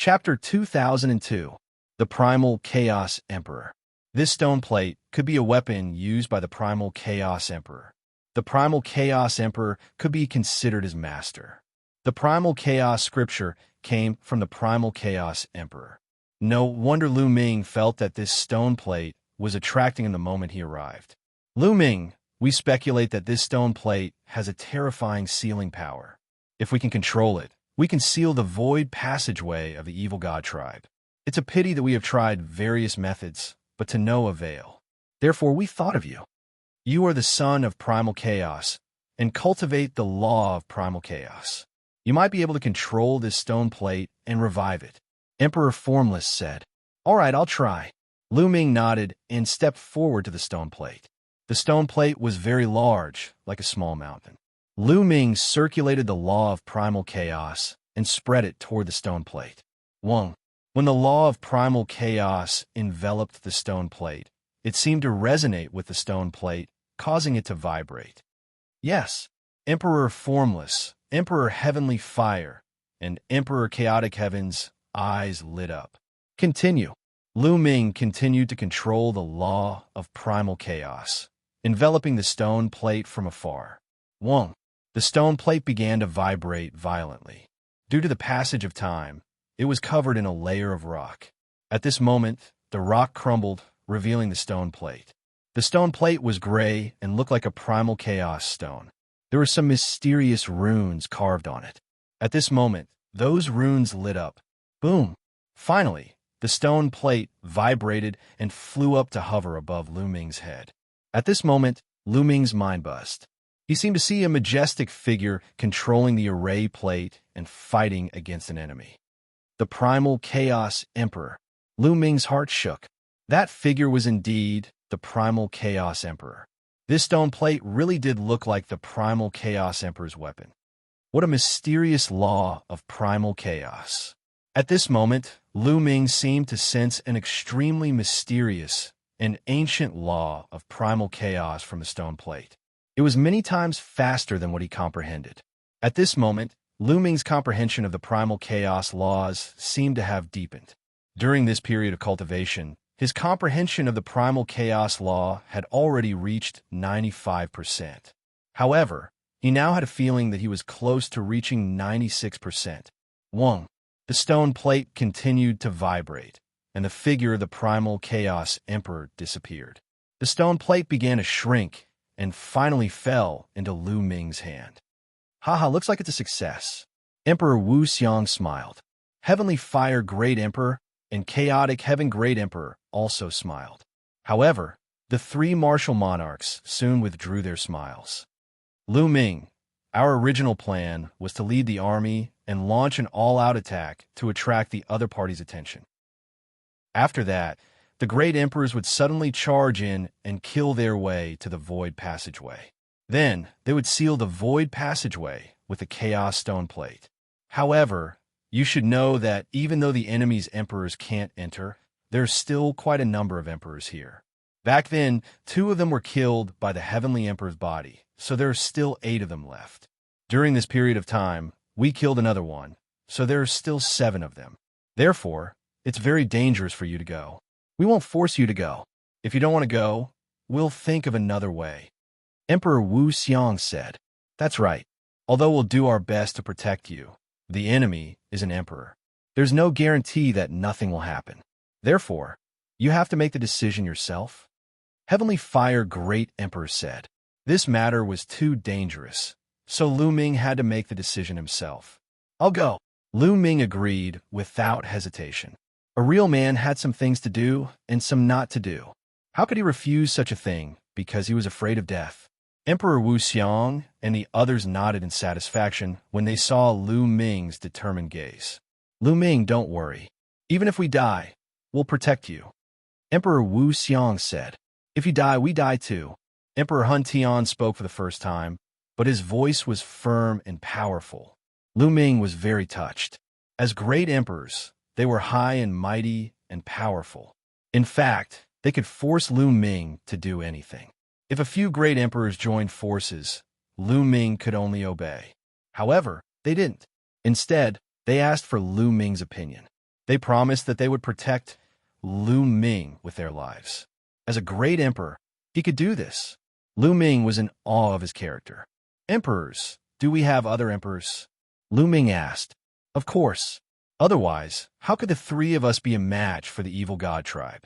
Chapter 2002. The Primal Chaos Emperor. This stone plate could be a weapon used by the Primal Chaos Emperor. The Primal Chaos Emperor could be considered his master. The Primal Chaos scripture came from the Primal Chaos Emperor. No wonder Lu Ming felt that this stone plate was attracting him the moment he arrived. Lu Ming, we speculate that this stone plate has a terrifying sealing power. If we can control it, we can seal the void passageway of the evil god tribe. It's a pity that we have tried various methods, but to no avail. Therefore, we thought of you. You are the son of primal chaos, and cultivate the law of primal chaos. You might be able to control this stone plate and revive it. Emperor Formless said. All right, I'll try. Lu Ming nodded and stepped forward to the stone plate. The stone plate was very large, like a small mountain. Lu Ming circulated the law of primal chaos and spread it toward the stone plate. 1. When the law of primal chaos enveloped the stone plate, it seemed to resonate with the stone plate, causing it to vibrate. Yes, Emperor Formless, Emperor Heavenly Fire, and Emperor Chaotic Heaven's eyes lit up. Continue. Lu Ming continued to control the law of primal chaos, enveloping the stone plate from afar. 1. The stone plate began to vibrate violently. Due to the passage of time, it was covered in a layer of rock. At this moment, the rock crumbled, revealing the stone plate. The stone plate was gray and looked like a primal chaos stone. There were some mysterious runes carved on it. At this moment, those runes lit up. Boom! Finally, the stone plate vibrated and flew up to hover above Lu Ming's head. At this moment, Lu Ming's mind buzzed. He seemed to see a majestic figure controlling the array plate and fighting against an enemy. The Primal Chaos Emperor. Lu Ming's heart shook. That figure was indeed the Primal Chaos Emperor. This stone plate really did look like the Primal Chaos Emperor's weapon. What a mysterious law of primal chaos. At this moment, Lu Ming seemed to sense an extremely mysterious and ancient law of primal chaos from the stone plate. It was many times faster than what he comprehended. At this moment, Lu Ming's comprehension of the primal chaos laws seemed to have deepened. During this period of cultivation, his comprehension of the primal chaos law had already reached 95%. However, he now had a feeling that he was close to reaching 96%. 1. The stone plate continued to vibrate, and the figure of the primal chaos emperor disappeared. The stone plate began to shrink and finally fell into Lu Ming's hand. Haha, looks like it's a success. Emperor Wuxia smiled. Heavenly Fire Great Emperor and Chaotic Heaven Great Emperor also smiled. However, the three martial monarchs soon withdrew their smiles. Lu Ming, our original plan was to lead the army and launch an all-out attack to attract the other party's attention. After that, the great emperors would suddenly charge in and kill their way to the void passageway. Then, they would seal the void passageway with the chaos stone plate. However, you should know that even though the enemy's emperors can't enter, there's still quite a number of emperors here. Back then, 2 of them were killed by the heavenly emperor's body, so there are still 8 of them left. During this period of time, we killed another one, so there are still 7 of them. Therefore, it's very dangerous for you to go. We won't force you to go. If you don't want to go, we'll think of another way. Emperor Wuxia said. That's right. Although we'll do our best to protect you, the enemy is an emperor. There's no guarantee that nothing will happen. Therefore, you have to make the decision yourself. Heavenly Fire Great Emperor said. This matter was too dangerous, so Lu Ming had to make the decision himself. I'll go. Lu Ming agreed without hesitation. A real man had some things to do and some not to do. How could he refuse such a thing because he was afraid of death? Emperor Wuxia and the others nodded in satisfaction when they saw Lu Ming's determined gaze. Lu Ming, don't worry. Even if we die, we'll protect you. Emperor Wuxia said. If you die, we die too. Emperor Hun Tian spoke for the first time, but his voice was firm and powerful. Lu Ming was very touched. As great emperors, they were high and mighty and powerful. In fact, they could force Lu Ming to do anything. If a few great emperors joined forces, Lu Ming could only obey. However, they didn't. Instead, they asked for Lu Ming's opinion. They promised that they would protect Lu Ming with their lives. As a great emperor, he could do this. Lu Ming was in awe of his character. Emperors, do we have other emperors? Lu Ming asked. Of course. Otherwise, how could the three of us be a match for the evil god tribe?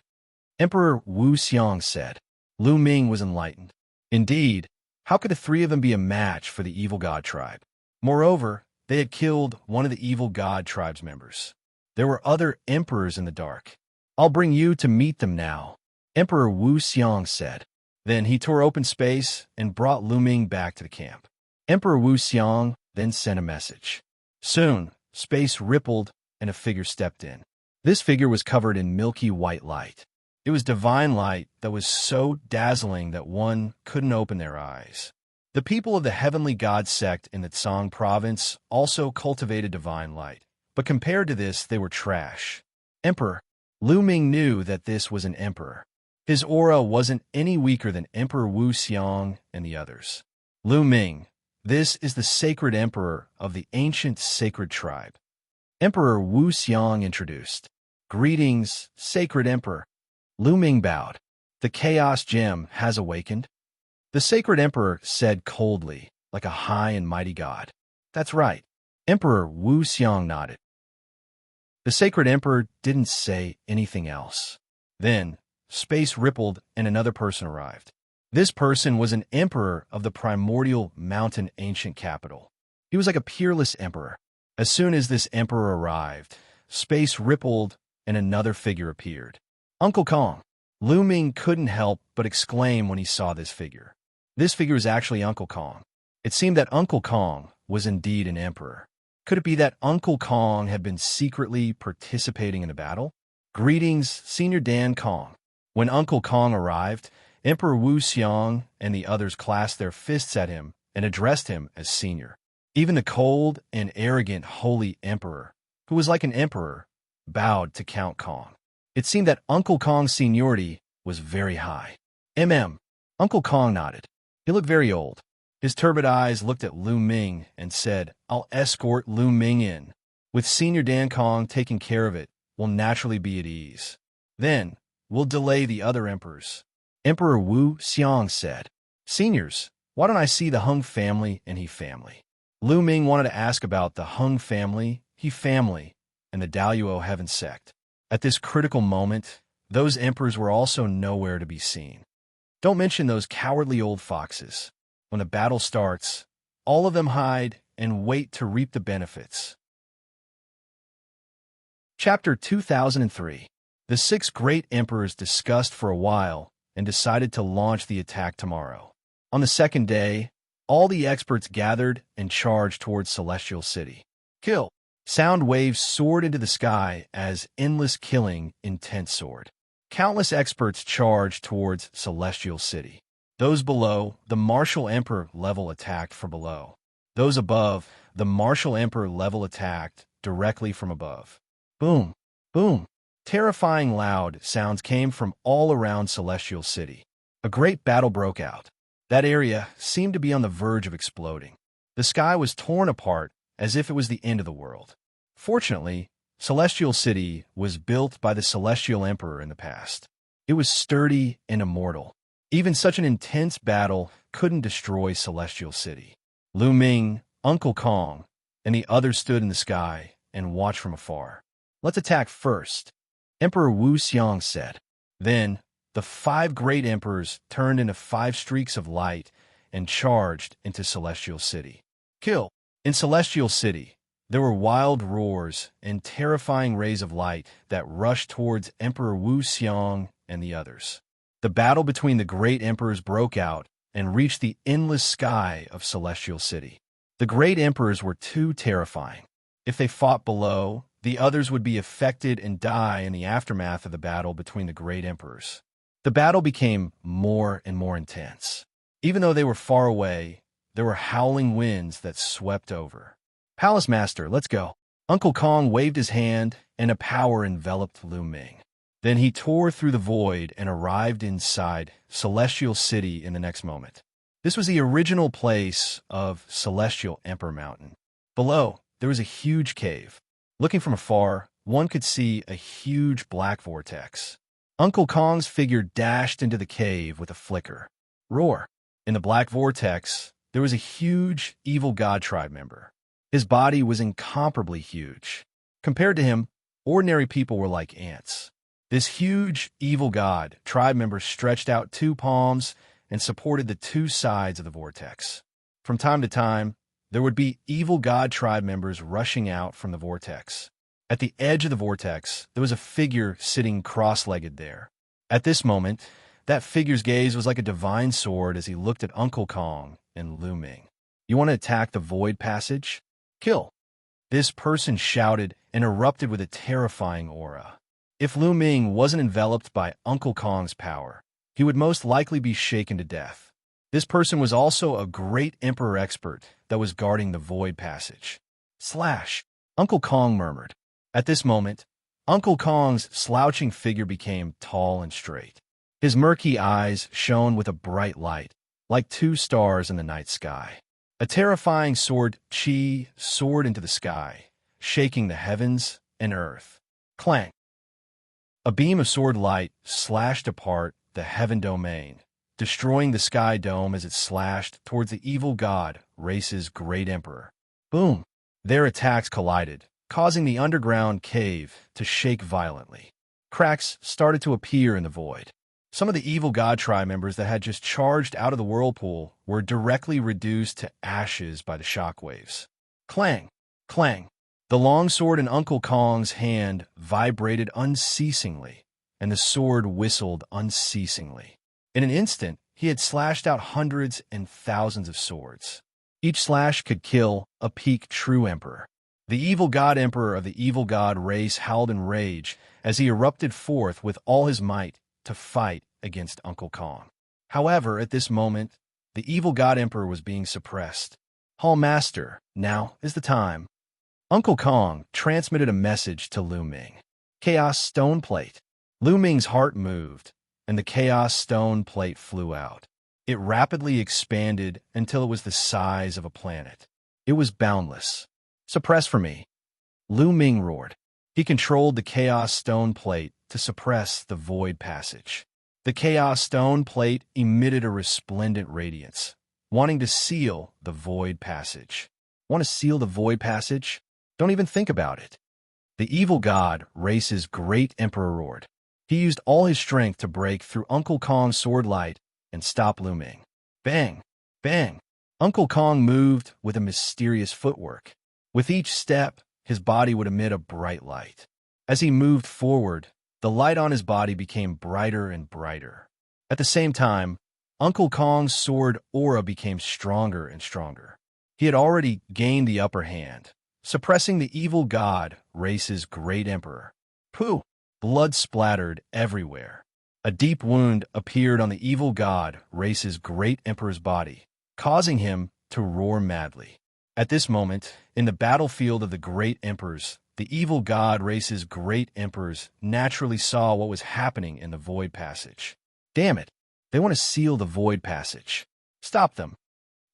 Emperor Wuxia said. Lu Ming was enlightened. Indeed, how could the three of them be a match for the evil god tribe? Moreover, they had killed one of the evil god tribe's members. There were other emperors in the dark. I'll bring you to meet them now, Emperor Wuxia said. Then he tore open space and brought Lu Ming back to the camp. Emperor Wuxia then sent a message. Soon, space rippled and a figure stepped in. This figure was covered in milky white light. It was divine light that was so dazzling that one couldn't open their eyes. The people of the Heavenly God sect in the Tsang province also cultivated divine light, but compared to this, they were trash. Emperor Lu Ming knew that this was an emperor. His aura wasn't any weaker than Emperor Wuxia and the others. Lu Ming, this is the sacred emperor of the ancient sacred tribe. Emperor Wuxia introduced. Greetings, sacred emperor. Lu Ming bowed. The chaos gem has awakened? The sacred emperor said coldly, like a high and mighty god. That's right. Emperor Wuxia nodded. The sacred emperor didn't say anything else. Then, space rippled and another person arrived. This person was an emperor of the primordial mountain ancient capital. He was like a peerless emperor. As soon as this emperor arrived, space rippled and another figure appeared. Uncle Kong. Lu Ming couldn't help but exclaim when he saw this figure. This figure was actually Uncle Kong. It seemed that Uncle Kong was indeed an emperor. Could it be that Uncle Kong had been secretly participating in a battle? Greetings, Senior Dan Kong. When Uncle Kong arrived, Emperor Wuxia and the others clasped their fists at him and addressed him as Senior. Even the cold and arrogant Holy Emperor, who was like an emperor, bowed to Count Kong. It seemed that Uncle Kong's seniority was very high. Uncle Kong nodded. He looked very old. His turbid eyes looked at Lu Ming and said, I'll escort Lu Ming in. With Senior Dan Kong taking care of it, we'll naturally be at ease. Then, we'll delay the other emperors. Emperor Wuxia said, Seniors, why don't I see the Hung family and He family? Lu Ming wanted to ask about the Hung family, He family, and the Daluo Heaven sect. At this critical moment, those emperors were also nowhere to be seen. Don't mention those cowardly old foxes. When the battle starts, all of them hide and wait to reap the benefits. Chapter 2003. The 6 great emperors discussed for a while and decided to launch the attack tomorrow. On the second day, all the experts gathered and charged towards Celestial City. Kill! Sound waves soared into the sky as endless killing intense soared. Countless experts charged towards Celestial City. Those below, the Martial Emperor level attacked from below. Those above, the Martial Emperor level attacked directly from above. Boom! Boom! Terrifying loud sounds came from all around Celestial City. A great battle broke out. That area seemed to be on the verge of exploding. The sky was torn apart as if it was the end of the world. Fortunately, Celestial City was built by the Celestial Emperor in the past. It was sturdy and immortal. Even such an intense battle couldn't destroy Celestial City. Lu Ming, Uncle Kong, and the others stood in the sky and watched from afar. Let's attack first, Emperor Wuxia said. Then, the 5 great emperors turned into 5 streaks of light and charged into Celestial City. Kill! In Celestial City, there were wild roars and terrifying rays of light that rushed towards Emperor Wuxia and the others. The battle between the great emperors broke out and reached the endless sky of Celestial City. The great emperors were too terrifying. If they fought below, the others would be affected and die in the aftermath of the battle between the great emperors. The battle became more and more intense. Even though they were far away, there were howling winds that swept over. Palace Master, let's go. Uncle Kong waved his hand, and a power enveloped Lu Ming. Then he tore through the void and arrived inside Celestial City in the next moment. This was the original place of Celestial Emperor Mountain. Below, there was a huge cave. Looking from afar, one could see a huge black vortex. Uncle Kong's figure dashed into the cave with a flicker. Roar. In the black vortex, there was a huge, evil god tribe member. His body was incomparably huge. Compared to him, ordinary people were like ants. This huge, evil god tribe member stretched out 2 palms and supported the 2 sides of the vortex. From time to time, there would be evil god tribe members rushing out from the vortex. At the edge of the vortex, there was a figure sitting cross-legged there. At this moment, that figure's gaze was like a divine sword as he looked at Uncle Kong and Lu Ming. You want to attack the void passage? Kill. This person shouted and erupted with a terrifying aura. If Lu Ming wasn't enveloped by Uncle Kong's power, he would most likely be shaken to death. This person was also a great emperor expert that was guarding the void passage. Slash, Uncle Kong murmured. At this moment, Uncle Kong's slouching figure became tall and straight. His murky eyes shone with a bright light, like 2 stars in the night sky. A terrifying sword chi soared into the sky, shaking the heavens and earth. Clang! A beam of sword light slashed apart the heaven domain, destroying the sky dome as it slashed towards the evil god race's great emperor. Boom! Their attacks collided, causing the underground cave to shake violently. Cracks started to appear in the void. Some of the evil god tribe members that had just charged out of the whirlpool were directly reduced to ashes by the shockwaves. Clang! Clang! The long sword in Uncle Kong's hand vibrated unceasingly, and the sword whistled unceasingly. In an instant, he had slashed out hundreds and thousands of swords. Each slash could kill a peak true emperor. The evil god emperor of the evil god race howled in rage as he erupted forth with all his might to fight against Uncle Kong. However, at this moment, the evil god emperor was being suppressed. Hall Master, now is the time. Uncle Kong transmitted a message to Lu Ming. Chaos Stone Plate. Lu Ming's heart moved, and the Chaos Stone Plate flew out. It rapidly expanded until it was the size of a planet. It was boundless. Suppress for me. Lu Ming roared. He controlled the Chaos Stone Plate to suppress the void passage. The Chaos Stone Plate emitted a resplendent radiance, wanting to seal the void passage. Want to seal the void passage? Don't even think about it. The evil god race's great emperor roared. He used all his strength to break through Uncle Kong's sword light and stop Lu Ming. Bang! Bang! Uncle Kong moved with a mysterious footwork. With each step, his body would emit a bright light. As he moved forward, the light on his body became brighter and brighter. At the same time, Uncle Kong's sword aura became stronger and stronger. He had already gained the upper hand, suppressing the evil god race's great emperor. Pooh! Blood splattered everywhere. A deep wound appeared on the evil god race's great emperor's body, causing him to roar madly. At this moment, in the battlefield of the great emperors, the evil god race's great emperors naturally saw what was happening in the void passage. Damn it! They want to seal the void passage. Stop them!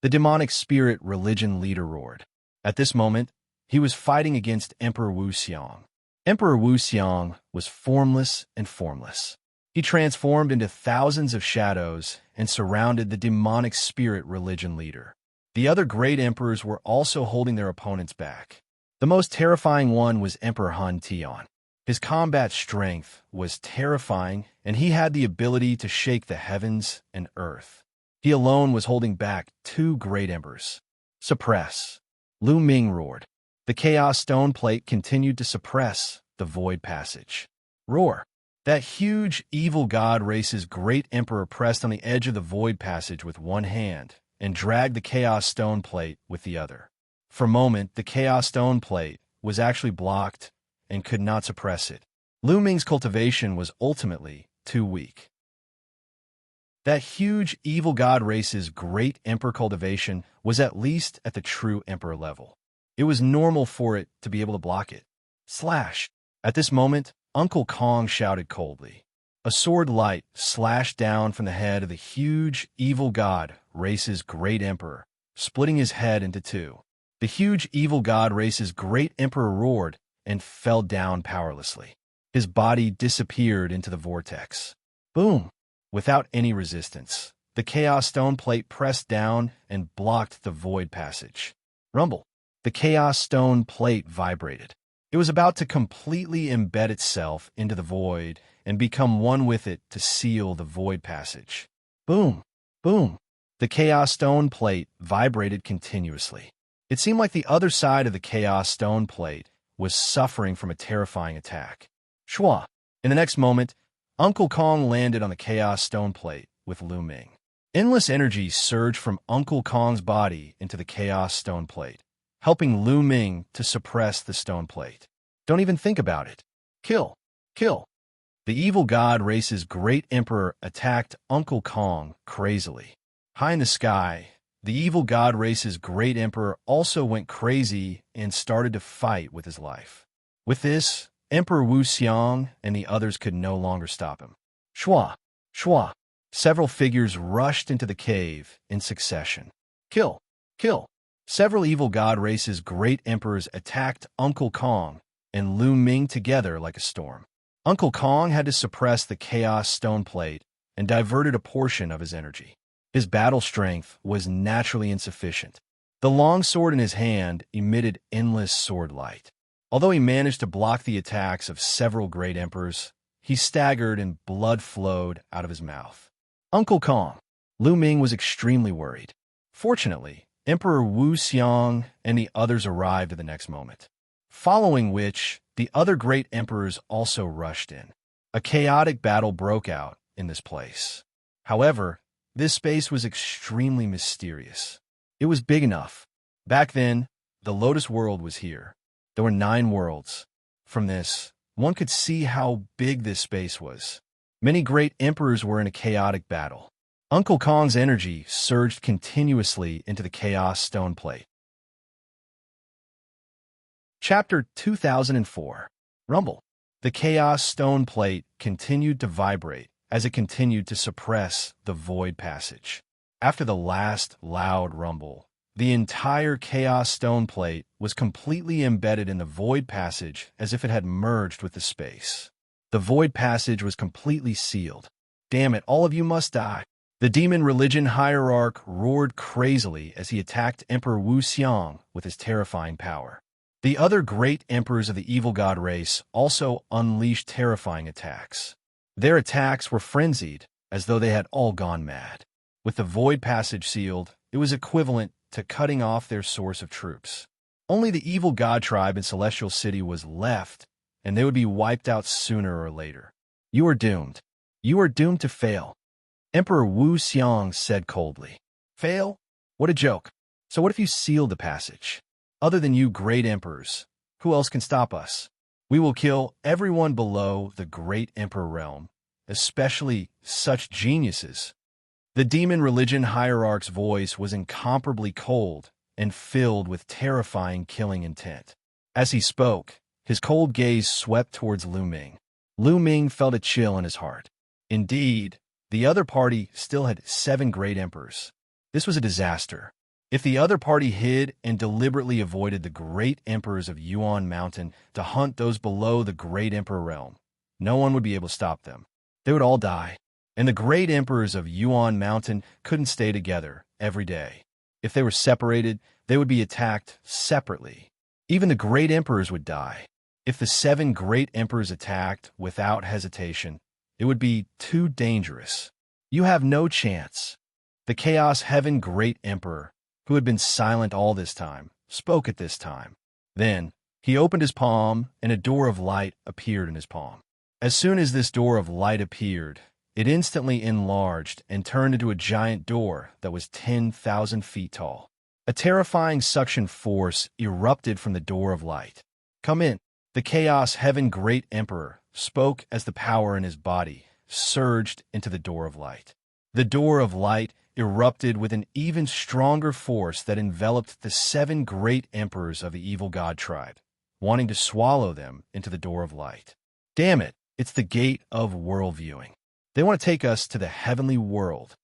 The demonic spirit religion leader roared. At this moment, he was fighting against Emperor Wuxia. Emperor Wuxia was formless and formless. He transformed into thousands of shadows and surrounded the demonic spirit religion leader. The other great emperors were also holding their opponents back. The most terrifying one was Emperor Han Tian. His combat strength was terrifying, and he had the ability to shake the heavens and earth. He alone was holding back 2 great emperors. Suppress! Lu Ming roared. The Chaos Stone Plate continued to suppress the void passage. Roar! That huge evil god race's great emperor pressed on the edge of the void passage with one hand and dragged the Chaos Stone Plate with the other. For a moment, the Chaos Stone Plate was actually blocked and could not suppress it. Lu Ming's cultivation was ultimately too weak. That huge evil god race's great emperor cultivation was at least at the true emperor level. It was normal for it to be able to block it. Slash! At this moment, Uncle Kong shouted coldly. A sword light slashed down from the head of the huge evil god race's great emperor, splitting his head into 2. The huge evil god race's great emperor roared and fell down powerlessly. His body disappeared into the vortex. Boom! Without any resistance, the Chaos Stone Plate pressed down and blocked the void passage. Rumble! The Chaos Stone Plate vibrated. It was about to completely embed itself into the void and become one with it to seal the void passage. Boom! Boom! The Chaos Stone Plate vibrated continuously. It seemed like the other side of the Chaos Stone Plate was suffering from a terrifying attack. Shua! In the next moment, Uncle Kong landed on the Chaos Stone Plate with Lu Ming. Endless energy surged from Uncle Kong's body into the Chaos Stone Plate, helping Lu Ming to suppress the stone plate. Don't even think about it. Kill! Kill! The evil god race's great emperor attacked Uncle Kong crazily. High in the sky, the evil god race's great emperor also went crazy and started to fight with his life. With this, Emperor Wuxia and the others could no longer stop him. Shua! Shua! Several figures rushed into the cave in succession. Kill! Kill! Several evil god race's great emperors attacked Uncle Kong and Lu Ming together like a storm. Uncle Kong had to suppress the Chaos Stone Plate and diverted a portion of his energy. His battle strength was naturally insufficient. The long sword in his hand emitted endless sword light. Although he managed to block the attacks of several great emperors, he staggered and blood flowed out of his mouth. Uncle Kong! Lu Ming was extremely worried. Fortunately, Emperor Wuxia and the others arrived at the next moment, following which the other great emperors also rushed in. A chaotic battle broke out in this place. However, this space was extremely mysterious. It was big enough. Back then, the Lotus World was here. There were 9 worlds. From this, one could see how big this space was. Many great emperors were in a chaotic battle. Uncle Kong's energy surged continuously into the Chaos Stone Plate. Chapter 2004. Rumble. The Chaos Stone Plate continued to vibrate as it continued to suppress the void passage. After the last loud rumble, the entire Chaos Stone Plate was completely embedded in the void passage as if it had merged with the space. The void passage was completely sealed. Damn it, all of you must die. The demon religion hierarch roared crazily as he attacked Emperor Wuxia with his terrifying power. The other great emperors of the evil god race also unleashed terrifying attacks. Their attacks were frenzied, as though they had all gone mad. With the void passage sealed, it was equivalent to cutting off their source of troops. Only the evil god tribe in Celestial City was left, and they would be wiped out sooner or later. You are doomed. You are doomed to fail. Emperor Wuxia said coldly. Fail? What a joke. So what if you seal the passage? Other than you great emperors, who else can stop us? We will kill everyone below the great emperor realm, especially such geniuses. The demon religion hierarch's voice was incomparably cold and filled with terrifying killing intent. As he spoke, his cold gaze swept towards Lu Ming. Lu Ming felt a chill in his heart. Indeed, the other party still had 7 great emperors. This was a disaster. If the other party hid and deliberately avoided the great emperors of Yuan Mountain to hunt those below the great emperor realm, no one would be able to stop them. They would all die. And the great emperors of Yuan Mountain couldn't stay together every day. If they were separated, they would be attacked separately. Even the great emperors would die. If the 7 great emperors attacked without hesitation, it would be too dangerous. You have no chance. The Chaos Heaven Great Emperor, who had been silent all this time, spoke at this time. Then, he opened his palm, and a door of light appeared in his palm. As soon as this door of light appeared, it instantly enlarged and turned into a giant door that was 10,000 feet tall. A terrifying suction force erupted from the door of light. Come in. The Chaos Heaven Great Emperor spoke as the power in his body surged into the door of light. The door of light erupted with an even stronger force that enveloped the 7 great emperors of the evil god tribe, wanting to swallow them into the door of light. Damn it, it's the gate of world viewing. They want to take us to the heavenly world.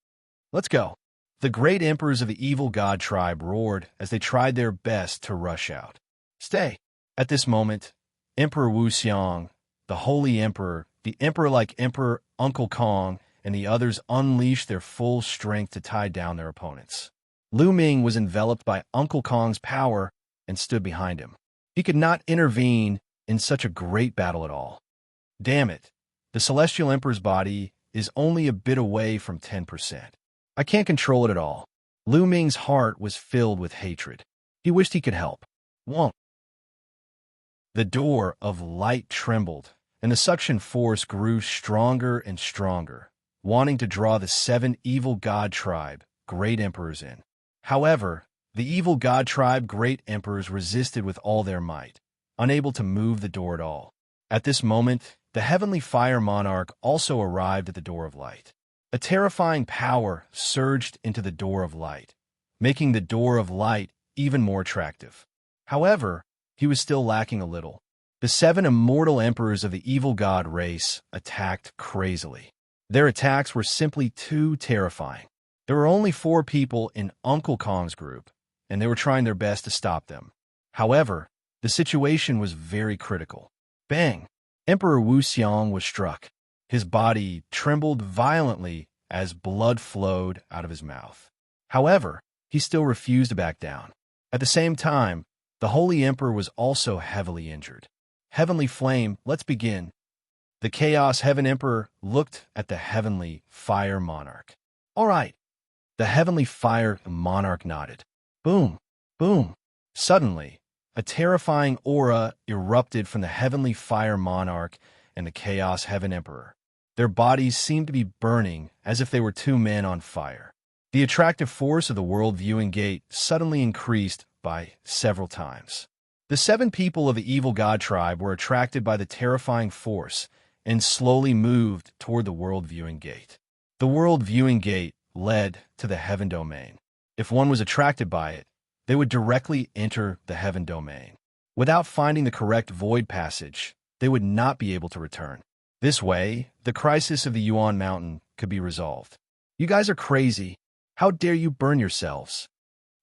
Let's go. The great emperors of the evil god tribe roared as they tried their best to rush out. Stay. At this moment, Emperor Wuxiang, the Holy Emperor, the Emperor-like Emperor Uncle Kong, and the others unleashed their full strength to tie down their opponents. Lu Ming was enveloped by Uncle Kong's power and stood behind him. He could not intervene in such a great battle at all. Damn it, the Celestial Emperor's body is only a bit away from 10%. I can't control it at all. Lu Ming's heart was filled with hatred. He wished he could help. Won't. The door of light trembled, and the suction force grew stronger and stronger, wanting to draw the 7 evil god tribe, great emperors in. However, the evil god tribe great emperors resisted with all their might, unable to move the door at all. At this moment, the heavenly fire monarch also arrived at the door of light. A terrifying power surged into the door of light, making the door of light even more attractive. However, he was still lacking a little. The 7 immortal emperors of the evil god race attacked crazily. Their attacks were simply too terrifying. There were only 4 people in Uncle Kong's group, and they were trying their best to stop them. However, the situation was very critical. Bang! Emperor Wuxiang was struck. His body trembled violently as blood flowed out of his mouth. However, he still refused to back down. At the same time, the Holy Emperor was also heavily injured. Heavenly Flame, let's begin. The Chaos Heaven Emperor looked at the Heavenly Fire Monarch. All right. The Heavenly Fire Monarch nodded. Boom, boom. Suddenly, a terrifying aura erupted from the Heavenly Fire Monarch and the Chaos Heaven Emperor. Their bodies seemed to be burning as if they were 2 men on fire. The attractive force of the world viewing gate suddenly increased by several times. The 7 people of the evil god tribe were attracted by the terrifying force and slowly moved toward the world viewing gate. The world viewing gate led to the heaven domain. If one was attracted by it, they would directly enter the heaven domain. Without finding the correct void passage, they would not be able to return. This way, the crisis of the Yuan Mountain could be resolved. You guys are crazy. How dare you burn yourselves?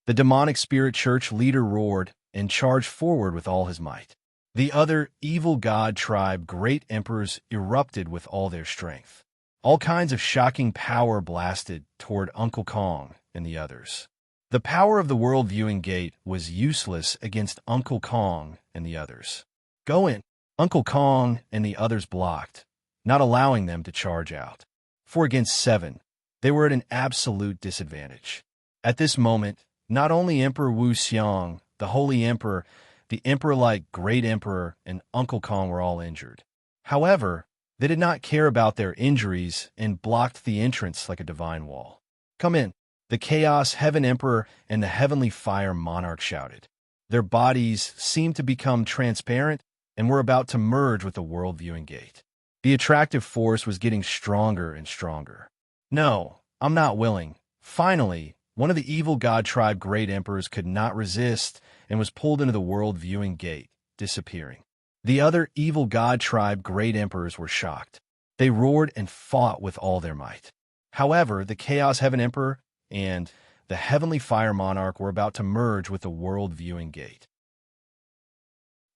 The demonic spirit church leader roared and charged forward with all his might. The other evil god tribe great emperors erupted with all their strength. All kinds of shocking power blasted toward Uncle Kong and the others. The power of the world viewing gate was useless against Uncle Kong and the others. Go in. Uncle Kong and the others blocked, not allowing them to charge out. 4 against 7, they were at an absolute disadvantage. At this moment, not only Emperor Wuxiang, the Holy Emperor, the Emperor-like Great Emperor, and Uncle Kong were all injured. However, they did not care about their injuries and blocked the entrance like a divine wall. Come in. The Chaos Heaven Emperor and the Heavenly Fire Monarch shouted. Their bodies seemed to become transparent and were about to merge with the world viewing gate. The attractive force was getting stronger and stronger. No, I'm not willing. Finally, one of the evil god tribe great emperors could not resist and was pulled into the world viewing gate, disappearing. The other evil god tribe great emperors were shocked. They roared and fought with all their might. However, the Chaos Heaven Emperor and the Heavenly Fire Monarch were about to merge with the world viewing gate.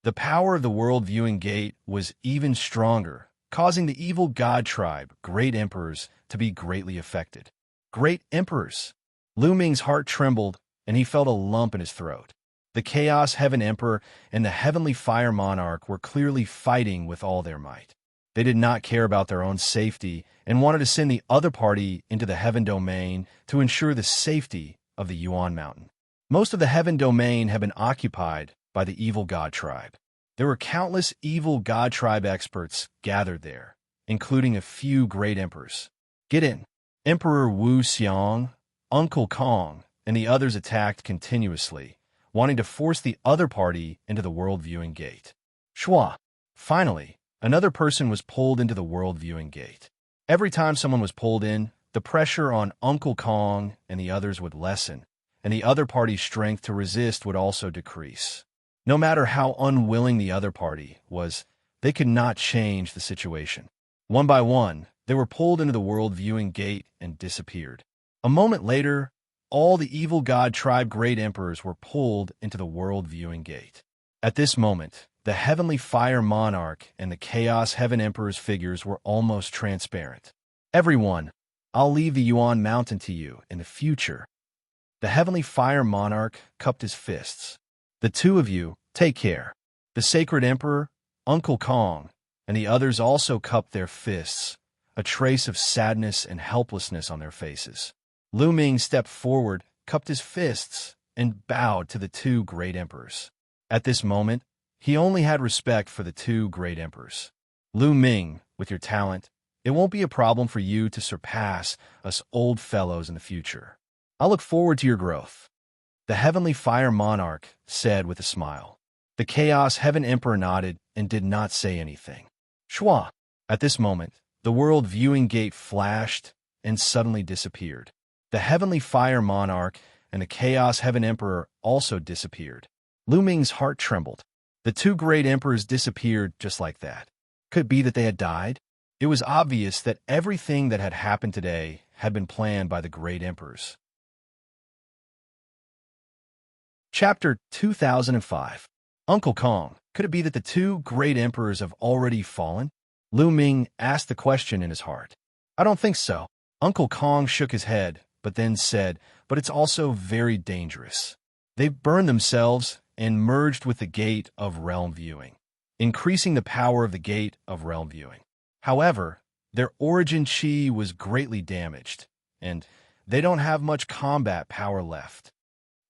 The power of the world viewing gate was even stronger, causing the evil god tribe great emperors to be greatly affected. Great emperors! Lu Ming's heart trembled, and he felt a lump in his throat. The Chaos Heaven Emperor and the Heavenly Fire Monarch were clearly fighting with all their might. They did not care about their own safety and wanted to send the other party into the heaven domain to ensure the safety of the Yuan Mountain. Most of the heaven domain had been occupied by the evil god tribe. There were countless evil god tribe experts gathered there, including a few great emperors. Get in. Emperor Wuxiang, Uncle Kong, and the others attacked continuously, wanting to force the other party into the world viewing gate. Shua. Finally, another person was pulled into the world viewing gate. Every time someone was pulled in, the pressure on Uncle Kong and the others would lessen, and the other party's strength to resist would also decrease. No matter how unwilling the other party was, they could not change the situation. One by one, they were pulled into the world viewing gate and disappeared. A moment later, all the evil god tribe great emperors were pulled into the world viewing gate. At this moment, The Heavenly Fire Monarch and the Chaos Heaven Emperor's figures were almost transparent. Everyone, I'll leave the Yuan Mountain to you in the future. The Heavenly Fire Monarch cupped his fists. The two of you, take care. The Sacred Emperor, Uncle Kong, and the others also cupped their fists, a trace of sadness and helplessness on their faces. Lu Ming stepped forward, cupped his fists, and bowed to the two great emperors. At this moment, he only had respect for the two great emperors. Lu Ming, with your talent, it won't be a problem for you to surpass us old fellows in the future. I look forward to your growth. The Heavenly Fire Monarch said with a smile. The Chaos Heaven Emperor nodded and did not say anything. Shua! At this moment, the world viewing gate flashed and suddenly disappeared. The Heavenly Fire Monarch and the Chaos Heaven Emperor also disappeared. Lu Ming's heart trembled. The two great emperors disappeared just like that. Could it be that they had died? It was obvious that everything that had happened today had been planned by the great emperors. Chapter 2005. Uncle Kong, could it be that the two great emperors have already fallen? Lu Ming asked the question in his heart. I don't think so. Uncle Kong shook his head, but then said, but it's also very dangerous. They've burned themselves and merged with the Gate of Realm Viewing, increasing the power of the Gate of Realm Viewing. However, their origin chi was greatly damaged, and they don't have much combat power left.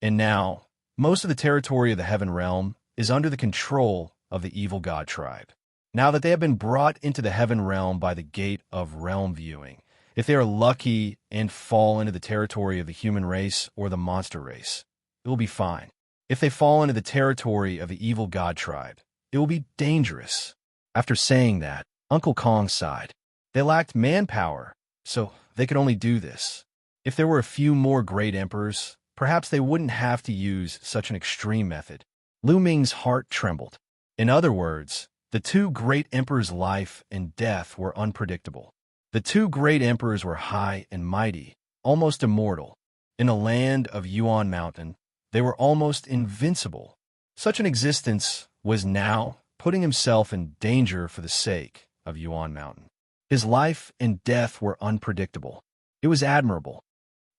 And now, most of the territory of the Heaven Realm is under the control of the Evil God Tribe. Now that they have been brought into the Heaven Realm by the Gate of Realm Viewing, if they are lucky and fall into the territory of the human race or the monster race, it will be fine. If they fall into the territory of the Evil God Tribe, it will be dangerous. After saying that, Uncle Kong sighed. They lacked manpower, so they could only do this. If there were a few more great emperors, perhaps they wouldn't have to use such an extreme method. Lu Ming's heart trembled. In other words, the two great emperors' life and death were unpredictable. The two great emperors were high and mighty, almost immortal. In the land of Yuan Mountain, they were almost invincible. Such an existence was now putting himself in danger for the sake of Yuan Mountain. His life and death were unpredictable. It was admirable.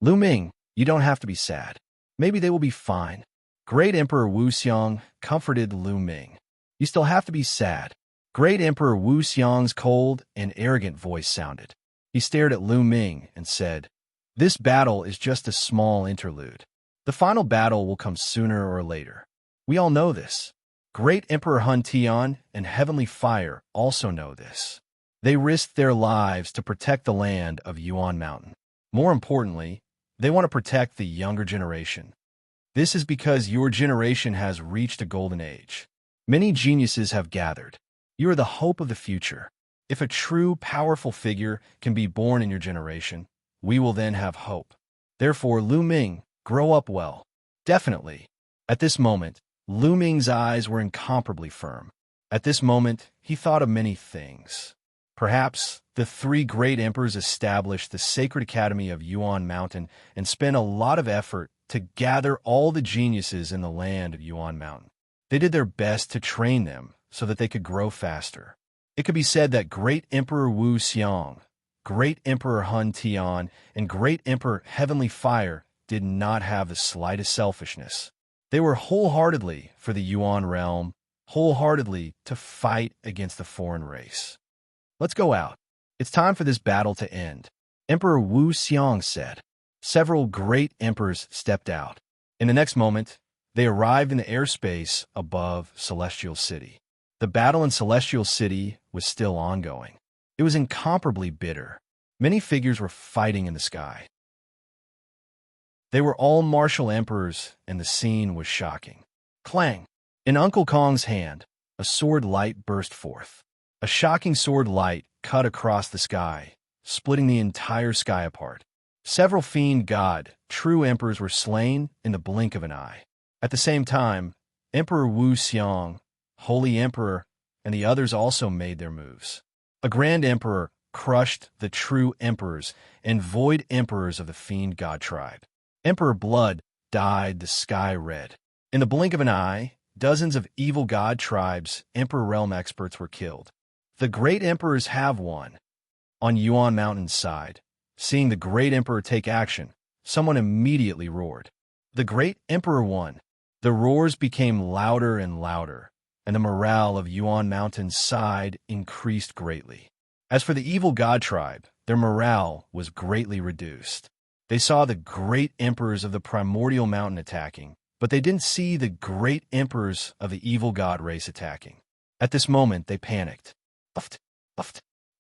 Lu Ming, you don't have to be sad. Maybe they will be fine. Great Emperor Wuxia comforted Lu Ming. You still have to be sad. Great Emperor Wuxia's cold and arrogant voice sounded. He stared at Lu Ming and said, this battle is just a small interlude. The final battle will come sooner or later. We all know this. Great Emperor Hun Tian and Heavenly Fire also know this. They risked their lives to protect the land of Yuan Mountain. More importantly, they want to protect the younger generation. This is because your generation has reached a golden age. Many geniuses have gathered. You are the hope of the future. If a true, powerful figure can be born in your generation, we will then have hope. Therefore, Lu Ming, grow up well. Definitely. At this moment, Lu Ming's eyes were incomparably firm. At this moment, he thought of many things. Perhaps the three great emperors established the Sacred Academy of Yuan Mountain and spent a lot of effort to gather all the geniuses in the land of Yuan Mountain. They did their best to train them so that they could grow faster. It could be said that Great Emperor Wuxia, Great Emperor Hun Tian, and Great Emperor Heavenly Fire did not have the slightest selfishness. They were wholeheartedly for the Yuan realm, wholeheartedly to fight against the foreign race. Let's go out. It's time for this battle to end, Emperor Wuxia said. Several great emperors stepped out. In the next moment, they arrived in the airspace above Celestial City. The battle in Celestial City was still ongoing. It was incomparably bitter. Many figures were fighting in the sky. They were all martial emperors, and the scene was shocking. Clang! In Uncle Kong's hand, a sword light burst forth. A shocking sword light cut across the sky, splitting the entire sky apart. Several fiend god, true emperors were slain in the blink of an eye. At the same time, Emperor Wuxia, Holy Emperor, and the others also made their moves. A Grand Emperor crushed the true emperors and void emperors of the fiend god tribe. Emperor Blood dyed the sky red. In the blink of an eye, dozens of evil god tribes, Emperor realm experts were killed. The great emperors have won. On Yuan Mountain's side, seeing the great emperor take action, someone immediately roared. The great emperor won. The roars became louder and louder, and the morale of Yuan Mountain's side increased greatly. As for the evil god tribe, their morale was greatly reduced. They saw the great emperors of the primordial mountain attacking, but they didn't see the great emperors of the evil god race attacking. At this moment, they panicked.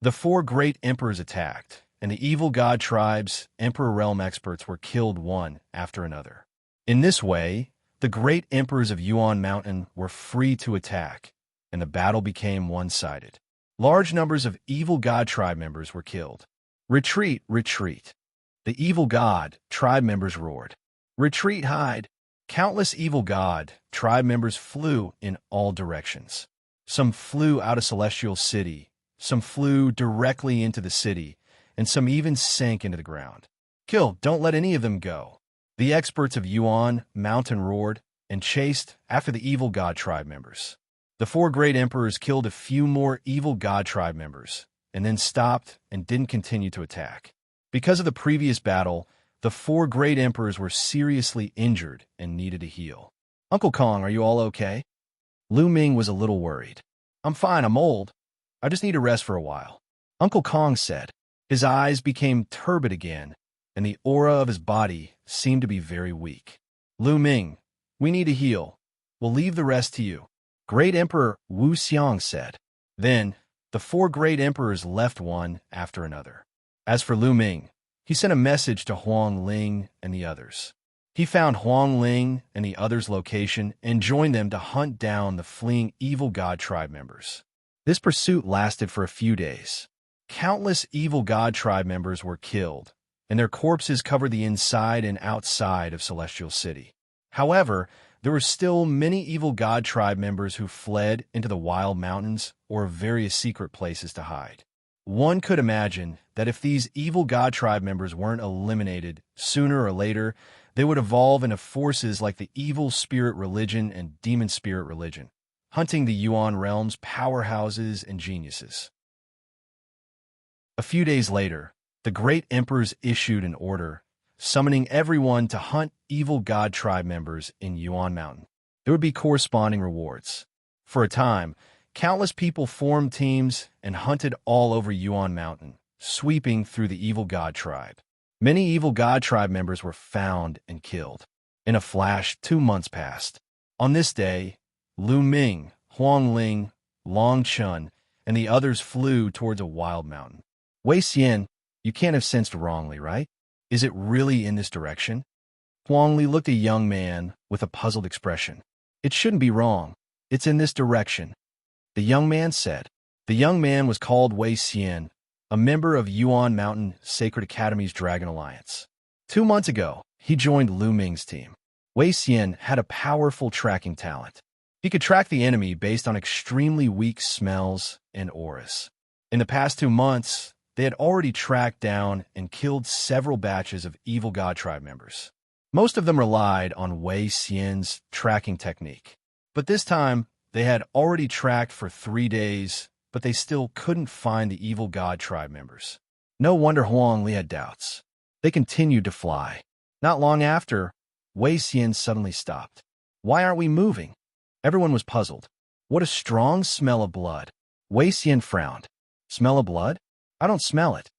The four great emperors attacked, and the evil god tribes, emperor realm experts were killed one after another. In this way, the great emperors of Yuan Mountain were free to attack, and the battle became one-sided. Large numbers of evil god tribe members were killed. Retreat, retreat. The evil god tribe members roared. Retreat, hide. Countless evil god tribe members flew in all directions. Some flew out of Celestial City, some flew directly into the city, and some even sank into the ground. Kill, don't let any of them go. The experts of Yuan Mountain roared and chased after the evil god tribe members. The four great emperors killed a few more evil god tribe members, and then stopped and didn't continue to attack. Because of the previous battle, the four great emperors were seriously injured and needed to heal. Uncle Kong, are you all okay? Lu Ming was a little worried. I'm fine, I'm old. I just need to rest for a while. Uncle Kong said. His eyes became turbid again, and the aura of his body seemed to be very weak. Lu Ming, we need to heal. We'll leave the rest to you. Great Emperor Wuxia said. Then, the four great emperors left one after another. As for Lu Ming, he sent a message to Huang Ling and the others. He found Huang Ling and the others' location and joined them to hunt down the fleeing evil god tribe members. This pursuit lasted for a few days. Countless evil god tribe members were killed, and their corpses covered the inside and outside of Celestial City. However, there were still many evil god tribe members who fled into the wild mountains or various secret places to hide. One could imagine that if these evil god tribe members weren't eliminated, sooner or later, they would evolve into forces like the evil spirit religion and demon spirit religion, hunting the Yuan realm's powerhouses and geniuses. A few days later, the great emperors issued an order summoning everyone to hunt evil god tribe members in Yuan Mountain. There would be corresponding rewards. For a time, countless people formed teams and hunted all over Yuan Mountain, sweeping through the evil god tribe. Many evil god tribe members were found and killed. In a flash, 2 months passed. On this day, Lu Ming, Huang Ling, Long Chun, and the others flew towards a wild mountain. Wei Xian, you can't have sensed wrongly, right? Is it really in this direction? Huang Li looked at a young man with a puzzled expression. It shouldn't be wrong. It's in this direction. The young man said. The young man was called Wei Xian, a member of Yuan Mountain Sacred Academy's Dragon Alliance. 2 months ago, he joined Lu Ming's team. Wei Xian had a powerful tracking talent. He could track the enemy based on extremely weak smells and auras. In the past 2 months, they had already tracked down and killed several batches of evil god tribe members. Most of them relied on Wei Xian's tracking technique. But this time, they had already tracked for 3 days, but they still couldn't find the evil god tribe members. No wonder Huang Li had doubts. They continued to fly. Not long after, Wei Xian suddenly stopped. Why aren't we moving? Everyone was puzzled. What a strong smell of blood. Wei Xian frowned. Smell of blood? I don't smell it.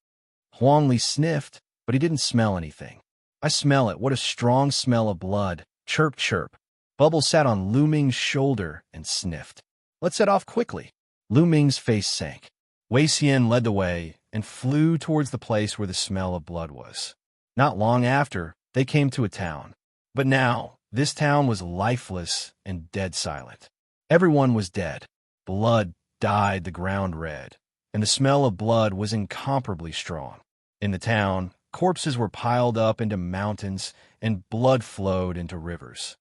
Huang Li sniffed, but he didn't smell anything. I smell it. What a strong smell of blood. Chirp, chirp. Bubble sat on Lu Ming's shoulder and sniffed. Let's set off quickly. Lu Ming's face sank. Wei Xian led the way and flew towards the place where the smell of blood was. Not long after, they came to a town. But now, this town was lifeless and dead silent. Everyone was dead. Blood dyed the ground red, and the smell of blood was incomparably strong. In the town, corpses were piled up into mountains, and blood flowed into rivers.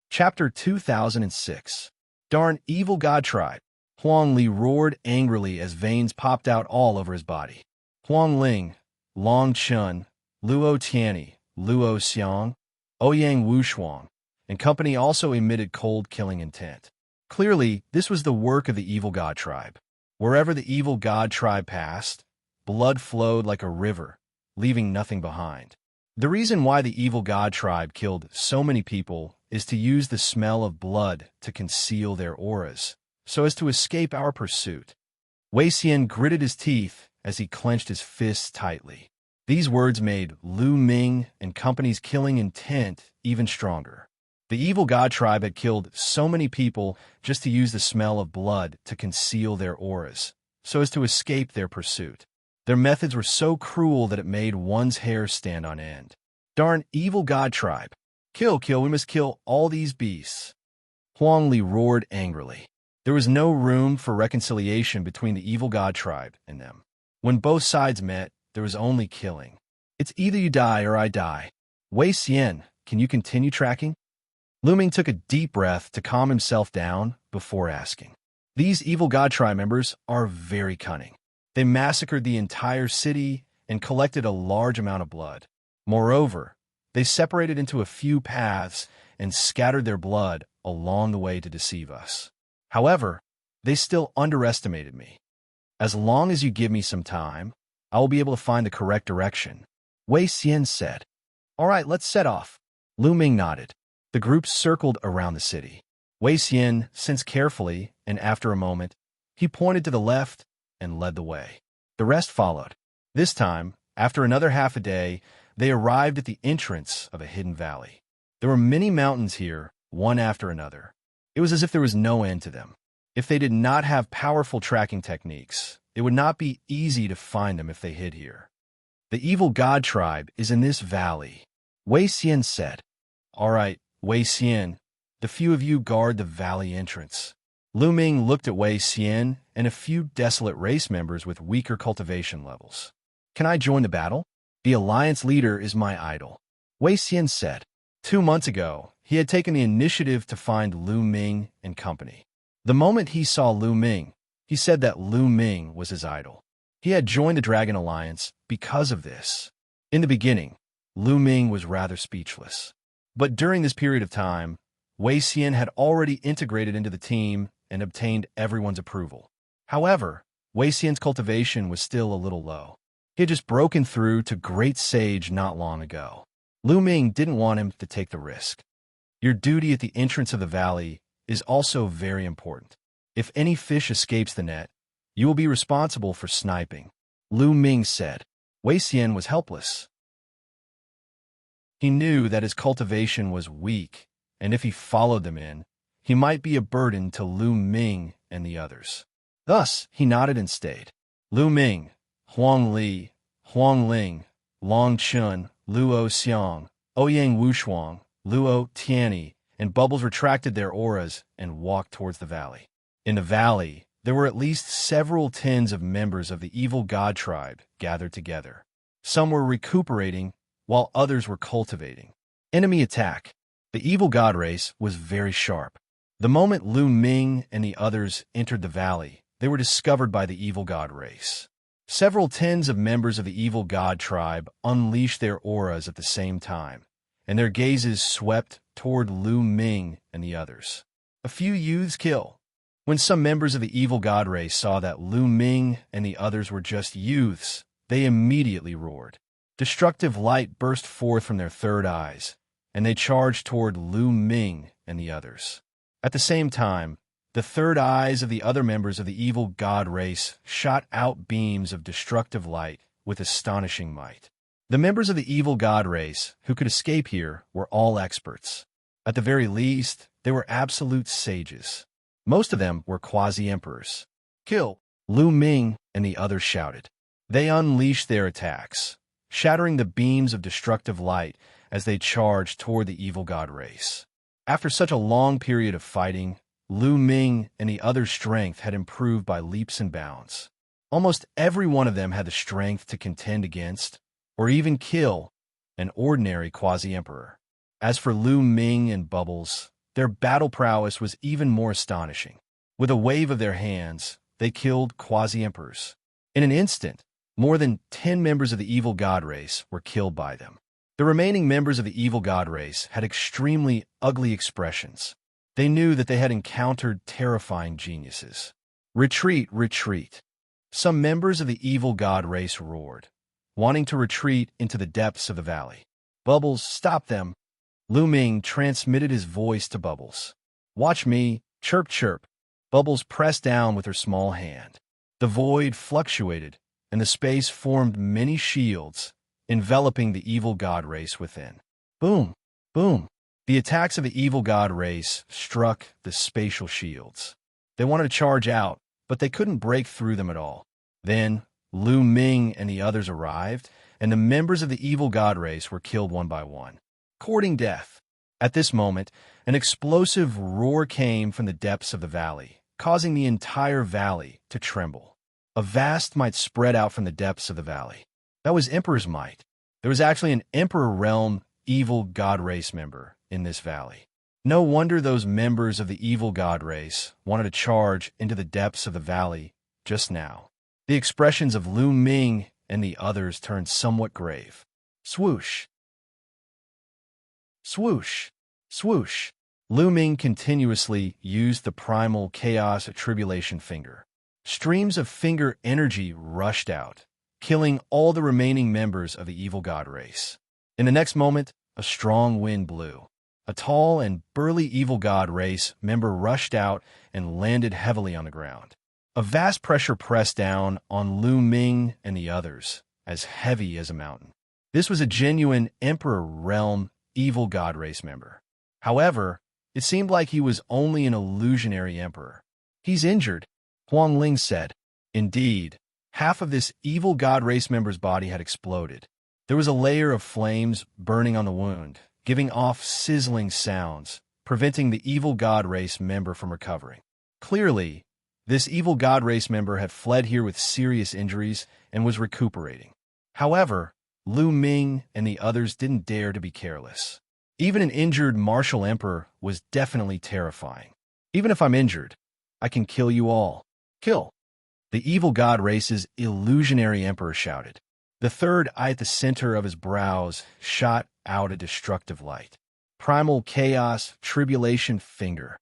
Chapter 2006. Darn evil god tribe. Huang Li roared angrily as veins popped out all over his body. Huang Ling, Long Chun, Luo Tianyi, Luo Xiang, Ouyang Wushuang, and company also emitted cold killing intent. Clearly, this was the work of the evil god tribe. Wherever the evil god tribe passed, blood flowed like a river, leaving nothing behind. The reason why the evil god tribe killed so many people is to use the smell of blood to conceal their auras, so as to escape our pursuit. Wei Xian gritted his teeth as he clenched his fists tightly. These words made Lu Ming and company's killing intent even stronger. The evil god tribe had killed so many people just to use the smell of blood to conceal their auras, so as to escape their pursuit. Their methods were so cruel that it made one's hair stand on end. Darn evil god tribe! Kill, we must kill all these beasts! Huang Li roared angrily. There was no room for reconciliation between the evil god tribe and them. When both sides met, there was only killing. It's either you die or I die. Wei Xian, can you continue tracking? Lu Ming took a deep breath to calm himself down before asking. These evil god tribe members are very cunning. They massacred the entire city and collected a large amount of blood. Moreover, they separated into a few paths and scattered their blood along the way to deceive us. However, they still underestimated me. As long as you give me some time, I will be able to find the correct direction, Wei Xian said. All right, let's set off. Lu Ming nodded. The group circled around the city. Wei Xian sensed carefully, and after a moment, he pointed to the left and led the way. The rest followed. This time, after another half a day, they arrived at the entrance of a hidden valley. There were many mountains here, one after another. It was as if there was no end to them. If they did not have powerful tracking techniques, it would not be easy to find them if they hid here. The evil god tribe is in this valley, Wei Xian said. All right, Wei Xian, the few of you guard the valley entrance. Lu Ming looked at Wei Xian and a few desolate race members with weaker cultivation levels. Can I join the battle? The alliance leader is my idol, Wei Xian said. 2 months ago, he had taken the initiative to find Lu Ming and company. The moment he saw Lu Ming, he said that Lu Ming was his idol. He had joined the Dragon Alliance because of this. In the beginning, Lu Ming was rather speechless. But during this period of time, Wei Xian had already integrated into the team and obtained everyone's approval. However, Wei Xian's cultivation was still a little low. He had just broken through to Great Sage not long ago. Lu Ming didn't want him to take the risk. Your duty at the entrance of the valley is also very important. If any fish escapes the net, you will be responsible for sniping, Lu Ming said. Wei Xian was helpless. He knew that his cultivation was weak, and if he followed them in, he might be a burden to Lu Ming and the others. Thus, he nodded and stayed. Lu Ming, Huang Li, Huang Ling, Long Chun, Luo Xiang, Ouyang Wushuang, Luo Tianyi, and Bubbles retracted their auras and walked towards the valley. In the valley, there were at least several tens of members of the evil god tribe gathered together. Some were recuperating, while others were cultivating. Enemy attack. The evil god race was very sharp. The moment Lu Ming and the others entered the valley, they were discovered by the evil god race. Several tens of members of the evil god tribe unleashed their auras at the same time, and their gazes swept toward Lu Ming and the others. A few youths kill. When some members of the evil god race saw that Lu Ming and the others were just youths, they immediately roared. Destructive light burst forth from their third eyes, and they charged toward Lu Ming and the others. At the same time, the third eyes of the other members of the evil god race shot out beams of destructive light with astonishing might. The members of the evil god race who could escape here were all experts. At the very least, they were absolute sages. Most of them were quasi-emperors. Kill! Lu Ming and the others shouted. They unleashed their attacks, shattering the beams of destructive light as they charged toward the evil god race. After such a long period of fighting, Lu Ming and the others' strength had improved by leaps and bounds. Almost every one of them had the strength to contend against, or even kill, an ordinary quasi-emperor. As for Lu Ming and Bubbles, their battle prowess was even more astonishing. With a wave of their hands, they killed quasi-emperors. In an instant, more than 10 members of the evil god race were killed by them. The remaining members of the evil god race had extremely ugly expressions. They knew that they had encountered terrifying geniuses. Retreat, retreat. Some members of the evil god race roared, wanting to retreat into the depths of the valley. Bubbles, stop them. Lu Ming transmitted his voice to Bubbles. Watch me, chirp chirp. Bubbles pressed down with her small hand. The void fluctuated, and the space formed many shields, enveloping the evil god race within. Boom, boom. The attacks of the evil god race struck the spatial shields. They wanted to charge out, but they couldn't break through them at all. Then, Lu Ming and the others arrived, and the members of the evil god race were killed one by one, courting death. At this moment, an explosive roar came from the depths of the valley, causing the entire valley to tremble. A vast might spread out from the depths of the valley. That was Emperor's might. There was actually an Emperor Realm evil god race member in this valley. No wonder those members of the evil god race wanted to charge into the depths of the valley just now. The expressions of Lu Ming and the others turned somewhat grave. Swoosh. Swoosh. Swoosh. Lu Ming continuously used the primal chaos tribulation finger. Streams of finger energy rushed out, killing all the remaining members of the evil god race. In the next moment, a strong wind blew. A tall and burly evil god race member rushed out and landed heavily on the ground. A vast pressure pressed down on Lu Ming and the others, as heavy as a mountain. This was a genuine Emperor Realm evil god race member. However, it seemed like he was only an illusionary emperor. He's injured, Huang Ling said. Indeed, half of this evil god race member's body had exploded. There was a layer of flames burning on the wound, giving off sizzling sounds, preventing the evil god race member from recovering. Clearly, this evil god race member had fled here with serious injuries and was recuperating. However, Lu Ming and the others didn't dare to be careless. Even an injured martial emperor was definitely terrifying. Even if I'm injured, I can kill you all. Kill! The evil god race's illusionary emperor shouted. The third eye at the center of his brows shot out a destructive light. Primal chaos tribulation finger.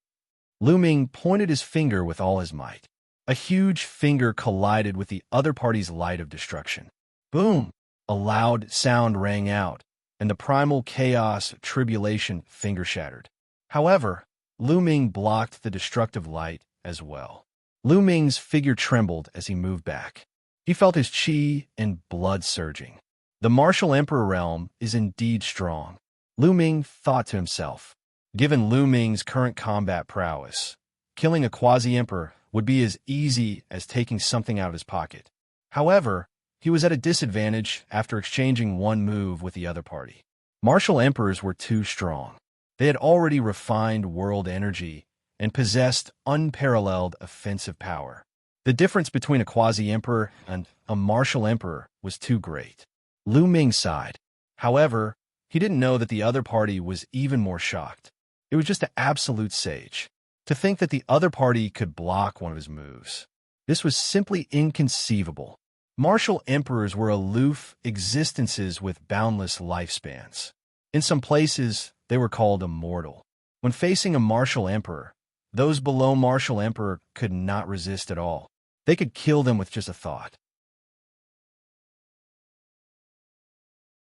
Lu Ming pointed his finger with all his might. A huge finger collided with the other party's light of destruction. Boom! A loud sound rang out, and the primal chaos tribulation finger shattered. However, Lu Ming blocked the destructive light as well. Lu Ming's figure trembled as he moved back. He felt his qi and blood surging. The martial emperor realm is indeed strong, Lu Ming thought to himself. Given Lu Ming's current combat prowess, killing a quasi-emperor would be as easy as taking something out of his pocket. However, he was at a disadvantage after exchanging one move with the other party. Martial emperors were too strong. They had already refined world energy and possessed unparalleled offensive power. The difference between a quasi-emperor and a martial emperor was too great. Lu Ming sighed. However, he didn't know that the other party was even more shocked. It was just an absolute sage. To think that the other party could block one of his moves. This was simply inconceivable. Martial emperors were aloof existences with boundless lifespans. In some places, they were called immortal. When facing a martial emperor, those below martial emperor could not resist at all. They could kill them with just a thought.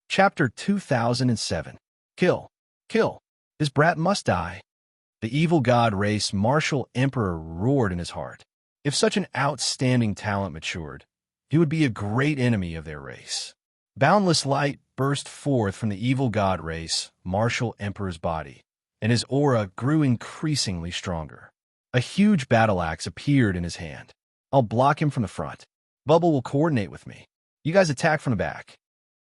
Chapter 2007. Kill. Kill. This brat must die. The evil god race martial emperor roared in his heart. If such an outstanding talent matured, he would be a great enemy of their race. Boundless light burst forth from the evil god race martial emperor's body, and his aura grew increasingly stronger. A huge battle axe appeared in his hand. I'll block him from the front. Bubble will coordinate with me. You guys attack from the back.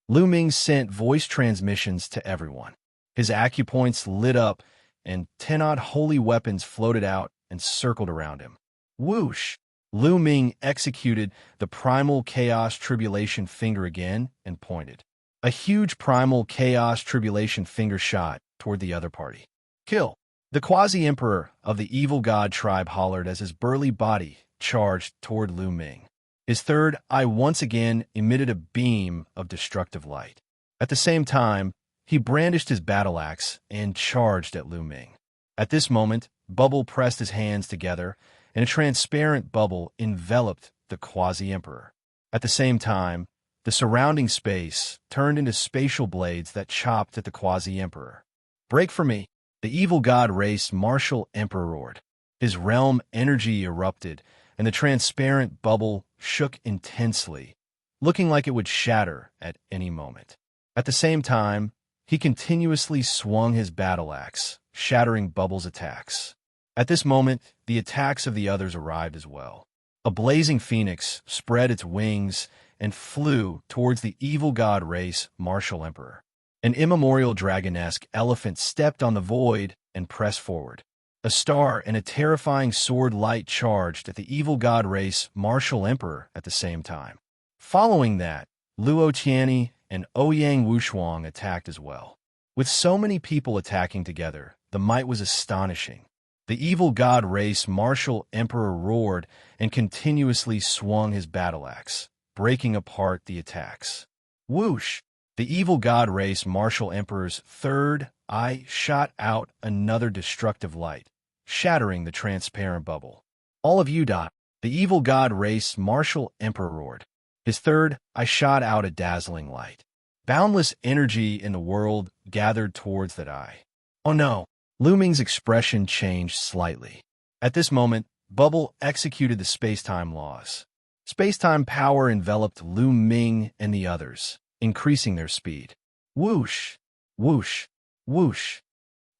Lu Ming sent voice transmissions to everyone. His acupoints lit up, and 10 odd holy weapons floated out and circled around him. Whoosh! Lu Ming executed the primal chaos tribulation finger again and pointed. A huge primal chaos tribulation finger shot toward the other party. Kill! The quasi-emperor of the evil god tribe hollered as his burly body charged toward Lu Ming. His third eye once again emitted a beam of destructive light. At the same time, He brandished his battle axe and charged at Lu Ming. At this moment, Bubble pressed his hands together, and a transparent bubble enveloped the quasi-emperor. At the same time, the surrounding space turned into spatial blades that chopped at the quasi-emperor. "Break for me!" The evil god race martial emperor roared. His realm energy erupted, and the transparent bubble shook intensely, looking like it would shatter at any moment. At the same time, he continuously swung his battle axe, shattering Bubble's attacks. At this moment, the attacks of the others arrived as well. A blazing phoenix spread its wings and flew towards the evil god race martial emperor. An immemorial dragon-esque elephant stepped on the void and pressed forward. A star and a terrifying sword light charged at the evil god race martial emperor at the same time. Following that, Luo Qianni and Ouyang Wushuang attacked as well. With so many people attacking together, the might was astonishing. The evil god race martial emperor roared and continuously swung his battle axe, breaking apart the attacks. Whoosh! The evil god race martial emperor's third eye shot out another destructive light, shattering the transparent bubble. "All of you die!" The evil god race martial emperor roared. His third eye shot out a dazzling light. Boundless energy in the world gathered towards that eye. "Oh no!" Lu Ming's expression changed slightly. At this moment, Bubble executed the space-time laws. Space-time power enveloped Lu Ming and the others, increasing their speed. Whoosh! Whoosh! Whoosh!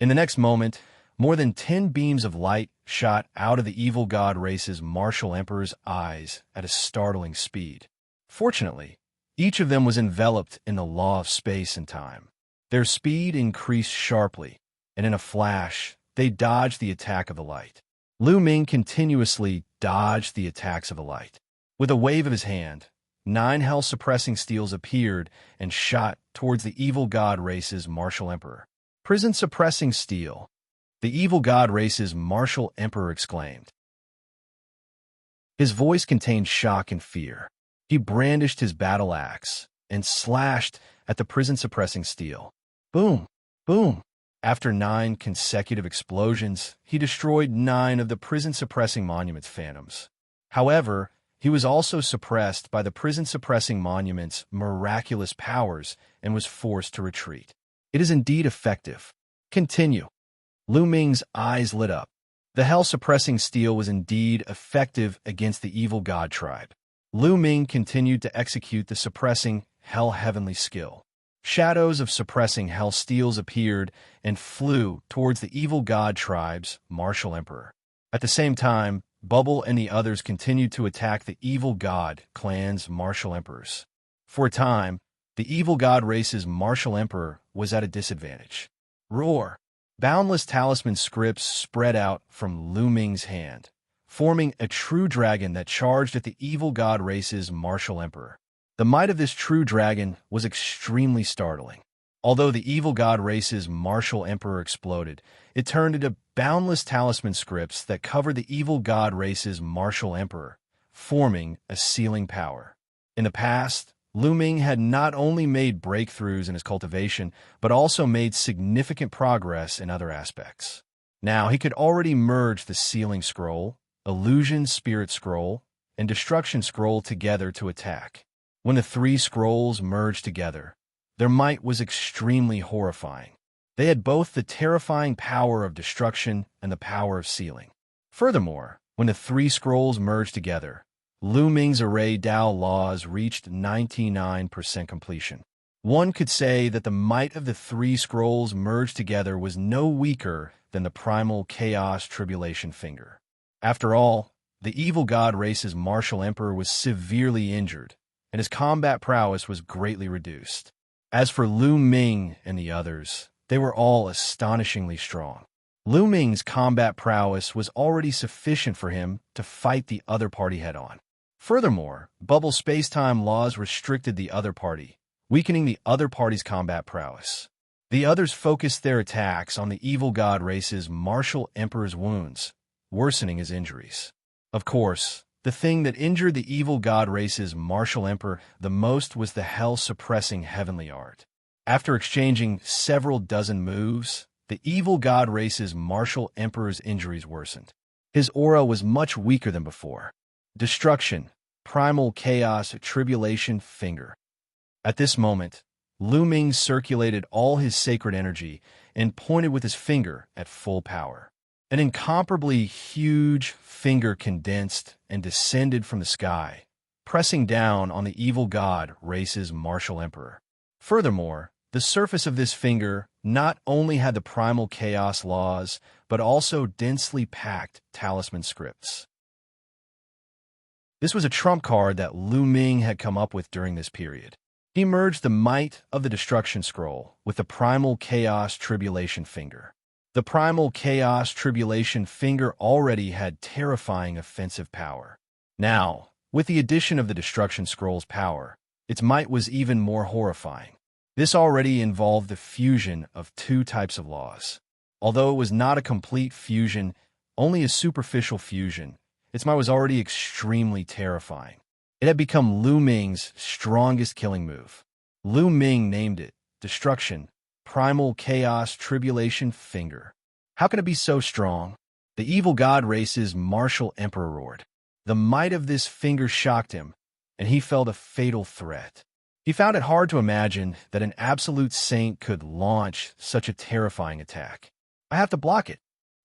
In the next moment, more than 10 beams of light shot out of the evil god race's martial emperor's eyes at a startling speed. Fortunately, each of them was enveloped in the law of space and time. Their speed increased sharply, and in a flash, they dodged the attack of the light. Lu Ming continuously dodged the attacks of the light. With a wave of his hand, 9 hell-suppressing steels appeared and shot towards the evil god race's martial emperor. "Prison-suppressing steel!" The evil god race's martial emperor exclaimed. His voice contained shock and fear. He brandished his battle axe and slashed at the prison-suppressing steel. Boom! Boom! After 9 consecutive explosions, he destroyed 9 of the prison-suppressing monument's phantoms. However, he was also suppressed by the prison-suppressing monument's miraculous powers and was forced to retreat. "It is indeed effective. Continue." Lu Ming's eyes lit up. The hell-suppressing steel was indeed effective against the evil god tribe. Lu Ming continued to execute the suppressing hell-heavenly skill. Shadows of suppressing hell steels appeared and flew towards the evil god tribe's martial emperor. At the same time, Bubble and the others continued to attack the evil god clan's martial emperors. For a time, the evil god race's martial emperor was at a disadvantage. Roar! Boundless talisman scripts spread out from Lu Ming's hand, forming a true dragon that charged at the evil god race's martial emperor. The might of this true dragon was extremely startling. Although the evil god race's martial emperor exploded, it turned into boundless talisman scripts that covered the evil god race's martial emperor, forming a sealing power. In the past, Lu Ming had not only made breakthroughs in his cultivation, but also made significant progress in other aspects. Now he could already merge the Sealing Scroll, Illusion Spirit Scroll, and Destruction Scroll together to attack. When the 3 scrolls merged together, their might was extremely horrifying. They had both the terrifying power of destruction and the power of sealing. Furthermore, when the 3 scrolls merged together, Lu Ming's array Dao laws reached 99% completion. One could say that the might of the 3 scrolls merged together was no weaker than the primal chaos tribulation finger. After all, the evil god race's martial emperor was severely injured, and his combat prowess was greatly reduced. As for Lu Ming and the others, they were all astonishingly strong. Lu Ming's combat prowess was already sufficient for him to fight the other party head-on. Furthermore, bubble space-time laws restricted the other party, weakening the other party's combat prowess. The others focused their attacks on the evil god race's martial emperor's wounds, worsening his injuries. Of course, the thing that injured the evil god race's martial emperor the most was the hell-suppressing heavenly art. After exchanging several dozen moves, the evil god race's martial emperor's injuries worsened. His aura was much weaker than before. Destruction, primal chaos, tribulation, finger. At this moment, Lu Ming circulated all his sacred energy and pointed with his finger at full power. An incomparably huge finger condensed and descended from the sky, pressing down on the evil god race's martial emperor. Furthermore, the surface of this finger not only had the primal chaos laws, but also densely packed talisman scripts. This was a trump card that Lu Ming had come up with during this period. He merged the might of the destruction scroll with the primal chaos tribulation finger. The primal chaos tribulation finger already had terrifying offensive power. Now, with the addition of the destruction scroll's power, its might was even more horrifying. This already involved the fusion of two types of laws. Although it was not a complete fusion, only a superficial fusion, its might was already extremely terrifying. It had become Lu Ming's strongest killing move. Lu Ming named it Destruction, Primal Chaos Tribulation Finger. How can it be so strong? The evil god race's martial emperor roared. The might of this finger shocked him, and he felt a fatal threat. He found it hard to imagine that an absolute saint could launch such a terrifying attack. I have to block it.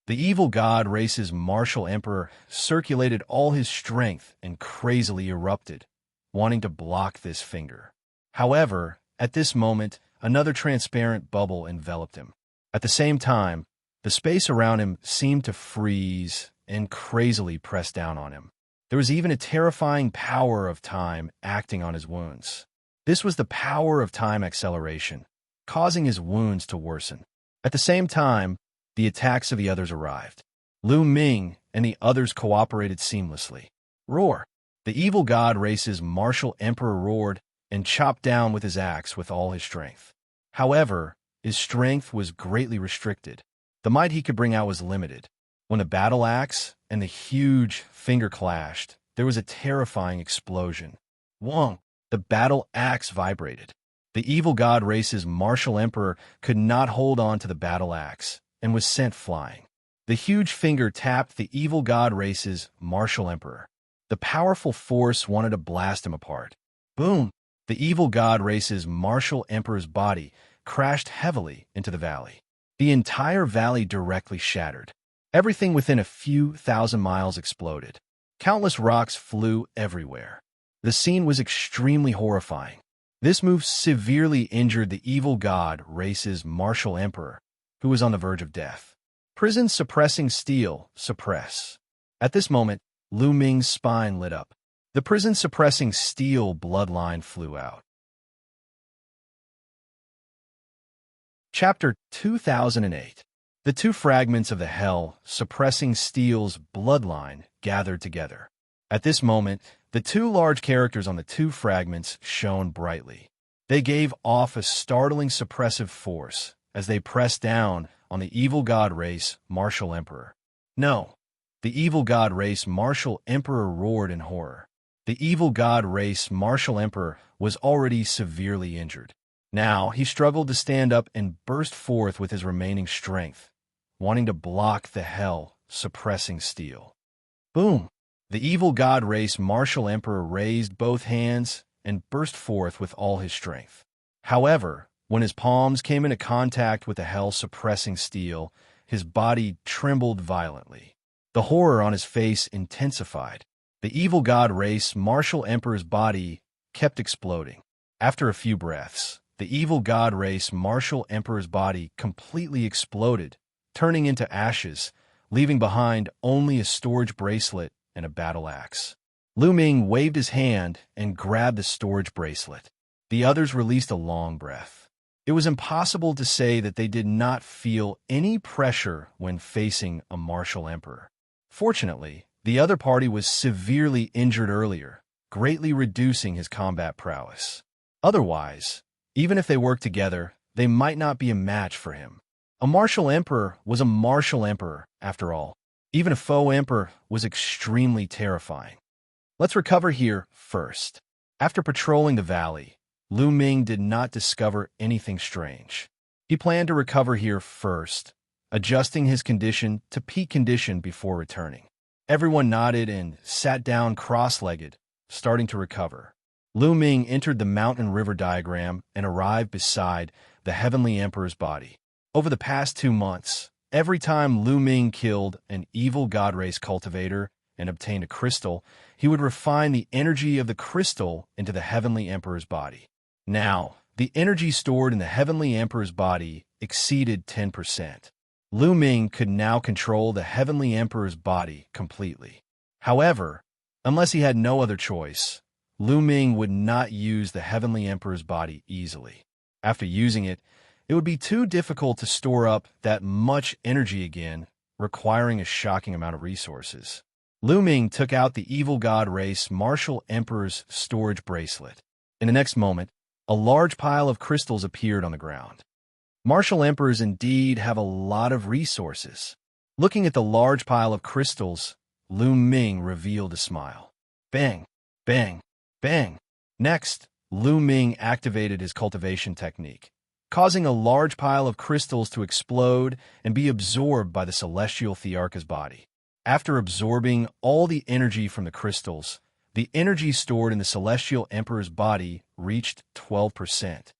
The evil god race's martial emperor circulated all his strength and crazily erupted, wanting to block this finger. However, at this moment, another transparent bubble enveloped him. At the same time, the space around him seemed to freeze and crazily press down on him. There was even a terrifying power of time acting on his wounds. This was the power of time acceleration, causing his wounds to worsen. At the same time, the attacks of the others arrived. Lu Ming and the others cooperated seamlessly. Roar! The evil god race's martial emperor roared and chopped down with his axe with all his strength. However, his strength was greatly restricted. The might he could bring out was limited. When the battle axe and the huge finger clashed, there was a terrifying explosion. Wong! The battle axe vibrated. The evil god race's martial emperor could not hold on to the battle axe and was sent flying. The huge finger tapped the evil god race's martial emperor. The powerful force wanted to blast him apart. Boom! The evil god race's martial emperor's body crashed heavily into the valley. The entire valley directly shattered. Everything within a few thousand miles exploded. Countless rocks flew everywhere. The scene was extremely horrifying. This move severely injured the evil god race's martial emperor, who was on the verge of death. Prison suppressing steel, suppress. At this moment, Lu Ming's spine lit up. The prison suppressing steel bloodline flew out. Chapter 2008. The two fragments of the hell suppressing steel's bloodline gathered together. At this moment, the two large characters on the two fragments shone brightly. They gave off a startling suppressive force as they pressed down on the evil god race martial emperor. No, the evil god race martial emperor roared in horror. The evil god race martial emperor was already severely injured. Now he struggled to stand up and burst forth with his remaining strength, wanting to block the hell suppressing steel. Boom! The evil god race martial emperor raised both hands and burst forth with all his strength. However, when his palms came into contact with the hell-suppressing steel, his body trembled violently. The horror on his face intensified. The evil god race martial emperor's body kept exploding. After a few breaths, the evil god race martial emperor's body completely exploded, turning into ashes, leaving behind only a storage bracelet and a battle axe. Lu Ming waved his hand and grabbed the storage bracelet. The others released a long breath. It was impossible to say that they did not feel any pressure when facing a martial emperor. Fortunately, the other party was severely injured earlier, greatly reducing his combat prowess. Otherwise, even if they worked together, they might not be a match for him. A martial emperor was a martial emperor, after all. Even a faux emperor was extremely terrifying. Let's recover here first. After patrolling the valley, Lu Ming did not discover anything strange. He planned to recover here first, adjusting his condition to peak condition before returning. Everyone nodded and sat down cross-legged, starting to recover. Lu Ming entered the mountain river diagram and arrived beside the Heavenly Emperor's body. Over the past 2 months, every time Lu Ming killed an evil god race cultivator and obtained a crystal, he would refine the energy of the crystal into the Heavenly Emperor's body. Now, the energy stored in the Heavenly Emperor's body exceeded 10%. Lu Ming could now control the Heavenly Emperor's body completely. However, unless he had no other choice, Lu Ming would not use the Heavenly Emperor's body easily. After using it, it would be too difficult to store up that much energy again, requiring a shocking amount of resources. Lu Ming took out the evil god race Martial Emperor's storage bracelet. In the next moment, a large pile of crystals appeared on the ground. Martial Emperors indeed have a lot of resources. Looking at the large pile of crystals, Lu Ming revealed a smile. Bang, bang, bang. Next, Lu Ming activated his cultivation technique, causing a large pile of crystals to explode and be absorbed by the Celestial Thearcha's body. After absorbing all the energy from the crystals, the energy stored in the Celestial Emperor's body reached 12%.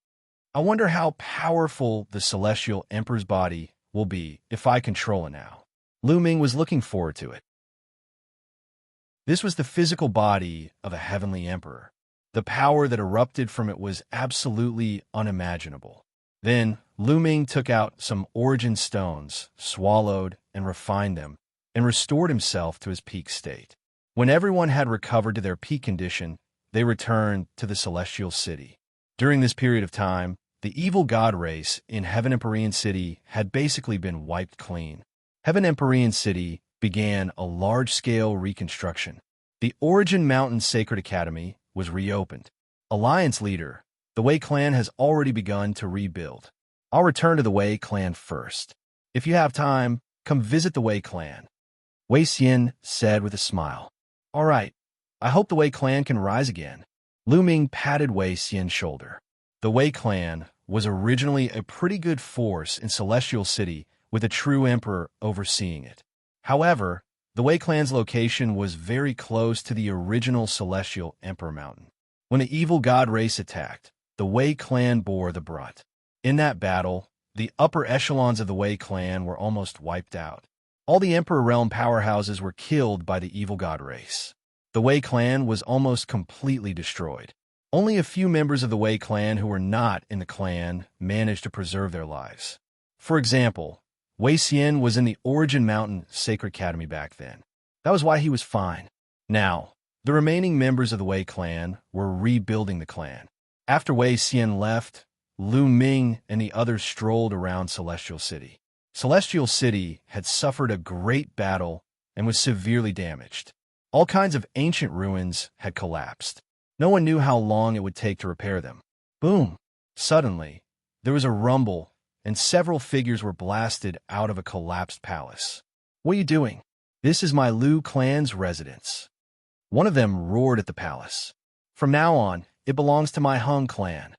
I wonder how powerful the Celestial Emperor's body will be if I control it now. Lu Ming was looking forward to it. This was the physical body of a Heavenly Emperor. The power that erupted from it was absolutely unimaginable. Then, Lu Ming took out some origin stones, swallowed and refined them, and restored himself to his peak state. When everyone had recovered to their peak condition, they returned to the Celestial City. During this period of time, the evil god race in Heaven Empyrean City had basically been wiped clean. Heaven Empyrean City began a large-scale reconstruction. The Origin Mountain Sacred Academy was reopened. Alliance leader, the Wei clan has already begun to rebuild. I'll return to the Wei clan first. If you have time, come visit the Wei clan. Wei Xian said with a smile. All right, I hope the Wei clan can rise again. Lu Ming patted Wei Xian's shoulder. The Wei clan was originally a pretty good force in Celestial City with a true emperor overseeing it. However, the Wei clan's location was very close to the original Celestial Emperor Mountain. When the evil god race attacked, the Wei clan bore the brunt. In that battle, the upper echelons of the Wei clan were almost wiped out. All the Emperor Realm powerhouses were killed by the evil god race. The Wei clan was almost completely destroyed. Only a few members of the Wei clan who were not in the clan managed to preserve their lives. For example, Wei Xian was in the Origin Mountain Sacred Academy back then. That was why he was fine. Now, the remaining members of the Wei clan were rebuilding the clan. After Wei Xian left, Lu Ming and the others strolled around Celestial City. Celestial City had suffered a great battle and was severely damaged. All kinds of ancient ruins had collapsed. No one knew how long it would take to repair them. Boom! Suddenly, there was a rumble, and several figures were blasted out of a collapsed palace. What are you doing? This is my Lu clan's residence. One of them roared at the palace. From now on, it belongs to my Hung clan.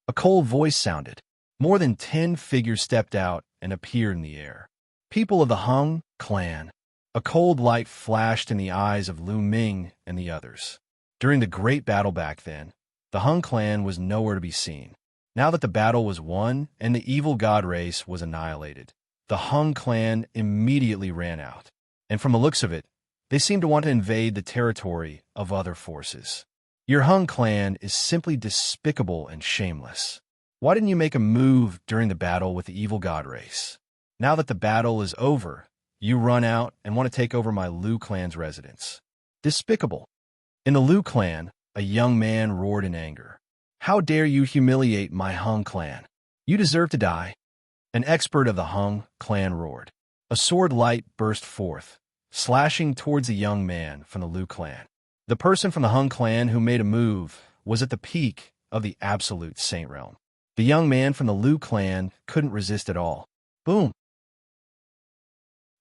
A cold voice sounded. More than 10 figures stepped out and appeared in the air. People of the Hung clan. A cold light flashed in the eyes of Lu Ming and the others. During the great battle back then, the Hung clan was nowhere to be seen. Now that the battle was won and the evil god race was annihilated, the Hung clan immediately ran out. And from the looks of it, they seemed to want to invade the territory of other forces. Your Hung clan is simply despicable and shameless. Why didn't you make a move during the battle with the evil god race? Now that the battle is over, you run out and want to take over my Lu clan's residence. Despicable. In the Lu clan, a young man roared in anger. How dare you humiliate my Hung clan? You deserve to die. An expert of the Hung clan roared. A sword light burst forth, slashing towards a young man from the Lu clan. The person from the Hung clan who made a move was at the peak of the absolute saint realm. The young man from the Lu clan couldn't resist at all. Boom!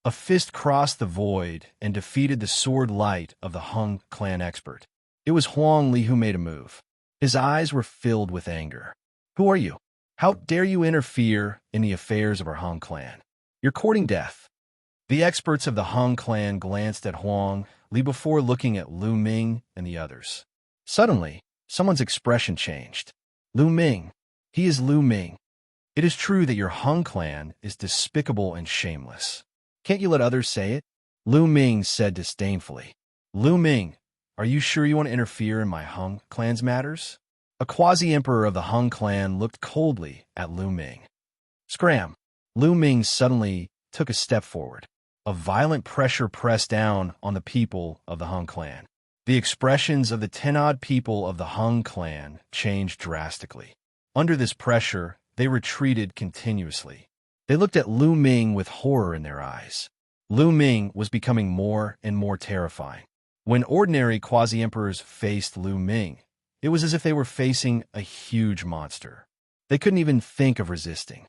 A fist crossed the void and defeated the sword light of the Hung clan expert. It was Huang Li who made a move. His eyes were filled with anger. Who are you? How dare you interfere in the affairs of our Hung clan? You're courting death. The experts of the Hung clan glanced at Huang Li before looking at Lu Ming and the others. Suddenly, someone's expression changed. Lu Ming. He is Lu Ming. It is true that your Hung clan is despicable and shameless. Can't you let others say it? Lu Ming said disdainfully. Lu Ming, are you sure you want to interfere in my Hung clan's matters? A quasi-emperor of the Hung clan looked coldly at Lu Ming. Scram! Lu Ming suddenly took a step forward. A violent pressure pressed down on the people of the Hung clan. The expressions of the 10-odd people of the Hung clan changed drastically. Under this pressure, they retreated continuously. They looked at Lu Ming with horror in their eyes. Lu Ming was becoming more and more terrifying. When ordinary quasi-emperors faced Lu Ming, it was as if they were facing a huge monster. They couldn't even think of resisting.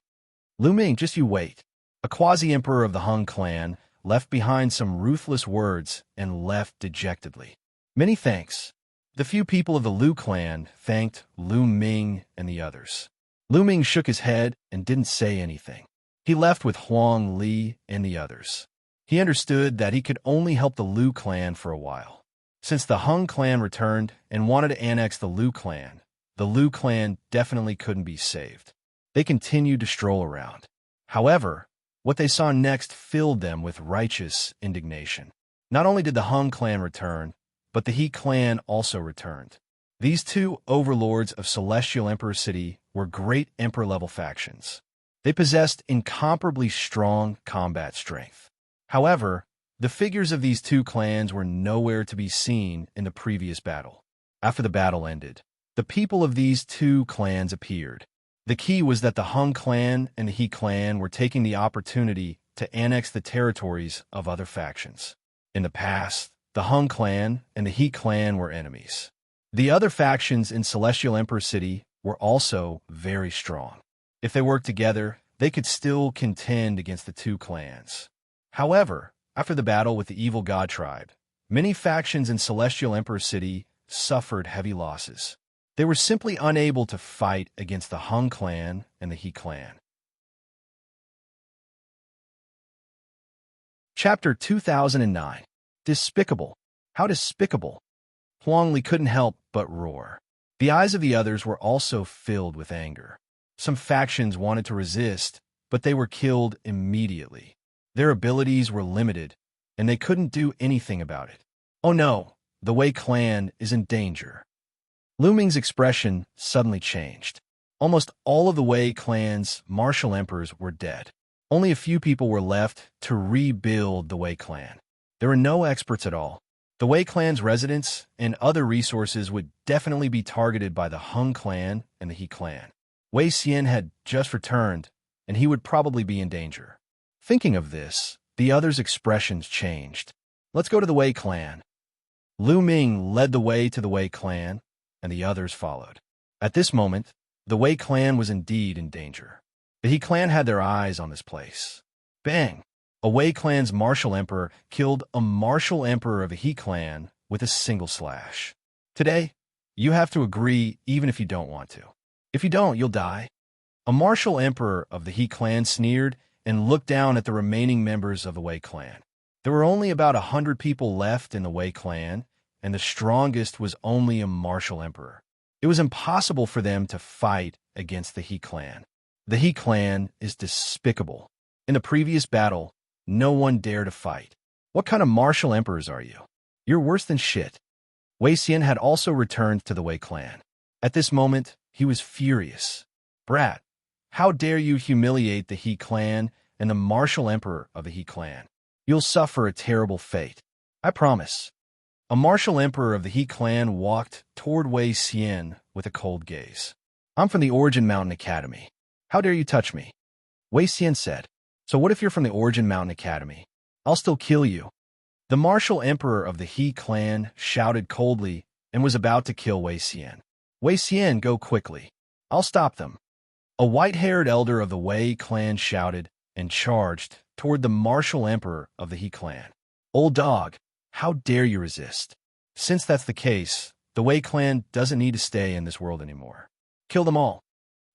Lu Ming, just you wait. A quasi-emperor of the Hung clan left behind some ruthless words and left dejectedly. Many thanks. The few people of the Lu clan thanked Lu Ming and the others. Lu Ming shook his head and didn't say anything. He left with Huang Li and the others. He understood that he could only help the Lu clan for a while. Since the Hung clan returned and wanted to annex the Lu clan definitely couldn't be saved. They continued to stroll around. However, what they saw next filled them with righteous indignation. Not only did the Hung clan return, but the He clan also returned. These two overlords of Celestial Emperor City were great emperor-level factions. They possessed incomparably strong combat strength. However, the figures of these two clans were nowhere to be seen in the previous battle. After the battle ended, the people of these two clans appeared. The key was that the Hung clan and the He clan were taking the opportunity to annex the territories of other factions. In the past, the Hung clan and the He clan were enemies. The other factions in Celestial Emperor City were also very strong. If they worked together, they could still contend against the two clans. However, after the battle with the evil god tribe, many factions in Celestial Emperor City suffered heavy losses. They were simply unable to fight against the Hung clan and the He clan. Chapter 2009. Despicable. How despicable. Huang Li couldn't help but roar. The eyes of the others were also filled with anger. Some factions wanted to resist, but they were killed immediately. Their abilities were limited, and they couldn't do anything about it. Oh no, the Wei clan is in danger. Lu Ming's expression suddenly changed. Almost all of the Wei clan's martial emperors were dead. Only a few people were left to rebuild the Wei clan. There were no experts at all. The Wei clan's residents and other resources would definitely be targeted by the Hung clan and the He clan. Wei Xian had just returned, and he would probably be in danger. Thinking of this, the others' expressions changed. Let's go to the Wei clan. Lu Ming led the way to the Wei clan, and the others followed. At this moment, the Wei clan was indeed in danger. The He clan had their eyes on this place. Bang! A Wei clan's martial emperor killed a martial emperor of the He clan with a single slash. Today, you have to agree even if you don't want to. If you don't, you'll die. A martial emperor of the He clan sneered and looked down at the remaining members of the Wei clan. There were only about 100 people left in the Wei clan, and the strongest was only a martial emperor. It was impossible for them to fight against the He clan. The He clan is despicable. In the previous battle, no one dared to fight. What kind of martial emperors are you? You're worse than shit. Wei Xian had also returned to the Wei clan. At this moment, he was furious. Brat, how dare you humiliate the He clan and the martial emperor of the He clan? You'll suffer a terrible fate. I promise. A martial emperor of the He clan walked toward Wei Xian with a cold gaze. I'm from the Origin Mountain Academy. How dare you touch me? Wei Xian said. So what if you're from the Origin Mountain Academy? I'll still kill you. The martial emperor of the He clan shouted coldly and was about to kill Wei Xian. Wei Xian, go quickly. I'll stop them. A white-haired elder of the Wei clan shouted and charged toward the martial emperor of the He clan. Old dog, how dare you resist? Since that's the case, The Wei clan doesn't need to stay in this world anymore. Kill them all.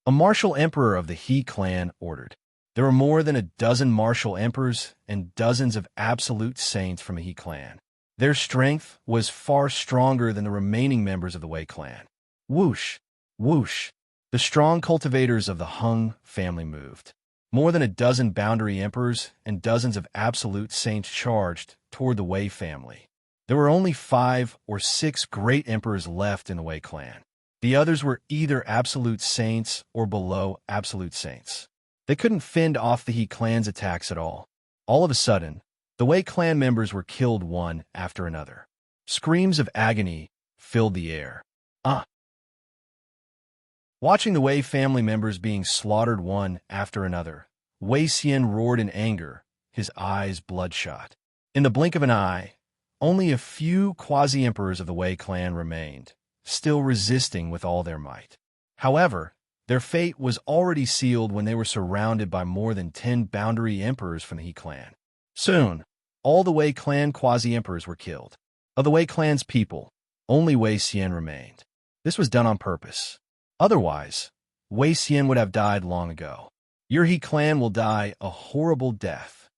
A martial emperor of the He clan ordered. There were more than a dozen martial emperors and dozens of absolute saints from the He clan. Their strength was far stronger than the remaining members of the Wei clan. Whoosh! Whoosh! The strong cultivators of the Hung family moved. More than a dozen boundary emperors and dozens of absolute saints charged toward the Wei family. There were only 5 or 6 great emperors left in the Wei clan. The others were either absolute saints or below absolute saints. They couldn't fend off the He clan's attacks at all. All of a sudden, the Wei clan members were killed one after another. Screams of agony filled the air. Watching the Wei family members being slaughtered one after another, Wei Xian roared in anger, his eyes bloodshot. In the blink of an eye, only a few quasi-emperors of the Wei clan remained, still resisting with all their might. However, their fate was already sealed when they were surrounded by more than 10 boundary emperors from the He clan. Soon, all the Wei clan quasi-emperors were killed. Of the Wei clan's people, only Wei Xian remained. This was done on purpose. Otherwise, Wei Xian would have died long ago. Your He clan will die a horrible death.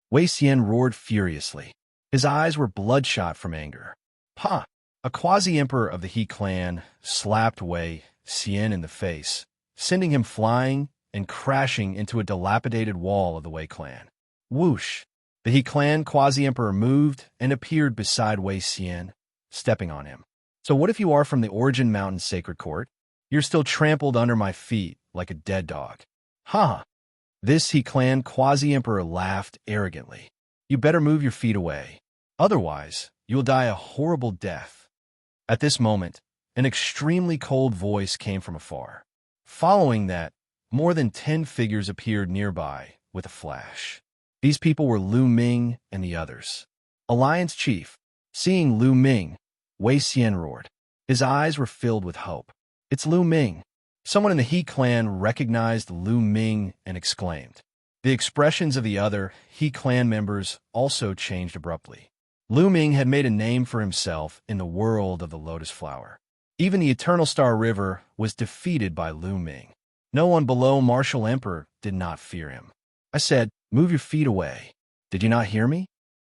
Wei Xian roared furiously. His eyes were bloodshot from anger. Ha! A quasi-emperor of the He clan slapped Wei Xian in the face, sending him flying and crashing into a dilapidated wall of the Wei clan. Whoosh! The He clan quasi-emperor moved and appeared beside Wei Xian, stepping on him. So what if you are from the Origin Mountain Sacred Court? You're still trampled under my feet like a dead dog. Ha! This He clan quasi-emperor laughed arrogantly. You better move your feet away. Otherwise, you'll die a horrible death. At this moment, an extremely cold voice came from afar. Following that, more than 10 figures appeared nearby with a flash. These people were Lu Ming and the others. Alliance Chief. Seeing Lu Ming, Wei Xian roared. His eyes were filled with hope. It's Lu Ming. Someone in the He clan recognized Lu Ming and exclaimed. The expressions of the other He clan members also changed abruptly. Lu Ming had made a name for himself in the world of the Lotus Flower. Even the Eternal Star River was defeated by Lu Ming. No one below Martial Emperor did not fear him. I said, move your feet away. Did you not hear me?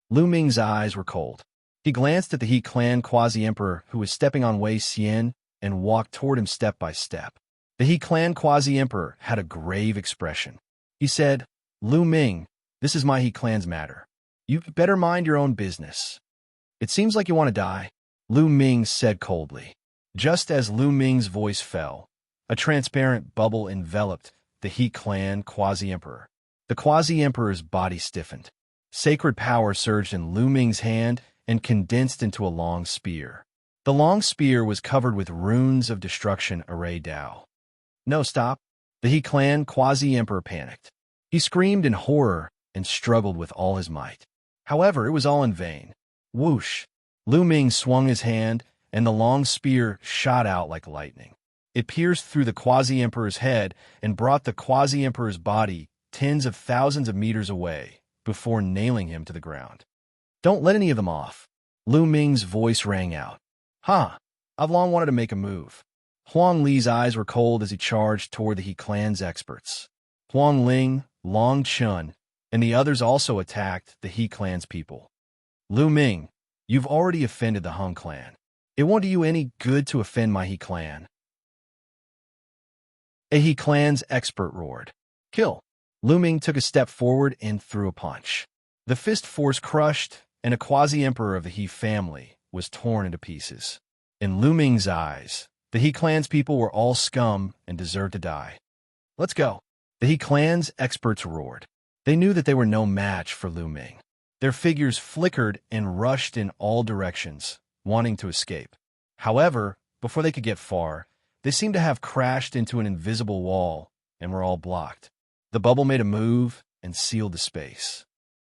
Lu Ming's eyes were cold. He glanced at the He clan quasi-emperor who was stepping on Wei Xian and walked toward him step by step. The He clan quasi-emperor had a grave expression. He said, Lu Ming, this is my He clan's matter. You better mind your own business. It seems like you want to die, Lu Ming said coldly. Just as Lu Ming's voice fell, a transparent bubble enveloped the He clan quasi-emperor. The quasi-emperor's body stiffened. Sacred power surged in Lu Ming's hand and condensed into a long spear. The long spear was covered with runes of destruction array Dao. No, stop. The He clan quasi-emperor panicked. He screamed in horror and struggled with all his might. However, it was all in vain. Whoosh! Lu Ming swung his hand, and the long spear shot out like lightning. It pierced through the quasi-emperor's head and brought the quasi-emperor's body tens of thousands of meters away before nailing him to the ground. Don't let any of them off. Lu Ming's voice rang out. Ha! I've long wanted to make a move. Huang Li's eyes were cold as he charged toward the He clan's experts. Huang Ling, Long Chun, and the others also attacked the He clan's people. Lu Ming, you've already offended the Hung clan. It won't do you any good to offend my He clan. A He clan's expert roared. Kill. Lu Ming took a step forward and threw a punch. The fist force crushed, and a quasi-emperor of the He family was torn into pieces. In Lu Ming's eyes, the He clan's people were all scum and deserved to die. Let's go. The He clan's experts roared. They knew that they were no match for Lu Ming. Their figures flickered and rushed in all directions, wanting to escape. However, before they could get far, they seemed to have crashed into an invisible wall and were all blocked. The bubble made a move and sealed the space.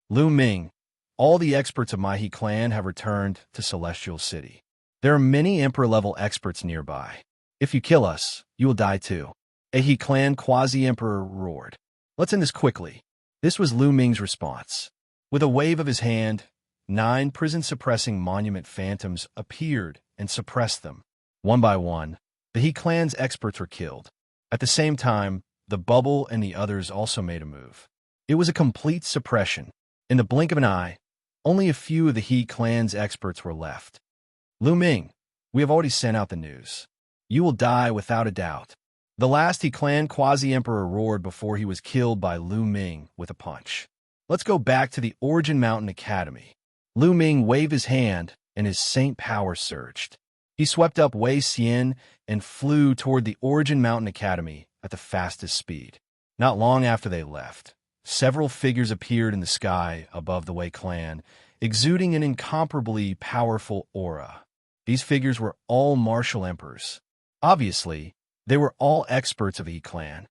Lu Ming, all the experts of my He clan have returned to Celestial City. There are many Emperor-level experts nearby. If you kill us, you will die too. A He clan quasi-emperor roared. Let's end this quickly. This was Lu Ming's response. With a wave of his hand, 9 prison-suppressing monument phantoms appeared and suppressed them. One by one, the He clan's experts were killed. At the same time, the bubble and the others also made a move. It was a complete suppression. In the blink of an eye, only a few of the He clan's experts were left. Lu Ming, we have already sent out the news. You will die without a doubt. The last He clan quasi-emperor roared before he was killed by Lu Ming with a punch. Let's go back to the Origin Mountain Academy. Lu Ming waved his hand, and his saint power surged. He swept up Wei Xian and flew toward the Origin Mountain Academy at the fastest speed. Not long after they left, several figures appeared in the sky above the Wei clan, exuding an incomparably powerful aura. These figures were all martial emperors. Obviously, they were all experts of the He clan.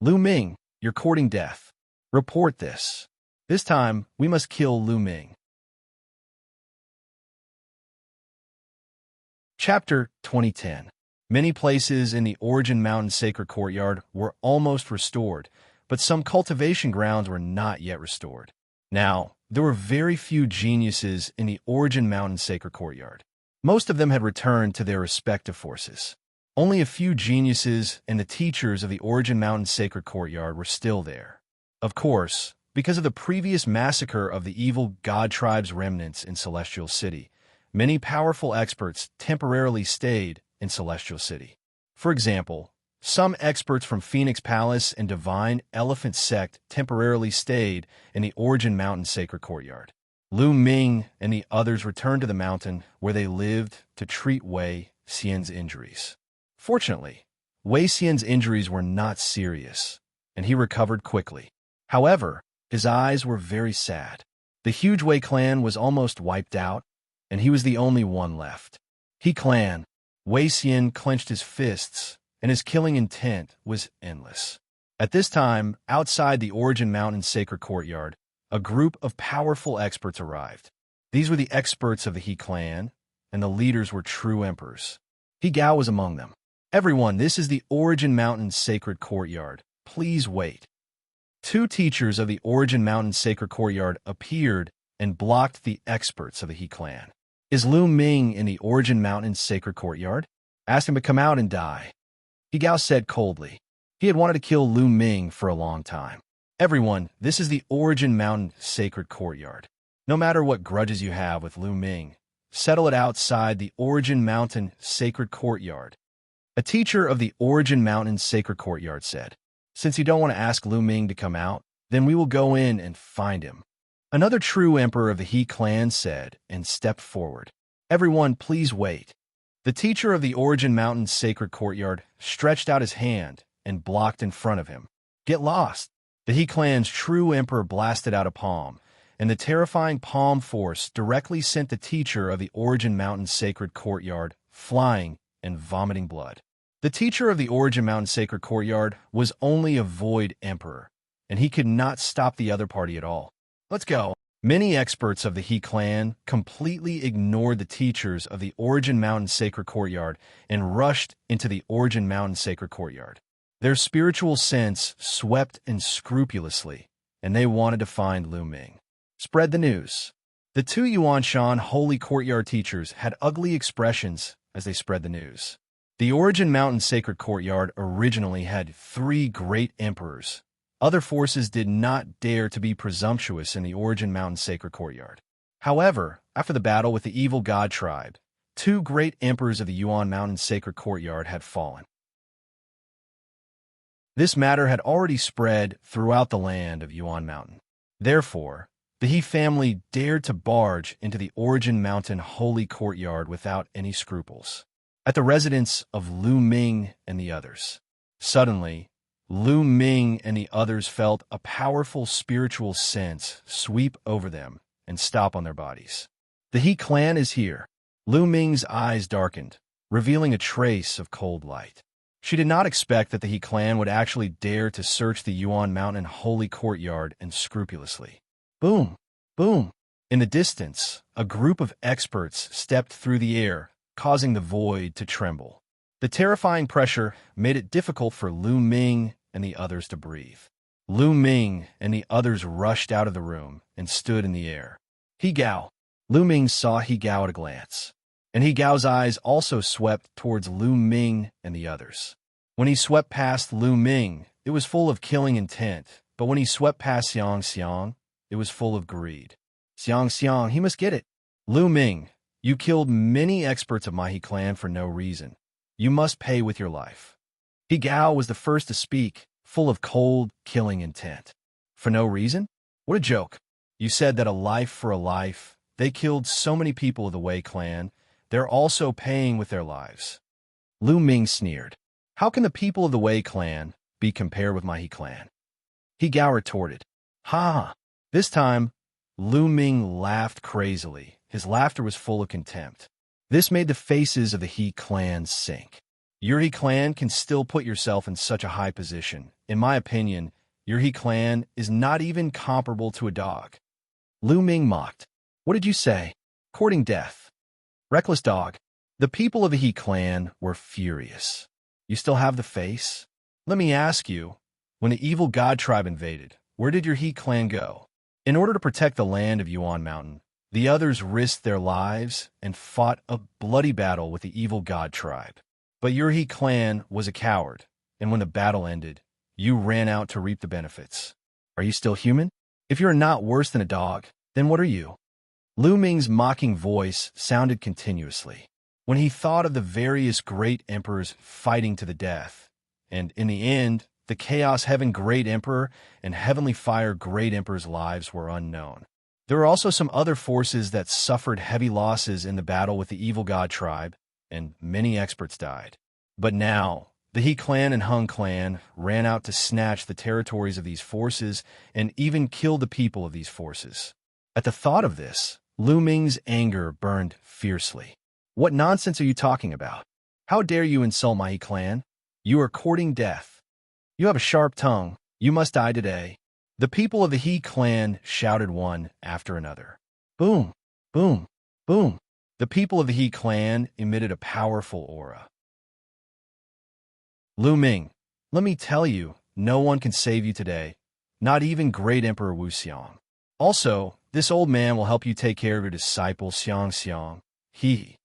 Lu Ming, you're courting death. Report this. This time, we must kill Lu Ming. Chapter 2010. Many places in the Origin Mountain Sacred Courtyard were almost restored, but some cultivation grounds were not yet restored. Now, there were very few geniuses in the Origin Mountain Sacred Courtyard. Most of them had returned to their respective forces. Only a few geniuses and the teachers of the Origin Mountain Sacred Courtyard were still there. Of course, because of the previous massacre of the evil God Tribe's remnants in Celestial City, many powerful experts temporarily stayed in Celestial City. For example, some experts from Phoenix Palace and Divine Elephant Sect temporarily stayed in the Origin Mountain Sacred Courtyard. Lu Ming and the others returned to the mountain where they lived to treat Wei Xian's injuries. Fortunately, Wei Xian's injuries were not serious, and he recovered quickly. However, his eyes were very sad. The huge Wei clan was almost wiped out, and he was the only one left. He clan, Wei Xian clenched his fists, and his killing intent was endless. At this time, outside the Origin Mountain Sacred Courtyard, a group of powerful experts arrived. These were the experts of the He clan, and the leaders were true emperors. He Gao was among them. Everyone, this is the Origin Mountain Sacred Courtyard. Please wait. Two teachers of the Origin Mountain Sacred Courtyard appeared and blocked the experts of the He clan. Is Lu Ming in the Origin Mountain Sacred Courtyard? Ask him to come out and die. He Gao said coldly. He had wanted to kill Lu Ming for a long time. Everyone, this is the Origin Mountain Sacred Courtyard. No matter what grudges you have with Lu Ming, settle it outside the Origin Mountain Sacred Courtyard. A teacher of the Origin Mountain Sacred Courtyard said, since you don't want to ask Lu Ming to come out, then we will go in and find him. Another true emperor of the He clan said and stepped forward. Everyone, please wait. The teacher of the Origin Mountain Sacred Courtyard stretched out his hand and blocked in front of him. Get lost. The He clan's true emperor blasted out a palm, and the terrifying palm force directly sent the teacher of the Origin Mountain Sacred Courtyard flying and vomiting blood. The teacher of the Origin Mountain Sacred Courtyard was only a void emperor, and he could not stop the other party at all. Let's go. Many experts of the He clan completely ignored the teachers of the Origin Mountain Sacred Courtyard and rushed into the Origin Mountain Sacred Courtyard. Their spiritual sense swept in scrupulously, and they wanted to find Lu Ming. Spread the news. The two Yuanshan Holy Courtyard teachers had ugly expressions as they spread the news. The Origin Mountain Sacred Courtyard originally had 3 great emperors. Other forces did not dare to be presumptuous in the Origin Mountain Sacred Courtyard. However, after the battle with the evil God Tribe, 2 great emperors of the Yuan Mountain Sacred Courtyard had fallen. This matter had already spread throughout the land of Yuan Mountain. Therefore, the He family dared to barge into the Origin Mountain Holy Courtyard without any scruples. At the residence of Lu Ming and the others. Suddenly, Lu Ming and the others felt a powerful spiritual sense sweep over them and stop on their bodies. The He clan is here. Lu Ming's eyes darkened, revealing a trace of cold light. She did not expect that the He clan would actually dare to search the Yuan Mountain Holy Courtyard and scrupulously. Boom! Boom! In the distance, a group of experts stepped through the air, causing the void to tremble. The terrifying pressure made it difficult for Lu Ming and the others to breathe. Lu Ming and the others rushed out of the room and stood in the air. He Gao. Lu Ming saw He Gao at a glance. And He Gao's eyes also swept towards Lu Ming and the others. When he swept past Lu Ming, it was full of killing intent, but when he swept past Xianxia, it was full of greed. Xianxia, he must get it. Lu Ming, you killed many experts of my He clan for no reason. You must pay with your life. He Gao was the first to speak, full of cold, killing intent. For no reason? What a joke. You said that a life for a life. They killed so many people of the Wei clan. They're also paying with their lives. Lu Ming sneered. How can the people of the Wei clan be compared with my He clan? He Gao retorted. Ha! This time, Lu Ming laughed crazily. His laughter was full of contempt. This made the faces of the He clan sink. Your He clan can still put yourself in such a high position. In my opinion, your He clan is not even comparable to a dog. Lu Ming mocked. What did you say? Courting death. Reckless dog. The people of the He clan were furious. You still have the face? Let me ask you, when the evil god tribe invaded, where did your He clan go? In order to protect the land of Yuan Mountain, the others risked their lives and fought a bloody battle with the evil god tribe. But your He clan was a coward, and when the battle ended, you ran out to reap the benefits. Are you still human? If you're not worse than a dog, then what are you? Lu Ming's mocking voice sounded continuously. When he thought of the various great emperors fighting to the death, and in the end, the Chaos Heaven Great Emperor and Heavenly Fire Great Emperor's lives were unknown. There were also some other forces that suffered heavy losses in the battle with the evil god tribe, and many experts died. But now, the He clan and Hung clan ran out to snatch the territories of these forces and even kill the people of these forces. At the thought of this, Lu Ming's anger burned fiercely. What nonsense are you talking about? How dare you insult my He clan? You are courting death. You have a sharp tongue. You must die today. The people of the He clan shouted one after another. Boom, boom, boom. The people of the He clan emitted a powerful aura. Lu Ming, let me tell you, no one can save you today, not even Great Emperor Wuxia. Also, this old man will help you take care of your disciple Xianxia. He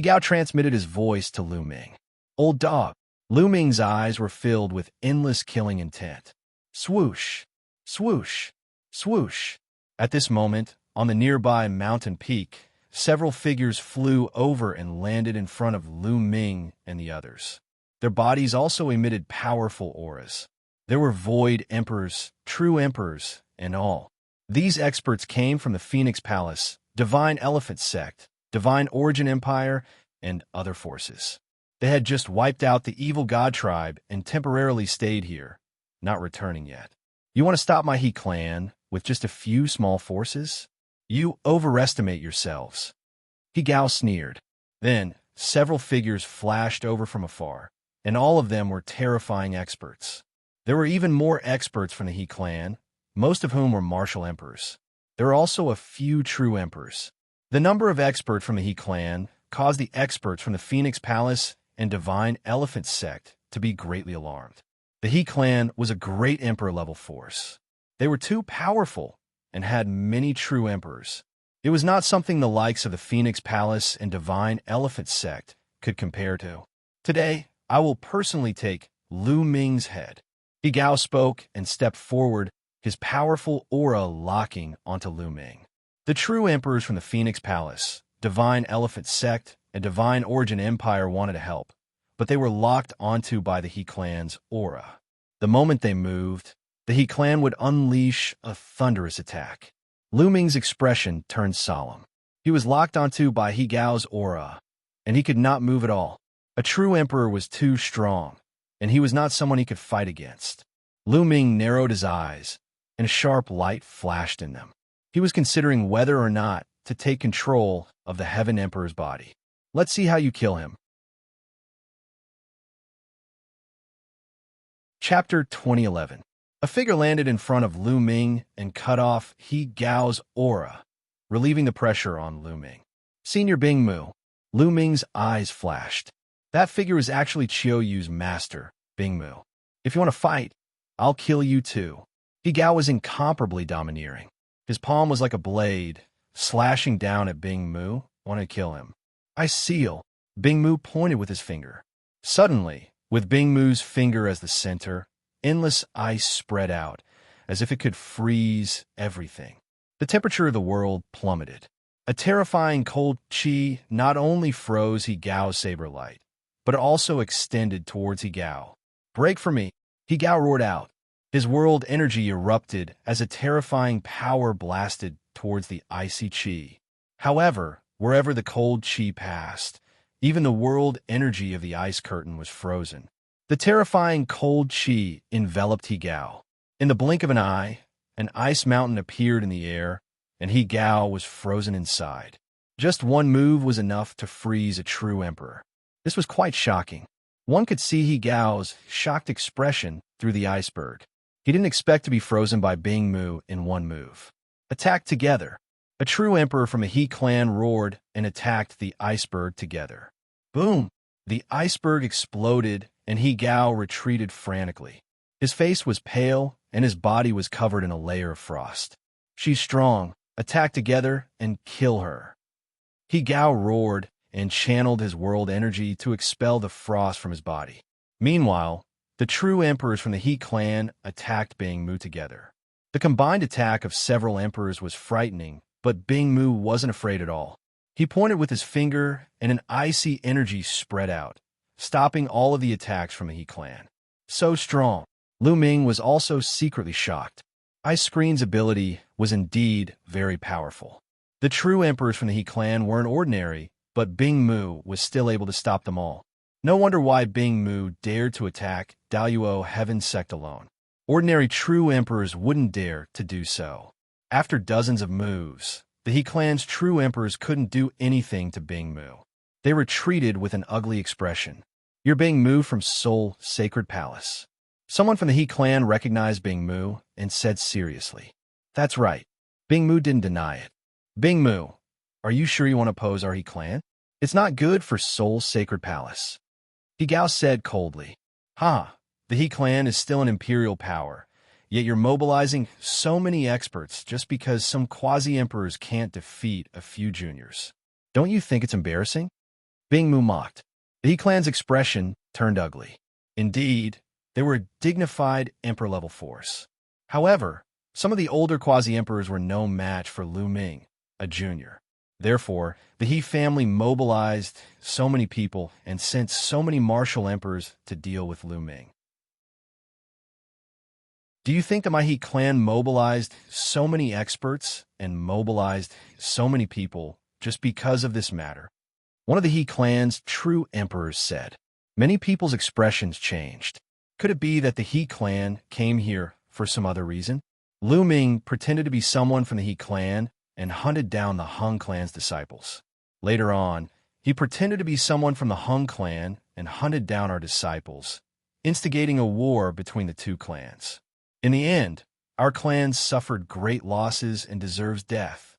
Gao transmitted his voice to Lu Ming. Old dog. Lu Ming's eyes were filled with endless killing intent. Swoosh, swoosh, swoosh. At this moment, on the nearby mountain peak, several figures flew over and landed in front of Lu Ming and the others. Their bodies also emitted powerful auras. There were void emperors, true emperors, and all. These experts came from the Phoenix Palace, Divine Elephant Sect, Divine Origin Empire, and other forces. They had just wiped out the evil god tribe and temporarily stayed here, not returning yet. You want to stop my He clan with just a few small forces? You overestimate yourselves. He Gao sneered. Then, several figures flashed over from afar, and all of them were terrifying experts. There were even more experts from the He clan, most of whom were martial emperors. There were also a few true emperors. The number of experts from the He clan caused the experts from the Phoenix Palace and Divine Elephant Sect to be greatly alarmed. The He clan was a great emperor-level force. They were too powerful and had many true emperors. It was not something the likes of the Phoenix Palace and Divine Elephant Sect could compare to. Today, I will personally take Lu Ming's head. He Gao spoke and stepped forward, his powerful aura locking onto Lu Ming. The true emperors from the Phoenix Palace, Divine Elephant Sect, and Divine Origin Empire wanted to help, but they were locked onto by the He clan's aura. The moment they moved, the He clan would unleash a thunderous attack. Lu Ming's expression turned solemn. He was locked onto by He Gao's aura, and he could not move at all. A true emperor was too strong, and he was not someone he could fight against. Lu Ming narrowed his eyes, and a sharp light flashed in them. He was considering whether or not to take control of the Heaven Emperor's body. Let's see how you kill him. Chapter 2011. A figure landed in front of Lu Ming and cut off He Gao's aura, relieving the pressure on Lu Ming. Senior Bing Mu. Lu Ming's eyes flashed. That figure was actually Chiu Yu's master, Bing Mu. If you want to fight, I'll kill you too. He Gao was incomparably domineering. His palm was like a blade, slashing down at Bing Mu, wanting to kill him. I seal. Bingmu pointed with his finger. Suddenly, with Bingmu's finger as the center, endless ice spread out, as if it could freeze everything. The temperature of the world plummeted. A terrifying cold chi not only froze He-Gao's saber light, but it also extended towards He-Gao. "Break for me!" He-Gao roared out. His world energy erupted as a terrifying power blasted towards the icy chi. However, wherever the cold chi passed, even the world energy of the ice curtain was frozen. The terrifying cold chi enveloped He-Gao. In the blink of an eye, an ice mountain appeared in the air, and He-Gao was frozen inside. Just one move was enough to freeze a true emperor. This was quite shocking. One could see He-Gao's shocked expression through the iceberg. He didn't expect to be frozen by Bingmu in one move. Attack together. A true emperor from a He clan roared and attacked the iceberg together. Boom! The iceberg exploded, and He-Gao retreated frantically. His face was pale, and his body was covered in a layer of frost. "She's strong. Attack together and kill her." He-Gao roared and channeled his world energy to expel the frost from his body. Meanwhile, the true emperors from the He clan attacked Bingmu together. The combined attack of several emperors was frightening, but Bingmu wasn't afraid at all. He pointed with his finger, and an icy energy spread out, stopping all of the attacks from the He clan. So strong. Lu Ming was also secretly shocked. Ice Screen's ability was indeed very powerful. The true emperors from the He clan weren't ordinary, but Bingmu was still able to stop them all. No wonder why Bingmu dared to attack Daluo Heaven Sect alone. Ordinary true emperors wouldn't dare to do so. After dozens of moves, the He clan's true emperors couldn't do anything to Bingmu. They retreated with an ugly expression. "You're Bingmu from Seoul Sacred Palace." Someone from the He clan recognized Bingmu and said seriously, "That's right." Bingmu didn't deny it. "Bingmu, are you sure you want to oppose our He clan? It's not good for Seoul Sacred Palace." He-Gao said coldly, the He clan is still an imperial power, yet you're mobilizing so many experts just because some quasi-emperors can't defeat a few juniors. Don't you think it's embarrassing?" Bingmu mocked. The He clan's expression turned ugly. Indeed, they were a dignified emperor-level force. However, some of the older quasi-emperors were no match for Lu Ming, a junior. Therefore, the He family mobilized so many people and sent so many martial emperors to deal with Lu Ming. Do you think that my He clan mobilized so many experts and mobilized so many people just because of this matter? One of the He clan's true emperors said. Many people's expressions changed. Could it be that the He clan came here for some other reason? Lu Ming pretended to be someone from the He clan and hunted down the Hung clan's disciples. Later on, he pretended to be someone from the Hung clan and hunted down our disciples, instigating a war between the two clans. In the end, our clan suffered great losses and deserves death.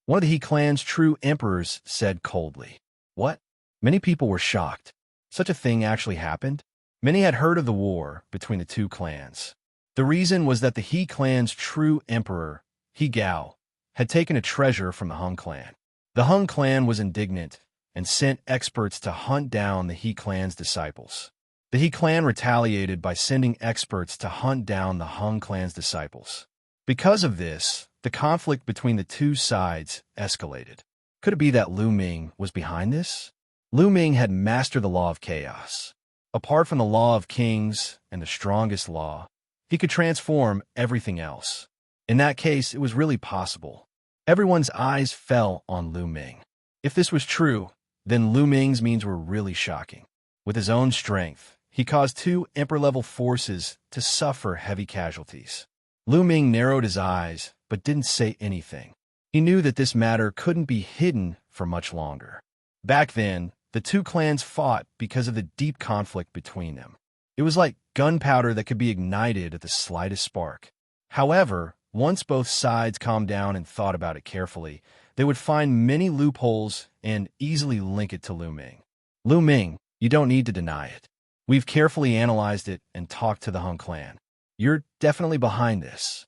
One of the He clan's true emperors said coldly. What? Many people were shocked. Such a thing actually happened? Many had heard of the war between the two clans. The reason was that the He clan's true emperor, He-Gao, had taken a treasure from the Hung clan. The Hung clan was indignant and sent experts to hunt down the He clan's disciples. The He clan retaliated by sending experts to hunt down the Hung clan's disciples. Because of this, the conflict between the two sides escalated. Could it be that Lu Ming was behind this? Lu Ming had mastered the law of chaos. Apart from the law of kings and the strongest law, he could transform everything else. In that case, it was really possible. Everyone's eyes fell on Lu Ming. If this was true, then Lu Ming's means were really shocking. With his own strength, he caused two emperor-level forces to suffer heavy casualties. Lu Ming narrowed his eyes, but didn't say anything. He knew that this matter couldn't be hidden for much longer. Back then, the two clans fought because of the deep conflict between them. It was like gunpowder that could be ignited at the slightest spark. However, once both sides calmed down and thought about it carefully, they would find many loopholes and easily link it to Lu Ming. Lu Ming, you don't need to deny it. We've carefully analyzed it and talked to the Hung clan. You're definitely behind this.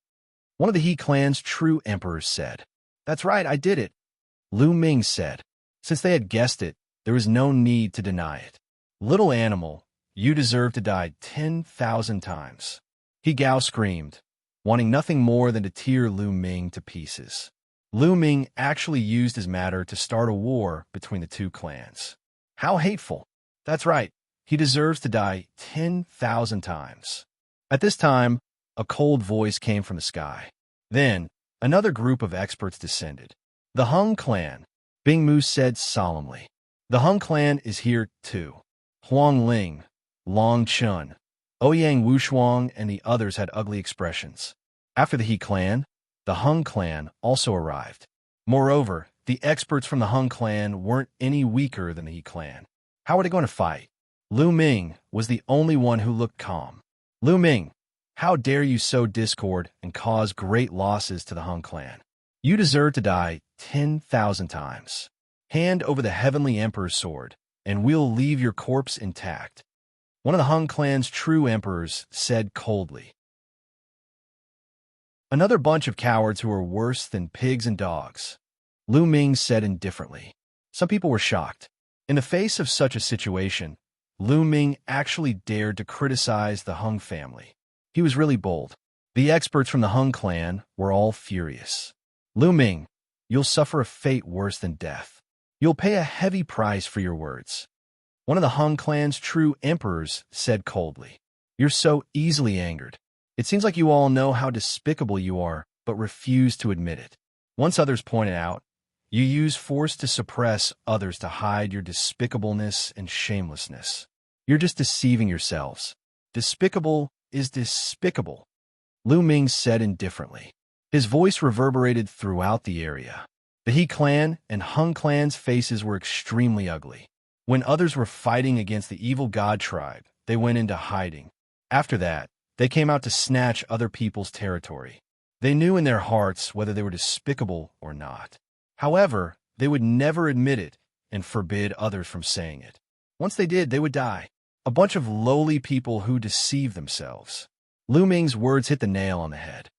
One of the He clan's true emperors said. That's right, I did it. Lu Ming said. Since they had guessed it, There was no need to deny it. Little animal, you deserve to die 10,000 times. He Gao screamed, wanting nothing more than to tear Lu Ming to pieces. Lu Ming actually used his matter to start a war between the two clans. How hateful. That's right, he deserves to die 10,000 times. At this time, a cold voice came from the sky. Then, another group of experts descended. The Hung clan, Bing Mu said solemnly. The Hung clan is here too. Huang Ling, Long Chun, Ouyang Wushuang, and the others had ugly expressions. After the He clan, the Hung clan also arrived. Moreover, the experts from the Hung clan weren't any weaker than the He clan. How were they going to fight? Lu Ming was the only one who looked calm. Lu Ming, how dare you sow discord and cause great losses to the Hung clan? You deserve to die 10,000 times. Hand over the Heavenly Emperor's sword, and we'll leave your corpse intact. One of the Hung clan's true emperors said coldly. Another bunch of cowards who are worse than pigs and dogs, Lu Ming said indifferently. Some people were shocked. In the face of such a situation, Lu Ming actually dared to criticize the Hung family. He was really bold. The experts from the Hung clan were all furious. Lu Ming, you'll suffer a fate worse than death. You'll pay a heavy price for your words. One of the Hung clan's true emperors said coldly. You're so easily angered. It seems like you all know how despicable you are, but refuse to admit it. Once others pointed out, you use force to suppress others to hide your despicableness and shamelessness. You're just deceiving yourselves. Despicable is despicable, Lu Ming said indifferently. His voice reverberated throughout the area. The He clan and Hung clan's faces were extremely ugly. When others were fighting against the evil god tribe, they went into hiding. After that, they came out to snatch other people's territory. They knew in their hearts whether they were despicable or not. However, they would never admit it and forbid others from saying it. Once they did, they would die. A bunch of lowly people who deceive themselves. Lu Ming's words hit the nail on the head.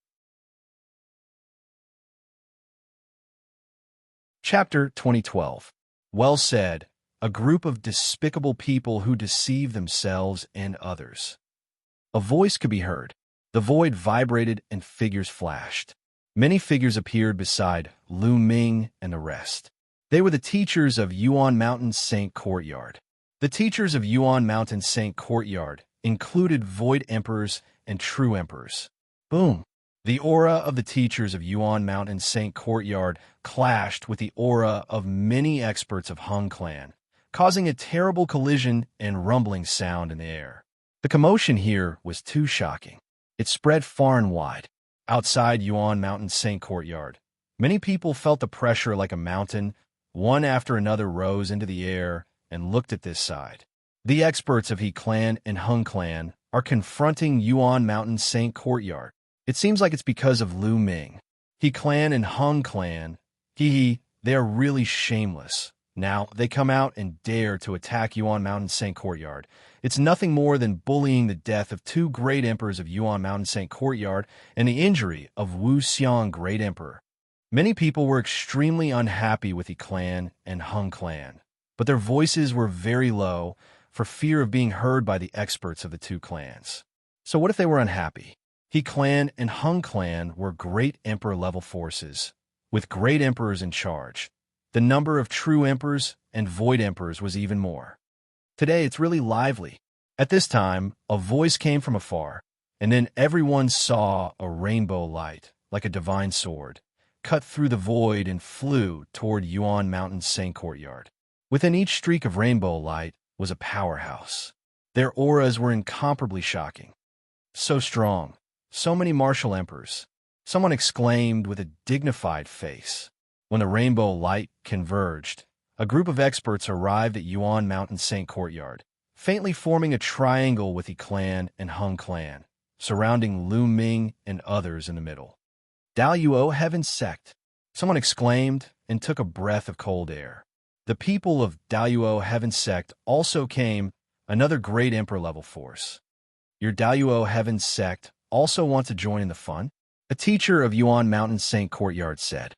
Chapter 2012. Well said. A group of despicable people who deceive themselves and others. A voice could be heard. The void vibrated and figures flashed. Many figures appeared beside Lu Ming and the rest. They were the teachers of Yuan Mountain Saint Courtyard. The teachers of Yuan Mountain Saint Courtyard included void emperors and true emperors. Boom! The aura of the teachers of Yuan Mountain Saint Courtyard clashed with the aura of many experts of Hung clan, causing a terrible collision and rumbling sound in the air. The commotion here was too shocking. It spread far and wide. Outside Yuan Mountain Saint Courtyard, many people felt the pressure like a mountain. One after another rose into the air and looked at this side. The experts of He clan and Hung clan are confronting Yuan Mountain Saint Courtyard. It seems like it's because of Lu Ming. He clan and Hung clan, they are really shameless. Now, they come out and dare to attack Yuan Mountain Saint Courtyard. It's nothing more than bullying the death of two great emperors of Yuan Mountain Saint Courtyard and the injury of Wuxia Great Emperor. Many people were extremely unhappy with the clan and Hung clan, but their voices were very low for fear of being heard by the experts of the two clans. So what if they were unhappy? He clan and Hung clan were great emperor-level forces, with great emperors in charge. The number of true emperors and void emperors was even more. Today, it's really lively. At this time, a voice came from afar, and then everyone saw a rainbow light, like a divine sword, cut through the void and flew toward Yuan Mountain Saint Courtyard. Within each streak of rainbow light was a powerhouse. Their auras were incomparably shocking. So strong, so many martial emperors. Someone exclaimed with a dignified face. When the rainbow light converged, a group of experts arrived at Yuan Mountain Saint Courtyard, faintly forming a triangle with the clan and Hung clan, surrounding Lu Ming and others in the middle. Daluo Heaven Sect, someone exclaimed and took a breath of cold air. The people of Daluo Heaven Sect also came, another great emperor-level force. Your Daluo Heaven Sect also want to join in the fun? A teacher of Yuan Mountain Saint Courtyard said.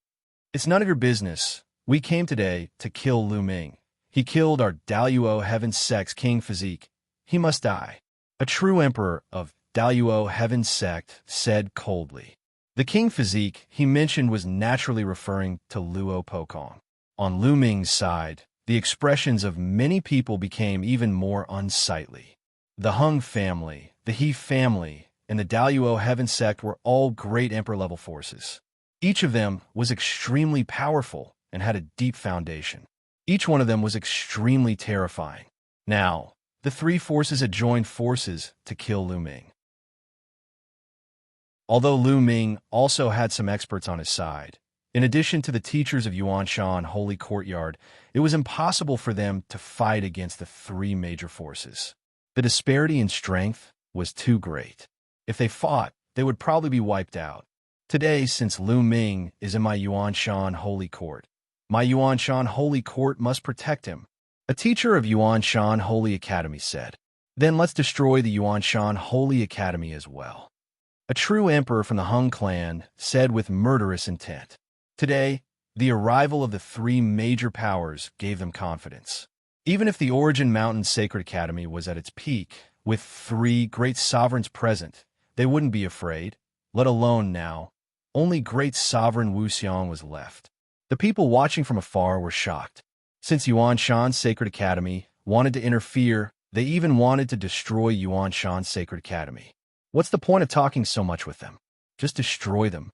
It's none of your business. We came today to kill Lu Ming. He killed our Daluo Heaven Sect's king physique. He must die. A true emperor of Daluo Heaven Sect said coldly. The king physique he mentioned was naturally referring to Luo Pokong. On Lu Ming's side, the expressions of many people became even more unsightly. The Hung family, the He family, and the Daluo Heaven Sect were all great emperor-level forces. Each of them was extremely powerful and had a deep foundation. Each one of them was extremely terrifying. Now, the three forces had joined forces to kill Lu Ming. Although Lu Ming also had some experts on his side, in addition to the teachers of Xianxia Holy Courtyard, it was impossible for them to fight against the three major forces. The disparity in strength was too great. If they fought, they would probably be wiped out. Today, since Lu Ming is in my Xianxia Holy Court, my Xianxia Holy Court must protect him. A teacher of Xianxia Holy Academy said. Then let's destroy the Xianxia Holy Academy as well. A true emperor from the Hung clan said with murderous intent. Today, the arrival of the three major powers gave them confidence. Even if the Origin Mountain Sacred Academy was at its peak, with three great sovereigns present, they wouldn't be afraid, let alone now. Only great sovereign Wuxia was left. The people watching from afar were shocked. Since Yuanshan's Sacred Academy wanted to interfere, they even wanted to destroy Yuanshan's Sacred Academy. What's the point of talking so much with them? Just destroy them.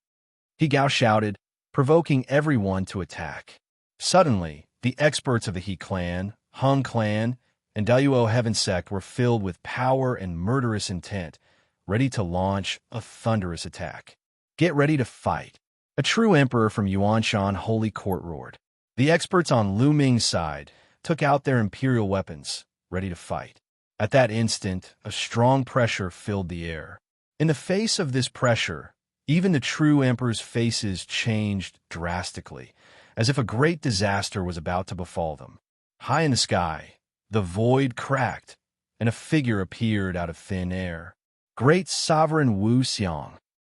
He Gao shouted, provoking everyone to attack. Suddenly, the experts of the He clan, Hung clan, and Daluo Heaven Sect were filled with power and murderous intent, ready to launch a thunderous attack. Get ready to fight. A true emperor from Xianxia Holy Court roared. The experts on Lu Ming's side took out their imperial weapons, ready to fight. At that instant, a strong pressure filled the air. In the face of this pressure, even the true emperor's faces changed drastically, as if a great disaster was about to befall them. High in the sky, the void cracked, and a figure appeared out of thin air. Great Sovereign Wuxia,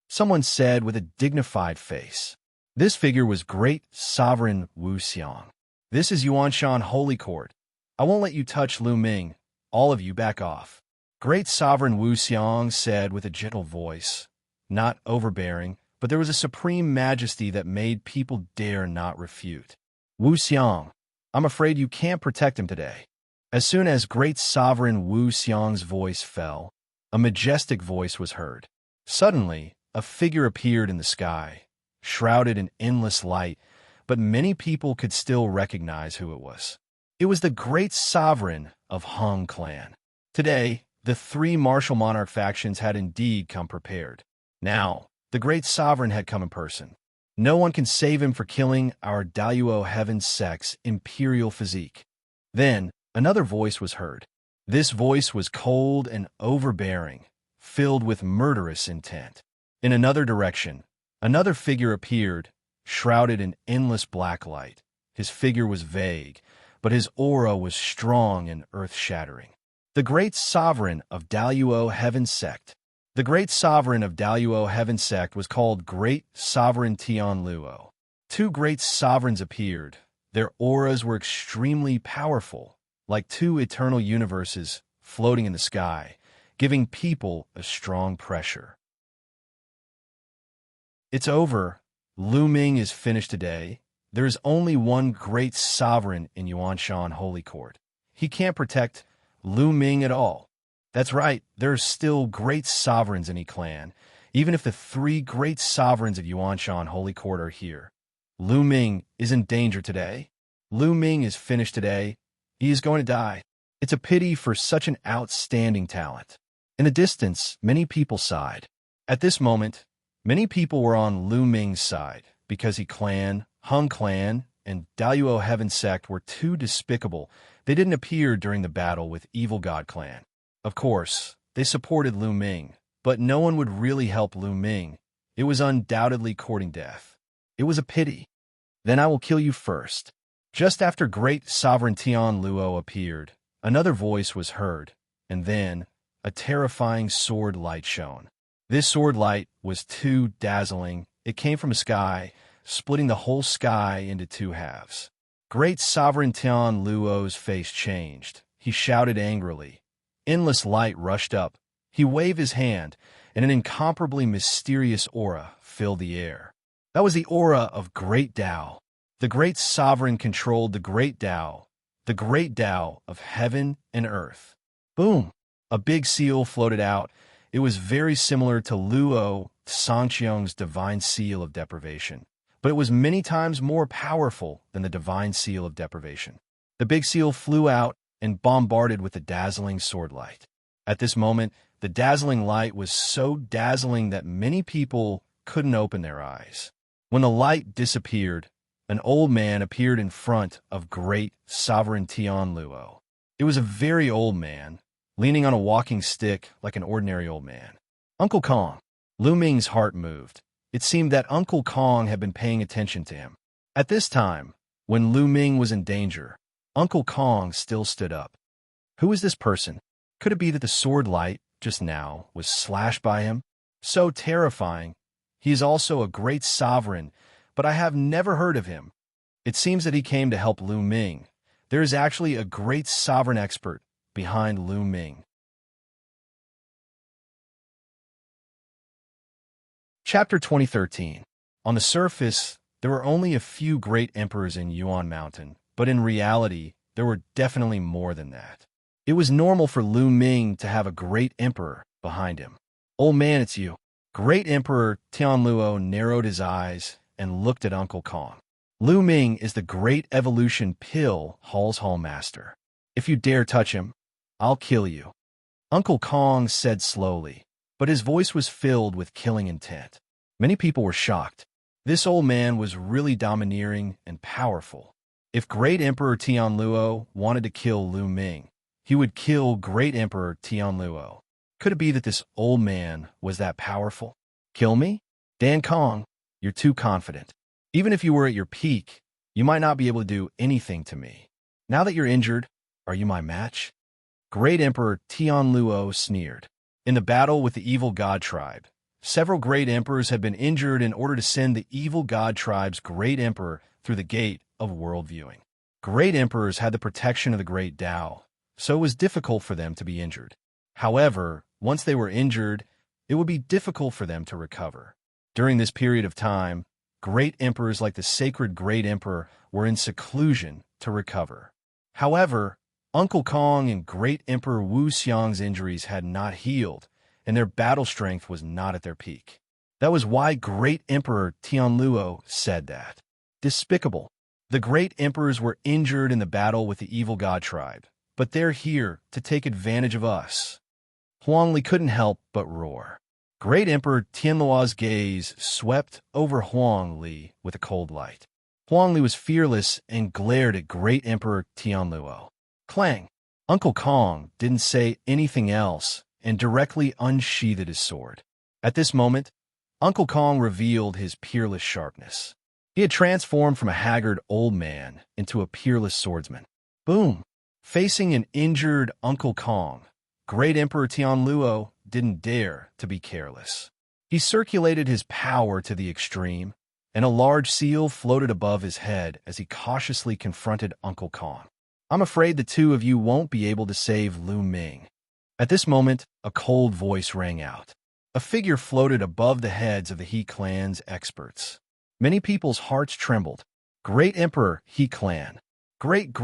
someone said with a dignified face. This figure was Great Sovereign Wuxia. This is Xianxia Holy Court. I won't let you touch Lu Ming. All of you back off. Great Sovereign Wuxia said with a gentle voice. Not overbearing, but there was a supreme majesty that made people dare not refute. Wuxia, I'm afraid you can't protect him today. As soon as Great Sovereign Wuxia's voice fell, a majestic voice was heard. Suddenly, a figure appeared in the sky, shrouded in endless light, but many people could still recognize who it was. It was the Great Sovereign of Hung Clan. Today, the three martial monarch factions had indeed come prepared. Now, the Great Sovereign had come in person. No one can save him for killing our Daluo Heaven Sect's imperial physique. Then, another voice was heard. This voice was cold and overbearing, filled with murderous intent. In another direction, another figure appeared, shrouded in endless black light. His figure was vague, but his aura was strong and earth-shattering. The Great Sovereign of Daluo Heaven Sect. The Great Sovereign of Daluo Heaven Sect was called Great Sovereign Tian Luo. Two great sovereigns appeared. Their auras were extremely powerful, like two eternal universes floating in the sky, giving people a strong pressure. It's over. Lu Ming is finished today. There is only one great sovereign in Xianxia Holy Court. He can't protect Lu Ming at all. That's right, there are still great sovereigns in He clan, even if the three great sovereigns of Xianxia Holy Court are here. Lu Ming is in danger today. Lu Ming is finished today. He is going to die. It's a pity for such an outstanding talent. In the distance, many people sighed. At this moment, many people were on Lu Ming's side, because He clan, Hung clan, and Daluo Heaven Sect were too despicable. They didn't appear during the battle with Evil God clan. Of course, they supported Lu Ming, but no one would really help Lu Ming. It was undoubtedly courting death. It was a pity. Then I will kill you first. Just after Great Sovereign Tian Luo appeared, another voice was heard, and then a terrifying sword light shone. This sword light was too dazzling. It came from the sky, splitting the whole sky into two halves. Great Sovereign Tian Luo's face changed. He shouted angrily. Endless light rushed up. He waved his hand, and an incomparably mysterious aura filled the air. That was the aura of Great Tao. The Great Sovereign controlled the Great Tao of heaven and earth. Boom! A big seal floated out. It was very similar to Luo Xianxia's divine seal of deprivation, but it was many times more powerful than the divine seal of deprivation. The big seal flew out and bombarded with the dazzling sword light. At this moment, the dazzling light was so dazzling that many people couldn't open their eyes. When the light disappeared, an old man appeared in front of Great Sovereign Tian Luo. It was a very old man, leaning on a walking stick like an ordinary old man. Uncle Kong. Lu Ming's heart moved. It seemed that Uncle Kong had been paying attention to him. At this time, when Lu Ming was in danger, Uncle Kong still stood up. Who is this person? Could it be that the sword light, just now, was slashed by him? So terrifying. He is also a great sovereign, but I have never heard of him. It seems that he came to help Lu Ming. There is actually a great sovereign expert behind Lu Ming. Chapter 2013. On the surface, there were only a few great emperors in Yuan Mountain, but in reality, there were definitely more than that. It was normal for Lu Ming to have a great emperor behind him. Old man, it's you. Great Emperor Tian Luo narrowed his eyes and looked at Uncle Kong. Lu Ming is the great evolution pill Hall's Hallmaster. If you dare touch him, I'll kill you. Uncle Kong said slowly, but his voice was filled with killing intent. Many people were shocked. This old man was really domineering and powerful. If Great Emperor Tian Luo wanted to kill Lu Ming, he would kill Great Emperor Tian Luo. Could it be that this old man was that powerful? Kill me? Dan Kong, you're too confident. Even if you were at your peak, you might not be able to do anything to me. Now that you're injured, are you my match? Great Emperor Tian Luo sneered. In the battle with the evil god tribe, several great emperors had been injured in order to send the evil god tribe's great emperor through the gate of world viewing. Great emperors had the protection of the great Tao, so it was difficult for them to be injured. However, once they were injured, it would be difficult for them to recover. During this period of time, great emperors like the sacred great emperor were in seclusion to recover. However, Uncle Kong and Great Emperor Wuxia's injuries had not healed, and their battle strength was not at their peak. That was why Great Emperor Tian Luo said that. Despicable. The great emperors were injured in the battle with the evil god tribe, but they're here to take advantage of us. Huang Li couldn't help but roar. Great Emperor Tian Luo's gaze swept over Huang Li with a cold light. Huang Li was fearless and glared at Great Emperor Tian Luo. Clang! Uncle Kong didn't say anything else and directly unsheathed his sword. At this moment, Uncle Kong revealed his peerless sharpness. He had transformed from a haggard old man into a peerless swordsman. Boom! Facing an injured Uncle Kong, Great Emperor Tian Luo didn't dare to be careless. He circulated his power to the extreme, and a large seal floated above his head as he cautiously confronted Uncle Kong. I'm afraid the two of you won't be able to save Lu Ming. At this moment, a cold voice rang out. A figure floated above the heads of the He Clan's experts. Many people's hearts trembled. Great Emperor He Clan, Great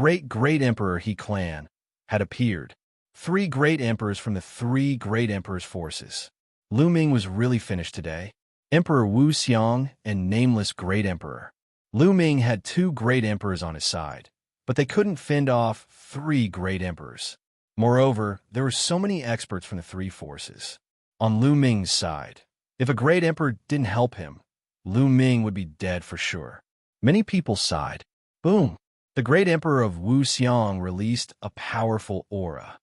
Emperor He Clan, had appeared. 3 great emperors from the 3 great emperors' forces. Lu Ming was really finished today. Emperor Wuxia and nameless great emperor. Lu Ming had 2 great emperors on his side, but they couldn't fend off 3 great emperors. Moreover, there were so many experts from the 3 forces. On Lu Ming's side, if a great emperor didn't help him, Lu Ming would be dead for sure. Many people sighed. Boom! The great emperor of Wuxia released a powerful aura.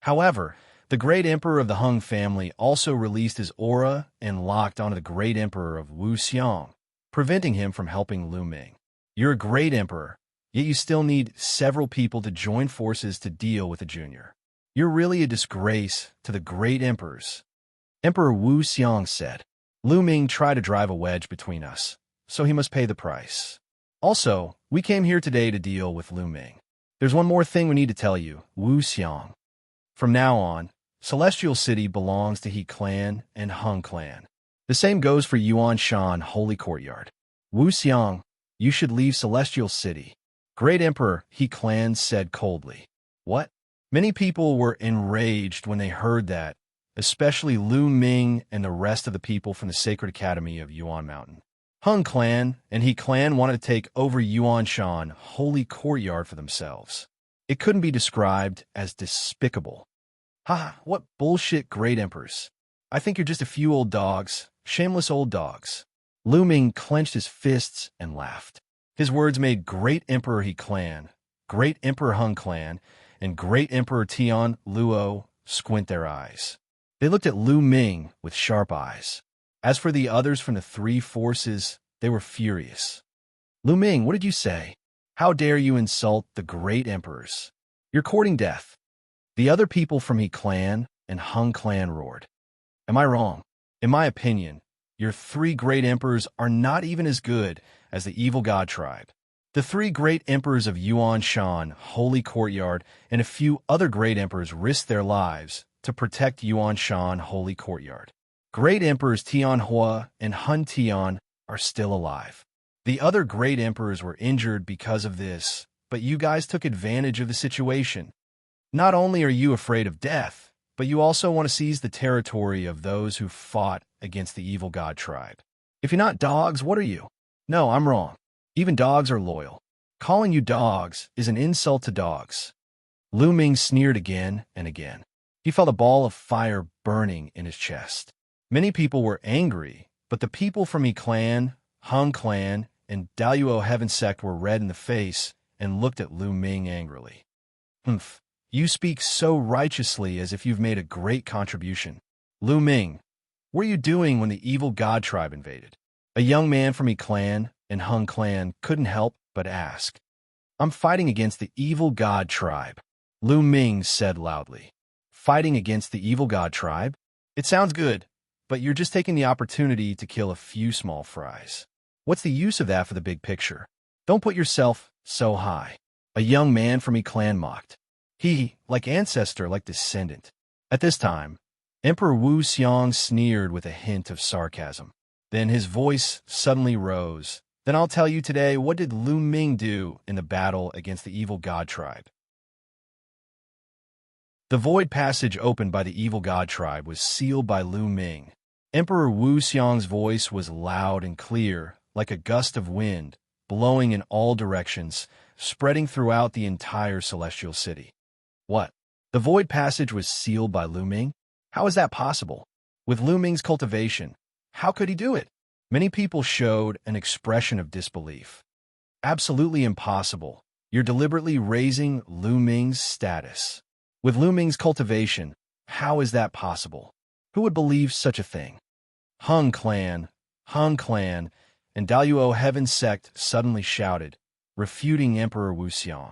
However, the great emperor of the Hung family also released his aura and locked onto the great emperor of Wuxia, preventing him from helping Lu Ming. You're a great emperor, yet you still need several people to join forces to deal with a junior. You're really a disgrace to the great emperors. Emperor Wuxia said. Lu Ming tried to drive a wedge between us, so he must pay the price. Also, we came here today to deal with Lu Ming. There's one more thing we need to tell you, Wuxia. From now on, Celestial City belongs to He Clan and Hung Clan. The same goes for Yuan Shan Holy Courtyard. Wuxia, you should leave Celestial City. Great Emperor He Clan said coldly. What? Many people were enraged when they heard that, especially Lu Ming and the rest of the people from the Sacred Academy of Yuan Mountain. Hung Clan and He Clan wanted to take over Yuan Shan Holy Courtyard for themselves. It couldn't be described as despicable. Ha, what bullshit, Great Emperors. I think you're just a few old dogs, shameless old dogs. Lu Ming clenched his fists and laughed. His words made Great Emperor He Clan, Great Emperor Hung Clan, and Great Emperor Tian Luo squint their eyes. They looked at Lu Ming with sharp eyes. As for the others from the three forces, they were furious. Lu Ming, what did you say? How dare you insult the Great Emperors? You're courting death. The other people from He Clan and Hung Clan roared. Am I wrong? In my opinion, your three Great Emperors are not even as good as the Evil God Tribe. The three Great Emperors of Yuan Shan Holy Courtyard and a few other Great Emperors risked their lives to protect Yuan Shan Holy Courtyard. Great Emperors Tian Hua and Hun Tian are still alive. The other Great Emperors were injured because of this, but you guys took advantage of the situation. Not only are you afraid of death, but you also want to seize the territory of those who fought against the Evil God Tribe. If you're not dogs, what are you? No, I'm wrong. Even dogs are loyal. Calling you dogs is an insult to dogs. Lu Ming sneered again and again. He felt a ball of fire burning in his chest. Many people were angry, but the people from He Clan, Hung Clan, and Daluo Heaven Sect were red in the face and looked at Lu Ming angrily. Humph, you speak so righteously as if you've made a great contribution. Lu Ming, what were you doing when the Evil God Tribe invaded? A young man from He Clan and Hung Clan couldn't help but ask. I'm fighting against the Evil God Tribe, Lu Ming said loudly. Fighting against the Evil God Tribe? It sounds good, but you're just taking the opportunity to kill a few small fries. What's the use of that for the big picture? Don't put yourself so high. A young man from He Clan mocked. He, like ancestor, like descendant. At this time, Emperor Wuxia sneered with a hint of sarcasm. Then his voice suddenly rose. Then I'll tell you today, what did Lu Ming do in the battle against the Evil God Tribe? The void passage opened by the Evil God Tribe was sealed by Lu Ming. Emperor Wuxia's voice was loud and clear, like a gust of wind, blowing in all directions, spreading throughout the entire Celestial City. What? The void passage was sealed by Lu Ming? How is that possible? With Lu Ming's cultivation, how could he do it? Many people showed an expression of disbelief. Absolutely impossible. You're deliberately raising Lu Ming's status. With Lu Ming's cultivation, how is that possible? Who would believe such a thing? Hung Clan, and Daluo Heaven Sect suddenly shouted, refuting Emperor Wuxia.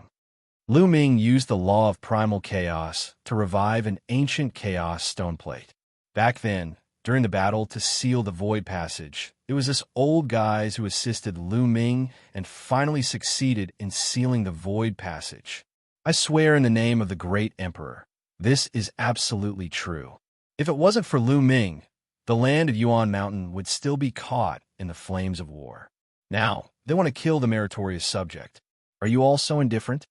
Lu Ming used the law of primal chaos to revive an ancient chaos stone plate. Back then, during the battle to seal the void passage, it was this old guys who assisted Lu Ming and finally succeeded in sealing the void passage. I swear in the name of the Great Emperor, this is absolutely true. If it wasn't for Lu Ming, the land of Yuan Mountain would still be caught in the flames of war. Now, they want to kill the meritorious subject. Are you all so indifferent?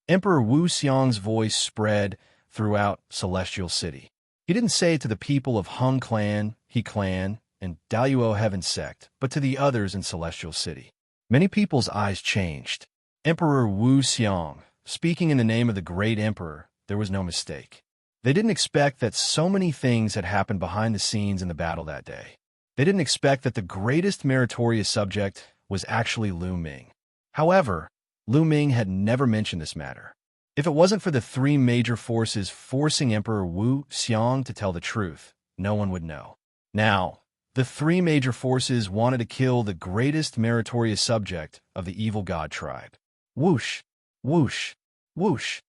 Emperor Wuxia's voice spread throughout Celestial City. He didn't say it to the people of Hung Clan, He Clan, and Daluo Heaven Sect, but to the others in Celestial City. Many people's eyes changed. Emperor Wuxia, speaking in the name of the Great Emperor, there was no mistake. They didn't expect that so many things had happened behind the scenes in the battle that day. They didn't expect that the greatest meritorious subject was actually Lu Ming. However, Lu Ming had never mentioned this matter. If it wasn't for the three major forces forcing Emperor Wuxia to tell the truth, no one would know. Now, the three major forces wanted to kill the greatest meritorious subject of the Evil God Tribe. Whoosh, whoosh, whoosh.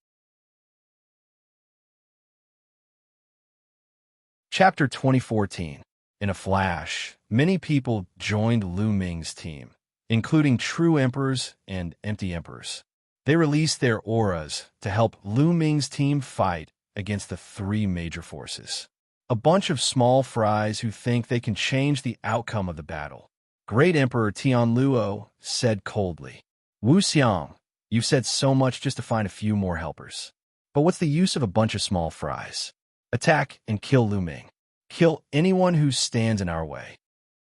Chapter 2014. In a flash, many people joined Lu Ming's team. including true emperors and empty emperors. They released their auras to help Lu Ming's team fight against the three major forces. A bunch of small fries who think they can change the outcome of the battle. Great Emperor Tianluo said coldly, Wuxia, you've said so much just to find a few more helpers. But what's the use of a bunch of small fries? Attack and kill Lu Ming. Kill anyone who stands in our way.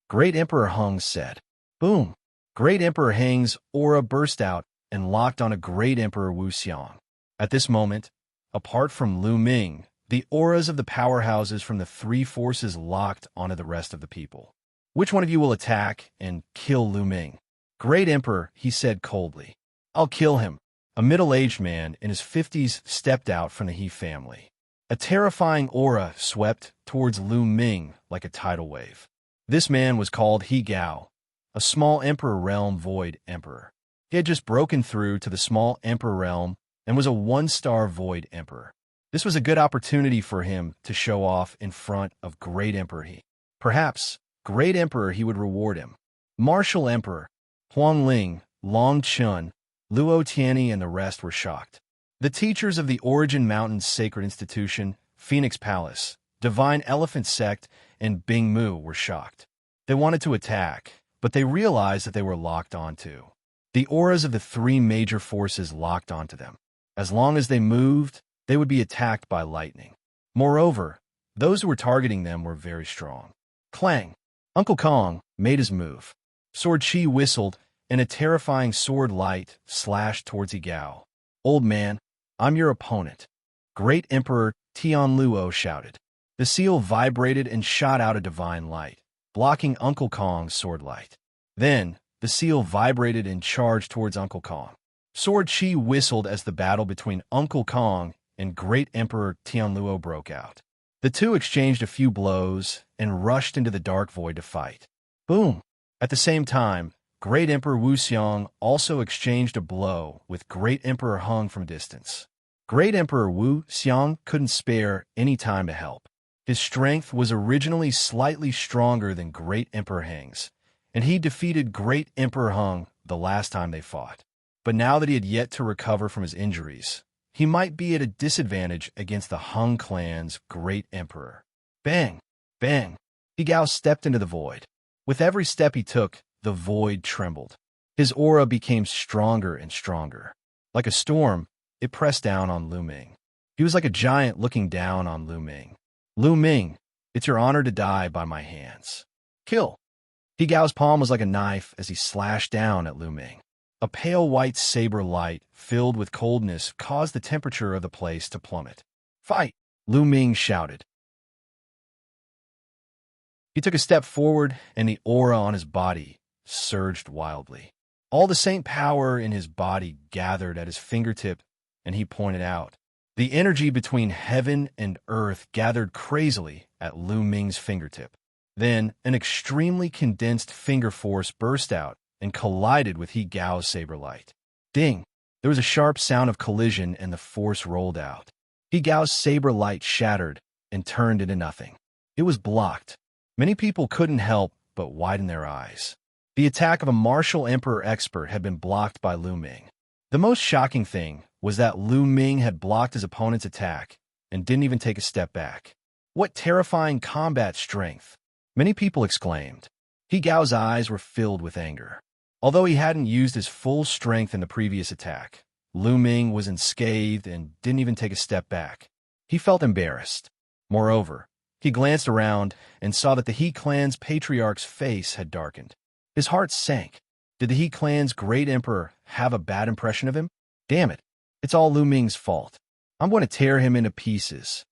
Great Emperor Heng said. Boom! Great Emperor Heng's aura burst out and locked on a Great Emperor Wuxia. At this moment, apart from Lu Ming, the auras of the powerhouses from the three forces locked onto the rest of the people. Which one of you will attack and kill Lu Ming? Great Emperor, he said coldly. I'll kill him. A middle-aged man in his 50s stepped out from the He family. A terrifying aura swept towards Lu Ming like a tidal wave. This man was called He Gao, a small Emperor Realm Void Emperor. He had just broken through to the small Emperor Realm and was a one-star Void Emperor. This was a good opportunity for him to show off in front of Great Emperor He. Perhaps Great Emperor He would reward him. Martial Emperor, Huangling, Long Chun, Luo Tianyi and the rest were shocked. The teachers of the Origin Mountains Sacred Institution, Phoenix Palace, Divine Elephant Sect, and Bing Mu were shocked. They wanted to attack, but they realized that they were locked onto. The auras of the three major forces locked onto them. As long as they moved, they would be attacked by lightning. Moreover, those who were targeting them were very strong. Clang! Uncle Kong made his move. Sword Chi whistled, and a terrifying sword light slashed towards Igao. Old man, I'm your opponent. Great Emperor Tianluo shouted. The seal vibrated and shot out a divine light, blocking Uncle Kong's sword light. Then, the seal vibrated and charged towards Uncle Kong. Sword Chi whistled as the battle between Uncle Kong and Great Emperor Tianluo broke out. The two exchanged a few blows and rushed into the dark void to fight. Boom! At the same time, Great Emperor Wuxiang also exchanged a blow with Great Emperor Heng from distance. Great Emperor Wuxiang couldn't spare any time to help. His strength was originally slightly stronger than Great Emperor Heng's, and he defeated Great Emperor Heng the last time they fought. But now that he had yet to recover from his injuries, he might be at a disadvantage against the Heng clan's Great Emperor. Bang! Bang! Igao stepped into the void. With every step he took, the void trembled. His aura became stronger and stronger. Like a storm, it pressed down on Lu Ming. He was like a giant looking down on Lu Ming. Lu Ming, it's your honor to die by my hands. Kill! He Gao's palm was like a knife as he slashed down at Lu Ming. A pale white saber light, filled with coldness, caused the temperature of the place to plummet. Fight! Lu Ming shouted. He took a step forward, and the aura on his body surged wildly. All the saint power in his body gathered at his fingertip, and he pointed out. The energy between heaven and earth gathered crazily at Lu Ming's fingertip. Then, an extremely condensed finger force burst out and collided with He Gao's saber light. Ding! There was a sharp sound of collision, and the force rolled out. He Gao's saber light shattered and turned into nothing. It was blocked. Many people couldn't help but widen their eyes. The attack of a martial emperor expert had been blocked by Lu Ming. The most shocking thing was that Lu Ming had blocked his opponent's attack and didn't even take a step back. What terrifying combat strength! Many people exclaimed. He Gao's eyes were filled with anger. Although he hadn't used his full strength in the previous attack, Lu Ming was unscathed and didn't even take a step back. He felt embarrassed. Moreover, he glanced around and saw that the He clan's patriarch's face had darkened. His heart sank. Did the He clan's great emperor have a bad impression of him? Damn it, it's all Lu Ming's fault. I'm going to tear him into pieces.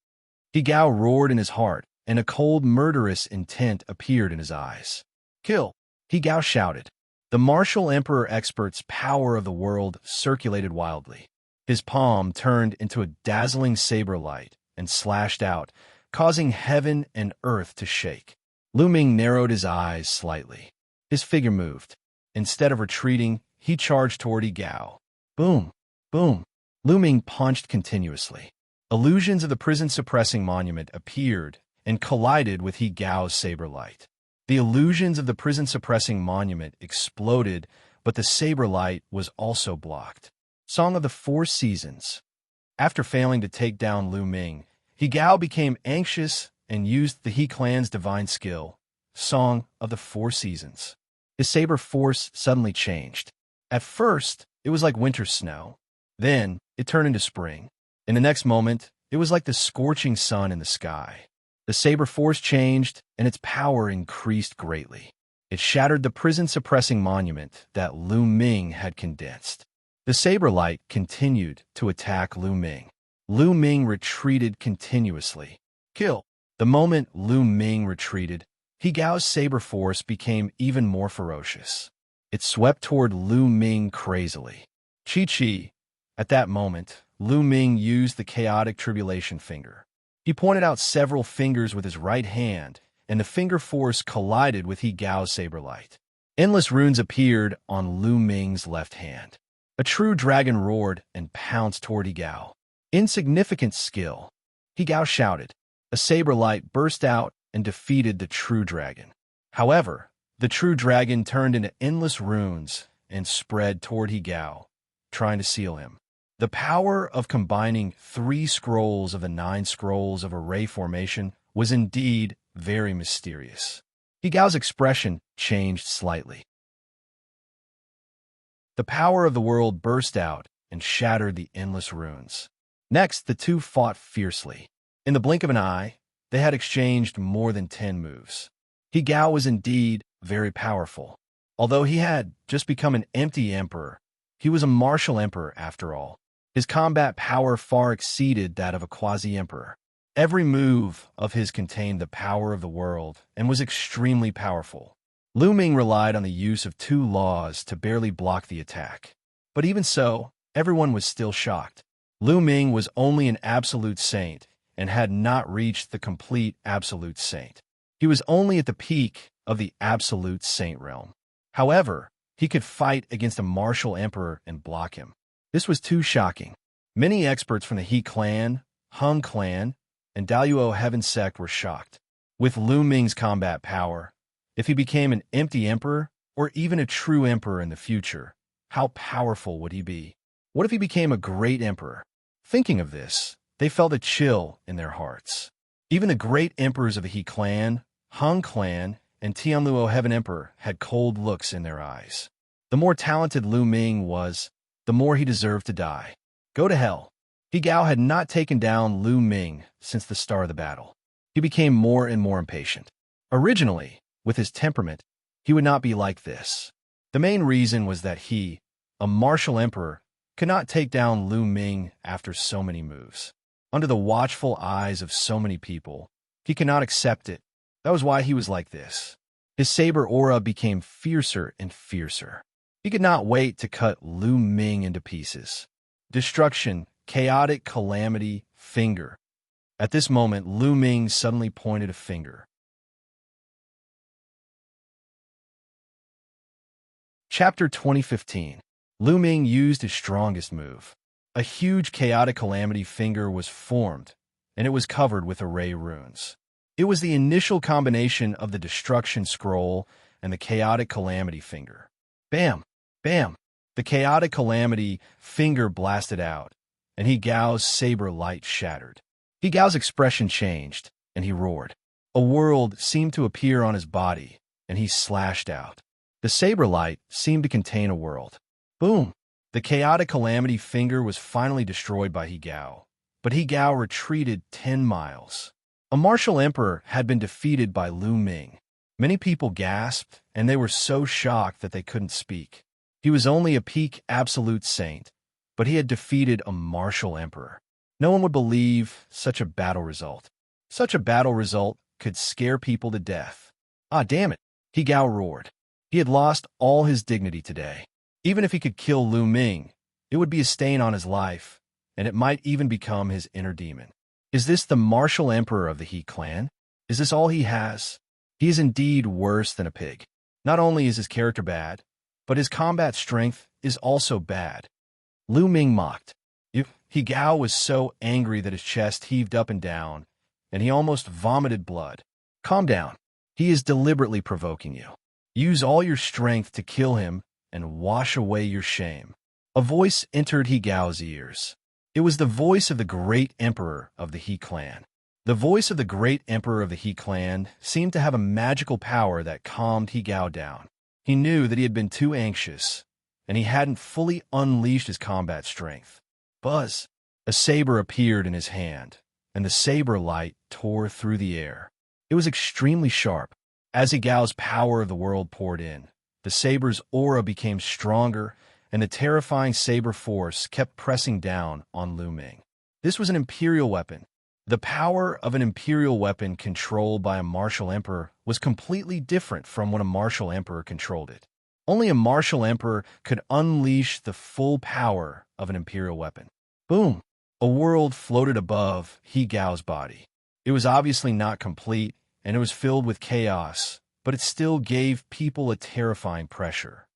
He Gao roared in his heart, and a cold, murderous intent appeared in his eyes. Kill! He Gao shouted. The martial emperor expert's power of the world circulated wildly. His palm turned into a dazzling saber light and slashed out, causing heaven and earth to shake. Lu Ming narrowed his eyes slightly. His figure moved. Instead of retreating, he charged toward He Gao. Boom! Boom! Lu Ming punched continuously. Illusions of the prison-suppressing monument appeared and collided with He Gao's saber light. The illusions of the prison-suppressing monument exploded, but the saber light was also blocked. Song of the Four Seasons. After failing to take down Lu Ming, He Gao became anxious and used the He clan's divine skill, Song of the Four Seasons. His saber force suddenly changed. At first, it was like winter snow. Then, it turned into spring. In the next moment, it was like the scorching sun in the sky. The saber force changed, and its power increased greatly. It shattered the prison-suppressing monument that Lu Ming had condensed. The saber light continued to attack Lu Ming. Lu Ming retreated continuously. Kill. The moment Lu Ming retreated, He Gao's saber force became even more ferocious. It swept toward Lu Ming crazily. Chi. At that moment, Lu Ming used the chaotic tribulation finger. He pointed out several fingers with his right hand, and the finger force collided with He Gao's saber light. Endless runes appeared on Lu Ming's left hand. A true dragon roared and pounced toward He Gao. Insignificant skill. He Gao shouted. A saber light burst out and defeated the true dragon. However, the true dragon turned into endless runes and spread toward He Gao, trying to seal him. The power of combining 3 scrolls of the 9 scrolls of array formation was indeed very mysterious. He Gao's expression changed slightly. The power of the world burst out and shattered the endless runes. Next, the two fought fiercely. In the blink of an eye, they had exchanged more than 10 moves. He Gao was indeed very powerful. Although he had just become an empty emperor, he was a martial emperor after all. His combat power far exceeded that of a quasi-emperor. Every move of his contained the power of the world and was extremely powerful. Lu Ming relied on the use of 2 laws to barely block the attack. But even so, everyone was still shocked. Lu Ming was only an absolute saint and had not reached the complete absolute saint. He was only at the peak of the absolute saint realm. However, he could fight against a martial emperor and block him. This was too shocking. Many experts from the He clan, Hung clan, and Daluo Heaven sect were shocked. With Lu Ming's combat power, if he became an empty emperor or even a true emperor in the future, how powerful would he be? What if he became a great emperor? Thinking of this, they felt a chill in their hearts. Even the great emperors of the He clan, Hung clan, and Tianluo Heaven Emperor had cold looks in their eyes. The more talented Lu Ming was, the more he deserved to die. Go to hell. He Gao had not taken down Lu Ming since the start of the battle. He became more and more impatient. Originally, with his temperament, he would not be like this. The main reason was that he, a martial emperor, could not take down Lu Ming after so many moves. Under the watchful eyes of so many people, he could not accept it. That was why he was like this. His saber aura became fiercer and fiercer. He could not wait to cut Lu Ming into pieces. Destruction, chaotic calamity, finger. At this moment, Lu Ming suddenly pointed a finger. Chapter 2015. Lu Ming used his strongest move. A huge chaotic calamity finger was formed, and it was covered with array runes. It was the initial combination of the destruction scroll and the chaotic calamity finger. Bam! Bam! The chaotic calamity finger blasted out, and He Gao's saber light shattered. He Gao's expression changed, and he roared. A world seemed to appear on his body, and he slashed out. The saber light seemed to contain a world. Boom! The chaotic calamity finger was finally destroyed by He Gao, but He Gao retreated 10 miles. A martial emperor had been defeated by Lu Ming. Many people gasped, and they were so shocked that they couldn't speak. He was only a peak absolute saint, but he had defeated a martial emperor. No one would believe such a battle result. Such a battle result could scare people to death. Ah, damn it! He Gao roared. He had lost all his dignity today. Even if he could kill Lu Ming, it would be a stain on his life, and it might even become his inner demon. Is this the martial emperor of the He clan? Is this all he has? He is indeed worse than a pig. Not only is his character bad, but his combat strength is also bad. Lu Ming mocked. He Gao was so angry that his chest heaved up and down, and he almost vomited blood. Calm down. He is deliberately provoking you. Use all your strength to kill him and wash away your shame. A voice entered He Gao's ears. It was the voice of the great emperor of the He clan. The voice of the great emperor of the He clan seemed to have a magical power that calmed He Gao down. He knew that he had been too anxious, and he hadn't fully unleashed his combat strength. Buzz! A saber appeared in his hand, and the saber light tore through the air. It was extremely sharp. As He Gao's power of the world poured in, the saber's aura became stronger, and the terrifying saber force kept pressing down on Lu Ming. This was an imperial weapon. The power of an imperial weapon controlled by a martial emperor was completely different from when a martial emperor controlled it. Only a martial emperor could unleash the full power of an imperial weapon. Boom! A world floated above He Gao's body. It was obviously not complete, and it was filled with chaos, but it still gave people a terrifying pressure.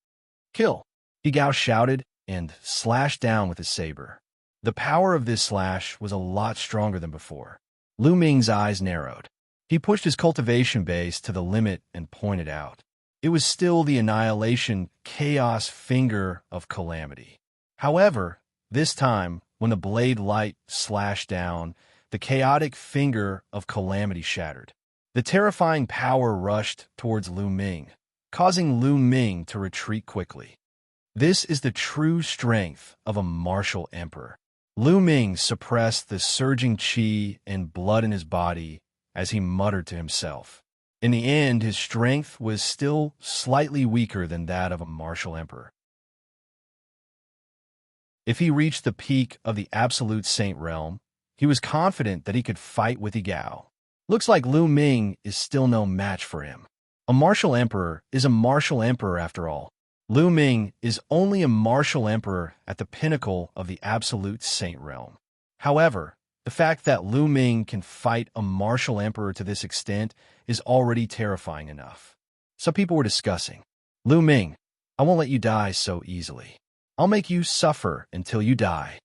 Kill! He Gao shouted and slashed down with his saber. The power of this slash was a lot stronger than before. Lu Ming's eyes narrowed. He pushed his cultivation base to the limit and pointed out. It was still the annihilation chaos finger of calamity. However, this time, when the blade light slashed down, the chaotic finger of calamity shattered. The terrifying power rushed towards Lu Ming, causing Lu Ming to retreat quickly. This is the true strength of a martial emperor. Lu Ming suppressed the surging qi and blood in his body as he muttered to himself. In the end, his strength was still slightly weaker than that of a martial emperor. If he reached the peak of the absolute saint realm, he was confident that he could fight with He Gao. Looks like Lu Ming is still no match for him. A martial emperor is a martial emperor after all. Lu Ming is only a martial emperor at the pinnacle of the absolute saint realm. However, the fact that Lu Ming can fight a martial emperor to this extent is already terrifying enough. Some people were discussing, Lu Ming, I won't let you die so easily. I'll make you suffer until you die.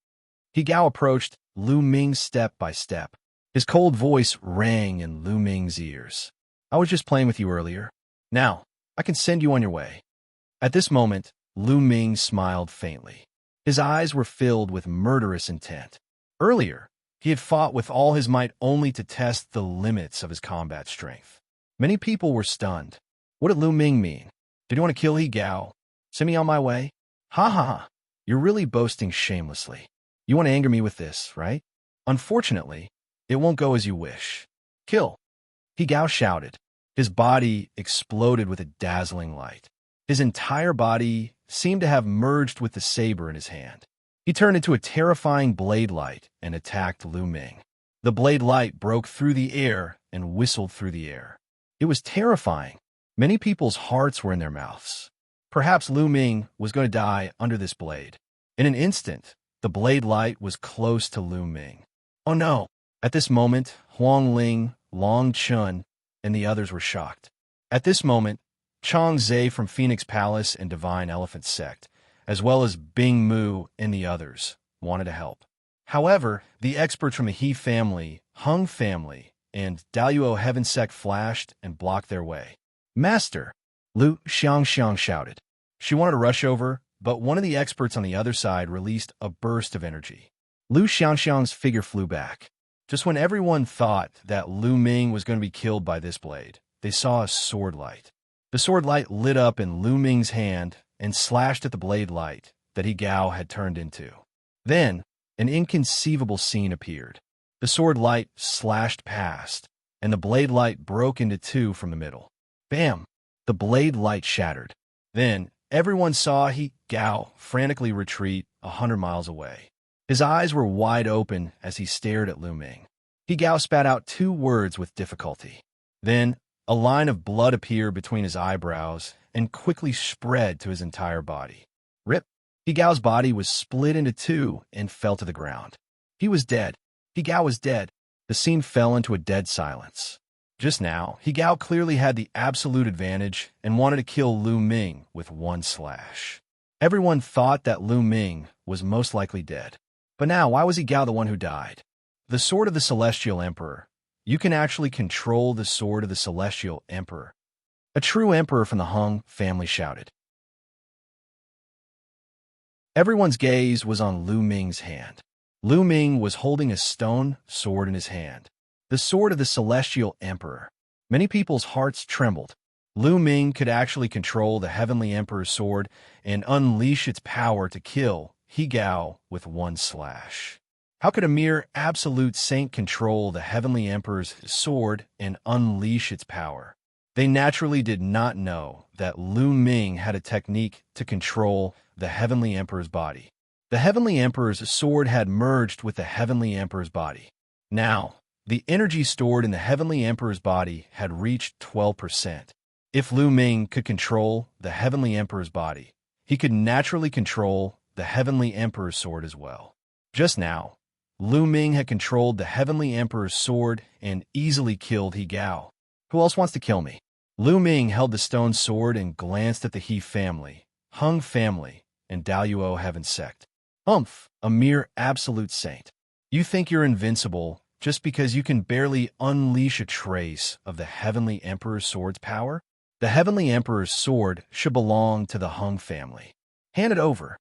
He Gao approached Lu Ming step by step. His cold voice rang in Lu Ming's ears. I was just playing with you earlier. Now, I can send you on your way. At this moment, Lu Ming smiled faintly. His eyes were filled with murderous intent. Earlier, he had fought with all his might only to test the limits of his combat strength. Many people were stunned. What did Lu Ming mean? Did he want to kill He Gao? Send me on my way? Ha ha ha. You're really boasting shamelessly. You want to anger me with this, right? Unfortunately, it won't go as you wish. Kill! He Gao shouted. His body exploded with a dazzling light. His entire body seemed to have merged with the saber in his hand. He turned into a terrifying blade light and attacked Lu Ming. The blade light broke through the air and whistled through the air. It was terrifying. Many people's hearts were in their mouths. Perhaps Lu Ming was going to die under this blade. In an instant, the blade light was close to Lu Ming. Oh no! At this moment, Huang Ling, Long Chun, and the others were shocked. At this moment, Chang Zhe from Phoenix Palace and Divine Elephant Sect, as well as Bing Mu and the others, wanted to help. However, the experts from the He family, Hung family, and Daluo Heaven Sect flashed and blocked their way. Master! Lu Xianxia shouted. She wanted to rush over, but one of the experts on the other side released a burst of energy. Lu Xianxia's figure flew back. Just when everyone thought that Lu Ming was going to be killed by this blade, they saw a sword light. The sword light lit up in Lu Ming's hand and slashed at the blade light that He Gao had turned into. Then, an inconceivable scene appeared. The sword light slashed past, and the blade light broke into two from the middle. Bam! The blade light shattered. Then, everyone saw He Gao frantically retreat 100 miles away. His eyes were wide open as he stared at Lu Ming. He Gao spat out 2 words with difficulty. Then, a line of blood appeared between his eyebrows and quickly spread to his entire body. Rip! He Gao's body was split into 2 and fell to the ground. He was dead. He Gao was dead. The scene fell into a dead silence. Just now, He Gao clearly had the absolute advantage and wanted to kill Lu Ming with 1 slash. Everyone thought that Lu Ming was most likely dead. But now, why was He Gao the one who died? The sword of the Celestial Emperor, you can actually control the sword of the Celestial Emperor. A true emperor from the Hung family shouted. Everyone's gaze was on Lu Ming's hand. Lu Ming was holding a stone sword in his hand, the sword of the Celestial Emperor. Many people's hearts trembled. Lu Ming could actually control the Heavenly Emperor's sword and unleash its power to kill He Gao with one slash. How could a mere absolute saint control the Heavenly Emperor's sword and unleash its power? They naturally did not know that Lu Ming had a technique to control the Heavenly Emperor's body. The Heavenly Emperor's sword had merged with the Heavenly Emperor's body. Now, the energy stored in the Heavenly Emperor's body had reached 12%. If Lu Ming could control the Heavenly Emperor's body, he could naturally control the Heavenly Emperor's sword as well. Just now, Lu Ming had controlled the Heavenly Emperor's sword and easily killed He Gao. Who else wants to kill me? Lu Ming held the stone sword and glanced at the He family, Hung family, and Daluo Heaven sect. A mere absolute saint. You think you're invincible just because you can barely unleash a trace of the Heavenly Emperor's sword's power? The Heavenly Emperor's sword should belong to the Hung family. Hand it over.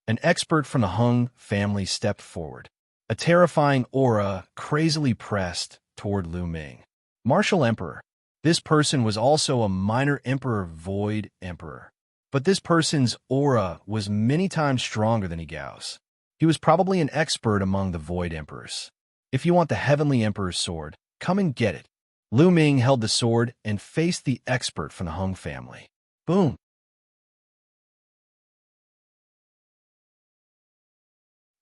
An expert from the Hung family stepped forward. A terrifying aura crazily pressed toward Lu Ming. Martial Emperor. This person was also a minor emperor, Void Emperor. But this person's aura was many times stronger than He Gao's. He was probably an expert among the Void Emperors. If you want the Heavenly Emperor's sword, come and get it. Lu Ming held the sword and faced the expert from the Hung family. Boom!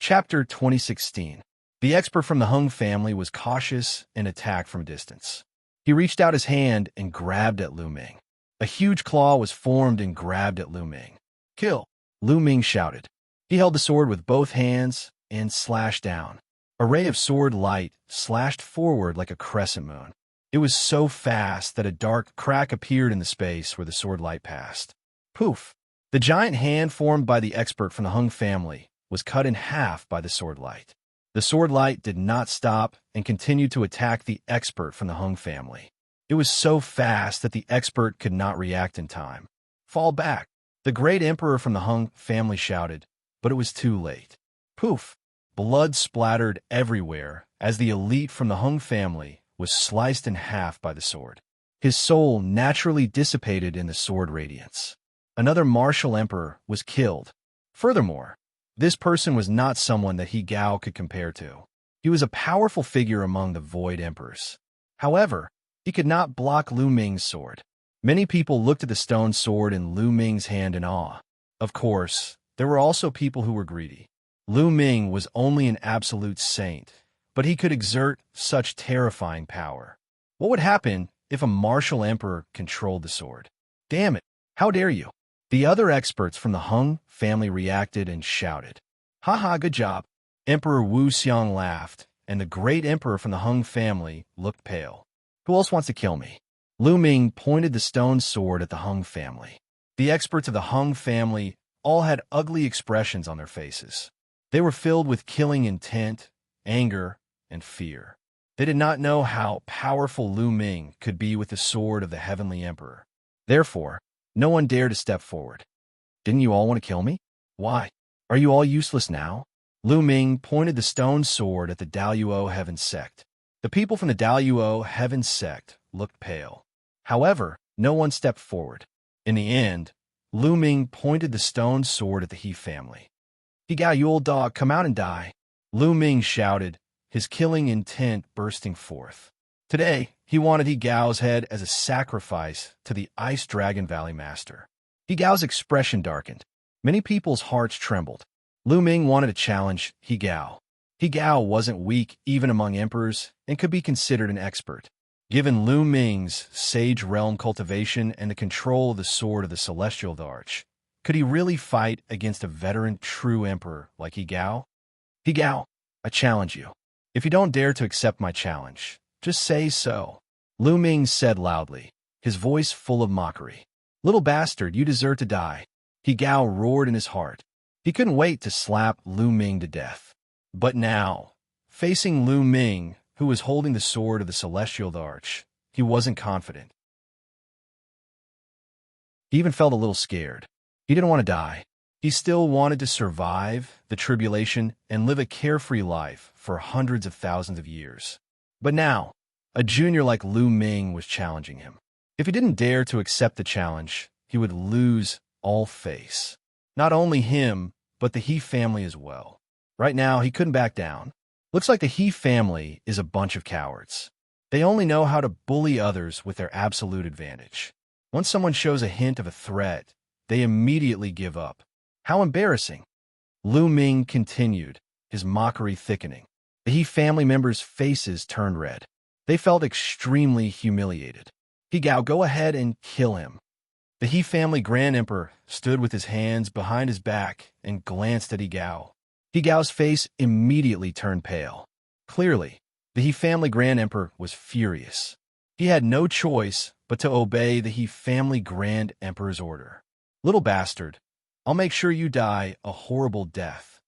Chapter 2016. The expert from the Hung family was cautious and attacked from a distance. He reached out his hand and grabbed at Lu Ming. A huge claw was formed and grabbed at Lu Ming. Kill! Lu Ming shouted. He held the sword with both hands and slashed down. A ray of sword light slashed forward like a crescent moon. It was so fast that a dark crack appeared in the space where the sword light passed. Poof! The giant hand formed by the expert from the Hung family was cut in half by the sword light. The sword light did not stop and continued to attack the expert from the Hung family. It was so fast that the expert could not react in time. Fall back! The great emperor from the Hung family shouted, but it was too late. Poof! Blood splattered everywhere as the elite from the Hung family was sliced in half by the sword. His soul naturally dissipated in the sword radiance. Another martial emperor was killed. Furthermore, this person was not someone that He Gao could compare to. He was a powerful figure among the Void Emperors. However, he could not block Lu Ming's sword. Many people looked at the stone sword in Lu Ming's hand in awe. Of course, there were also people who were greedy. Lu Ming was only an absolute saint, but he could exert such terrifying power. What would happen if a martial emperor controlled the sword? Damn it, how dare you? The other experts from the Hung family reacted and shouted. Haha, good job. Emperor Wuxia laughed, and the great emperor from the Hung family looked pale. Who else wants to kill me? Lu Ming pointed the stone sword at the Hung family. The experts of the Hung family all had ugly expressions on their faces. They were filled with killing intent, anger, and fear. They did not know how powerful Lu Ming could be with the sword of the Heavenly Emperor. Therefore, no one dared to step forward. Didn't you all want to kill me? Why? Are you all useless now? Lu Ming pointed the stone sword at the Daluo Heaven sect. The people from the Daluo Heaven sect looked pale. However, no one stepped forward. In the end, Lu Ming pointed the stone sword at the He family. He Gao, you old dog, come out and die. Lu Ming shouted, his killing intent bursting forth. Today, he wanted He Gao's head as a sacrifice to the Ice Dragon Valley Master. He Gao's expression darkened. Many people's hearts trembled. Lu Ming wanted to challenge He Gao. He Gao wasn't weak even among emperors and could be considered an expert. Given Lu Ming's Sage Realm cultivation and the control of the sword of the Celestial Arch, could he really fight against a veteran true emperor like He Gao? He Gao, I challenge you. If you don't dare to accept my challenge, just say so. Lu Ming said loudly, his voice full of mockery. Little bastard, you deserve to die. He Gao roared in his heart. He couldn't wait to slap Lu Ming to death. But now, facing Lu Ming who was holding the sword of the Celestial Arch, he wasn't confident. He even felt a little scared. He didn't want to die. He still wanted to survive the tribulation and live a carefree life for hundreds of thousands of years. But now, a junior like Lu Ming was challenging him. If he didn't dare to accept the challenge, he would lose all face. Not only him, but the He family as well. Right now, he couldn't back down. Looks like the He family is a bunch of cowards. They only know how to bully others with their absolute advantage. Once someone shows a hint of a threat, they immediately give up. How embarrassing. Lu Ming continued, his mockery thickening. The He family members' faces turned red. They felt extremely humiliated. He Gao, go ahead and kill him. The He family Grand Emperor stood with his hands behind his back and glanced at He Gao. He Gao's face immediately turned pale. Clearly, the He family Grand Emperor was furious. He had no choice but to obey the He family Grand Emperor's order. Little bastard, I'll make sure you die a horrible death.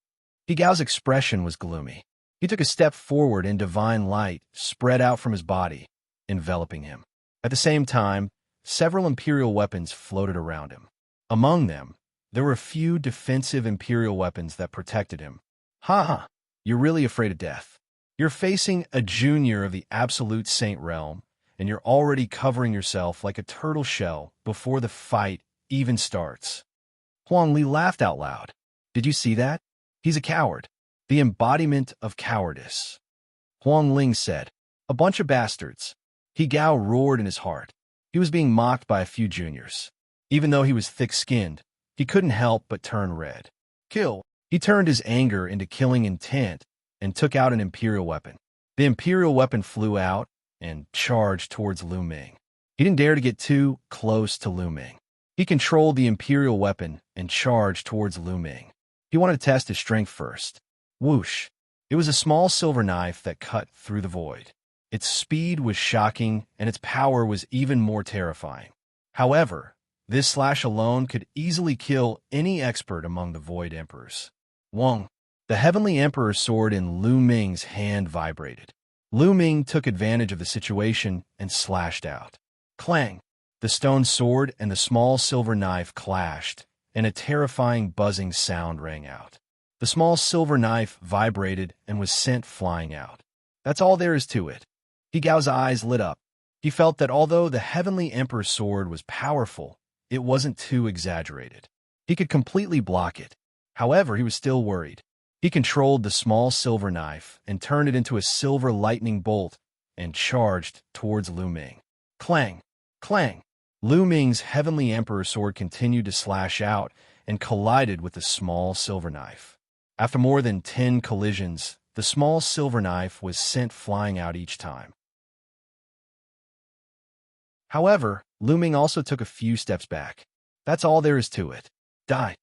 He Gao's expression was gloomy. He took a step forward and divine light spread out from his body, enveloping him. At the same time, several imperial weapons floated around him. Among them, there were a few defensive imperial weapons that protected him. Ha! You're really afraid of death. You're facing a junior of the absolute saint realm, and you're already covering yourself like a turtle shell before the fight even starts. Huang Li laughed out loud. Did you see that? He's a coward. The embodiment of cowardice. Huang Ling said, a bunch of bastards. He Gao roared in his heart. He was being mocked by a few juniors. Even though he was thick-skinned, he couldn't help but turn red. Kill. He turned his anger into killing intent and took out an imperial weapon. The imperial weapon flew out and charged towards Lu Ming. He didn't dare to get too close to Lu Ming. He controlled the imperial weapon and charged towards Lu Ming. He wanted to test his strength first. Whoosh! It was a small silver knife that cut through the void. Its speed was shocking, and its power was even more terrifying. However, this slash alone could easily kill any expert among the Void Emperors. Wang, the Heavenly Emperor's sword in Lu Ming's hand vibrated. Lu Ming took advantage of the situation and slashed out. Clang! The stone sword and the small silver knife clashed, and a terrifying buzzing sound rang out. The small silver knife vibrated and was sent flying out. That's all there is to it. He Gao's eyes lit up. He felt that although the Heavenly Emperor's sword was powerful, it wasn't too exaggerated. He could completely block it. However, he was still worried. He controlled the small silver knife and turned it into a silver lightning bolt and charged towards Lu Ming. Clang! Clang! Lu Ming's Heavenly Emperor's sword continued to slash out and collided with the small silver knife. After more than 10 collisions, the small silver knife was sent flying out each time. However, Lu Ming also took a few steps back. That's all there is to it. Die.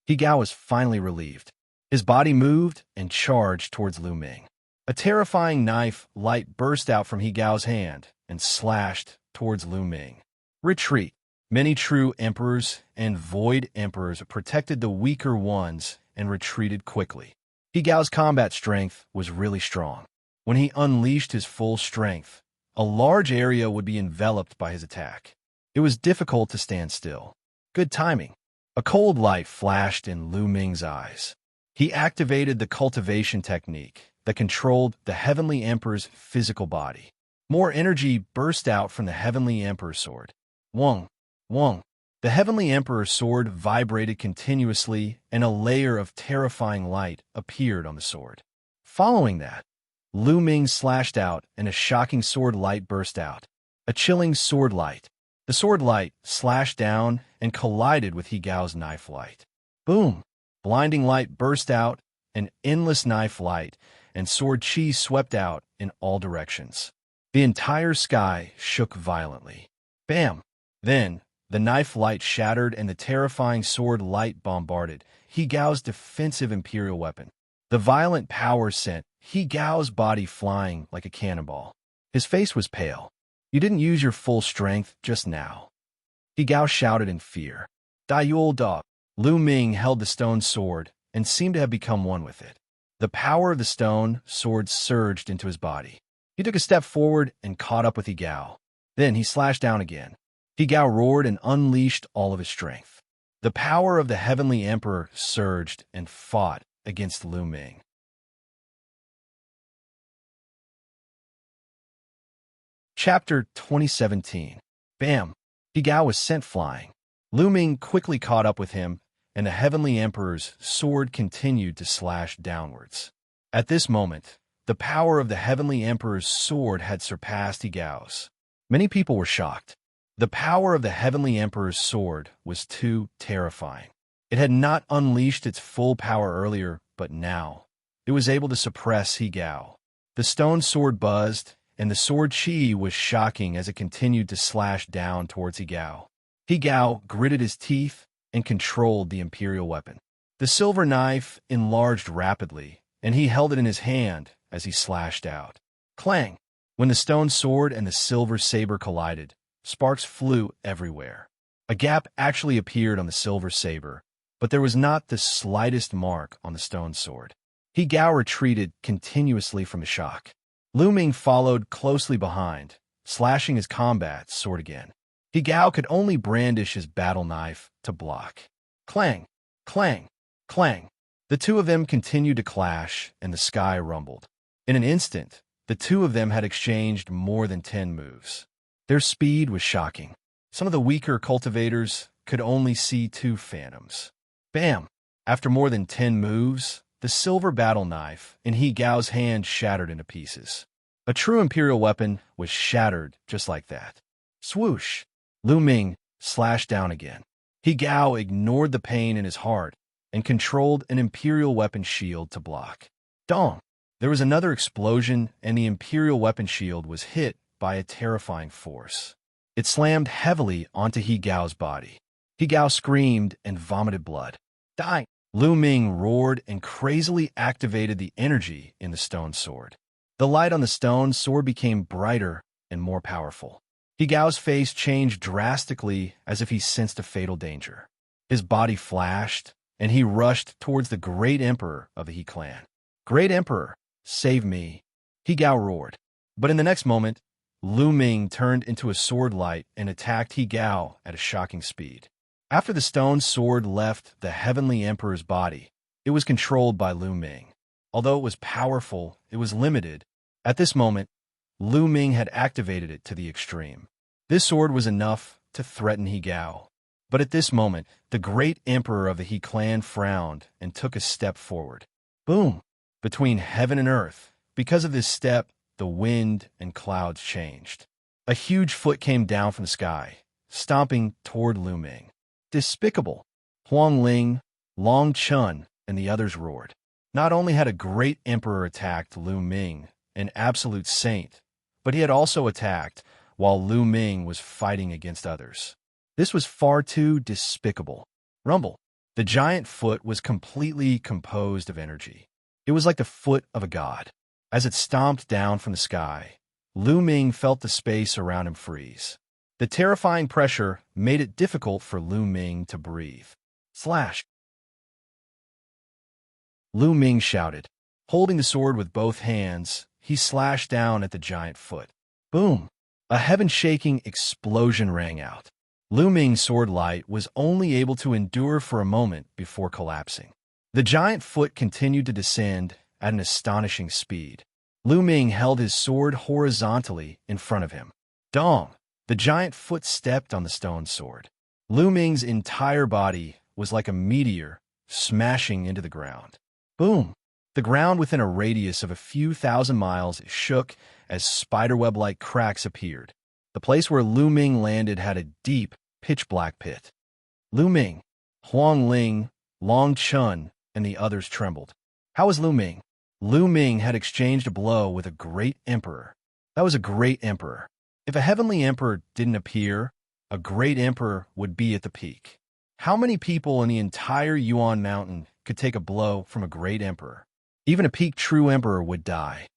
He Gao was finally relieved. His body moved and charged towards Lu Ming. A terrifying knife light burst out from He Gao's hand and slashed towards Lu Ming. Retreat. Many true emperors and void emperors protected the weaker ones and retreated quickly. He Gao's combat strength was really strong. When he unleashed his full strength, a large area would be enveloped by his attack. It was difficult to stand still. Good timing. A cold light flashed in Lu Ming's eyes. He activated the cultivation technique that controlled the Heavenly Emperor's physical body. More energy burst out from the Heavenly Emperor's sword. Wang! Wang! The Heavenly Emperor's sword vibrated continuously, and a layer of terrifying light appeared on the sword. Following that, Lu Ming slashed out, and a shocking sword light burst out. A chilling sword light. The sword light slashed down and collided with He Gao's knife light. Boom! Blinding light burst out, an endless knife light, and sword chi swept out in all directions. The entire sky shook violently. Bam! Then, the knife light shattered and the terrifying sword light bombarded He Gao's defensive imperial weapon. The violent power sent He Gao's body flying like a cannonball. His face was pale. You didn't use your full strength just now. He Gao shouted in fear. Die, you old dog. Lu Ming held the stone sword and seemed to have become one with it. The power of the stone sword surged into his body. He took a step forward and caught up with Higao. Then he slashed down again. Higao roared and unleashed all of his strength. The power of the Heavenly Emperor surged and fought against Lu Ming. Chapter 2017. Bam! Higao was sent flying. Lu Ming quickly caught up with him, and the Heavenly Emperor's sword continued to slash downwards. At this moment, the power of the Heavenly Emperor's sword had surpassed Higao's. Many people were shocked. The power of the Heavenly Emperor's sword was too terrifying. It had not unleashed its full power earlier, but now it was able to suppress Higao. The stone sword buzzed, and the sword chi was shocking as it continued to slash down towards Higao. Higao gritted his teeth and controlled the imperial weapon. The silver knife enlarged rapidly, and he held it in his hand as he slashed out. Clang! When the stone sword and the silver saber collided, sparks flew everywhere. A gap actually appeared on the silver saber, but there was not the slightest mark on the stone sword. Higao retreated continuously from the shock. Lu Ming followed closely behind, slashing his combat sword again. Higao could only brandish his battle knife to block. Clang! Clang! Clang! The two of them continued to clash, and the sky rumbled. In an instant, the two of them had exchanged more than 10 moves. Their speed was shocking. Some of the weaker cultivators could only see 2 phantoms. Bam! After more than 10 moves, the silver battle knife in Higao's hand shattered into pieces. A true imperial weapon was shattered just like that. Swoosh! Lu Ming slashed down again. Higao ignored the pain in his heart and controlled an imperial weapon shield to block. Dong! There was another explosion, and the imperial weapon shield was hit by a terrifying force. It slammed heavily onto Higao's body. Higao screamed and vomited blood. Die! Lu Ming roared and crazily activated the energy in the stone sword. The light on the stone sword became brighter and more powerful. Higao's face changed drastically as if he sensed a fatal danger. His body flashed, and he rushed towards the great emperor of the He clan. Great Emperor, save me! Higao roared. But in the next moment, Lu Ming turned into a sword light and attacked Higao at a shocking speed. After the stone sword left the Heavenly Emperor's body, it was controlled by Lu Ming. Although it was powerful, it was limited. At this moment, Lu Ming had activated it to the extreme. This sword was enough to threaten Higao. But at this moment, the great emperor of the He clan frowned and took a step forward. Boom! Between heaven and earth, because of this step, the wind and clouds changed. A huge foot came down from the sky, stomping toward Lu Ming. Despicable! Huang Ling, Long Chun, and the others roared. Not only had a great emperor attacked Lu Ming, an absolute saint, but he had also attacked while Lu Ming was fighting against others. This was far too despicable. Rumble. The giant foot was completely composed of energy. It was like the foot of a god. As it stomped down from the sky, Lu Ming felt the space around him freeze. The terrifying pressure made it difficult for Lu Ming to breathe. Slash! Lu Ming shouted. Holding the sword with both hands, he slashed down at the giant foot. Boom! A heaven-shaking explosion rang out. Lu Ming's sword light was only able to endure for a moment before collapsing. The giant foot continued to descend at an astonishing speed. Lu Ming held his sword horizontally in front of him. Dong! The giant foot stepped on the stone sword. Lu Ming's entire body was like a meteor smashing into the ground. Boom! The ground within a radius of a few thousand miles shook as spiderweb-like cracks appeared. The place where Lu Ming landed had a deep, pitch-black pit. Lu Ming, Huang Ling, Long Chun, and the others trembled. How was Lu Ming? Lu Ming had exchanged a blow with a great emperor. That was a great emperor. If a heavenly emperor didn't appear, a great emperor would be at the peak. How many people in the entire Yuan Mountain could take a blow from a great emperor? Even a peak true emperor would die.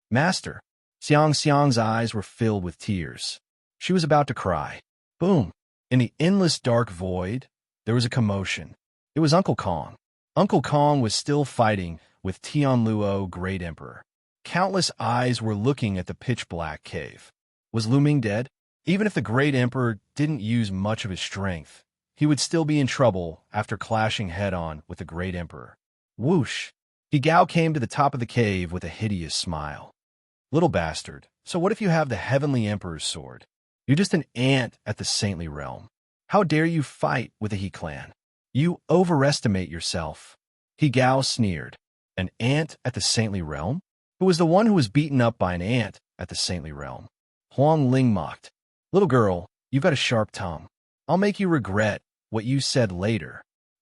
Master, Xianxia's eyes were filled with tears. She was about to cry. Boom! In the endless dark void, there was a commotion. It was Uncle Kong. Uncle Kong was still fighting with Tianluo, Great Emperor. Countless eyes were looking at the pitch-black cave. Was Lu Ming dead? Even if the Great Emperor didn't use much of his strength, he would still be in trouble after clashing head-on with the Great Emperor. Whoosh! Gao came to the top of the cave with a hideous smile. Little bastard, so what if you have the Heavenly Emperor's sword? You're just an ant at the saintly realm. How dare you fight with the He clan? You overestimate yourself. Gao sneered. An ant at the saintly realm? Who was the one who was beaten up by an ant at the saintly realm? Huang Ling mocked. Little girl, you've got a sharp tongue. I'll make you regret what you said later.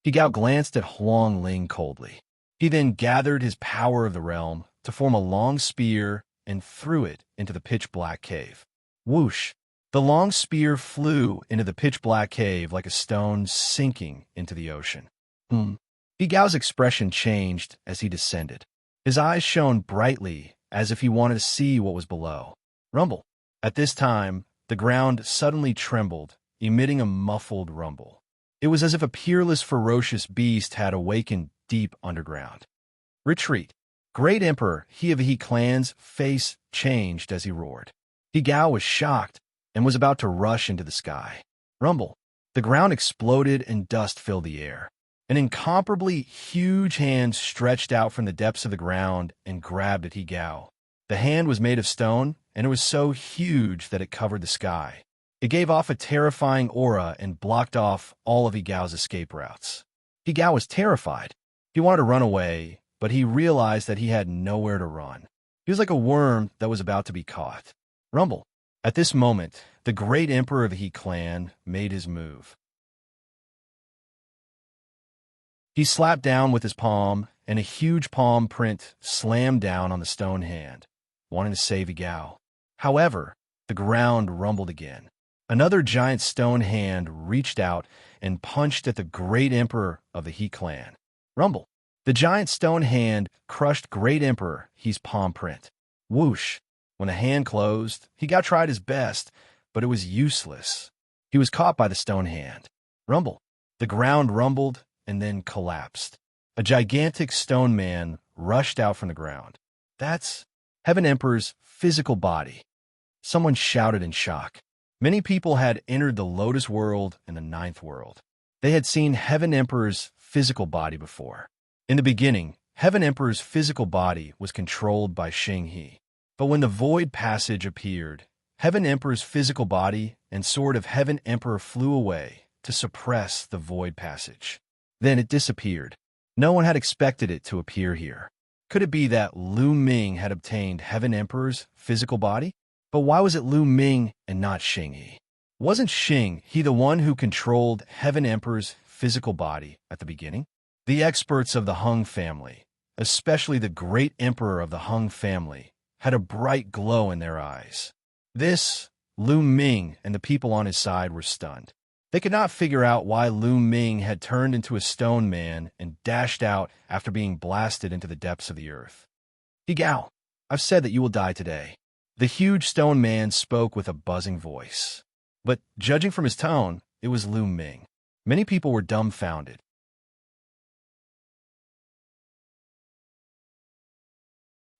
Gao glanced at Huang Ling coldly. He then gathered his power of the realm to form a long spear and threw it into the pitch-black cave. Whoosh! The long spear flew into the pitch-black cave like a stone sinking into the ocean. Gao's expression changed as he descended. His eyes shone brightly as if he wanted to see what was below. Rumble. At this time, the ground suddenly trembled, emitting a muffled rumble. It was as if a peerless, ferocious beast had awakened deep underground. Retreat. Great Emperor, he of the He clan's face changed as he roared. Gao was shocked and was about to rush into the sky. Rumble. The ground exploded and dust filled the air. An incomparably huge hand stretched out from the depths of the ground and grabbed at Gao. The hand was made of stone, and it was so huge that it covered the sky. It gave off a terrifying aura and blocked off all of Gao's escape routes. Gao was terrified. He wanted to run away, but he realized that he had nowhere to run. He was like a worm that was about to be caught. Rumble. At this moment, the Great Emperor of the He clan made his move. He slapped down with his palm, and a huge palm print slammed down on the stone hand, wanting to save Gao. However, the ground rumbled again. Another giant stone hand reached out and punched at the Great Emperor of the He clan. Rumble. The giant stone hand crushed Great Emperor He's palm print. Whoosh. When the hand closed, Gao tried his best, but it was useless. He was caught by the stone hand. Rumble. The ground rumbled and then collapsed. A gigantic stone man rushed out from the ground. That's Heaven Emperor's physical body. Someone shouted in shock. Many people had entered the Lotus World and the Ninth World. They had seen Heaven Emperor's physical body before. In the beginning, Heaven Emperor's physical body was controlled by Xianxia. But when the Void Passage appeared, Heaven Emperor's physical body and Sword of Heaven Emperor flew away to suppress the Void Passage. Then it disappeared. No one had expected it to appear here. Could it be that Lu Ming had obtained Heaven Emperor's physical body? But why was it Lu Ming and not Xianxia? Wasn't Xianxia the one who controlled Heaven Emperor's physical body at the beginning? The experts of the Hung family, especially the Great Emperor of the Hung family, had a bright glow in their eyes. This, Lu Ming and the people on his side were stunned. They could not figure out why Lu Ming had turned into a stone man and dashed out after being blasted into the depths of the earth. Gao, I've said that you will die today. The huge stone man spoke with a buzzing voice. But judging from his tone, it was Lu Ming. Many people were dumbfounded.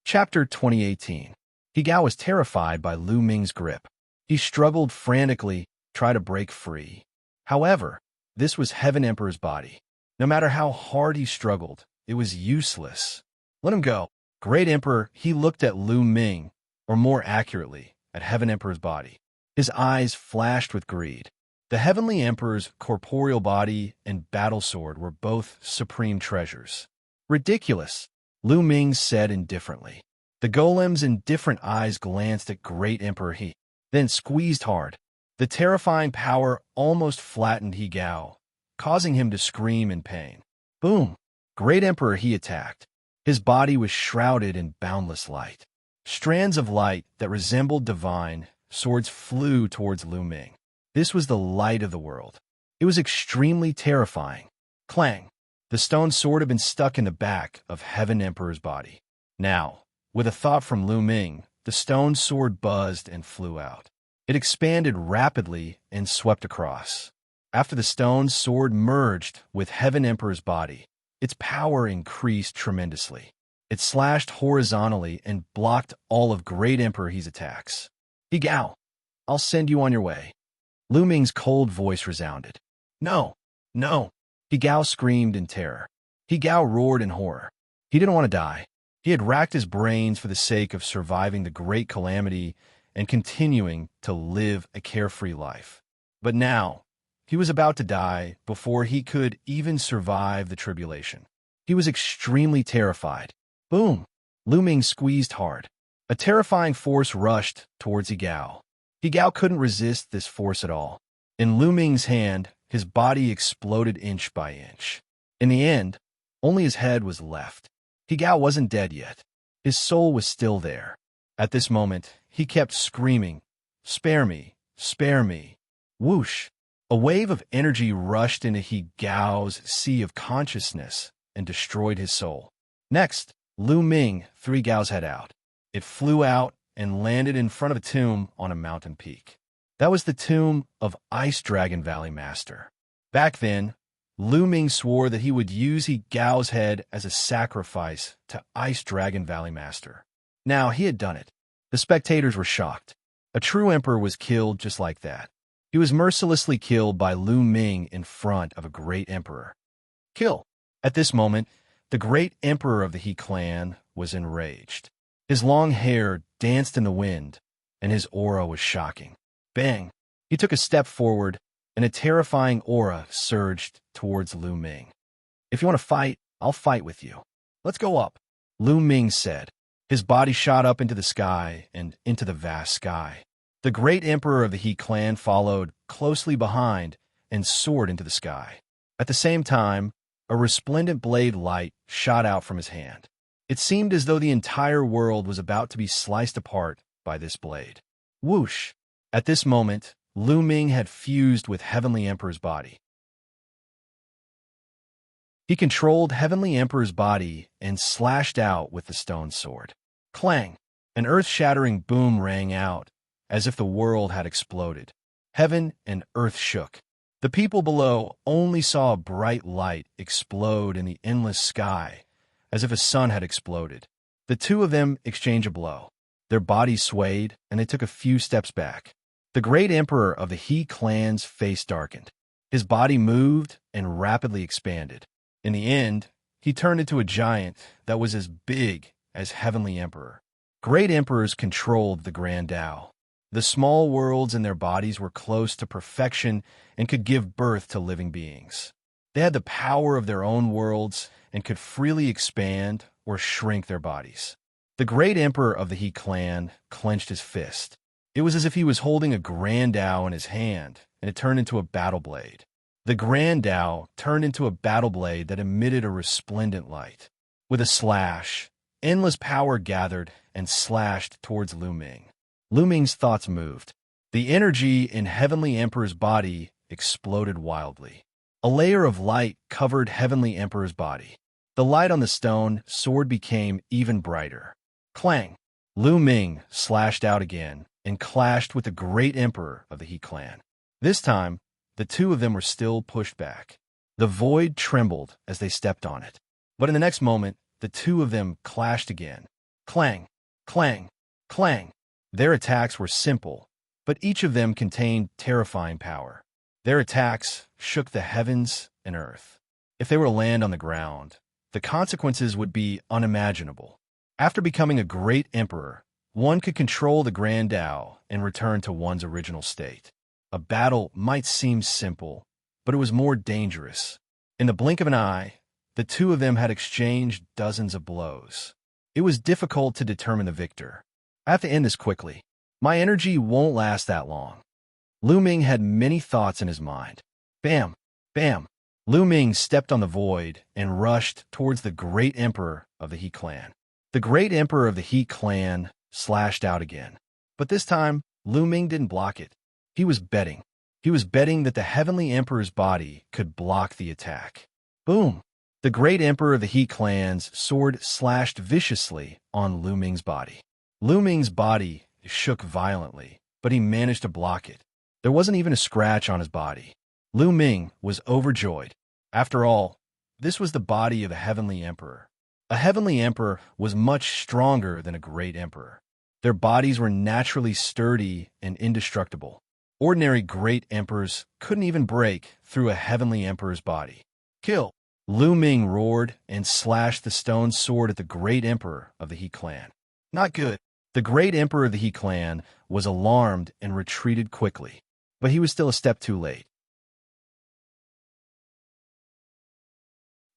Chapter 2018. Gao was terrified by Lu Ming's grip. He struggled frantically, trying to break free. However, this was Heaven Emperor's body. No matter how hard he struggled, it was useless. Let him go. Great Emperor, he looked at Lu Ming, or more accurately, at Heaven Emperor's body. His eyes flashed with greed. The Heavenly Emperor's corporeal body and battle sword were both supreme treasures. Ridiculous, Lu Ming said indifferently. The golem's indifferent eyes glanced at Great Emperor He, then squeezed hard. The terrifying power almost flattened Gao, causing him to scream in pain. Boom! Great Emperor He attacked. His body was shrouded in boundless light. Strands of light that resembled divine swords flew towards Lu Ming. This was the light of the world. It was extremely terrifying. Clang! The stone sword had been stuck in the back of Heaven Emperor's body. Now, with a thought from Lu Ming, the stone sword buzzed and flew out. It expanded rapidly and swept across. After the stone sword merged with Heaven Emperor's body, its power increased tremendously. It slashed horizontally and blocked all of Great Emperor He's attacks. "He Gao, I'll send you on your way." Lu Ming's cold voice resounded. "No, no." He Gao screamed in terror. He Gao roared in horror. He didn't want to die. He had racked his brains for the sake of surviving the great calamity and continuing to live a carefree life. But now, he was about to die before he could even survive the tribulation. He was extremely terrified. Boom! Lu Ming squeezed hard. A terrifying force rushed towards He Gao. He Gao couldn't resist this force at all. In Lu Ming's hand, his body exploded inch by inch. In the end, only his head was left. He Gao wasn't dead yet. His soul was still there. At this moment, he kept screaming, "Spare me! Spare me!" Whoosh! A wave of energy rushed into He Gao's sea of consciousness and destroyed his soul. Next, Lu Ming threw He Gao's head out. It flew out and landed in front of a tomb on a mountain peak. That was the tomb of Ice Dragon Valley Master. Back then, Lu Ming swore that he would use He Gao's head as a sacrifice to Ice Dragon Valley Master. Now he had done it. The spectators were shocked. A true emperor was killed just like that. He was mercilessly killed by Lu Ming in front of a great emperor. Kill! At this moment, the great emperor of the He clan was enraged. His long hair danced in the wind, and his aura was shocking. Bang! He took a step forward, and a terrifying aura surged towards Lu Ming. "If you want to fight, I'll fight with you. Let's go up," Lu Ming said. His body shot up into the sky and into the vast sky. The great emperor of the He clan followed closely behind and soared into the sky. At the same time, a resplendent blade light shot out from his hand. It seemed as though the entire world was about to be sliced apart by this blade. Whoosh! At this moment, Lu Ming had fused with Heavenly Emperor's body. He controlled Heavenly Emperor's body and slashed out with the stone sword. Clang! An earth-shattering boom rang out, as if the world had exploded. Heaven and earth shook. The people below only saw a bright light explode in the endless sky, as if a sun had exploded. The two of them exchanged a blow. Their bodies swayed, and they took a few steps back. The great emperor of the He clan's face darkened. His body moved and rapidly expanded. In the end, he turned into a giant that was as big as Heavenly Emperor. Great emperors controlled the Grand Tao. The small worlds in their bodies were close to perfection and could give birth to living beings. They had the power of their own worlds and could freely expand or shrink their bodies. The great emperor of the He clan clenched his fist. It was as if he was holding a Grand Tao in his hand, and it turned into a battle blade. The Grand Tao turned into a battle blade that emitted a resplendent light. With a slash, endless power gathered and slashed towards Lu Ming. Lu Ming's thoughts moved. The energy in Heavenly Emperor's body exploded wildly. A layer of light covered Heavenly Emperor's body. The light on the stone sword became even brighter. Clang! Lu Ming slashed out again and clashed with the great emperor of the He clan. This time, the two of them were still pushed back. The void trembled as they stepped on it. But in the next moment, the two of them clashed again. Clang! Clang! Clang! Their attacks were simple, but each of them contained terrifying power. Their attacks shook the heavens and earth. If they were to land on the ground, the consequences would be unimaginable. After becoming a great emperor, one could control the Grand Tao and return to one's original state. A battle might seem simple, but it was more dangerous. In the blink of an eye, the two of them had exchanged dozens of blows. It was difficult to determine the victor. I have to end this quickly. My energy won't last that long. Lu Ming had many thoughts in his mind. Bam! Bam! Lu Ming stepped on the void and rushed towards the great emperor of the He clan. The great emperor of the He clan slashed out again. But this time, Lu Ming didn't block it. He was betting. He was betting that the Heavenly Emperor's body could block the attack. Boom! The great emperor of the He clan's sword slashed viciously on Lu Ming's body. Lu Ming's body shook violently, but he managed to block it. There wasn't even a scratch on his body. Lu Ming was overjoyed. After all, this was the body of a Heavenly Emperor. A heavenly emperor was much stronger than a great emperor. Their bodies were naturally sturdy and indestructible. Ordinary great emperors couldn't even break through a heavenly emperor's body. Kill! Lu Ming roared and slashed the stone sword at the great emperor of the He clan. Not good. The great emperor of the He clan was alarmed and retreated quickly, but he was still a step too late.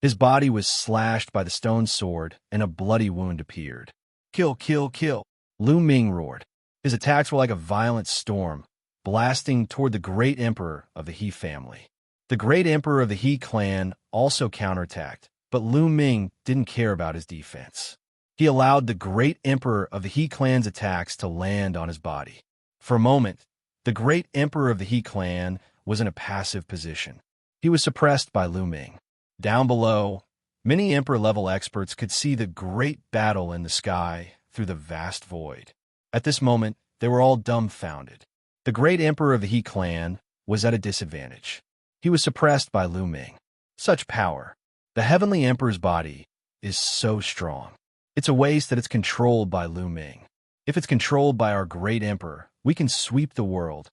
His body was slashed by the stone sword, and a bloody wound appeared. Kill, kill, kill! Lu Ming roared. His attacks were like a violent storm, blasting toward the great emperor of the He family. The great emperor of the He clan also counterattacked, but Lu Ming didn't care about his defense. He allowed the great emperor of the He clan's attacks to land on his body. For a moment, the great emperor of the He clan was in a passive position. He was suppressed by Lu Ming. Down below, many emperor-level experts could see the great battle in the sky through the vast void. At this moment, they were all dumbfounded. The great emperor of the He clan was at a disadvantage. He was suppressed by Lu Ming. Such power. The heavenly emperor's body is so strong. It's a waste that it's controlled by Lu Ming. If it's controlled by our great emperor, we can sweep the world.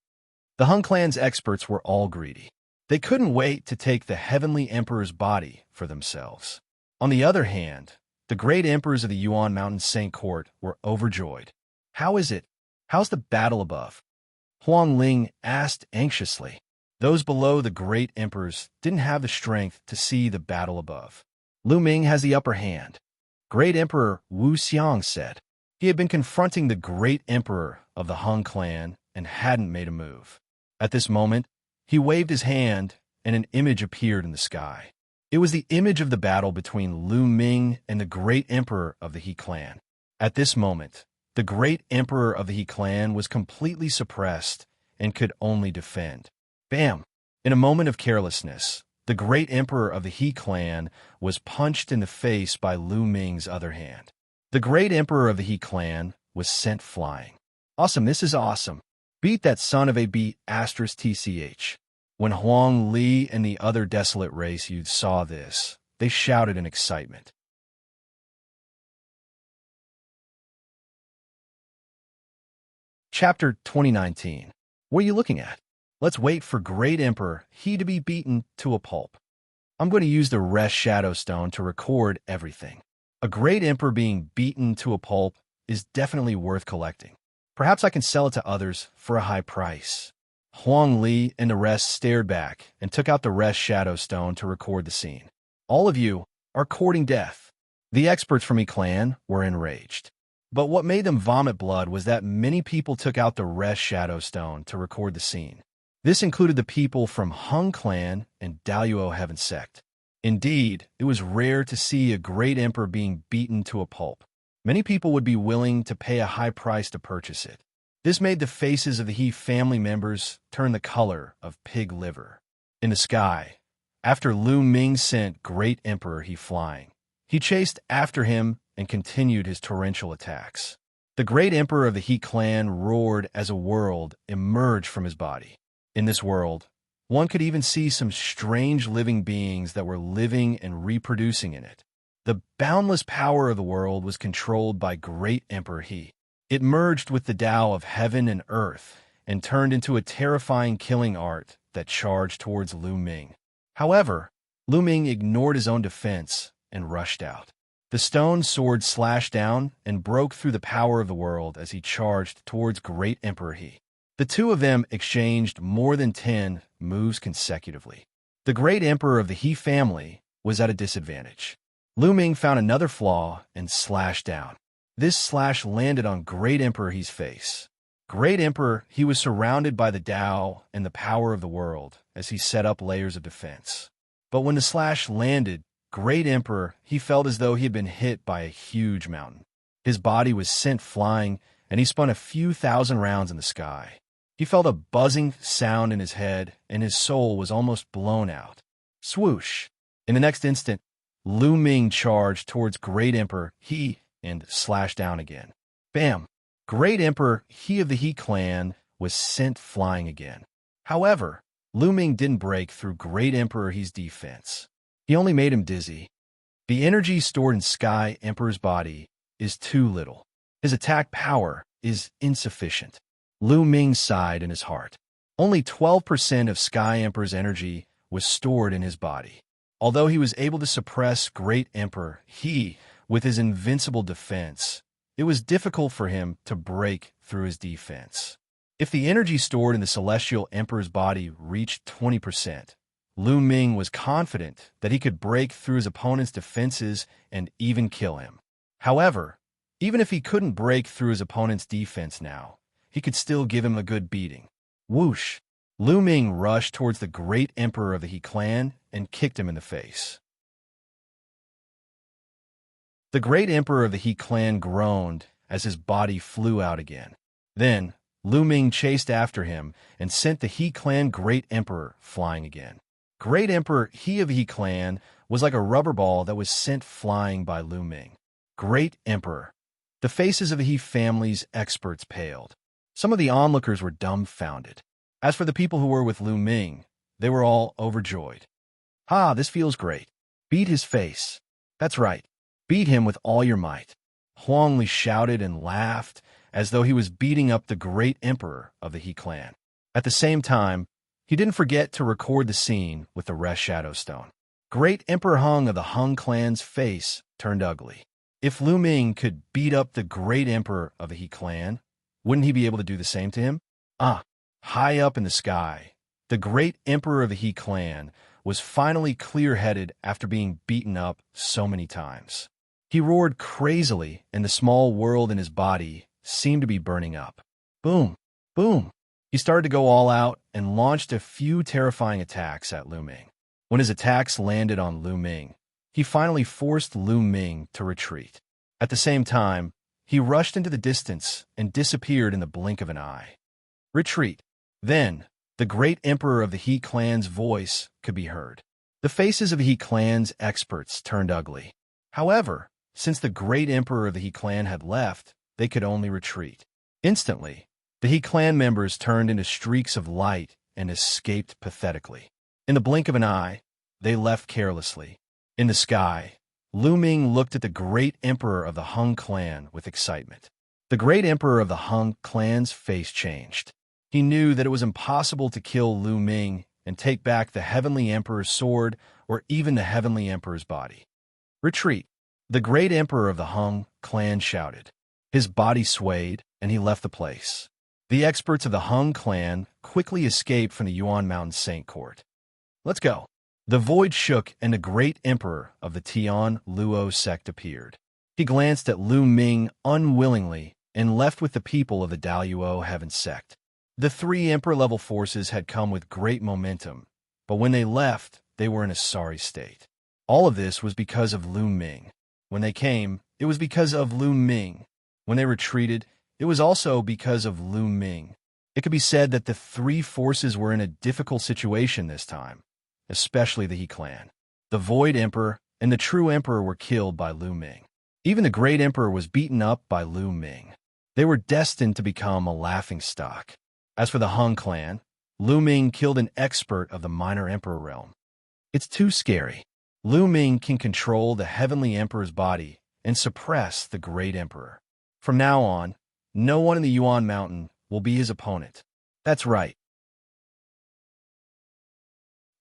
The Hun clan's experts were all greedy. They couldn't wait to take the heavenly emperor's body for themselves. On the other hand, the great emperors of the Yuan Mountain Saint Court were overjoyed. How is it? How's the battle above? Huang Ling asked anxiously. Those below the great emperors didn't have the strength to see the battle above. Lu Ming has the upper hand. Great Emperor Wuxia said. He had been confronting the great emperor of the Hun clan and hadn't made a move. At this moment, he waved his hand and an image appeared in the sky. It was the image of the battle between Lu Ming and the great emperor of the He clan. At this moment, the great emperor of the He clan was completely suppressed and could only defend. Bam! In a moment of carelessness, the great emperor of the He clan was punched in the face by Lu Ming's other hand. The great emperor of the He clan was sent flying. Awesome, this is awesome. Beat that son of a beat *TCH. When Huang Li and the other desolate race youths saw this, they shouted in excitement. Chapter 2019. What are you looking at? Let's wait for Great Emperor He to be beaten to a pulp. I'm going to use the Rest Shadow Stone to record everything. A Great Emperor being beaten to a pulp is definitely worth collecting. Perhaps I can sell it to others for a high price. Huang Li and the rest stared back and took out the Rest Shadow Stone to record the scene. All of you are courting death. The experts from He clan were enraged. But what made them vomit blood was that many people took out the Rest Shadow Stone to record the scene. This included the people from Hun clan and Daluo Heaven sect. Indeed, it was rare to see a great emperor being beaten to a pulp. Many people would be willing to pay a high price to purchase it. This made the faces of the He family members turn the color of pig liver. In the sky, after Lu Ming sent Great Emperor He flying, he chased after him and continued his torrential attacks. The Great Emperor of the He clan roared as a world emerged from his body. In this world, one could even see some strange living beings that were living and reproducing in it. The boundless power of the world was controlled by Great Emperor He. It merged with the Tao of heaven and earth and turned into a terrifying killing art that charged towards Lu Ming. However, Lu Ming ignored his own defense and rushed out. The stone sword slashed down and broke through the power of the world as he charged towards Great Emperor He. The two of them exchanged more than 10 moves consecutively. The Great Emperor of the He family was at a disadvantage. Lu Ming found another flaw and slashed down. This slash landed on Great Emperor He's face. Great Emperor He was surrounded by the Tao and the power of the world as he set up layers of defense. But when the slash landed, Great Emperor He felt as though he had been hit by a huge mountain. His body was sent flying, and he spun a few thousand rounds in the sky. He felt a buzzing sound in his head, and his soul was almost blown out. Swoosh! In the next instant, Lu Ming charged towards Great Emperor He and slashed down again. Bam! Great Emperor He of the He clan was sent flying again. However, Lu Ming didn't break through Great Emperor He's defense. He only made him dizzy. The energy stored in Sky Emperor's body is too little. His attack power is insufficient. Lu Ming sighed in his heart. Only 12% of Sky Emperor's energy was stored in his body. Although he was able to suppress Great Emperor, with his invincible defense, it was difficult for him to break through his defense. If the energy stored in the Celestial Emperor's body reached 20%, Lu Ming was confident that he could break through his opponent's defenses and even kill him. However, even if he couldn't break through his opponent's defense now, he could still give him a good beating. Whoosh! Lu Ming rushed towards the Great Emperor of the He clan and kicked him in the face. The Great Emperor of the He clan groaned as his body flew out again. Then, Lu Ming chased after him and sent the He clan Great Emperor flying again. Great Emperor He of the He clan was like a rubber ball that was sent flying by Lu Ming. Great Emperor. The faces of the He family's experts paled. Some of the onlookers were dumbfounded. As for the people who were with Lu Ming, they were all overjoyed. "Ah, this feels great. Beat his face. That's right. Beat him with all your might." Huang Li shouted and laughed as though he was beating up the Great Emperor of the He clan. At the same time, he didn't forget to record the scene with the rest Shadow Stone. Great Emperor Hung of the Hung clan's face turned ugly. If Lu Ming could beat up the Great Emperor of the He clan, wouldn't he be able to do the same to him? High up in the sky, the Great Emperor of the He clan was finally clear-headed after being beaten up so many times. He roared crazily, and the small world in his body seemed to be burning up. Boom! Boom! He started to go all out and launched a few terrifying attacks at Lu Ming. When his attacks landed on Lu Ming, he finally forced Lu Ming to retreat. At the same time, he rushed into the distance and disappeared in the blink of an eye. Retreat. Then, the Great Emperor of the He clan's voice could be heard. The faces of the He clan's experts turned ugly. However, since the Great Emperor of the He clan had left, they could only retreat. Instantly, the He clan members turned into streaks of light and escaped pathetically. In the blink of an eye, they left carelessly. In the sky, Lu Ming looked at the Great Emperor of the Hung clan with excitement. The Great Emperor of the Hung clan's face changed. He knew that it was impossible to kill Lu Ming and take back the Heavenly Emperor's sword or even the Heavenly Emperor's body. Retreat! The Great Emperor of the Hung clan shouted. His body swayed, and he left the place. The experts of the Hung clan quickly escaped from the Yuan Mountain Saint Court. Let's go. The void shook, and the Great Emperor of the Tian Luo sect appeared. He glanced at Lu Ming unwillingly and left with the people of the Daluo Heaven sect. The three Emperor-level forces had come with great momentum, but when they left, they were in a sorry state. All of this was because of Lu Ming. When they came, it was because of Lu Ming. When they retreated, it was also because of Lu Ming. It could be said that the three forces were in a difficult situation this time, especially the He clan. The Void Emperor and the True Emperor were killed by Lu Ming. Even the Great Emperor was beaten up by Lu Ming. They were destined to become a laughingstock. As for the Hung clan, Lu Ming killed an expert of the Minor Emperor realm. It's too scary. Lu Ming can control the Heavenly Emperor's body and suppress the Great Emperor. From now on, no one in the Yuan Mountain will be his opponent. That's right.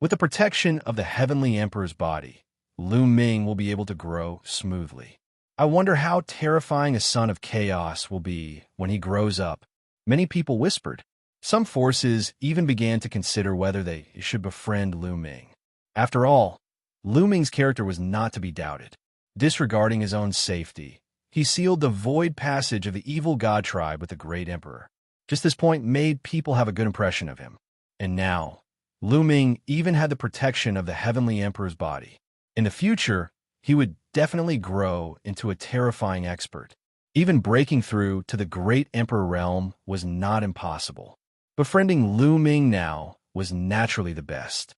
With the protection of the Heavenly Emperor's body, Lu Ming will be able to grow smoothly. I wonder how terrifying a son of chaos will be when he grows up. Many people whispered. Some forces even began to consider whether they should befriend Lu Ming. After all, Lu Ming's character was not to be doubted. Disregarding his own safety, he sealed the void passage of the evil god tribe with the Great Emperor. Just this point made people have a good impression of him. And now, Lu Ming even had the protection of the Heavenly Emperor's body. In the future, he would definitely grow into a terrifying expert. Even breaking through to the Great Emperor realm was not impossible. Befriending Lu Ming now was naturally the best.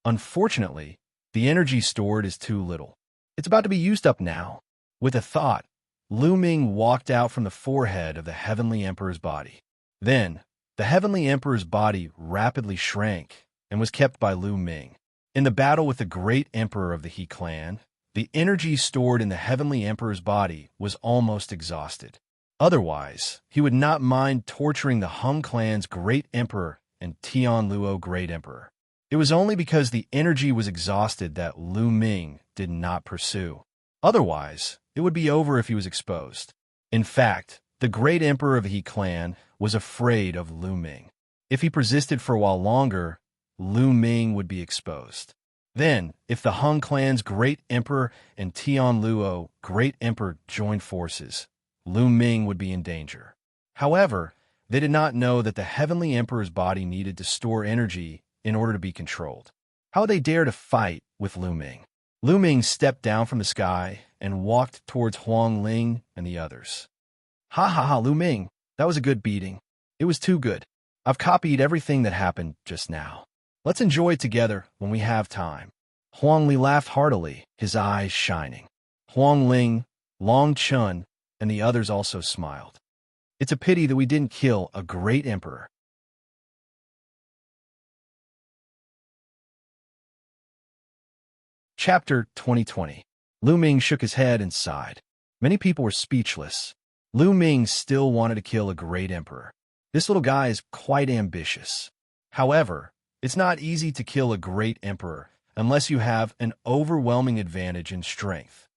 Unfortunately, the energy stored is too little. It's about to be used up now. With a thought, Lu Ming walked out from the forehead of the Heavenly Emperor's body. Then, the Heavenly Emperor's body rapidly shrank and was kept by Lu Ming. In the battle with the Great Emperor of the He clan The energy stored in the Heavenly Emperor's body was almost exhausted. Otherwise, he would not mind torturing the Hung clan's Great Emperor and Tianluo Great Emperor. It was only because the energy was exhausted that Lu Ming did not pursue. Otherwise, it would be over if he was exposed. In fact, the Great Emperor of the He clan was afraid of Lu Ming. If he persisted for a while longer, Lu Ming would be exposed. Then, if the Hung clan's Great Emperor and Tianluo Great Emperor joined forces, Lu Ming would be in danger. However, they did not know that the Heavenly Emperor's body needed to store energy in order to be controlled. How would they dare to fight with Lu Ming? Lu Ming stepped down from the sky and walked towards Huang Ling and the others. Ha ha ha, Lu Ming, that was a good beating. It was too good. I've copied everything that happened just now. Let's enjoy it together when we have time. Huang Li laughed heartily, his eyes shining. Huang Ling, Long Chun, and the others also smiled. It's a pity that we didn't kill a great emperor. Chapter 2020. Lu Ming shook his head and sighed. Many people were speechless. Lu Ming still wanted to kill a great emperor. This little guy is quite ambitious. However, it's not easy to kill a great emperor unless you have an overwhelming advantage in strength.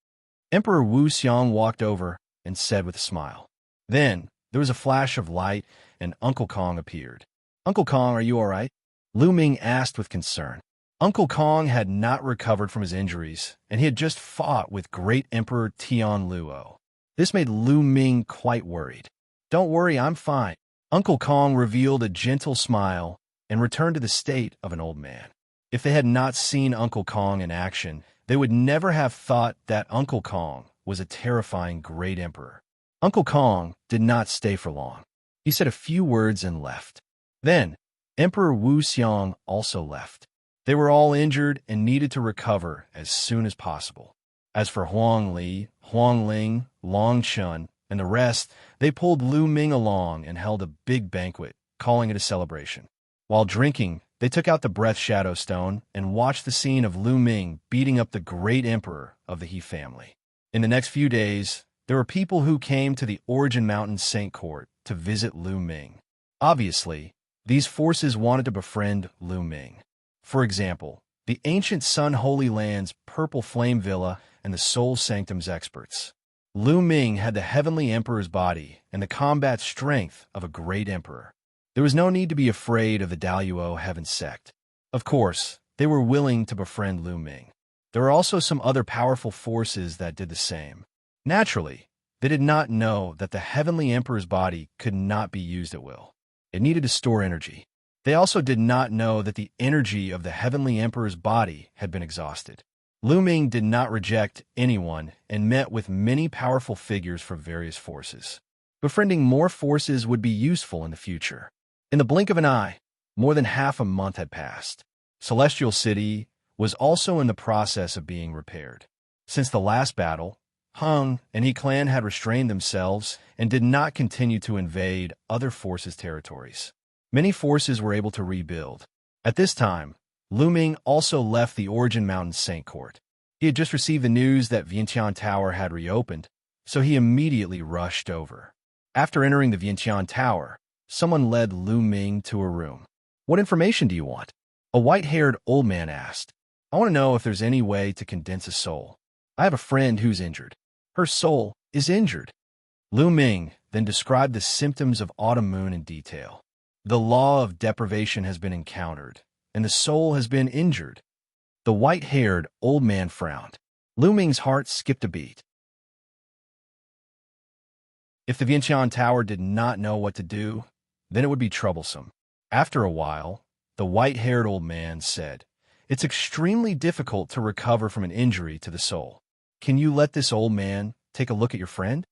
Emperor Wuxia walked over and said with a smile. Then, there was a flash of light and Uncle Kong appeared. Uncle Kong, are you all right? Lu Ming asked with concern. Uncle Kong had not recovered from his injuries, and he had just fought with Great Emperor Tianluo. This made Lu Ming quite worried. Don't worry, I'm fine. Uncle Kong revealed a gentle smile and returned to the state of an old man. If they had not seen Uncle Kong in action, they would never have thought that Uncle Kong was a terrifying great emperor. Uncle Kong did not stay for long. He said a few words and left. Then, Emperor Wuxia also left. They were all injured and needed to recover as soon as possible. As for Huang Li, Huang Ling, Long Chun, and the rest, they pulled Lu Ming along and held a big banquet, calling it a celebration. While drinking, they took out the Breath Shadow Stone and watched the scene of Lu Ming beating up the great emperor of the He family. In the next few days, there were people who came to the Origin Mountain Saint Court to visit Lu Ming. Obviously, these forces wanted to befriend Lu Ming. For example, the ancient Sun Holy Land's Purple Flame Villa and the Soul Sanctum's experts. Lu Ming had the Heavenly Emperor's body and the combat strength of a great emperor. There was no need to be afraid of the Daluo Heaven Sect. Of course, they were willing to befriend Lu Ming. There were also some other powerful forces that did the same. Naturally, they did not know that the Heavenly Emperor's body could not be used at will. It needed to store energy. They also did not know that the energy of the Heavenly Emperor's body had been exhausted. Lu Ming did not reject anyone and met with many powerful figures from various forces. Befriending more forces would be useful in the future. In the blink of an eye, more than half a month had passed. Celestial City was also in the process of being repaired. Since the last battle, Hung and He clan had restrained themselves and did not continue to invade other forces' territories. Many forces were able to rebuild. At this time, Lu Ming also left the Origin Mountain Saint Court. He had just received the news that Vientiane Tower had reopened, so he immediately rushed over. After entering the Vientiane Tower, someone led Lu Ming to a room. What information do you want? A white-haired old man asked. I want to know if there's any way to condense a soul. I have a friend who's injured. Her soul is injured. Lu Ming then described the symptoms of Autumn Moon in detail. The law of deprivation has been encountered, and the soul has been injured. The white-haired old man frowned. Lu Ming's heart skipped a beat. If the Vientiane Tower did not know what to do, then it would be troublesome. After a while, the white-haired old man said, It's extremely difficult to recover from an injury to the soul. Can you let this old man take a look at your friend?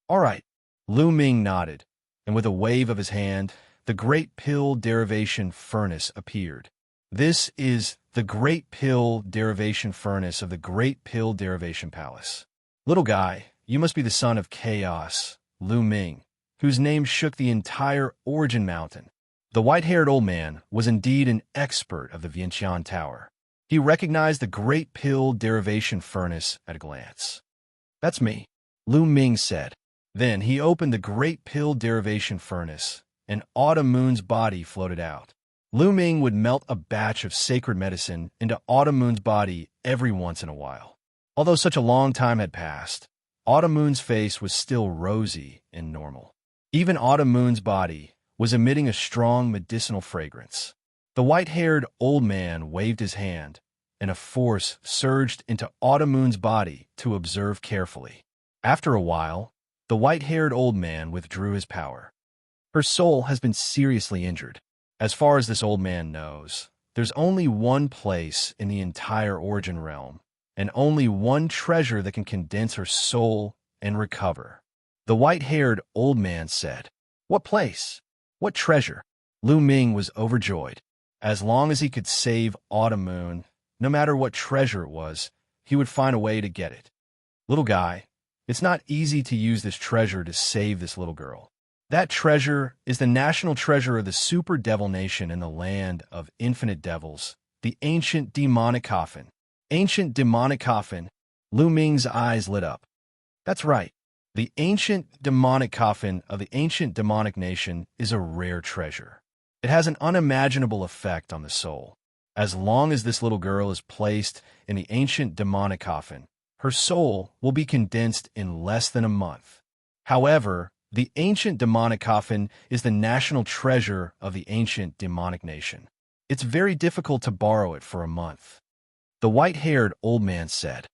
All right. Lu Ming nodded, and with a wave of his hand, the Great Pill Derivation Furnace appeared. This is the Great Pill Derivation Furnace of the Great Pill Derivation Palace. Little guy, you must be the son of Chaos, Lu Ming, whose name shook the entire Origin Mountain. The white-haired old man was indeed an expert of the Vientiane Tower. He recognized the Great Pill Derivation Furnace at a glance. "That's me," Lu Ming said. Then he opened the Great Pill Derivation Furnace, and Autumn Moon's body floated out. Lu Ming would melt a batch of sacred medicine into Autumn Moon's body every once in a while. Although such a long time had passed, Autumn Moon's face was still rosy and normal. Even Autumn Moon's body was emitting a strong medicinal fragrance. The white-haired old man waved his hand, and a force surged into Autumn Moon's body to observe carefully. After a while, the white-haired old man withdrew his power. Her soul has been seriously injured. As far as this old man knows, there's only one place in the entire Origin Realm, and only one treasure that can condense her soul and recover. The white-haired old man said, "What place? What treasure?" Lu Ming was overjoyed. As long as he could save Autumn Moon, no matter what treasure it was, he would find a way to get it. "Little guy, it's not easy to use this treasure to save this little girl. That treasure is the national treasure of the Super Devil Nation in the land of infinite devils, the ancient demonic coffin." Ancient demonic coffin. Lu Ming's eyes lit up. That's right. The ancient demonic coffin of the ancient demonic nation is a rare treasure. It has an unimaginable effect on the soul. As long as this little girl is placed in the ancient demonic coffin, her soul will be condensed in less than a month. However, the ancient demonic coffin is the national treasure of the ancient demonic nation. It's very difficult to borrow it for a month. The white-haired old man said,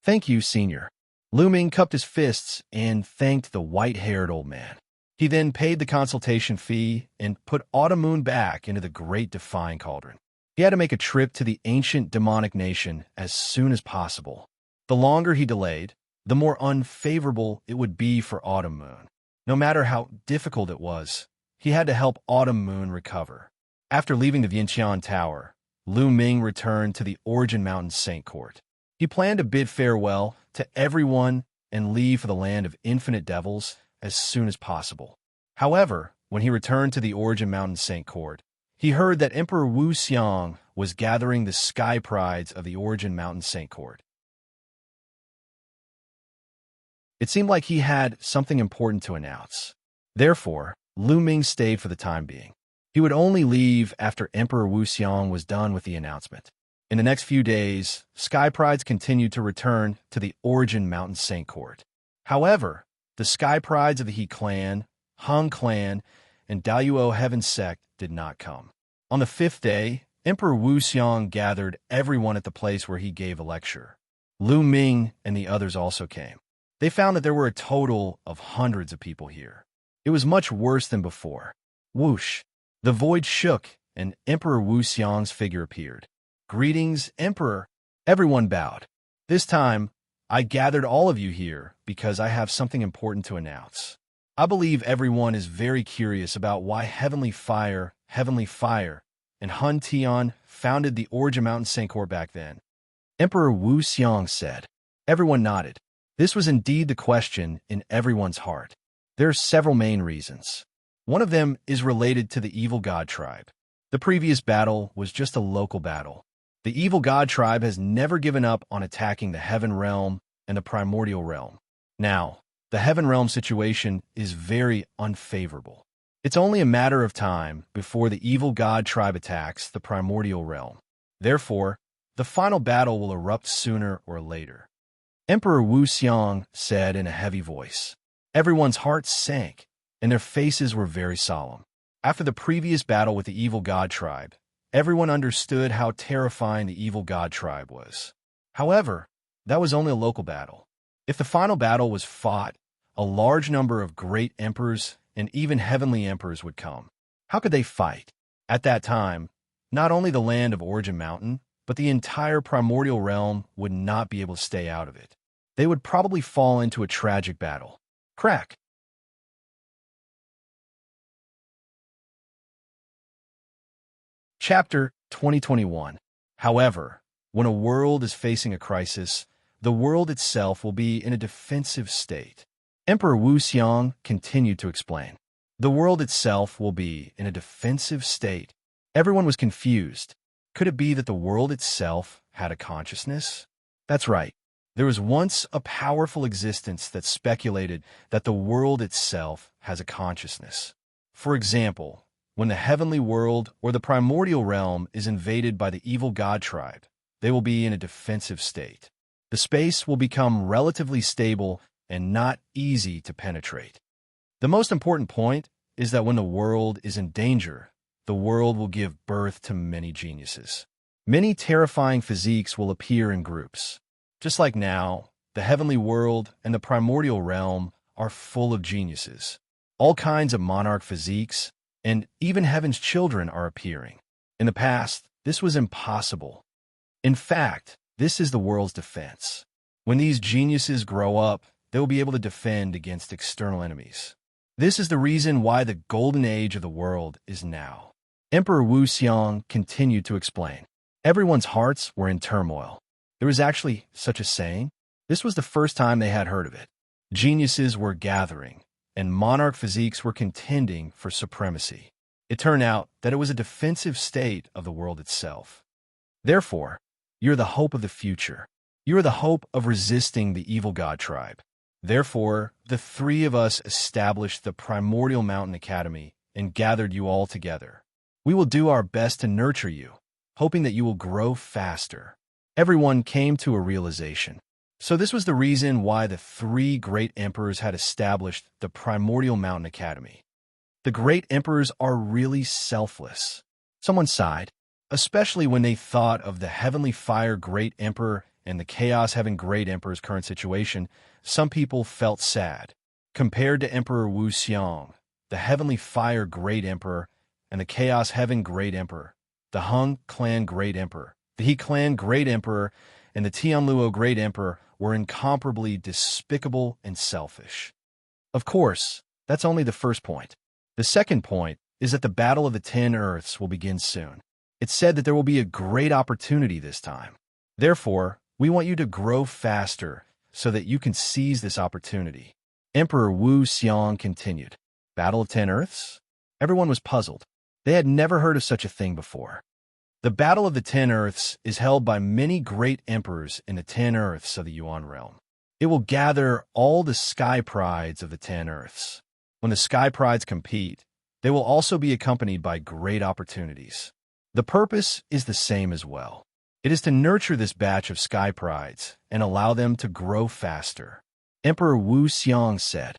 "Thank you, Senior." Lu Ming cupped his fists and thanked the white-haired old man. He then paid the consultation fee and put Autumn Moon back into the Great Defying Cauldron. He had to make a trip to the ancient demonic nation as soon as possible. The longer he delayed, the more unfavorable it would be for Autumn Moon. No matter how difficult it was, he had to help Autumn Moon recover. After leaving the Vientiane Tower, Lu Ming returned to the Origin Mountain Saint Court. He planned to bid farewell to everyone and leave for the land of infinite devils as soon as possible. However, when he returned to the Origin Mountain Saint Court, he heard that Emperor Wuxia was gathering the sky prides of the Origin Mountain Saint Court. It seemed like he had something important to announce. Therefore, Lu Ming stayed for the time being. He would only leave after Emperor Wuxia was done with the announcement. In the next few days, Sky Prides continued to return to the Origin Mountain Saint Court. However, the Sky Prides of the He Clan, Hung Clan, and Daoyuo Heaven Sect did not come. On the fifth day, Emperor Wuxia gathered everyone at the place where he gave a lecture. Lu Ming and the others also came. They found that there were a total of hundreds of people here. It was much worse than before. Whoosh! The void shook, and Emperor Wuxia's figure appeared. "Greetings, Emperor." Everyone bowed. "This time, I gathered all of you here because I have something important to announce. I believe everyone is very curious about why Heavenly Fire, and Hun Tian founded the Origin Mountain Saint Court back then." Emperor Wuxia said. Everyone nodded. This was indeed the question in everyone's heart. There are several main reasons. One of them is related to the Evil God Tribe. The previous battle was just a local battle. The Evil God Tribe has never given up on attacking the Heaven Realm and the Primordial Realm. Now, the Heaven Realm situation is very unfavorable. It's only a matter of time before the Evil God Tribe attacks the Primordial Realm. Therefore, the final battle will erupt sooner or later. Emperor Wuxia said in a heavy voice. Everyone's hearts sank, and their faces were very solemn. After the previous battle with the Evil God Tribe, everyone understood how terrifying the Evil God Tribe was. However, that was only a local battle. If the final battle was fought, a large number of great emperors and even heavenly emperors would come. How could they fight? At that time, not only the land of Origin Mountain, but the entire Primordial Realm would not be able to stay out of it. They would probably fall into a tragic battle. Crack! Chapter 2021. However, when a world is facing a crisis, the world itself will be in a defensive state. Emperor Wuxia continued to explain. The world itself will be in a defensive state. Everyone was confused. Could it be that the world itself had a consciousness? That's right. There was once a powerful existence that speculated that the world itself has a consciousness. For example, when the heavenly world or the primordial realm is invaded by the evil god tribe, they will be in a defensive state. The space will become relatively stable and not easy to penetrate. The most important point is that when the world is in danger, the world will give birth to many geniuses. Many terrifying physiques will appear in groups. Just like now, the heavenly world and the primordial realm are full of geniuses. All kinds of monarch physiques, and even heaven's children are appearing. In the past, this was impossible. In fact, this is the world's defense. When these geniuses grow up, they will be able to defend against external enemies. This is the reason why the golden age of the world is now. Emperor Wuxia continued to explain. Everyone's hearts were in turmoil. There was actually such a saying. This was the first time they had heard of it. Geniuses were gathering, and monarch physiques were contending for supremacy. It turned out that it was a defensive state of the world itself. Therefore, you're the hope of the future. You are the hope of resisting the evil god tribe. Therefore, the three of us established the Primordial Mountain Academy and gathered you all together. We will do our best to nurture you, hoping that you will grow faster. Everyone came to a realization. So this was the reason why the three great emperors had established the Primordial Mountain Academy. The great emperors are really selfless. Someone sighed, especially when they thought of the Heavenly Fire Great Emperor and the Chaos Heaven Great Emperor's current situation. Some people felt sad. Compared to Emperor Wuxia, the Heavenly Fire Great Emperor, and the Chaos Heaven Great Emperor, the Hung Clan Great Emperor, the He Clan Great Emperor, and the Tianluo Great Emperor were incomparably despicable and selfish. Of course, that's only the first point. The second point is that the Battle of the 10 Earths will begin soon. It's said that there will be a great opportunity this time. Therefore, we want you to grow faster so that you can seize this opportunity. Emperor Wuxia continued. Battle of 10 Earths? Everyone was puzzled. They had never heard of such a thing before. The Battle of the 10 Earths is held by many great emperors in the 10 Earths of the Yuan realm. It will gather all the sky prides of the 10 Earths. When the sky prides compete, they will also be accompanied by great opportunities. The purpose is the same as well. It is to nurture this batch of sky prides and allow them to grow faster. Emperor Wuxia said.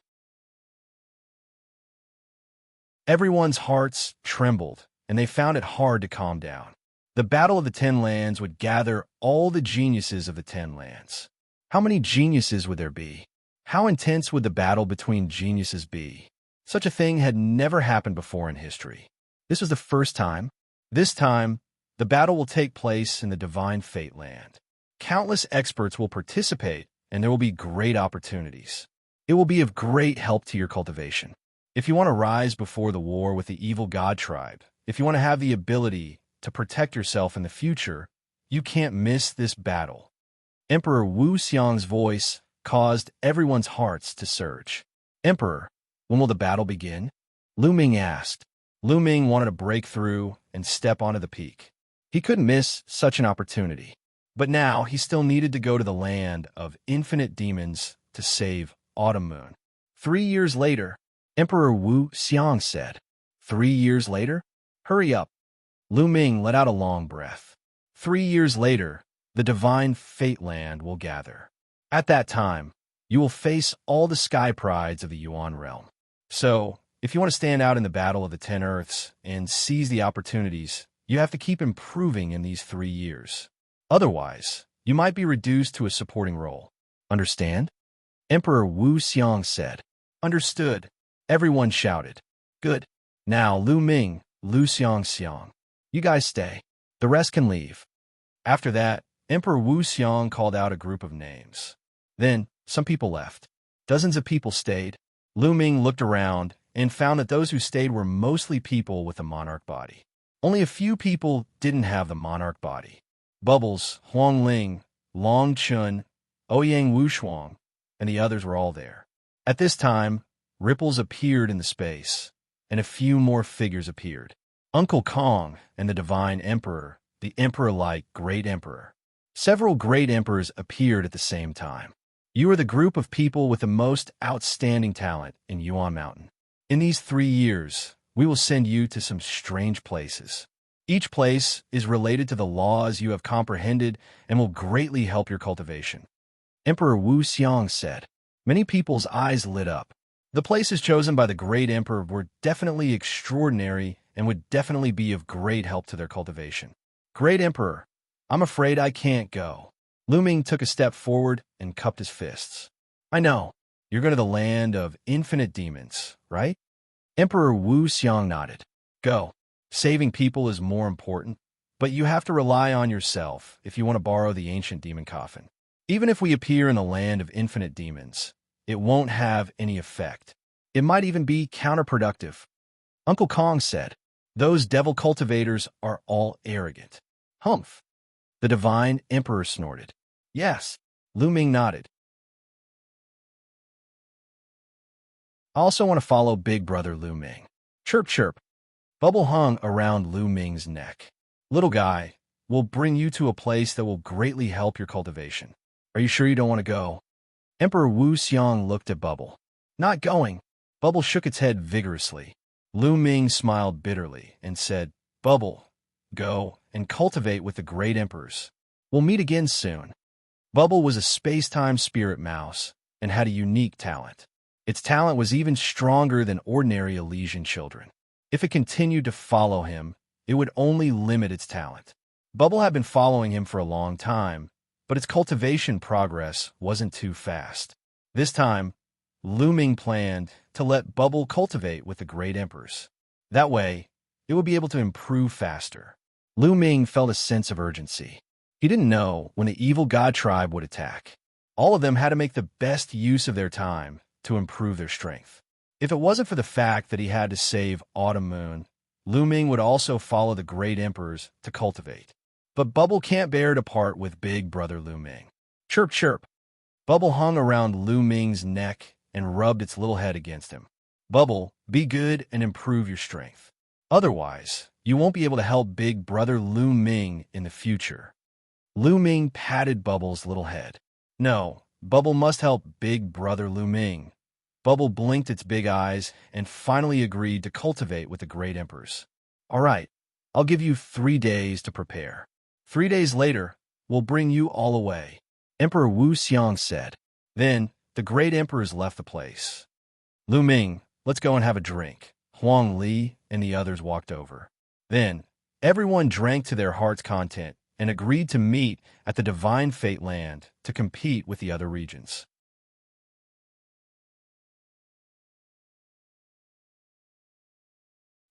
Everyone's hearts trembled, and they found it hard to calm down. The Battle of the 10 Lands would gather all the geniuses of the 10 lands. How many geniuses would there be? How intense would the battle between geniuses be? Such a thing had never happened before in history. This was the first time. This time, the battle will take place in the Divine Fate Land. Countless experts will participate, and there will be great opportunities. It will be of great help to your cultivation. If you want to rise before the war with the evil god tribe, if you want to have the ability to protect yourself in the future, you can't miss this battle. Emperor Wuxia's voice caused everyone's hearts to surge. Emperor, when will the battle begin? Lu Ming asked. Lu Ming wanted to break through and step onto the peak. He couldn't miss such an opportunity. But now he still needed to go to the land of infinite demons to save Autumn Moon. 3 years later, Emperor Wuxia said. 3 years later? Hurry up. Lu Ming let out a long breath. 3 years later, the Divine Fate Land will gather. At that time, you will face all the sky prides of the Yuan realm. So, if you want to stand out in the Battle of the 10 Earths and seize the opportunities, you have to keep improving in these 3 years. Otherwise, you might be reduced to a supporting role. Understand? Emperor Wuxia said. Understood. Everyone shouted. Good. Now, Lu Ming, Lu Xianxia, you guys stay. The rest can leave. After that, Emperor Wuxia called out a group of names. Then, some people left. Dozens of people stayed. Lu Ming looked around and found that those who stayed were mostly people with a monarch body. Only a few people didn't have the monarch body. Bubbles, Huang Ling, Long Chun, Ouyang Wushuang, and the others were all there. At this time, ripples appeared in the space, and a few more figures appeared. Uncle Kong and the Divine Emperor the emperor-like Great Emperor. Several great emperors appeared at the same time. You are the group of people with the most outstanding talent in Yuan Mountain. In these 3 years, we will send you to some strange places. Each place is related to the laws you have comprehended and will greatly help your cultivation. Emperor Wuxia said. Many people's eyes lit up. The places chosen by the great emperor were definitely extraordinary and would definitely be of great help to their cultivation. Great Emperor, I'm afraid I can't go. Lu Ming took a step forward and cupped his fists. I know. You're going to the land of infinite demons, right? Emperor Wuxia nodded. Go. Saving people is more important, but you have to rely on yourself if you want to borrow the ancient demon coffin. Even if we appear in the land of infinite demons, it won't have any effect. It might even be counterproductive. Uncle Kong said, those devil cultivators are all arrogant. Humph. The divine emperor snorted. Yes. Lu Ming nodded. I also want to follow Big Brother Lu Ming. Chirp, chirp. Bubble hung around Lu Ming's neck. Little guy, we'll bring you to a place that will greatly help your cultivation. Are you sure you don't want to go? Emperor Wuxia looked at Bubble. Not going. Bubble shook its head vigorously. Lu Ming smiled bitterly and said, Bubble, go and cultivate with the great emperors. We'll meet again soon. Bubble was a space-time spirit mouse and had a unique talent. Its talent was even stronger than ordinary Elysian children. If it continued to follow him, it would only limit its talent. Bubble had been following him for a long time, but its cultivation progress wasn't too fast. This time, Lu Ming planned to let Bubble cultivate with the great emperors. That way, it would be able to improve faster. Lu Ming felt a sense of urgency. He didn't know when the evil god tribe would attack. All of them had to make the best use of their time to improve their strength. If it wasn't for the fact that he had to save Autumn Moon, Lu Ming would also follow the great emperors to cultivate. But Bubble can't bear to part with Big Brother Lu Ming. Chirp, chirp. Bubble hung around Lu Ming's neck and rubbed its little head against him. Bubble, be good and improve your strength. Otherwise, you won't be able to help Big Brother Lu Ming in the future. Lu Ming patted Bubble's little head. No, Bubble must help Big Brother Lu Ming. Bubble blinked its big eyes and finally agreed to cultivate with the great emperors. All right, I'll give you 3 days to prepare. 3 days later, we'll bring you all away. Emperor Wuxia said. Then, the great emperors left the place. Lu Ming, let's go and have a drink. Huang Li and the others walked over. Then, everyone drank to their heart's content and agreed to meet at the Divine Fate Land to compete with the other regions.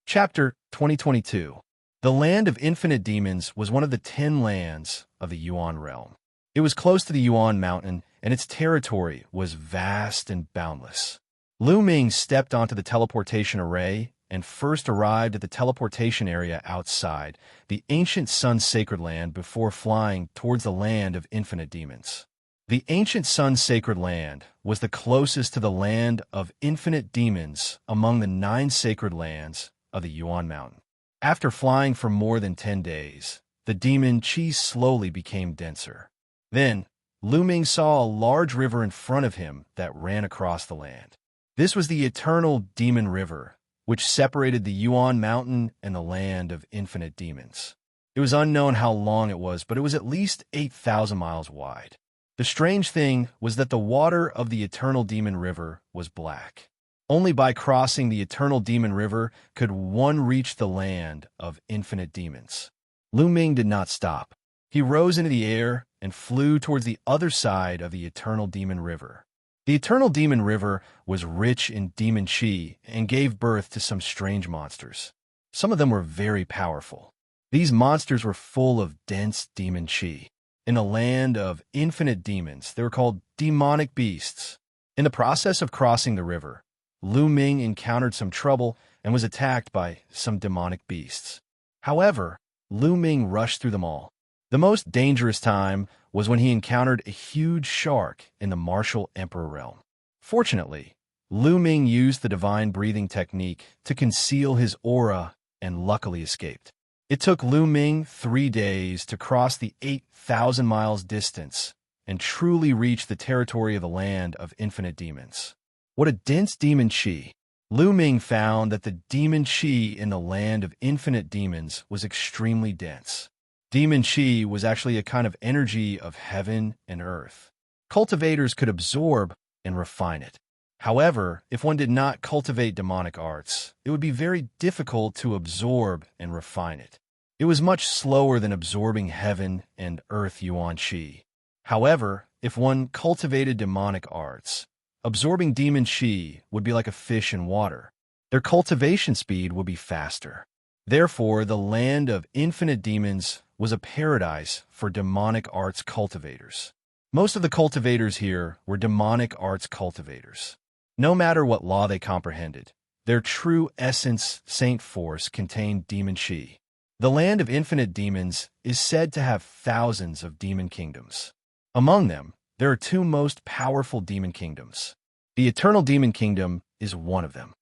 Chapter 2022. The Land of Infinite Demons was one of the 10 lands of the Yuan realm. It was close to the Yuan mountain, and its territory was vast and boundless. Lu Ming stepped onto the teleportation array and first arrived at the teleportation area outside the ancient Sun Sacred Land before flying towards the Land of Infinite Demons. The ancient Sun Sacred Land was the closest to the Land of Infinite Demons among the 9 sacred lands of the Yuan Mountain. After flying for more than 10 days, the demon chi slowly became denser. Then, Lu Ming saw a large river in front of him that ran across the land. This was the Eternal Demon River, which separated the Yuan Mountain and the Land of Infinite Demons. It was unknown how long it was, but it was at least 8,000 miles wide. The strange thing was that the water of the Eternal Demon River was black. Only by crossing the Eternal Demon River could one reach the Land of Infinite Demons. Lu Ming did not stop. He rose into the air and flew towards the other side of the Eternal Demon River. The Eternal Demon River was rich in demon chi and gave birth to some strange monsters. Some of them were very powerful. These monsters were full of dense demon chi. In the Land of Infinite Demons, they were called demonic beasts. In the process of crossing the river, Lu Ming encountered some trouble and was attacked by some demonic beasts. However, Lu Ming rushed through them all. The most dangerous time was when he encountered a huge shark in the Martial Emperor realm. Fortunately, Lu Ming used the divine breathing technique to conceal his aura and luckily escaped. It took Lu Ming 3 days to cross the 8,000 miles distance and truly reach the territory of the land of infinite demons. What a dense demon qi! Lu Ming found that the demon qi in the land of infinite demons was extremely dense. Demon qi was actually a kind of energy of heaven and earth. Cultivators could absorb and refine it. However, if one did not cultivate demonic arts, it would be very difficult to absorb and refine it. It was much slower than absorbing heaven and earth yuan qi. However, if one cultivated demonic arts, absorbing demon qi would be like a fish in water. Their cultivation speed would be faster. Therefore, the land of infinite demons was a paradise for demonic arts cultivators. Most of the cultivators here were demonic arts cultivators. No matter what law they comprehended, their true essence, saint force, contained demon qi. The land of infinite demons is said to have thousands of demon kingdoms. Among them, there are 2 most powerful demon kingdoms. The Eternal Demon Kingdom is one of them.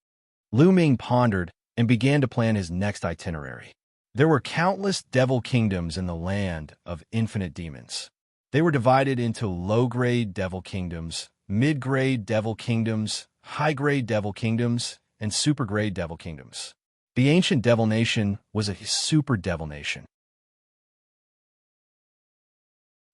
Lu Ming pondered and began to plan his next itinerary. There were countless devil kingdoms in the land of infinite demons. They were divided into low-grade devil kingdoms, mid-grade devil kingdoms, high-grade devil kingdoms, and super-grade devil kingdoms. The ancient devil nation was a super devil nation.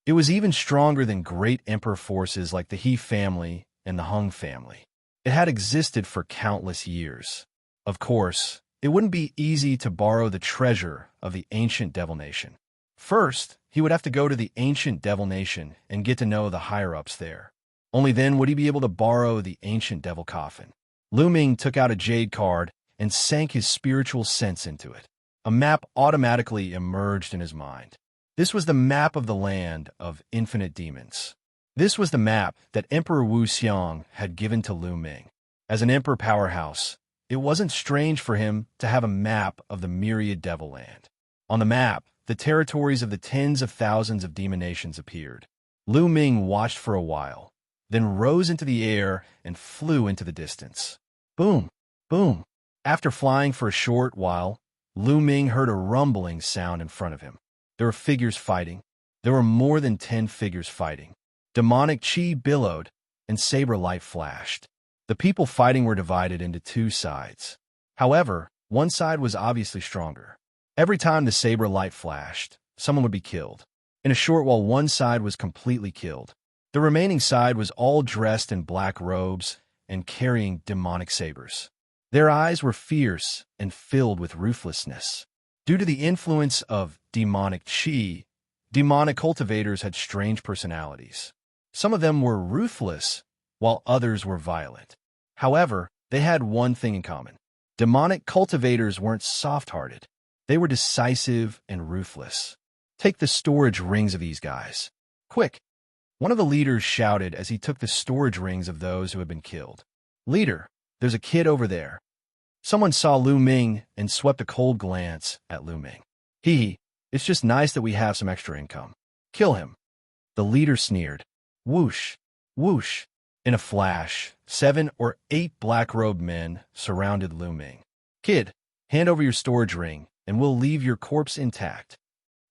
It was even stronger than great emperor forces like the He family and the Hung family. It had existed for countless years. Of course, it wouldn't be easy to borrow the treasure of the ancient devil nation. First, he would have to go to the ancient devil nation and get to know the higher-ups there. Only then would he be able to borrow the ancient devil coffin. Lu Ming took out a jade card and sank his spiritual sense into it. A map automatically emerged in his mind. This was the map of the land of infinite demons. This was the map that Emperor Wuxia had given to Lu Ming. As an emperor powerhouse, it wasn't strange for him to have a map of the myriad devil land. On the map, the territories of the tens of thousands of demon nations appeared. Lu Ming watched for a while, then rose into the air and flew into the distance. Boom! Boom! After flying for a short while, Lu Ming heard a rumbling sound in front of him. There were figures fighting. There were more than 10 figures fighting. Demonic qi billowed, and saber light flashed. The people fighting were divided into 2 sides. However, one side was obviously stronger. Every time the saber light flashed, someone would be killed. In a short while, one side was completely killed. The remaining side was all dressed in black robes and carrying demonic sabers. Their eyes were fierce and filled with ruthlessness. Due to the influence of demonic qi, demonic cultivators had strange personalities. Some of them were ruthless, while others were violent. However, they had one thing in common. Demonic cultivators weren't soft-hearted. They were decisive and ruthless. Take the storage rings of these guys. Quick! One of the leaders shouted as he took the storage rings of those who had been killed. Leader, there's a kid over there. Someone saw Lu Ming and swept a cold glance at Lu Ming. It's just nice that we have some extra income. Kill him. The leader sneered. Whoosh, whoosh. In a flash, 7 or 8 black-robed men surrounded Lu Ming. Kid, hand over your storage ring, and we'll leave your corpse intact.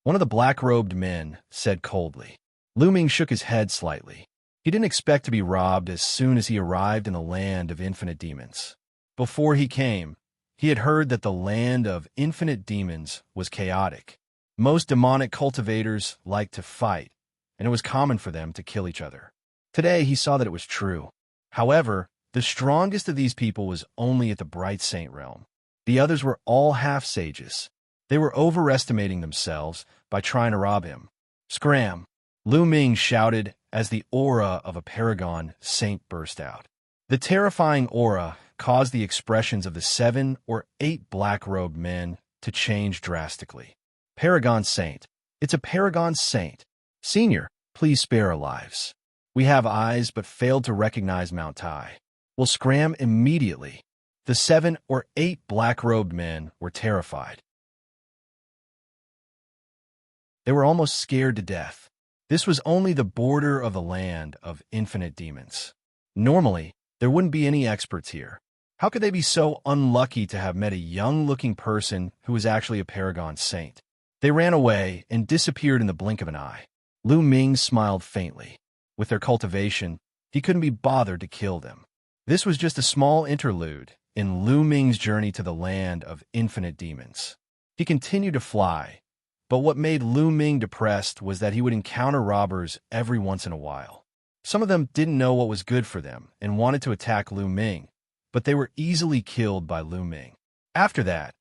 One of the black-robed men said coldly. Lu Ming shook his head slightly. He didn't expect to be robbed as soon as he arrived in the land of infinite demons. Before he came, he had heard that the land of infinite demons was chaotic. Most demonic cultivators liked to fight, and it was common for them to kill each other. Today, he saw that it was true. However, the strongest of these people was only at the Bright Saint realm. The others were all half-sages. They were overestimating themselves by trying to rob him. Scram! Lu Ming shouted as the aura of a paragon saint burst out. The terrifying aura caused the expressions of the 7 or 8 black-robed men to change drastically. Paragon Saint. It's a Paragon Saint. Senior, please spare our lives. We have eyes but failed to recognize Mount Tai. We'll scram immediately. The 7 or 8 black-robed men were terrified. They were almost scared to death. This was only the border of the land of infinite demons. Normally, there wouldn't be any experts here. How could they be so unlucky to have met a young-looking person who was actually a paragon saint? They ran away and disappeared in the blink of an eye. Lu Ming smiled faintly. With their cultivation, he couldn't be bothered to kill them. This was just a small interlude in Lu Ming's journey to the land of infinite demons. He continued to fly, but what made Lu Ming depressed was that he would encounter robbers every once in a while. Some of them didn't know what was good for them and wanted to attack Lu Ming, but they were easily killed by Lu Ming. After that,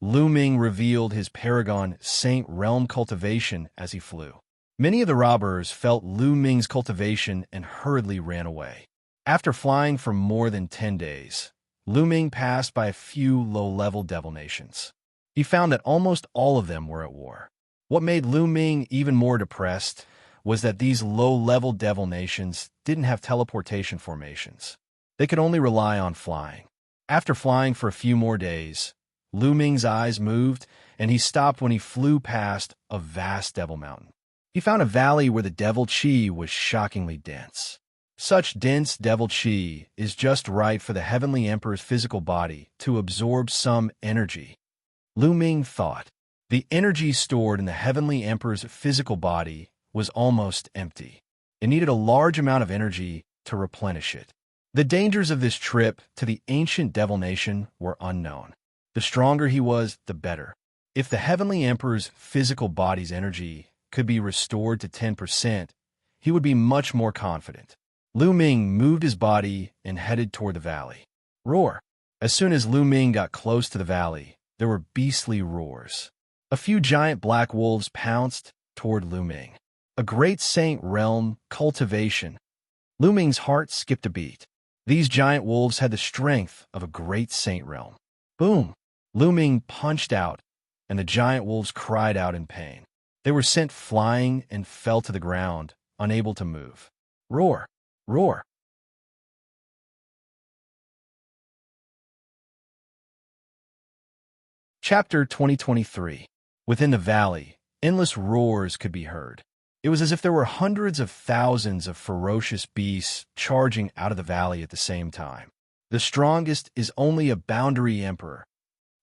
Lu Ming revealed his paragon Saint Realm cultivation as he flew. Many of the robbers felt Lu Ming's cultivation and hurriedly ran away. After flying for more than 10 days, Lu Ming passed by a few low-level devil nations. He found that almost all of them were at war. What made Lu Ming even more depressed was that these low-level devil nations didn't have teleportation formations. They could only rely on flying. After flying for a few more days, Lu Ming's eyes moved, and he stopped when he flew past a vast devil mountain. He found a valley where the devil chi was shockingly dense. Such dense devil chi is just right for the Heavenly Emperor's physical body to absorb some energy. Lu Ming thought. The energy stored in the Heavenly Emperor's physical body was almost empty. It needed a large amount of energy to replenish it. The dangers of this trip to the ancient devil nation were unknown. The stronger he was, the better. If the Heavenly Emperor's physical body's energy could be restored to 10%, he would be much more confident. Lu Ming moved his body and headed toward the valley. Roar! As soon as Lu Ming got close to the valley, there were beastly roars. A few giant black wolves pounced toward Lu Ming. A great saint realm cultivation. Lu Ming's heart skipped a beat. These giant wolves had the strength of a great saint realm. Boom! Lu Ming punched out, and the giant wolves cried out in pain. They were sent flying and fell to the ground, unable to move. Roar! Roar! Chapter 2023. Within the valley, endless roars could be heard. It was as if there were hundreds of thousands of ferocious beasts charging out of the valley at the same time. The strongest is only a boundary emperor.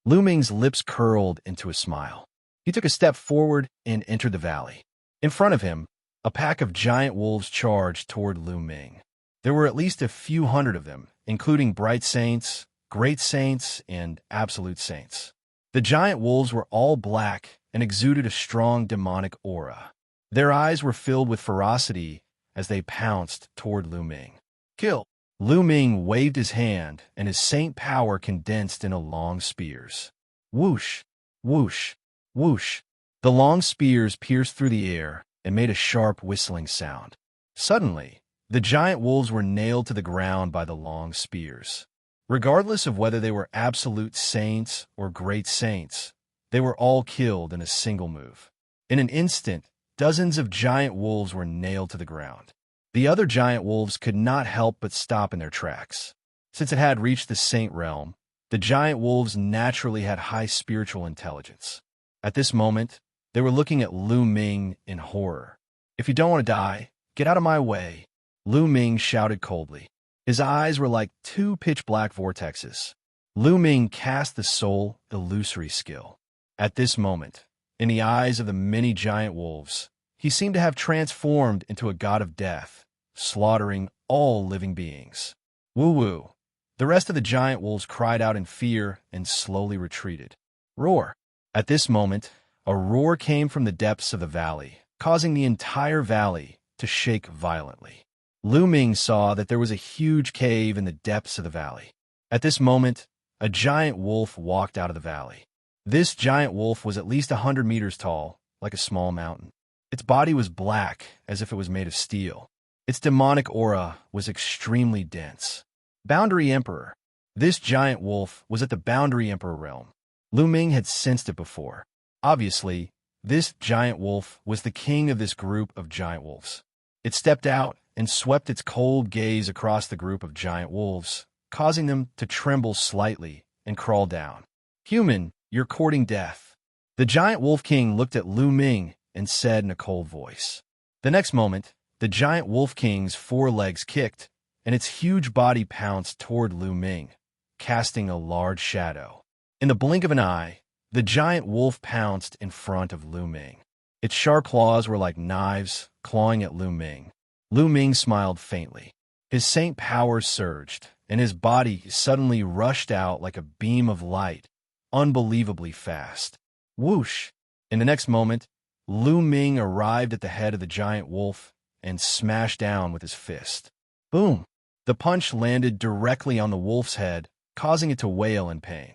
Lu Ming's lips curled into a smile. He took a step forward and entered the valley. In front of him, a pack of giant wolves charged toward Lu Ming. There were at least a few hundred of them, including bright saints, great saints, and absolute saints. The giant wolves were all black and exuded a strong demonic aura. Their eyes were filled with ferocity as they pounced toward Lu Ming. Kill! Lu Ming waved his hand, and his saint power condensed into long spears. Whoosh! Whoosh! Whoosh! The long spears pierced through the air and made a sharp whistling sound. Suddenly, the giant wolves were nailed to the ground by the long spears. Regardless of whether they were absolute saints or great saints, they were all killed in a single move. In an instant, dozens of giant wolves were nailed to the ground. The other giant wolves could not help but stop in their tracks. Since it had reached the saint realm, the giant wolves naturally had high spiritual intelligence. At this moment, they were looking at Lu Ming in horror. "If you don't want to die, get out of my way," Lu Ming shouted coldly. His eyes were like two pitch-black vortexes. Lu Ming cast the soul illusory skill. At this moment, in the eyes of the many giant wolves, he seemed to have transformed into a god of death, slaughtering all living beings. Woo-woo! The rest of the giant wolves cried out in fear and slowly retreated. Roar! At this moment, a roar came from the depths of the valley, causing the entire valley to shake violently. Lu Ming saw that there was a huge cave in the depths of the valley. At this moment, a giant wolf walked out of the valley. This giant wolf was at least 100 meters tall, like a small mountain. Its body was black, as if it was made of steel. Its demonic aura was extremely dense. Boundary Emperor. This giant wolf was at the Boundary Emperor realm. Lu Ming had sensed it before. Obviously, this giant wolf was the king of this group of giant wolves. It stepped out and swept its cold gaze across the group of giant wolves, causing them to tremble slightly and crawl down. "Human, you're courting death." The giant wolf king looked at Lu Ming and said in a cold voice. The next moment, the giant wolf king's 4 legs kicked, and its huge body pounced toward Lu Ming, casting a large shadow. In the blink of an eye, the giant wolf pounced in front of Lu Ming. Its sharp claws were like knives, clawing at Lu Ming. Lu Ming smiled faintly. His saint powers surged, and his body suddenly rushed out like a beam of light, unbelievably fast. Whoosh! In the next moment, Lu Ming arrived at the head of the giant wolf and smashed down with his fist. Boom! The punch landed directly on the wolf's head, causing it to wail in pain.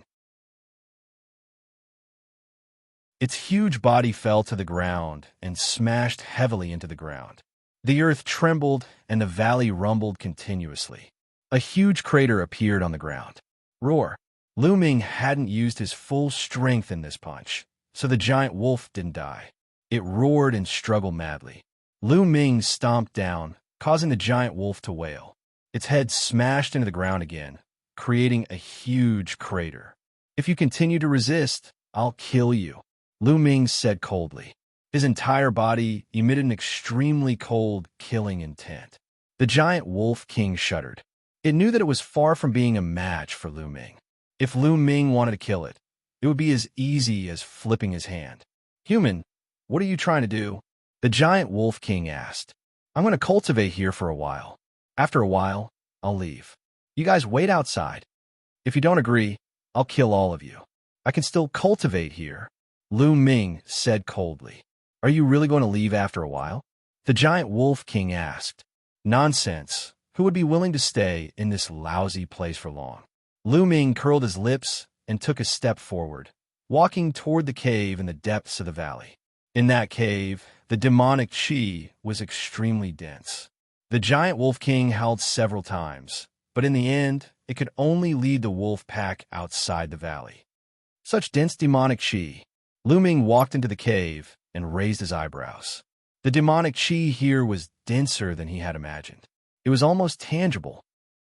Its huge body fell to the ground and smashed heavily into the ground. The earth trembled and the valley rumbled continuously. A huge crater appeared on the ground. Roar! Lu Ming hadn't used his full strength in this punch, so the giant wolf didn't die. It roared and struggled madly. Lu Ming stomped down, causing the giant wolf to wail. Its head smashed into the ground again, creating a huge crater. If you continue to resist, I'll kill you, Lu Ming said coldly. His entire body emitted an extremely cold, killing intent. The giant wolf king shuddered. It knew that it was far from being a match for Lu Ming. If Lu Ming wanted to kill it, it would be as easy as flipping his hand. Human, what are you trying to do? The giant wolf king asked. I'm going to cultivate here for a while. After a while, I'll leave. You guys wait outside. If you don't agree, I'll kill all of you. I can still cultivate here, Lu Ming said coldly. Are you really going to leave after a while? The giant wolf king asked. Nonsense. Who would be willing to stay in this lousy place for long? Lu Ming curled his lips and took a step forward, walking toward the cave in the depths of the valley. In that cave, the demonic qi was extremely dense. The giant wolf king howled several times, but in the end, it could only lead the wolf pack outside the valley. Such dense demonic qi. Lu Ming walked into the cave and raised his eyebrows. The demonic qi here was denser than he had imagined. It was almost tangible.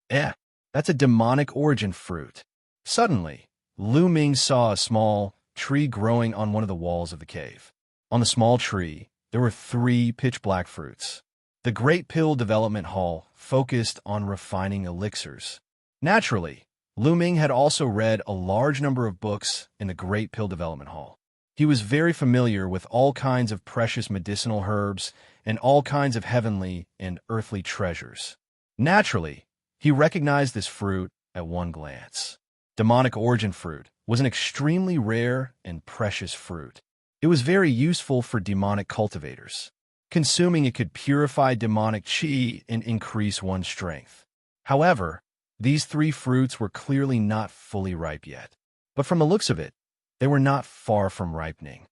That's a demonic origin fruit. Suddenly, Lu Ming saw a small tree growing on one of the walls of the cave. On the small tree, there were 3 pitch-black fruits. The Great Pill Development Hall focused on refining elixirs. Naturally, Lu Ming had also read a large number of books in the Great Pill Development Hall. He was very familiar with all kinds of precious medicinal herbs and all kinds of heavenly and earthly treasures. Naturally, he recognized this fruit at one glance. Demonic origin fruit was an extremely rare and precious fruit. It was very useful for demonic cultivators. Consuming it could purify demonic qi and increase one's strength. However, these 3 fruits were clearly not fully ripe yet. But from the looks of it, they were not far from ripening.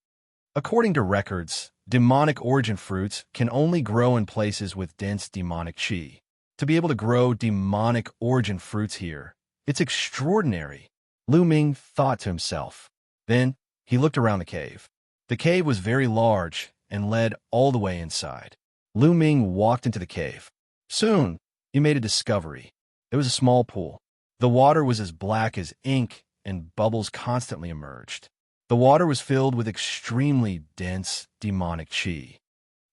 According to records, demonic origin fruits can only grow in places with dense demonic qi. To be able to grow demonic origin fruits here, it's extraordinary, Lu Ming thought to himself. Then, he looked around the cave. The cave was very large and led all the way inside. Lu Ming walked into the cave. Soon, he made a discovery. There was a small pool. The water was as black as ink, and bubbles constantly emerged. The water was filled with extremely dense demonic qi.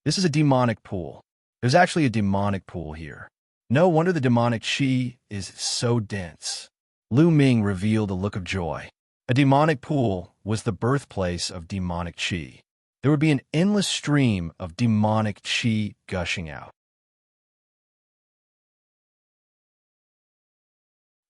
This is a demonic pool. There's actually a demonic pool here. No wonder the demonic qi is so dense. Lu Ming revealed a look of joy. A demonic pool was the birthplace of demonic qi. There would be an endless stream of demonic qi gushing out.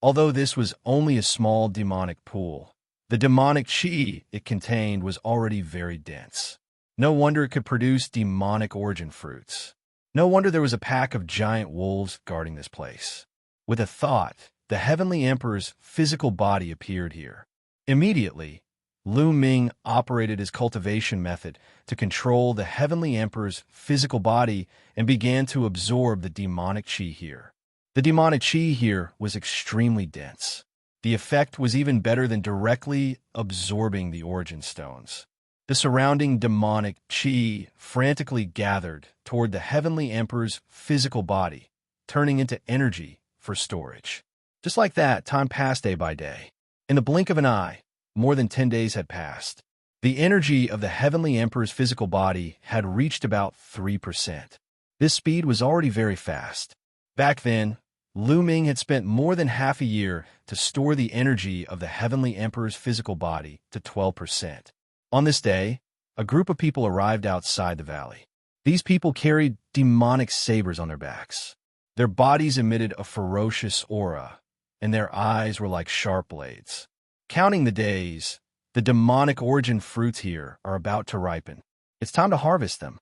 Although this was only a small demonic pool, the demonic qi it contained was already very dense. No wonder it could produce demonic origin fruits. No wonder there was a pack of giant wolves guarding this place. With a thought, the Heavenly Emperor's physical body appeared here. Immediately, Lu Ming operated his cultivation method to control the Heavenly Emperor's physical body and began to absorb the demonic qi here. The demonic qi here was extremely dense. The effect was even better than directly absorbing the origin stones. The surrounding demonic qi frantically gathered toward the Heavenly Emperor's physical body, turning into energy for storage. Just like that, time passed day by day. In the blink of an eye, more than 10 days had passed. The energy of the Heavenly Emperor's physical body had reached about 3%. This speed was already very fast. Back then, Lu Ming had spent more than half a year to store the energy of the Heavenly Emperor's physical body to 12%. On this day, a group of people arrived outside the valley. These people carried demonic sabers on their backs. Their bodies emitted a ferocious aura, and their eyes were like sharp blades. Counting the days, the demonic origin fruits here are about to ripen. It's time to harvest them.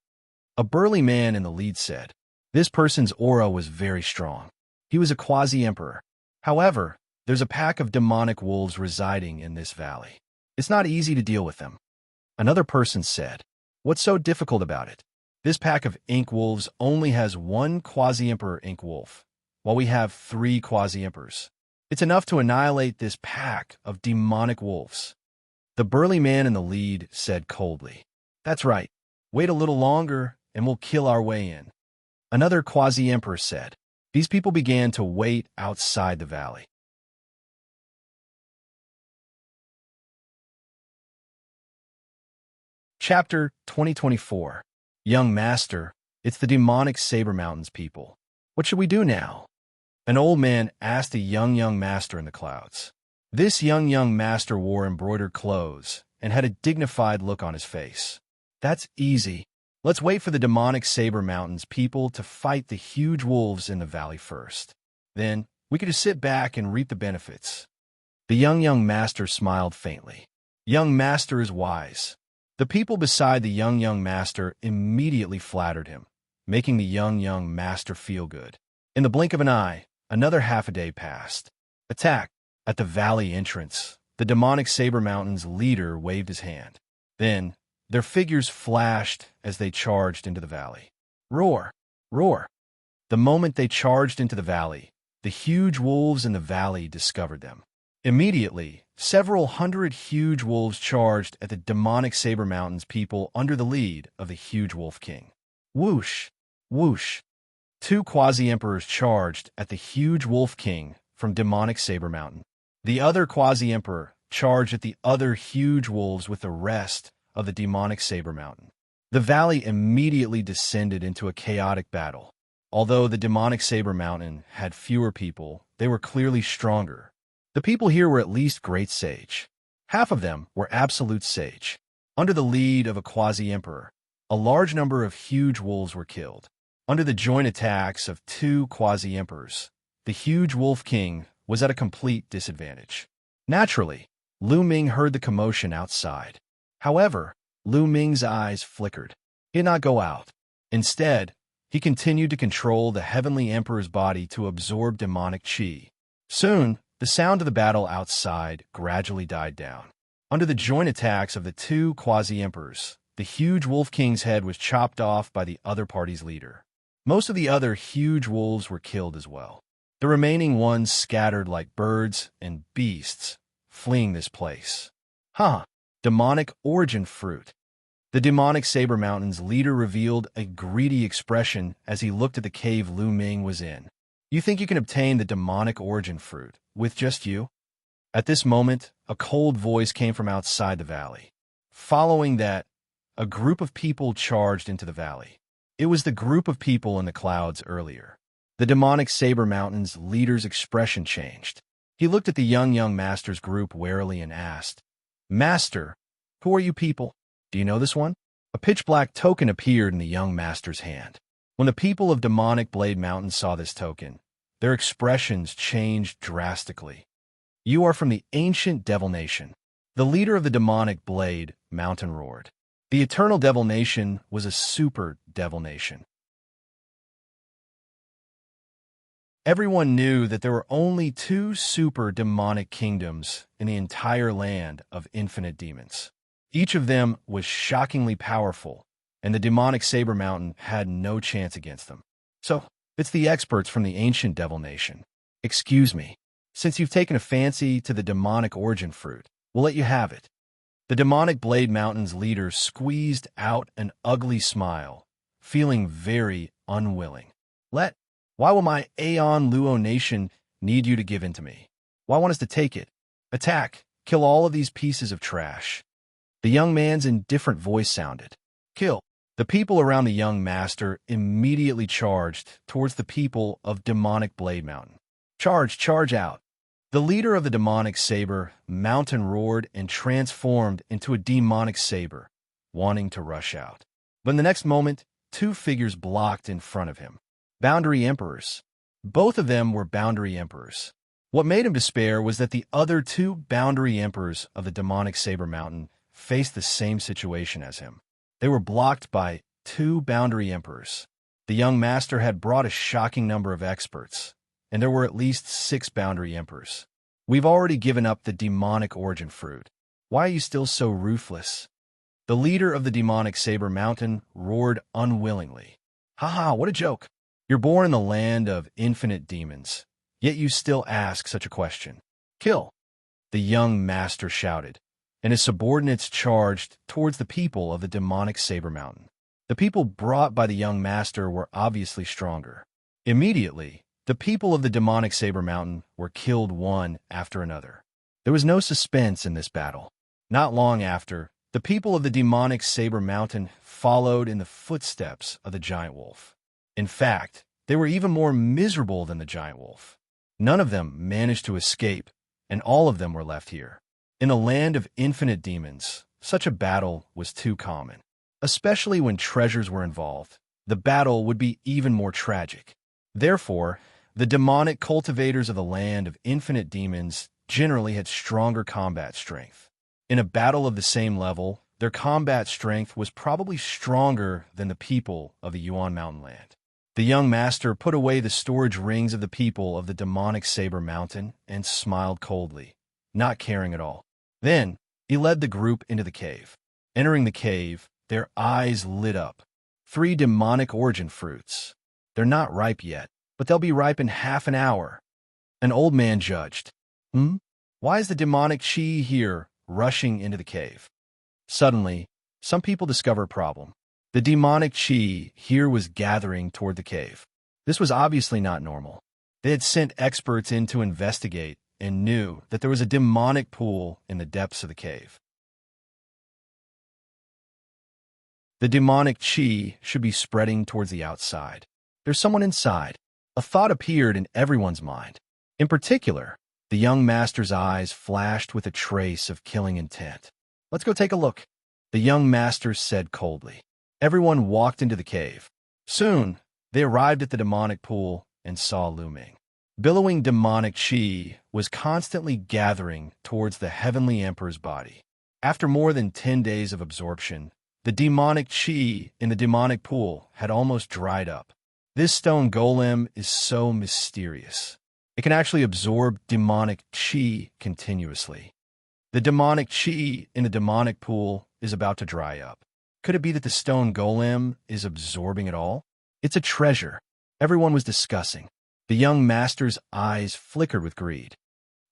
A burly man in the lead said. This person's aura was very strong. He was a quasi-emperor. However, there's a pack of demonic wolves residing in this valley. It's not easy to deal with them. Another person said, what's so difficult about it? This pack of ink wolves only has one quasi-emperor ink wolf, while we have 3 quasi-emperors. It's enough to annihilate this pack of demonic wolves. The burly man in the lead said coldly, that's right. Wait a little longer and we'll kill our way in. Another quasi-emperor said. These people began to wait outside the valley. Chapter 2024. Young Master, it's the demonic Saber Mountains people. What should we do now? An old man asked a young master in the clouds. This young master wore embroidered clothes and had a dignified look on his face. That's easy. Let's wait for the demonic Saber Mountains people to fight the huge wolves in the valley first. Then, we could just sit back and reap the benefits. The young master smiled faintly. Young master is wise. The people beside the young master immediately flattered him, making the young master feel good. In the blink of an eye, another half a day passed. Attack! At the valley entrance, the demonic Saber Mountains leader waved his hand. Then, their figures flashed as they charged into the valley. Roar! Roar! The moment they charged into the valley, the huge wolves in the valley discovered them. Immediately, several hundred huge wolves charged at the demonic Saber Mountains people under the lead of the huge wolf king. Whoosh! Whoosh! 2 quasi-emperors charged at the huge wolf king from demonic Saber Mountain. The other quasi-emperor charged at the other huge wolves with the rest of the demonic Saber Mountain. The valley immediately descended into a chaotic battle. Although the demonic Saber Mountain had fewer people, they were clearly stronger. The people here were at least great sage. Half of them were absolute sage. Under the lead of a quasi-emperor, a large number of huge wolves were killed. Under the joint attacks of 2 quasi-emperors, the huge wolf king was at a complete disadvantage. Naturally, Lu Ming heard the commotion outside. However, Lu Ming's eyes flickered. He did not go out. Instead, he continued to control the Heavenly Emperor's body to absorb demonic qi. Soon, the sound of the battle outside gradually died down. Under the joint attacks of the 2 quasi-emperors, the huge wolf king's head was chopped off by the other party's leader. Most of the other huge wolves were killed as well. The remaining ones scattered like birds and beasts, fleeing this place. Demonic origin fruit. The demonic Saber Mountains leader revealed a greedy expression as he looked at the cave Lu Ming was in. You think you can obtain the demonic origin fruit with just you? At this moment, a cold voice came from outside the valley. Following that, a group of people charged into the valley. It was the group of people in the clouds earlier. The demonic Saber Mountains leader's expression changed. He looked at the young master's group warily and asked, Master, who are you people? Do you know this one? A pitch-black token appeared in the young master's hand. When the people of Demonic Blade Mountain saw this token, their expressions changed drastically. You are from the ancient Devil Nation. The leader of the Demonic Blade Mountain roared. The Eternal Devil Nation was a super Devil Nation. Everyone knew that there were only 2 super demonic kingdoms in the entire land of infinite demons. Each of them was shockingly powerful, and the demonic Saber Mountain had no chance against them. So, it's the experts from the ancient Devil Nation. Excuse me, since you've taken a fancy to the demonic origin fruit, we'll let you have it. The Demonic Blade Mountain's leader squeezed out an ugly smile, feeling very unwilling. Why will my Aeon Luo Nation need you to give in to me? Why want us to take it? Attack! Kill all of these pieces of trash. The young man's indifferent voice sounded. Kill! The people around the young master immediately charged towards the people of demonic Blade Mountain. Charge, charge out! The leader of the demonic saber mountain roared and transformed into a demonic saber, wanting to rush out. But in the next moment, two figures blocked in front of him. Boundary Emperors. Both of them were Boundary Emperors. What made him despair was that the other two Boundary Emperors of the demonic saber mountain faced the same situation as him. They were blocked by two Boundary Emperors. The young master had brought a shocking number of experts, and there were at least 6 Boundary Emperors. We've already given up the demonic origin fruit. Why are you still so ruthless? The leader of the demonic saber mountain roared unwillingly. Haha, what a joke! You're born in the land of infinite demons, yet you still ask such a question. Kill! The young master shouted, and his subordinates charged towards the people of the demonic saber mountain. The people brought by the young master were obviously stronger. Immediately, the people of the demonic saber mountain were killed one after another. There was no suspense in this battle. Not long after, the people of the demonic saber mountain followed in the footsteps of the giant wolf. In fact, they were even more miserable than the giant wolf. None of them managed to escape, and all of them were left here. In the land of infinite demons, such a battle was too common. Especially when treasures were involved, the battle would be even more tragic. Therefore, the demonic cultivators of the land of infinite demons generally had stronger combat strength. In a battle of the same level, their combat strength was probably stronger than the people of the Yuan Mountain land. The young master put away the storage rings of the people of the demonic saber mountain and smiled coldly, not caring at all. Then, he led the group into the cave. Entering the cave, their eyes lit up. 3 demonic origin fruits. They're not ripe yet, but they'll be ripe in half an hour. An old man judged. Why is the demonic chi here rushing into the cave? Suddenly, some people discover a problem. The demonic chi here was gathering toward the cave. This was obviously not normal. They had sent experts in to investigate and knew that there was a demonic pool in the depths of the cave. The demonic chi should be spreading towards the outside. There's someone inside. A thought appeared in everyone's mind. In particular, the young master's eyes flashed with a trace of killing intent. Let's go take a look, the young master said coldly. Everyone walked into the cave. Soon, they arrived at the demonic pool and saw Lu Ming. Billowing demonic chi was constantly gathering towards the heavenly emperor's body. After more than 10 days of absorption, the demonic chi in the demonic pool had almost dried up. This stone golem is so mysterious. It can actually absorb demonic chi continuously. The demonic chi in the demonic pool is about to dry up. Could it be that the stone golem is absorbing it all? It's a treasure. Everyone was discussing. The young master's eyes flickered with greed.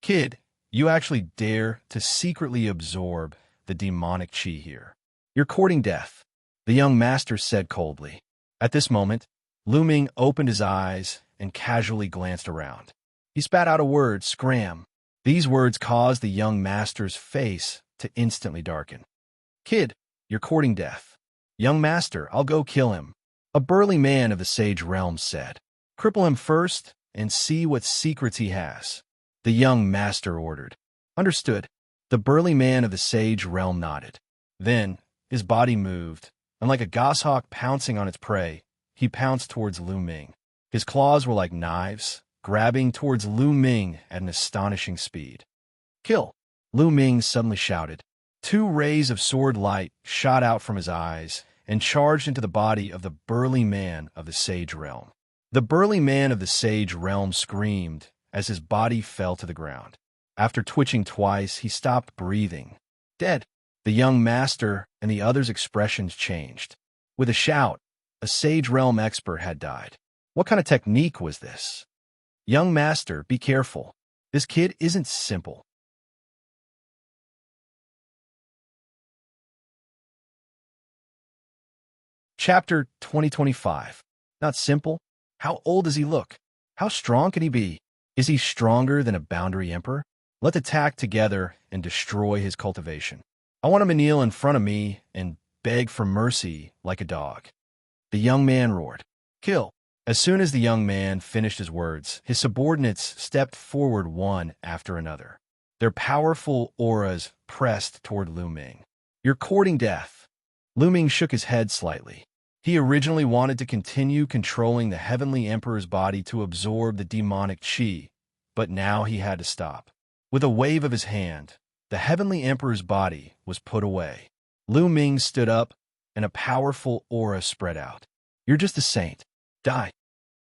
Kid, you actually dare to secretly absorb the demonic chi here. You're courting death, the young master said coldly. At this moment, Lu Ming opened his eyes and casually glanced around. He spat out a word, scram. These words caused the young master's face to instantly darken. Kid, you're courting death. Young master, I'll go kill him. A burly man of the sage realm said. Cripple him first and see what secrets he has, the young master ordered. Understood. The burly man of the sage realm nodded. Then, his body moved, and like a goshawk pouncing on its prey, he pounced towards Lu Ming. His claws were like knives, grabbing towards Lu Ming at an astonishing speed. Kill! Lu Ming suddenly shouted. 2 rays of sword light shot out from his eyes and charged into the body of the burly man of the sage realm. The burly man of the sage realm screamed as his body fell to the ground. After twitching twice, he stopped breathing. Dead. The young master and the others' expressions changed. With a shout, a sage realm expert had died. What kind of technique was this? Young master, be careful. This kid isn't simple. Chapter 2025. Not simple? How old does he look? How strong can he be? Is he stronger than a boundary emperor? Let's attack together and destroy his cultivation. I want him to kneel in front of me and beg for mercy like a dog. The young man roared, "Kill!" As soon as the young man finished his words, his subordinates stepped forward one after another. Their powerful auras pressed toward Lu Ming. "You're courting death." Lu Ming shook his head slightly. He originally wanted to continue controlling the Heavenly Emperor's body to absorb the demonic qi, but now he had to stop. With a wave of his hand, the Heavenly Emperor's body was put away. Lu Ming stood up, and a powerful aura spread out. "You're just a saint. Die."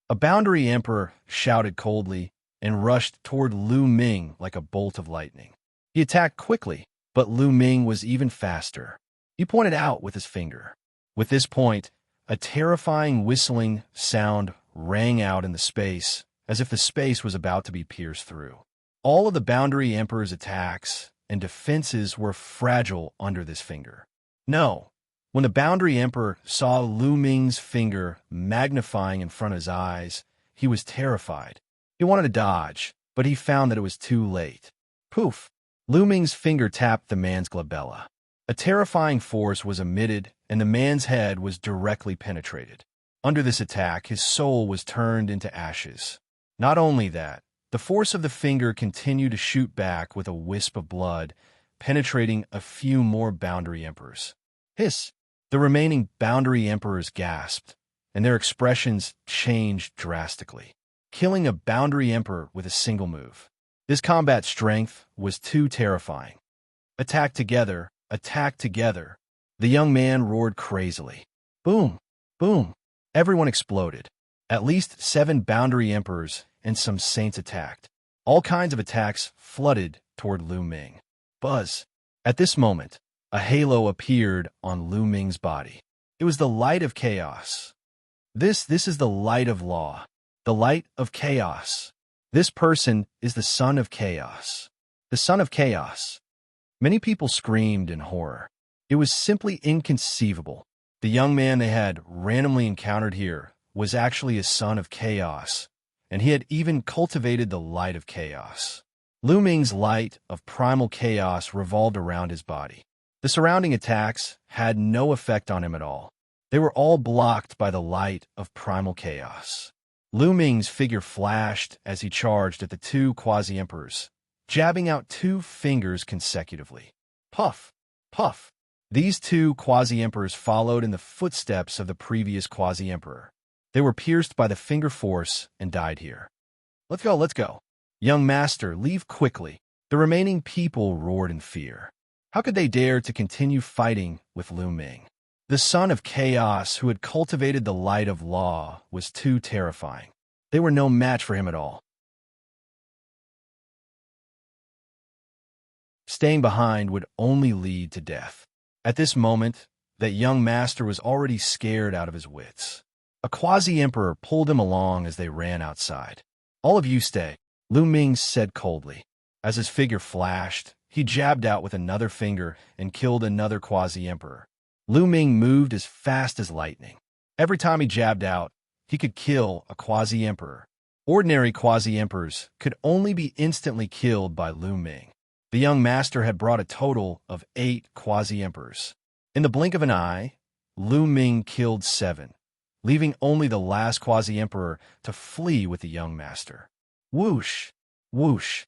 A Boundary Emperor shouted coldly and rushed toward Lu Ming like a bolt of lightning. He attacked quickly, but Lu Ming was even faster. He pointed out with his finger. With this point, a terrifying whistling sound rang out in the space, as if the space was about to be pierced through. All of the Boundary Emperor's attacks and defenses were fragile under this finger. No. When the Boundary Emperor saw Lu Ming's finger magnifying in front of his eyes, he was terrified. He wanted to dodge, but he found that it was too late. Poof! Lu Ming's finger tapped the man's glabella. A terrifying force was emitted, and the man's head was directly penetrated. Under this attack, his soul was turned into ashes. Not only that, the force of the finger continued to shoot back with a wisp of blood, penetrating a few more Boundary Emperors. Hiss! The remaining Boundary Emperors gasped, and their expressions changed drastically. Killing a Boundary Emperor with a single move. This combat strength was too terrifying. Attack together, attack together. The young man roared crazily. Boom! Boom! Everyone exploded. At least 7 Boundary Emperors and some saints attacked. All kinds of attacks flooded toward Lu Ming. Buzz! At this moment, a halo appeared on Lu Ming's body. It was the light of chaos. This is the light of law. The light of chaos. This person is the son of chaos. The son of chaos. Many people screamed in horror. It was simply inconceivable. The young man they had randomly encountered here was actually a son of chaos, and he had even cultivated the light of chaos. Lu Ming's light of primal chaos revolved around his body. The surrounding attacks had no effect on him at all. They were all blocked by the light of primal chaos. Lu Ming's figure flashed as he charged at the 2 quasi-emperors, jabbing out 2 fingers consecutively. Puff! Puff! These 2 quasi-emperors followed in the footsteps of the previous quasi-emperor. They were pierced by the finger force and died here. Let's go, let's go. Young master, leave quickly. The remaining people roared in fear. How could they dare to continue fighting with Lu Ming? The son of chaos who had cultivated the light of law was too terrifying. They were no match for him at all. Staying behind would only lead to death. At this moment, that young master was already scared out of his wits. A quasi-emperor pulled him along as they ran outside. All of you stay, Lu Ming said coldly. As his figure flashed, he jabbed out with another finger and killed another quasi-emperor. Lu Ming moved as fast as lightning. Every time he jabbed out, he could kill a quasi-emperor. Ordinary quasi-emperors could only be instantly killed by Lu Ming. The young master had brought a total of 8 quasi-emperors. In the blink of an eye, Lu Ming killed 7, leaving only the last quasi-emperor to flee with the young master. Whoosh! Whoosh!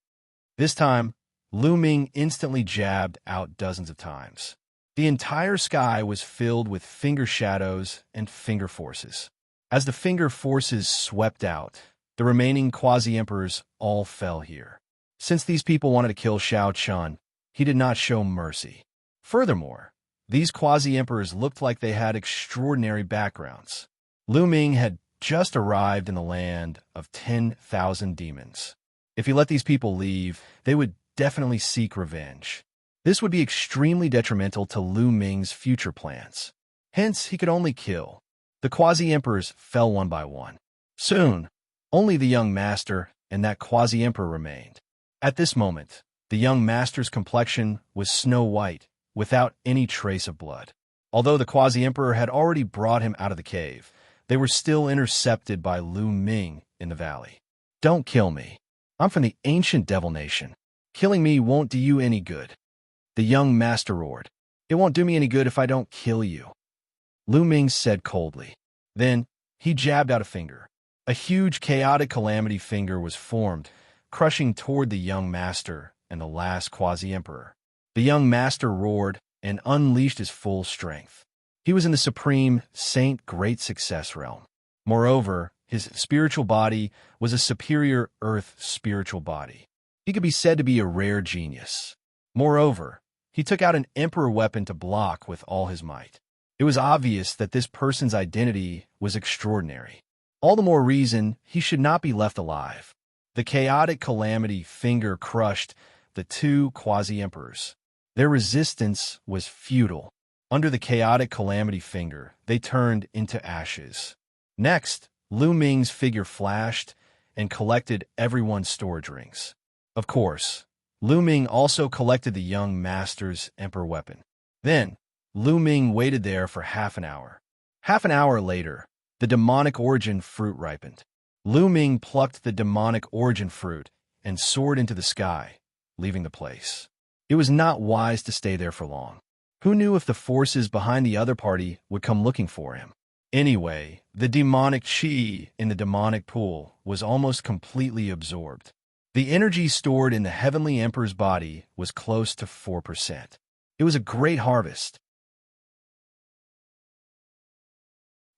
This time, Lu Ming instantly jabbed out dozens of times. The entire sky was filled with finger shadows and finger forces. As the finger forces swept out, the remaining quasi-emperors all fell here. Since these people wanted to kill Xiao Chun, he did not show mercy. Furthermore, these quasi-emperors looked like they had extraordinary backgrounds. Lu Ming had just arrived in the land of 10,000 demons. If he let these people leave, they would definitely seek revenge. This would be extremely detrimental to Lu Ming's future plans. Hence, he could only kill. The quasi-emperors fell one by one. Soon, only the young master and that quasi-emperor remained. At this moment, the young master's complexion was snow white, without any trace of blood. Although the quasi-emperor had already brought him out of the cave, they were still intercepted by Lu Ming in the valley. Don't kill me. I'm from the ancient devil nation. Killing me won't do you any good. The young master roared. It won't do me any good if I don't kill you, Lu Ming said coldly. Then, he jabbed out a finger. A huge chaotic calamity finger was formed, crushing toward the young master and the last quasi-emperor. The young master roared and unleashed his full strength. He was in the supreme Saint Great Success realm. Moreover, his spiritual body was a superior earth spiritual body. He could be said to be a rare genius. Moreover, he took out an emperor weapon to block with all his might. It was obvious that this person's identity was extraordinary. All the more reason he should not be left alive. The chaotic calamity finger crushed the two quasi-emperors. Their resistance was futile. Under the chaotic calamity finger, they turned into ashes. Next, Lu Ming's figure flashed and collected everyone's storage rings. Of course, Lu Ming also collected the young master's emperor weapon. Then, Lu Ming waited there for half an hour. Half an hour later, the demonic origin fruit ripened. Lu Ming plucked the demonic origin fruit and soared into the sky, leaving the place. It was not wise to stay there for long. Who knew if the forces behind the other party would come looking for him? Anyway, the demonic chi in the demonic pool was almost completely absorbed. The energy stored in the heavenly emperor's body was close to 4%. It was a great harvest.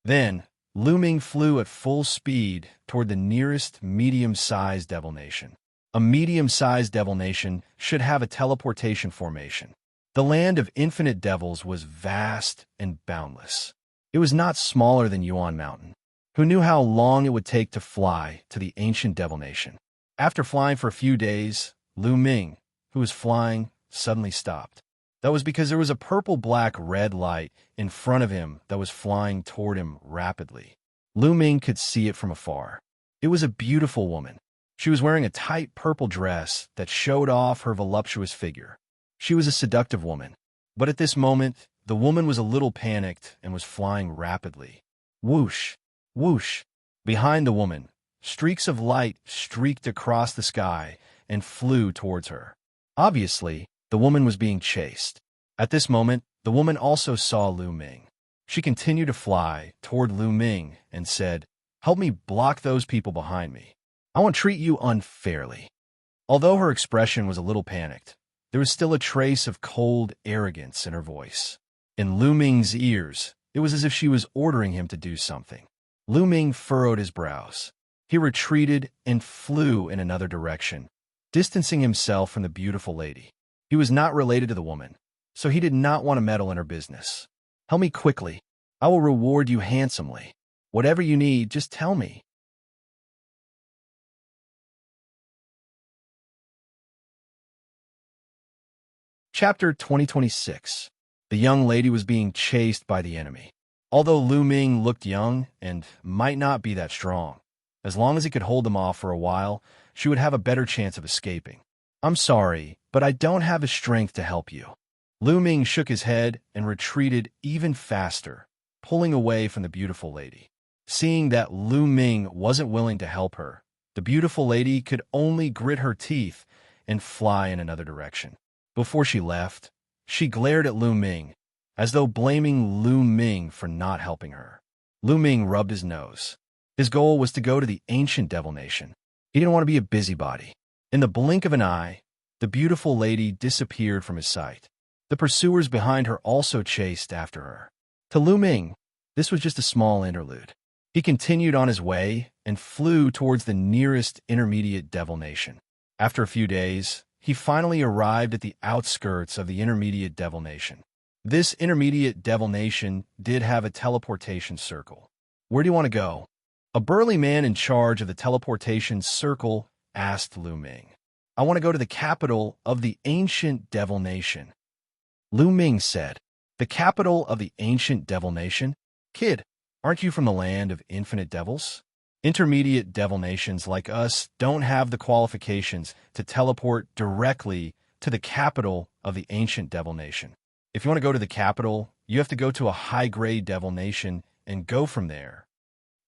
Then, Lu Ming flew at full speed toward the nearest medium-sized devil nation. A medium-sized devil nation should have a teleportation formation. The land of infinite devils was vast and boundless. It was not smaller than Yuan Mountain. Who knew how long it would take to fly to the ancient devil nation? After flying for a few days, Lu Ming, who was flying, suddenly stopped. That was because there was a purple-black-red light in front of him that was flying toward him rapidly. Lu Ming could see it from afar. It was a beautiful woman. She was wearing a tight purple dress that showed off her voluptuous figure. She was a seductive woman. But at this moment, the woman was a little panicked and was flying rapidly. Whoosh! Whoosh! Behind the woman, streaks of light streaked across the sky and flew towards her. Obviously, the woman was being chased. At this moment, the woman also saw Lu Ming. She continued to fly toward Lu Ming and said, "Help me block those people behind me. I won't treat you unfairly." Although her expression was a little panicked, there was still a trace of cold arrogance in her voice. In Lu Ming's ears, it was as if she was ordering him to do something. Lu Ming furrowed his brows. He retreated and flew in another direction, distancing himself from the beautiful lady. He was not related to the woman, so he did not want to meddle in her business. "Help me quickly. I will reward you handsomely. Whatever you need, just tell me." Chapter 2026. The young lady was being chased by the enemy. Although Lu Ming looked young and might not be that strong, as long as he could hold them off for a while, she would have a better chance of escaping. "I'm sorry, but I don't have the strength to help you." Lu Ming shook his head and retreated even faster, pulling away from the beautiful lady. Seeing that Lu Ming wasn't willing to help her, the beautiful lady could only grit her teeth and fly in another direction. Before she left, she glared at Lu Ming, as though blaming Lu Ming for not helping her. Lu Ming rubbed his nose. His goal was to go to the ancient devil nation. He didn't want to be a busybody. In the blink of an eye, the beautiful lady disappeared from his sight. The pursuers behind her also chased after her. To Lu Ming, this was just a small interlude. He continued on his way and flew towards the nearest intermediate devil nation. After a few days, he finally arrived at the outskirts of the intermediate devil nation. This intermediate devil nation did have a teleportation circle. "Where do you want to go?" A burly man in charge of the teleportation circle asked Lu Ming. "I want to go to the capital of the ancient devil nation." Lu Ming said, "The capital of the ancient devil nation? Kid, aren't you from the land of infinite devils? Intermediate devil nations like us don't have the qualifications to teleport directly to the capital of the ancient devil nation. If you want to go to the capital, you have to go to a high-grade devil nation and go from there."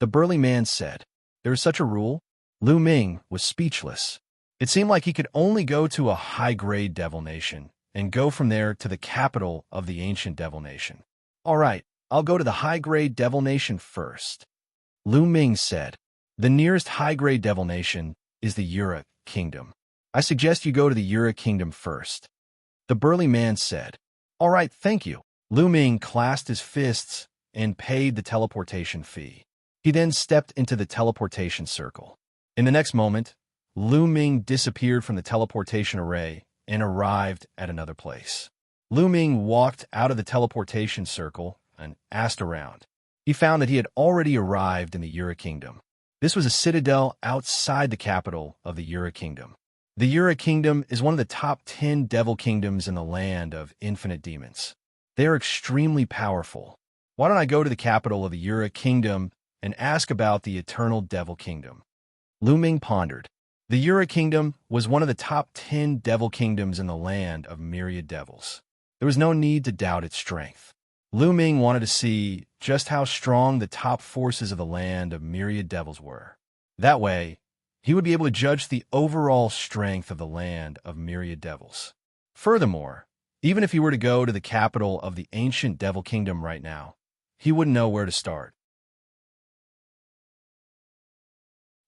The burly man said, "There is such a rule?" Lu Ming was speechless. It seemed like he could only go to a high-grade devil nation and go from there to the capital of the ancient Devil Nation. All right, I'll go to the high-grade Devil Nation first. Lu Ming said. The nearest high-grade Devil Nation is the Yura Kingdom. I suggest you go to the Yura Kingdom first. The burly man said. All right, thank you. Lu Ming clasped his fists and paid the teleportation fee. He then stepped into the teleportation circle. In the next moment, Lu Ming disappeared from the teleportation array and arrived at another place. Lu Ming walked out of the teleportation circle and asked around. He found that he had already arrived in the Yura Kingdom. This was a citadel outside the capital of the Yura Kingdom. The Yura Kingdom is one of the top 10 devil kingdoms in the land of infinite demons. They are extremely powerful. Why don't I go to the capital of the Yura Kingdom and ask about the Eternal Devil Kingdom? Lu Ming pondered. The Yura Kingdom was one of the top 10 devil kingdoms in the land of myriad devils. There was no need to doubt its strength. Lu Ming wanted to see just how strong the top forces of the land of myriad devils were. That way, he would be able to judge the overall strength of the land of myriad devils. Furthermore, even if he were to go to the capital of the ancient devil kingdom right now, he wouldn't know where to start.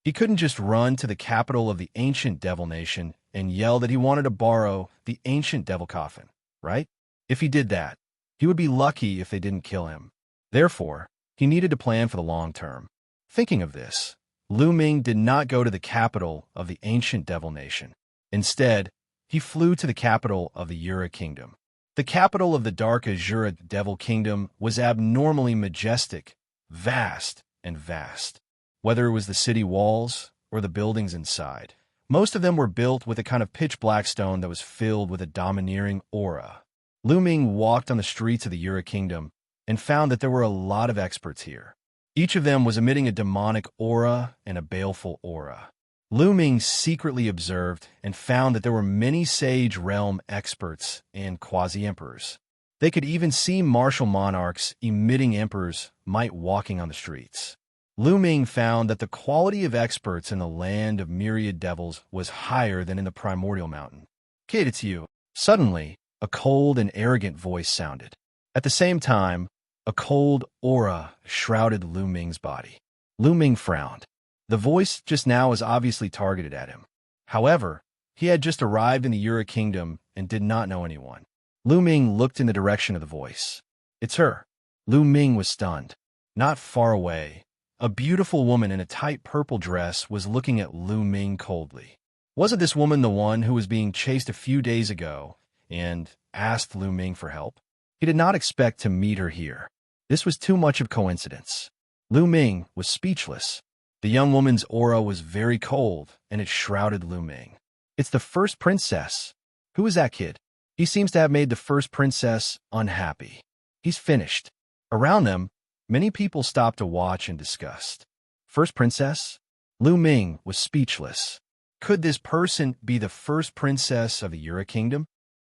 He couldn't just run to the capital of the ancient devil nation and yell that he wanted to borrow the ancient devil coffin, right? If he did that, he would be lucky if they didn't kill him. Therefore, he needed to plan for the long term. Thinking of this, Lu Ming did not go to the capital of the ancient devil nation. Instead, he flew to the capital of the Yura Kingdom. The capital of the Dark Azura Devil Kingdom was abnormally majestic, vast, and vast. Whether it was the city walls or the buildings inside, most of them were built with a kind of pitch-black stone that was filled with a domineering aura. Lu Ming walked on the streets of the Yura Kingdom and found that there were a lot of experts here. Each of them was emitting a demonic aura and a baleful aura. Lu Ming secretly observed and found that there were many Sage Realm experts and quasi-emperors. They could even see martial monarchs emitting emperors might walking on the streets. Lu Ming found that the quality of experts in the land of myriad devils was higher than in the primordial mountain. Kid, it's you. Suddenly, a cold and arrogant voice sounded. At the same time, a cold aura shrouded Lu Ming's body. Lu Ming frowned. The voice just now was obviously targeted at him. However, he had just arrived in the Yura Kingdom and did not know anyone. Lu Ming looked in the direction of the voice. It's her. Lu Ming was stunned. Not far away, a beautiful woman in a tight purple dress was looking at Lu Ming coldly. Wasn't this woman the one who was being chased a few days ago and asked Lu Ming for help? He did not expect to meet her here. This was too much of coincidence. Lu Ming was speechless. The young woman's aura was very cold, and it shrouded Lu Ming. It's the first princess. Who is that kid? He seems to have made the first princess unhappy. He's finished. Around them, many people stopped to watch and discussed. First princess? Lu Ming was speechless. Could this person be the first princess of the Yura Kingdom?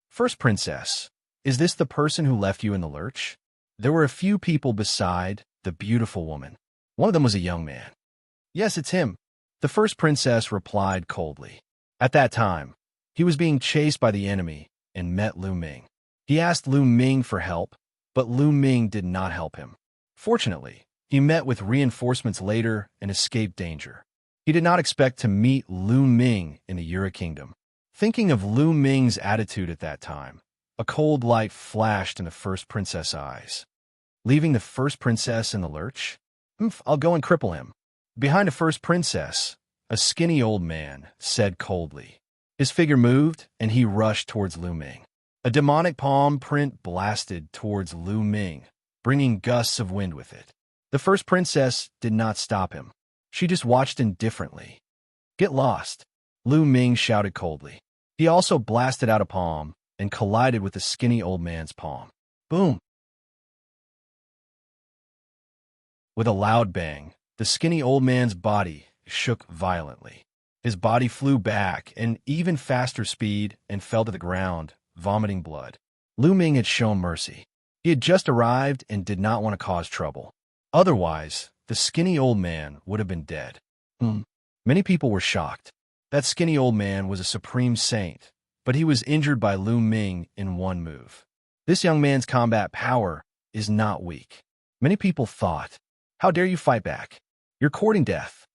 First princess, is this the person who left you in the lurch? There were a few people beside the beautiful woman. One of them was a young man. Yes, it's him. The first princess replied coldly. At that time, he was being chased by the enemy and met Lu Ming. He asked Lu Ming for help, but Lu Ming did not help him. Fortunately, he met with reinforcements later and escaped danger. He did not expect to meet Lu Ming in the Yura Kingdom. Thinking of Lu Ming's attitude at that time, a cold light flashed in the first princess' eyes. Leaving the first princess in the lurch? I'll go and cripple him. Behind the first princess, a skinny old man said coldly. His figure moved, and he rushed towards Lu Ming. A demonic palm print blasted towards Lu Ming, bringing gusts of wind with it. The first princess did not stop him. She just watched indifferently. Get lost, Lu Ming shouted coldly. He also blasted out a palm and collided with the skinny old man's palm. Boom! With a loud bang, the skinny old man's body shook violently. His body flew back at even faster speed and fell to the ground, vomiting blood. Lu Ming had shown mercy. He had just arrived and did not want to cause trouble. Otherwise, the skinny old man would have been dead. Many people were shocked. That skinny old man was a supreme saint, but he was injured by Lu Ming in one move. This young man's combat power is not weak. Many people thought, "How dare you fight back? You're courting death."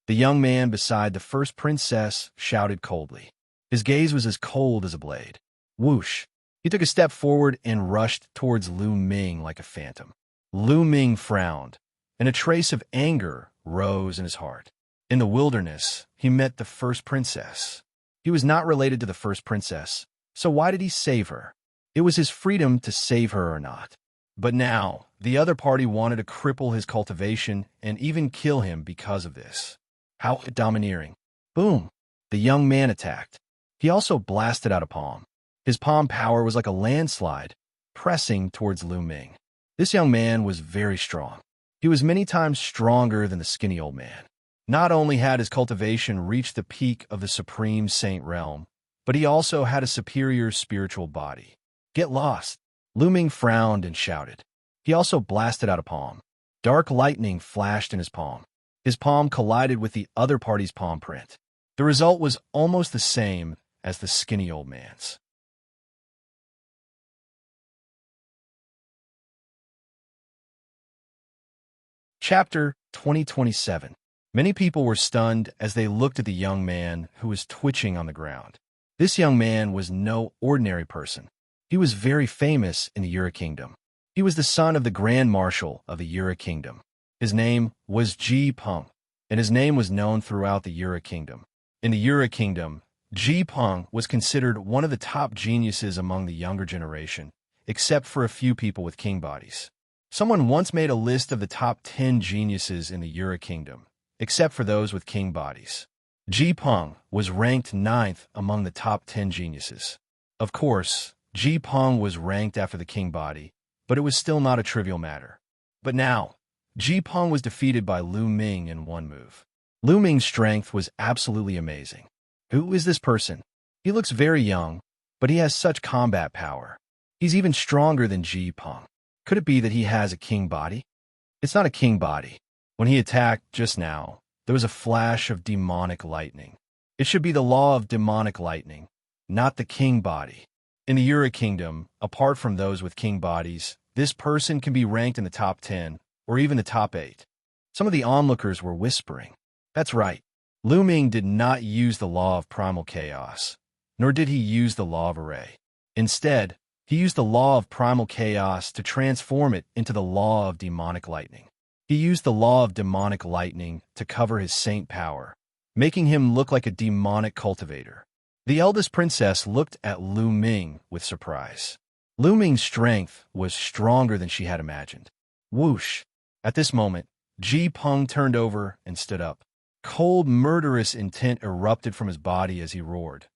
The young man beside the first princess shouted coldly. His gaze was as cold as a blade. Whoosh! He took a step forward and rushed towards Lu Ming like a phantom. Lu Ming frowned, and a trace of anger rose in his heart. In the wilderness, he met the first princess. He was not related to the first princess, so why did he save her? It was his freedom to save her or not. But now, the other party wanted to cripple his cultivation and even kill him because of this. How domineering. Boom! The young man attacked. He also blasted out a palm. His palm power was like a landslide, pressing towards Lu Ming. This young man was very strong. He was many times stronger than the skinny old man. Not only had his cultivation reached the peak of the Supreme Saint realm, but he also had a superior spiritual body. Get lost! Lu Ming frowned and shouted. He also blasted out a palm. Dark lightning flashed in his palm. His palm collided with the other party's palm print. The result was almost the same as the skinny old man's. Chapter 2027. Many people were stunned as they looked at the young man who was twitching on the ground. This young man was no ordinary person. He was very famous in the Yura Kingdom. He was the son of the Grand Marshal of the Yura Kingdom. His name was Ji Peng, and his name was known throughout the Yura Kingdom. In the Yura Kingdom, Ji Peng was considered one of the top geniuses among the younger generation, except for a few people with king bodies. Someone once made a list of the top 10 geniuses in the Yura Kingdom, except for those with king bodies. Ji Peng was ranked 9th among the top 10 geniuses. Of course, Ji Peng was ranked after the king body, but it was still not a trivial matter. But now, Ji Peng was defeated by Lu Ming in one move. Lu Ming's strength was absolutely amazing. Who is this person? He looks very young, but he has such combat power. He's even stronger than Ji Peng. Could it be that he has a king body? It's not a king body. When he attacked just now, there was a flash of demonic lightning. It should be the law of demonic lightning, not the king body. In the Yura Kingdom, apart from those with king bodies, this person can be ranked in the top 10 or even the top 8. Some of the onlookers were whispering. That's right. Lu Ming did not use the law of primal chaos, nor did he use the law of array. Instead, he used the law of primal chaos to transform it into the law of demonic lightning. He used the law of demonic lightning to cover his saint power, making him look like a demonic cultivator. The eldest princess looked at Lu Ming with surprise. Lu Ming's strength was stronger than she had imagined. Whoosh! At this moment, Ji Peng turned over and stood up. Cold, murderous intent erupted from his body as he roared.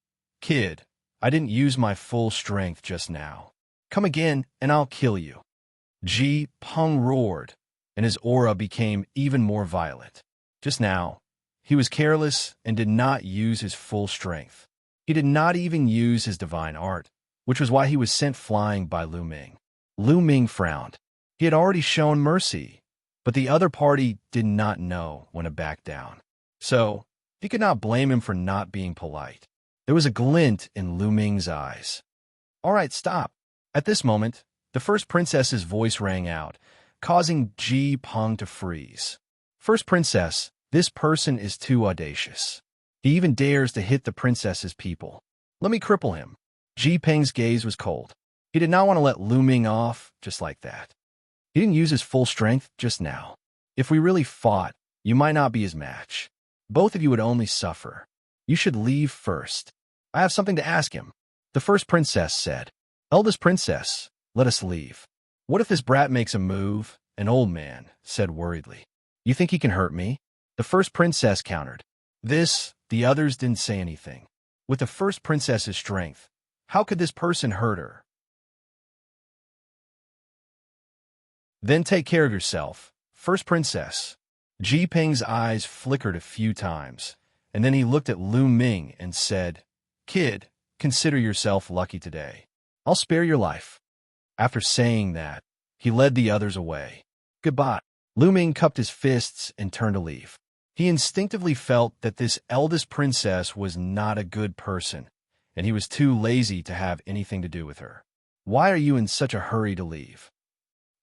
Kid, I didn't use my full strength just now. Come again, and I'll kill you. Ji Peng roared, and his aura became even more violent. Just now, he was careless and did not use his full strength. He did not even use his divine art, which was why he was sent flying by Lu Ming. Lu Ming frowned. He had already shown mercy, but the other party did not know when to back down. So, he could not blame him for not being polite. There was a glint in Lu Ming's eyes. All right, stop. At this moment, the first princess's voice rang out, causing Ji Peng to freeze. First princess, this person is too audacious. He even dares to hit the princess's people. Let me cripple him. Ji Peng's gaze was cold. He did not want to let Lu Ming off just like that. He didn't use his full strength just now. If we really fought, you might not be his match. Both of you would only suffer. You should leave first. I have something to ask him. The first princess said, Eldest princess, let us leave. What if this brat makes a move? An old man said worriedly. You think he can hurt me? The first princess countered. The others didn't say anything. With the first princess's strength, how could this person hurt her? Then take care of yourself, first princess. Ji Peng's eyes flickered a few times, and then he looked at Lu Ming and said, Kid, consider yourself lucky today. I'll spare your life. After saying that, he led the others away. Goodbye. Lu Ming cupped his fists and turned to leave. He instinctively felt that this eldest princess was not a good person, and he was too lazy to have anything to do with her. Why are you in such a hurry to leave?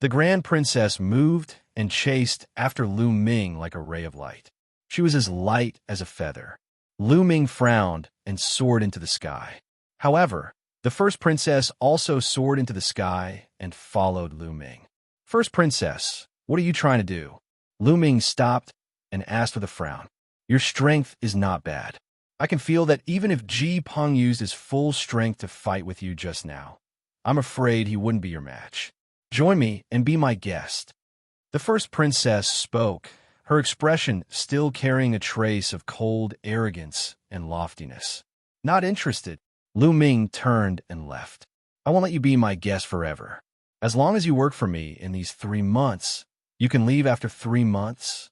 The Grand Princess moved and chased after Lu Ming like a ray of light. She was as light as a feather. Lu Ming frowned and soared into the sky. However, the first princess also soared into the sky and followed Lu Ming. First princess, what are you trying to do? Lu Ming stopped and asked with a frown. Your strength is not bad. I can feel that even if Ji Peng used his full strength to fight with you just now, I'm afraid he wouldn't be your match. Join me and be my guest. The first princess spoke, her expression still carrying a trace of cold arrogance and loftiness. Not interested, Lu Ming turned and left. I won't let you be my guest forever. As long as you work for me in these 3 months, you can leave after 3 months.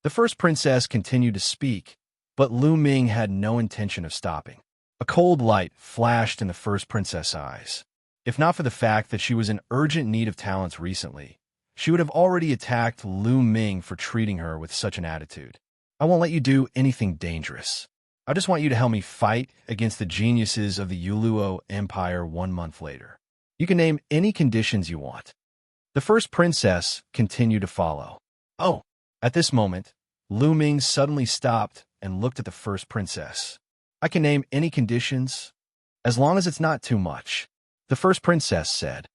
The first princess continued to speak, but Lu Ming had no intention of stopping. A cold light flashed in the first princess' eyes. If not for the fact that she was in urgent need of talents recently, she would have already attacked Lu Ming for treating her with such an attitude. I won't let you do anything dangerous. I just want you to help me fight against the geniuses of the Yuluo Empire 1 month later. You can name any conditions you want. The first princess continued to follow. Oh! At this moment, Lu Ming suddenly stopped and looked at the first princess. I can name any conditions, as long as it's not too much. The first princess said,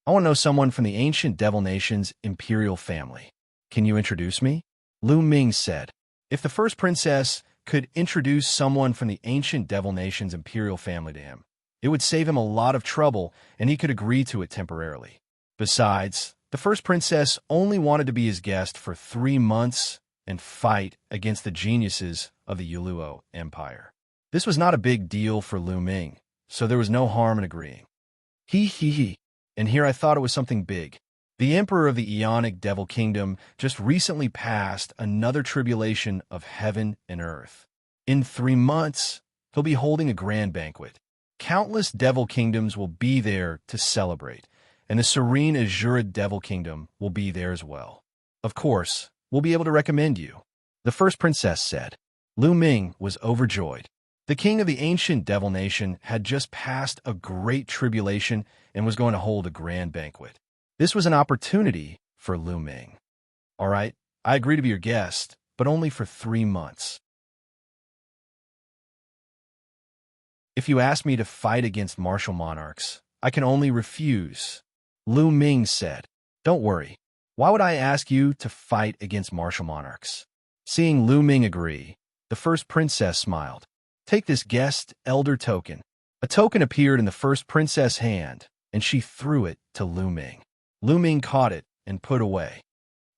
I want to know someone from the ancient Devil Nation's imperial family. Can you introduce me? Lu Ming said. If the first princess could introduce someone from the ancient Devil Nation's imperial family to him, it would save him a lot of trouble and he could agree to it temporarily. Besides, the first princess only wanted to be his guest for 3 months and fight against the geniuses of the Yuluo Empire. This was not a big deal for Lu Ming, so there was no harm in agreeing. He. And here I thought it was something big. The Emperor of the Ionic Devil Kingdom just recently passed another tribulation of heaven and earth. In 3 months, he'll be holding a grand banquet. Countless devil kingdoms will be there to celebrate, and the serene Azure Devil Kingdom will be there as well. Of course, we'll be able to recommend you. The first princess said. Lu Ming was overjoyed. The king of the ancient devil nation had just passed a great tribulation and was going to hold a grand banquet. This was an opportunity for Lu Ming. All right, I agree to be your guest, but only for 3 months. If you ask me to fight against martial monarchs, I can only refuse. Lu Ming said. Don't worry. Why would I ask you to fight against martial monarchs? Seeing Lu Ming agree, the first princess smiled. Take this guest elder token. A token appeared in the first princess' hand, and she threw it to Lu Ming. Lu Ming caught it and put away.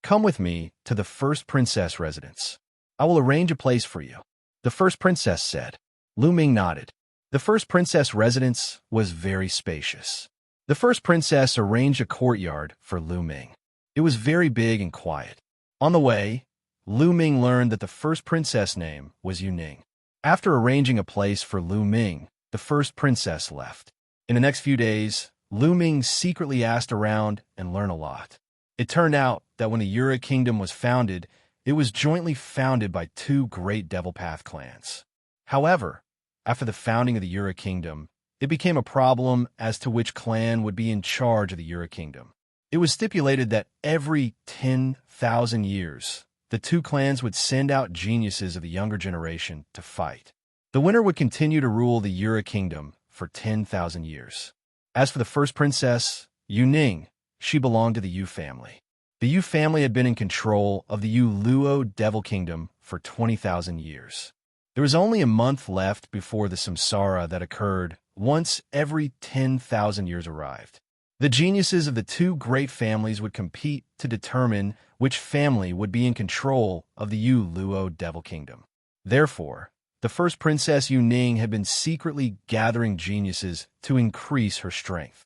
Come with me to the first princess residence. I will arrange a place for you. The first princess said. Lu Ming nodded. The first princess residence was very spacious. The first princess arranged a courtyard for Lu Ming. It was very big and quiet. On the way, Lu Ming learned that the first princess' name was Yuning. After arranging a place for Lu Ming, the first princess left. In the next few days, Lu Ming secretly asked around and learned a lot. It turned out that when the Yura Kingdom was founded, it was jointly founded by 2 great Devil Path clans. However, after the founding of the Yura Kingdom, it became a problem as to which clan would be in charge of the Yura Kingdom. It was stipulated that every 10,000 years, the 2 clans would send out geniuses of the younger generation to fight. The winner would continue to rule the Yura Kingdom for 10,000 years. As for the first princess, Yuning, she belonged to the Yu family. The Yu family had been in control of the Yuluo Devil Kingdom for 20,000 years. There was only a month left before the samsara that occurred once every 10,000 years arrived. The geniuses of the 2 great families would compete to determine which family would be in control of the Yuluo Devil Kingdom. Therefore, the first princess Yuning had been secretly gathering geniuses to increase her strength.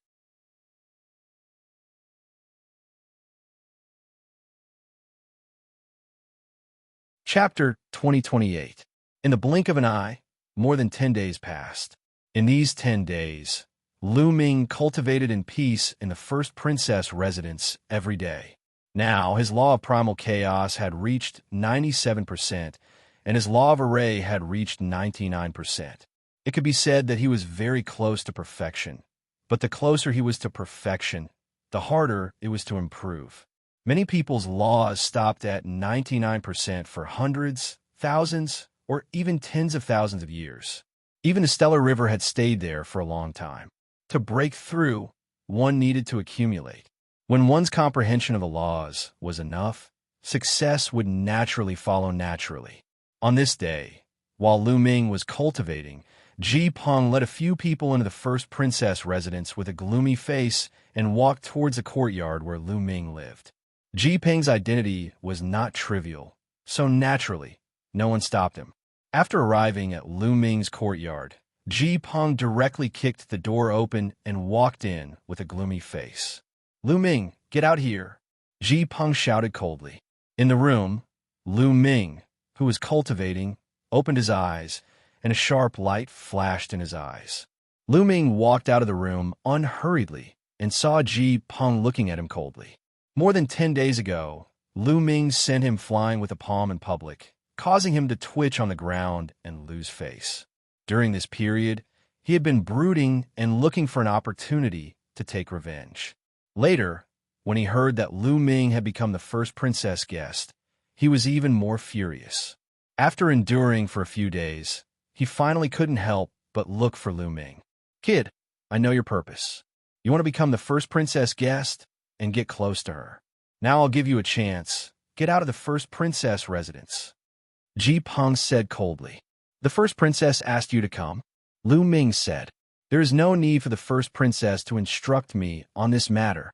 Chapter 2028. In the blink of an eye, more than 10 days passed. In these 10 days, Lu Ming cultivated in peace in the first princess residence every day. Now, his law of primal chaos had reached 97%, and his law of array had reached 99%. It could be said that he was very close to perfection, but the closer he was to perfection, the harder it was to improve. Many people's laws stopped at 99% for hundreds, thousands, or even tens of thousands of years. Even the stellar river had stayed there for a long time. To break through, one needed to accumulate. When one's comprehension of the laws was enough, success would naturally follow naturally. On this day, while Lu Ming was cultivating, Ji Peng led a few people into the first princess residence with a gloomy face and walked towards the courtyard where Lu Ming lived. Ji Peng's identity was not trivial, so naturally, no one stopped him. After arriving at Lu Ming's courtyard, Ji Peng directly kicked the door open and walked in with a gloomy face. "Lu Ming, get out here!" Ji Peng shouted coldly. In the room, Lu Ming, who was cultivating, opened his eyes, and a sharp light flashed in his eyes. Lu Ming walked out of the room unhurriedly and saw Ji Peng looking at him coldly. More than 10 days ago, Lu Ming sent him flying with a palm in public, causing him to twitch on the ground and lose face. During this period, he had been brooding and looking for an opportunity to take revenge. Later, when he heard that Lu Ming had become the first princess guest, he was even more furious. After enduring for a few days, he finally couldn't help but look for Lu Ming. "Kid, I know your purpose. You want to become the first princess guest and get close to her. Now I'll give you a chance. Get out of the first princess residence." Ji Peng said coldly. "The first princess asked you to come?" Lu Ming said. "There is no need for the first princess to instruct me on this matter."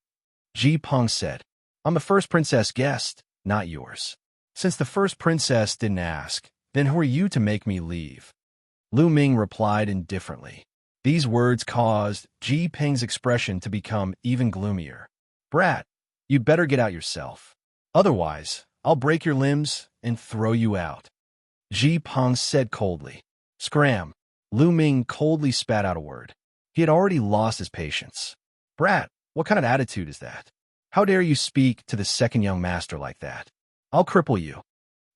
Ji Peng said. "I'm the first princess guest, not yours. Since the first princess didn't ask, then who are you to make me leave?" Lu Ming replied indifferently. These words caused Ji Peng's expression to become even gloomier. "Brat, you'd better get out yourself. Otherwise, I'll break your limbs and throw you out." Ji Peng said coldly. "Scram." Lu Ming coldly spat out a word. He had already lost his patience. "Brat, what kind of attitude is that? How dare you speak to the second young master like that? I'll cripple you."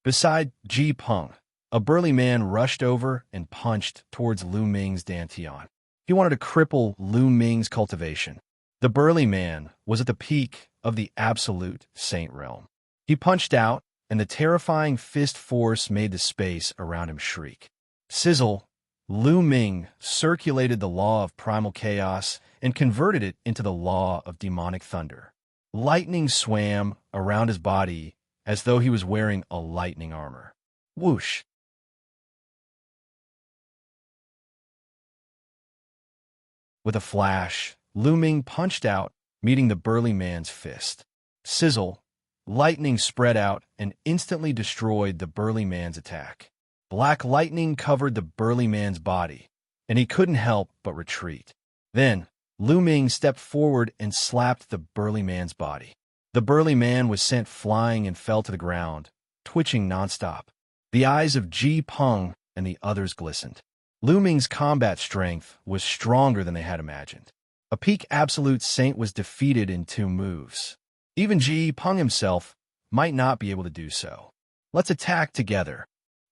Beside Ji Peng, a burly man rushed over and punched towards Lu Ming's dantian. He wanted to cripple Lu Ming's cultivation. The burly man was at the peak of the absolute saint realm. He punched out, and the terrifying fist force made the space around him shriek. Sizzle, Lu Ming circulated the law of primal chaos and converted it into the law of demonic thunder. Lightning swam around his body as though he was wearing a lightning armor. Whoosh! With a flash, Lu Ming punched out, meeting the burly man's fist. Sizzle, lightning spread out and instantly destroyed the burly man's attack. Black lightning covered the burly man's body, and he couldn't help but retreat. Then, Lu Ming stepped forward and slapped the burly man's body. The burly man was sent flying and fell to the ground, twitching nonstop. The eyes of Ji Peng and the others glistened. Lu Ming's combat strength was stronger than they had imagined. A peak absolute saint was defeated in 2 moves. Even Ji Peng himself might not be able to do so. "Let's attack together,"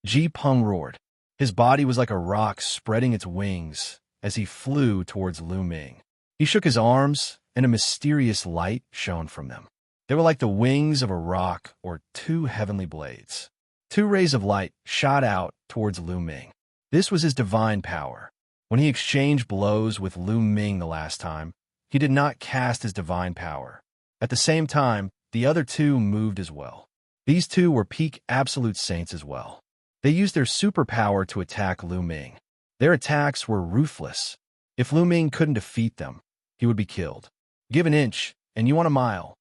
Ji Peng roared. His body was like a rock spreading its wings as he flew towards Lu Ming. He shook his arms, and a mysterious light shone from them. They were like the wings of a rock or 2 heavenly blades. 2 rays of light shot out towards Lu Ming. This was his divine power. When he exchanged blows with Lu Ming the last time, he did not cast his divine power. At the same time, the other 2 moved as well. These 2 were peak absolute saints as well. They used their superpower to attack Lu Ming. Their attacks were ruthless. If Lu Ming couldn't defeat them, he would be killed. Give an inch, and you want a mile.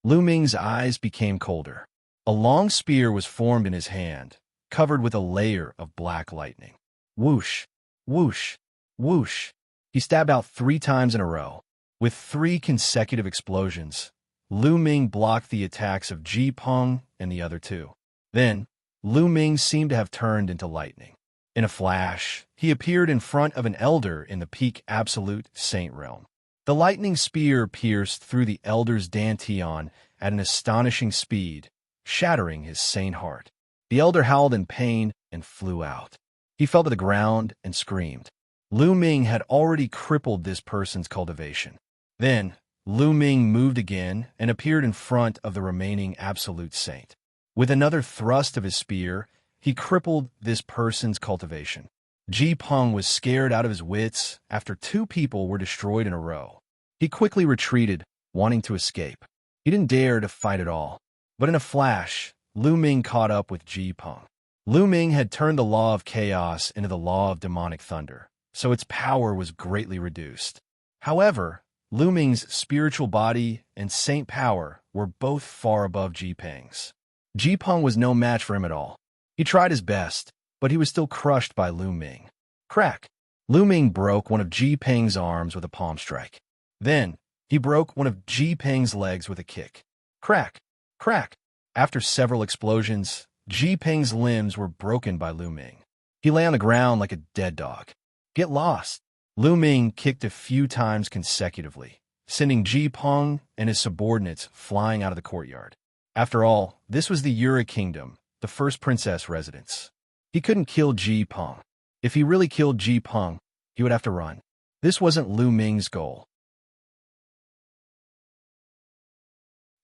Lu Ming's eyes became colder. A long spear was formed in his hand, covered with a layer of black lightning. Whoosh, whoosh, whoosh. He stabbed out 3 times in a row. With 3 consecutive explosions, Lu Ming blocked the attacks of Ji Peng and the other 2. Then, Lu Ming seemed to have turned into lightning. In a flash, he appeared in front of an elder in the peak absolute saint realm. The lightning spear pierced through the elder's dantian at an astonishing speed, shattering his saint heart. The elder howled in pain and flew out. He fell to the ground and screamed. Lu Ming had already crippled this person's cultivation. Then, Lu Ming moved again and appeared in front of the remaining absolute saint. With another thrust of his spear, he crippled this person's cultivation. Ji Peng was scared out of his wits after 2 people were destroyed in a row. He quickly retreated, wanting to escape. He didn't dare to fight at all. But in a flash, Lu Ming caught up with Ji Peng. Lu Ming had turned the law of chaos into the law of demonic thunder, so its power was greatly reduced. However, Lu Ming's spiritual body and saint power were both far above Ji Peng's. Ji Peng was no match for him at all. He tried his best, but he was still crushed by Lu Ming. Crack! Lu Ming broke one of Ji Peng's arms with a palm strike. Then, he broke one of Ji Peng's legs with a kick. Crack! Crack! After several explosions, Ji Peng's limbs were broken by Lu Ming. He lay on the ground like a dead dog. Get lost! Lu Ming kicked a few times consecutively, sending Ji Peng and his subordinates flying out of the courtyard. After all, this was the Yura Kingdom, the first princess residence. He couldn't kill Ji Peng. If he really killed Ji Peng, he would have to run. This wasn't Lu Ming's goal.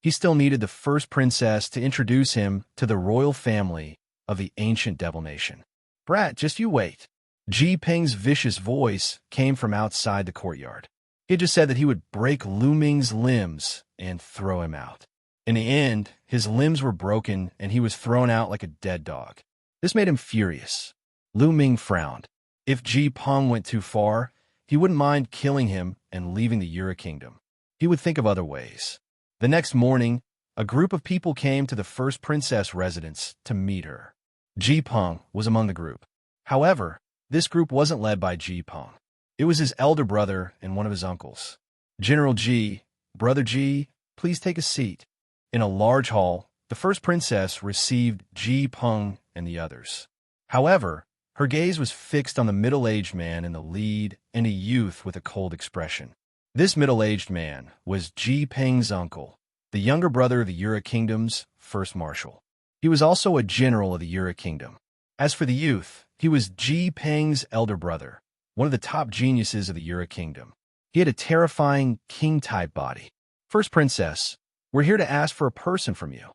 He still needed the first princess to introduce him to the royal family of the ancient devil nation. Brat, just you wait. Ji Peng's vicious voice came from outside the courtyard. He had just said that he would break Lu Ming's limbs and throw him out. In the end, his limbs were broken and he was thrown out like a dead dog. This made him furious. Lu Ming frowned. If Ji Peng went too far, he wouldn't mind killing him and leaving the Yura Kingdom. He would think of other ways. The next morning, a group of people came to the first princess residence to meet her. Ji Peng was among the group. However, this group wasn't led by Ji Peng. It was his elder brother and one of his uncles. General Ji, Brother Ji, please take a seat. In a large hall, the first princess received Ji Peng and the others. However, her gaze was fixed on the middle-aged man in the lead and a youth with a cold expression. This middle-aged man was Ji Peng's uncle, the younger brother of the Yura Kingdom's first marshal. He was also a general of the Yura Kingdom. As for the youth, he was Ji Peng's elder brother, one of the top geniuses of the Yura Kingdom. He had a terrifying king-type body. First princess, we're here to ask for a person from you.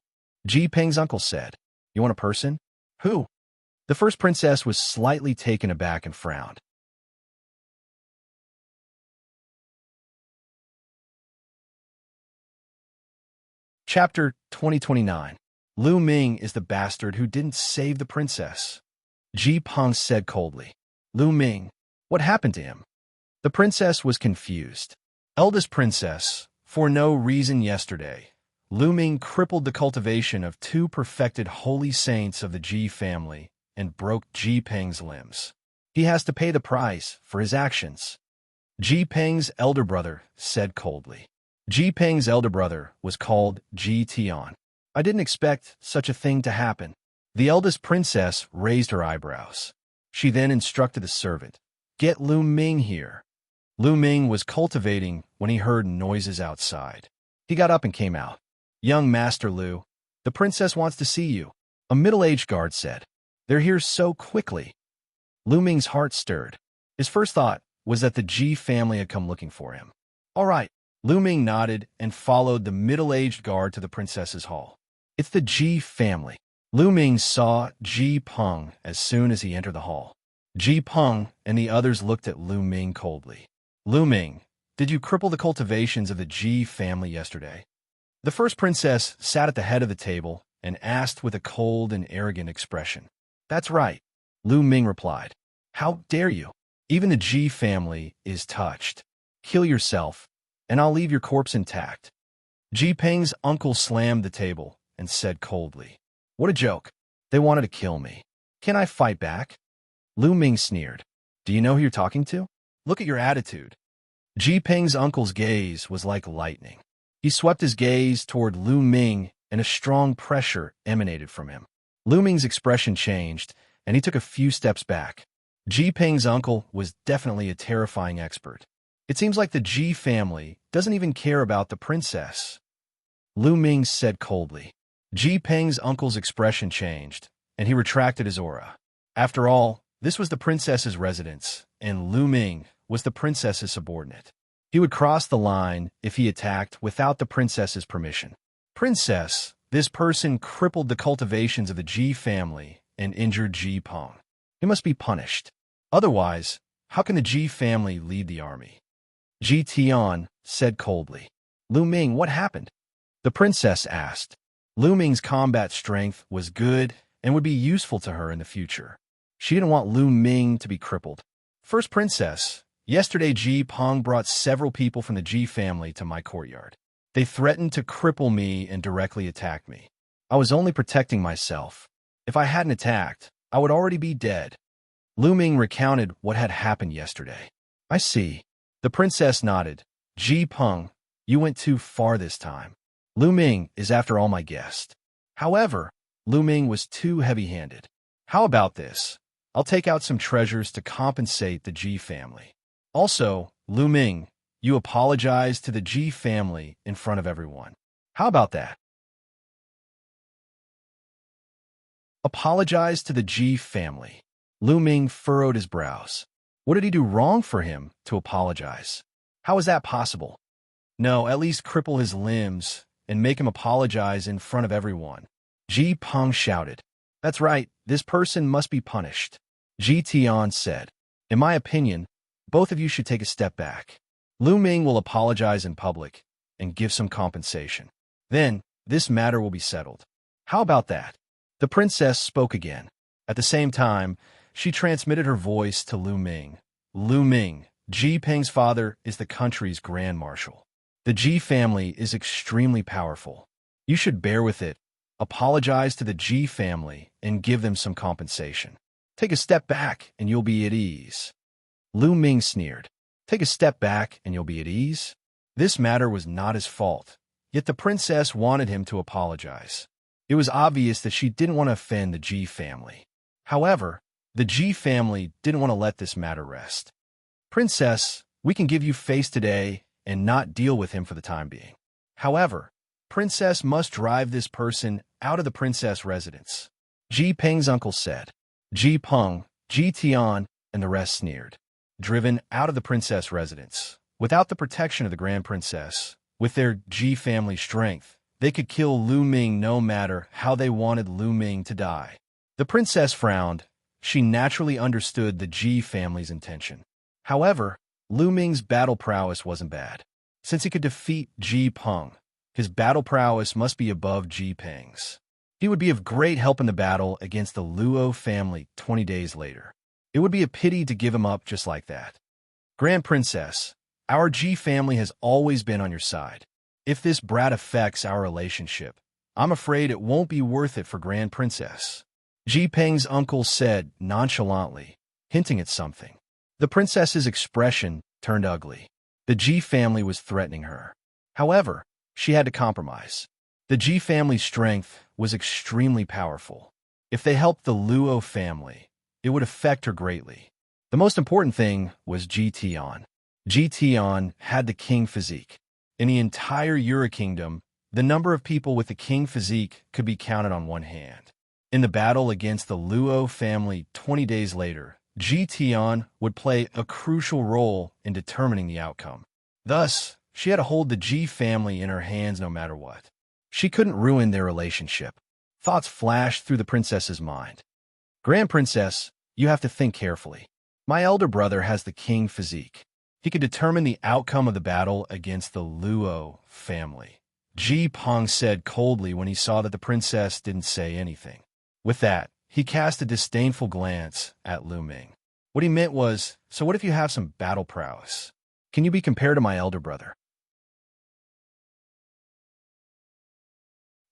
Ji Peng's uncle said. You want a person? Who? The first princess was slightly taken aback and frowned. Chapter 2029. Lu Ming is the bastard who didn't save the princess. Ji Peng said coldly. Lu Ming, what happened to him? The princess was confused. Eldest princess, for no reason yesterday, Lu Ming crippled the cultivation of 2 perfected holy saints of the Ji family and broke Ji Peng's limbs. He has to pay the price for his actions. Ji Peng's elder brother said coldly. Ji Peng's elder brother was called Ji Tian. I didn't expect such a thing to happen. The eldest princess raised her eyebrows. She then instructed the servant, get Lu Ming here. Lu Ming was cultivating when he heard noises outside. He got up and came out. Young Master Lu, the princess wants to see you, a middle-aged guard said. They're here so quickly. Lu Ming's heart stirred. His first thought was that the Ji family had come looking for him. All right. Lu Ming nodded and followed the middle-aged guard to the princess's hall. It's the Ji family. Lu Ming saw Ji Peng as soon as he entered the hall. Ji Peng and the others looked at Lu Ming coldly. Lu Ming, did you cripple the cultivations of the Ji family yesterday? The first princess sat at the head of the table and asked with a cold and arrogant expression. That's right, Lu Ming replied. How dare you? Even the Ji family is touched. Kill yourself, and I'll leave your corpse intact. Ji Peng's uncle slammed the table and said coldly. What a joke. They wanted to kill me. Can I fight back? Lu Ming sneered. Do you know who you're talking to? Look at your attitude. Ji Peng's uncle's gaze was like lightning. He swept his gaze toward Lu Ming and a strong pressure emanated from him. Lu Ming's expression changed, and he took a few steps back. Ji Peng's uncle was definitely a terrifying expert. It seems like the Ji family doesn't even care about the princess. Lu Ming said coldly. Ji Peng's uncle's expression changed, and he retracted his aura. After all, This was the princess's residence, and Lu Ming was the princess's subordinate. He would cross the line if he attacked without the princess's permission. Princess, this person crippled the cultivations of the Ji family and injured Ji Peng. He must be punished. Otherwise, how can the Ji family lead the army? Ji Tian said coldly. Lu Ming, what happened? The princess asked. Lu Ming's combat strength was good and would be useful to her in the future. She didn't want Lu Ming to be crippled. First princess, yesterday Ji Peng brought several people from the Ji family to my courtyard. They threatened to cripple me and directly attack me. I was only protecting myself. If I hadn't attacked, I would already be dead. Lu Ming recounted what had happened yesterday. I see. The princess nodded. Ji Peng, you went too far this time. Lu Ming is after all my guest. However, Lu Ming was too heavy-handed. How about this? I'll take out some treasures to compensate the Ji family. Also, Lu Ming, you apologize to the Ji family in front of everyone. How about that? Apologize to the Ji family. Lu Ming furrowed his brows. What did he do wrong for him to apologize? How is that possible? No, at least cripple his limbs and make him apologize in front of everyone. Ji Peng shouted. That's right, this person must be punished. Ji Tian said. In my opinion, both of you should take a step back. Lu Ming will apologize in public and give some compensation. Then, this matter will be settled. How about that? The princess spoke again. At the same time, she transmitted her voice to Lu Ming. Lu Ming, Ji Peng's father is the country's grand marshal. The Ji family is extremely powerful. You should bear with it, apologize to the Ji family, and give them some compensation. Take a step back and you'll be at ease. Lu Ming sneered. Take a step back and you'll be at ease? This matter was not his fault, yet the princess wanted him to apologize. It was obvious that she didn't want to offend the Ji family. However, the Ji family didn't want to let this matter rest. Princess, we can give you face today and not deal with him for the time being. However, Princess must drive this person out of the princess residence. Ji Peng's uncle said. Ji Peng, Ji Tian, and the rest sneered. Driven out of the princess residence, without the protection of the grand princess, with their Ji family strength, they could kill Lu Ming no matter how they wanted Lu Ming to die. The princess frowned. She naturally understood the Ji family's intention. However, Lu Ming's battle prowess wasn't bad. Since he could defeat Ji Peng, his battle prowess must be above Ji Peng's. He would be of great help in the battle against the Luo family 20 days later. It would be a pity to give him up just like that. Grand Princess, our Ji family has always been on your side. If this brat affects our relationship, I'm afraid it won't be worth it for Grand Princess. Ji Peng's uncle said nonchalantly, hinting at something. The princess's expression turned ugly. The Ji family was threatening her. However, she had to compromise. The Ji family's strength was extremely powerful. If they helped the Luo family, it would affect her greatly. The most important thing was Ji Tian. Ji Tian had the king physique. In the entire Yura kingdom, the number of people with the king physique could be counted on one hand. In the battle against the Luo family 20 days later, Ji Tian would play a crucial role in determining the outcome. Thus, she had to hold the Ji family in her hands no matter what. She couldn't ruin their relationship. Thoughts flashed through the princess's mind. Grand Princess, you have to think carefully. My elder brother has the king physique. He could determine the outcome of the battle against the Luo family. Ji Peng said coldly when he saw that the princess didn't say anything. With that, he cast a disdainful glance at Lu Ming. What he meant was, so what if you have some battle prowess? Can you be compared to my elder brother?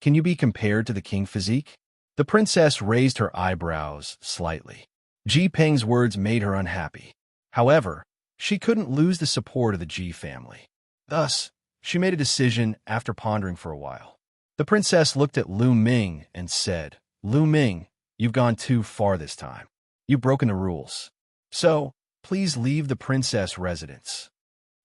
Can you be compared to the king physique? The princess raised her eyebrows slightly. Ji Peng's words made her unhappy. However, she couldn't lose the support of the Ji family. Thus, she made a decision after pondering for a while. The princess looked at Lu Ming and said, Lu Ming, you've gone too far this time. You've broken the rules. So, please leave the princess residence.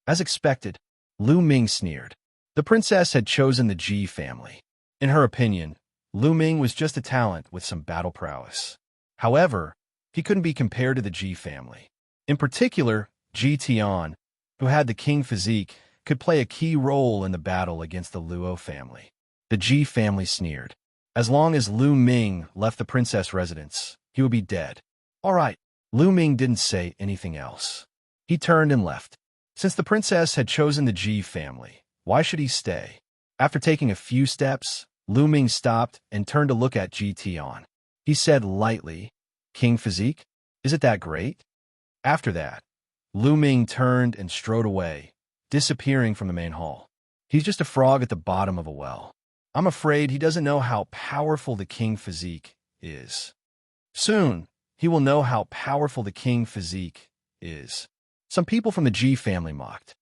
As expected, Lu Ming sneered. The princess had chosen the Ji family. In her opinion, Lu Ming was just a talent with some battle prowess. However, he couldn't be compared to the Ji family. In particular, Ji Tian, who had the king physique, could play a key role in the battle against the Luo family. The Ji family sneered. As long as Lu Ming left the princess residence, he would be dead. All right. Lu Ming didn't say anything else. He turned and left. Since the princess had chosen the Ji family, why should he stay? After taking a few steps, Lu Ming stopped and turned to look at Ji Tian. He said lightly, "King physique? Is it that great?" After that, Lu Ming turned and strode away, disappearing from the main hall. He's just a frog at the bottom of a well. I'm afraid he doesn't know how powerful the king physique is. Soon, he will know how powerful the king physique is. Some people from the Ji family mocked.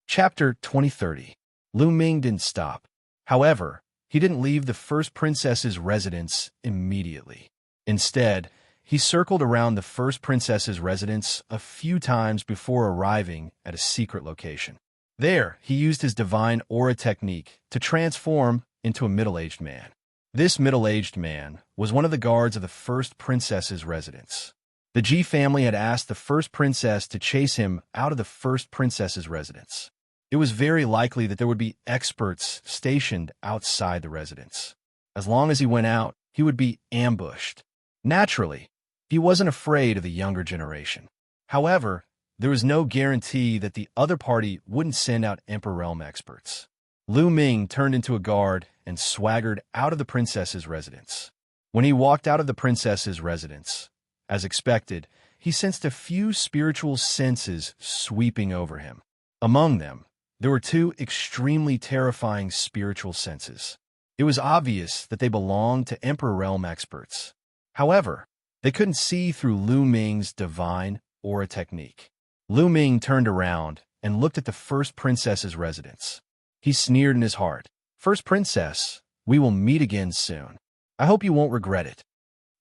Chapter 2030. Lu Ming didn't stop. However, he didn't leave the first princess's residence immediately. Instead, he circled around the first princess's residence a few times before arriving at a secret location. There, he used his divine aura technique to transform into a middle-aged man. This middle-aged man was one of the guards of the first princess's residence. The Ji family had asked the first princess to chase him out of the first princess's residence. It was very likely that there would be experts stationed outside the residence. As long as he went out, he would be ambushed. Naturally, he wasn't afraid of the younger generation. However, there was no guarantee that the other party wouldn't send out Emperor Realm experts. Lu Ming turned into a guard and swaggered out of the princess's residence. When he walked out of the princess's residence, as expected, he sensed a few spiritual senses sweeping over him. Among them, there were two extremely terrifying spiritual senses. It was obvious that they belonged to Emperor Realm experts. However, they couldn't see through Lu Ming's divine aura technique. Lu Ming turned around and looked at the first princess's residence. He sneered in his heart. "First princess, we will meet again soon. I hope you won't regret it."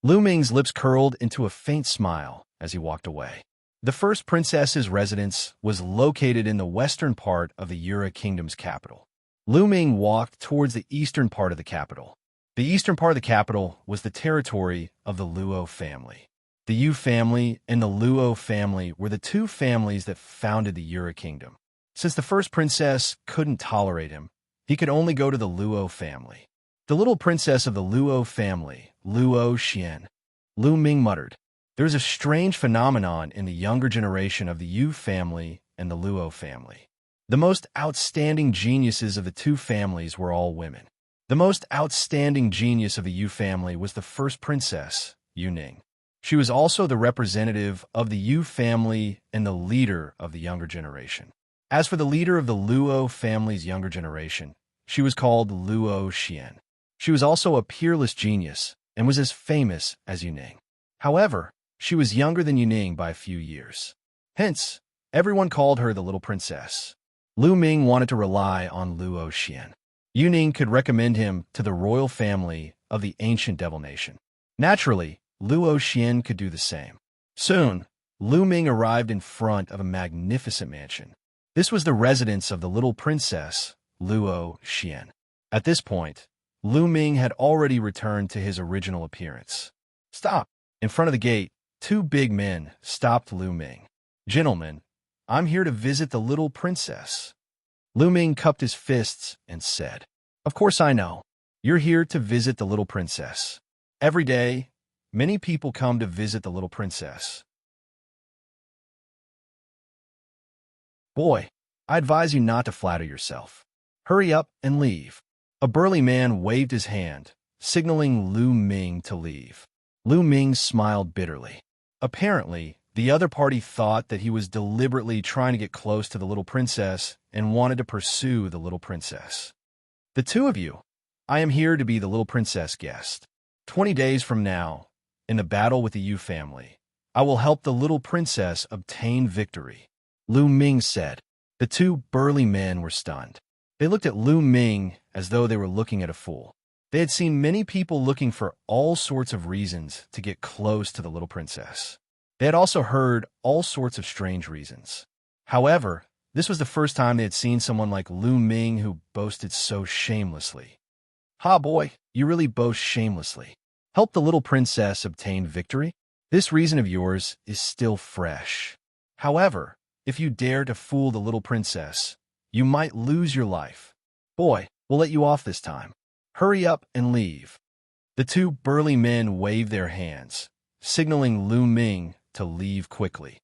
Lu Ming's lips curled into a faint smile as he walked away. The first princess's residence was located in the western part of the Yura Kingdom's capital. Lu Ming walked towards the eastern part of the capital. The eastern part of the capital was the territory of the Luo family. The Yu family and the Luo family were the two families that founded the Yura Kingdom. Since the first princess couldn't tolerate him, he could only go to the Luo family. The little princess of the Luo family, Luo Xian. Lu Ming muttered, "There's a strange phenomenon in the younger generation of the Yu family and the Luo family. The most outstanding geniuses of the two families were all women. The most outstanding genius of the Yu family was the first princess, Yu Ning. She was also the representative of the Yu family and the leader of the younger generation. As for the leader of the Luo family's younger generation, she was called Luo Xian. She was also a peerless genius and was as famous as Yu Ning. However, she was younger than Yu Ning by a few years. Hence, everyone called her the little princess. Lu Ming wanted to rely on Luo Xian. Yu Ning could recommend him to the royal family of the ancient devil nation. Naturally, Luo Xian could do the same. Soon, Lu Ming arrived in front of a magnificent mansion. This was the residence of the little princess, Luo Xian. At this point, Lu Ming had already returned to his original appearance. "Stop!" In front of the gate, two big men stopped Lu Ming. "Gentlemen, I'm here to visit the little princess." Lu Ming cupped his fists and said, "Of course I know. You're here to visit the little princess. Every day, many people come to visit the little princess. Boy, I advise you not to flatter yourself. Hurry up and leave." A burly man waved his hand, signaling Lu Ming to leave. Lu Ming smiled bitterly. Apparently, the other party thought that he was deliberately trying to get close to the little princess and wanted to pursue the little princess. "The two of you, I am here to be the little princess guest. 20 days from now, in the battle with the Yu family, I will help the little princess obtain victory," Lu Ming said. The two burly men were stunned. They looked at Lu Ming as though they were looking at a fool. They had seen many people looking for all sorts of reasons to get close to the little princess. They had also heard all sorts of strange reasons. However, This was the first time they had seen someone like Lu Ming who boasted so shamelessly. Ha boy, you really boast shamelessly. Help the little princess obtain victory? This reason of yours is still fresh. However, if you dare to fool the little princess, you might lose your life. Boy, we'll let you off this time. Hurry up and leave. The two burly men waved their hands, signaling Lu Ming to leave quickly.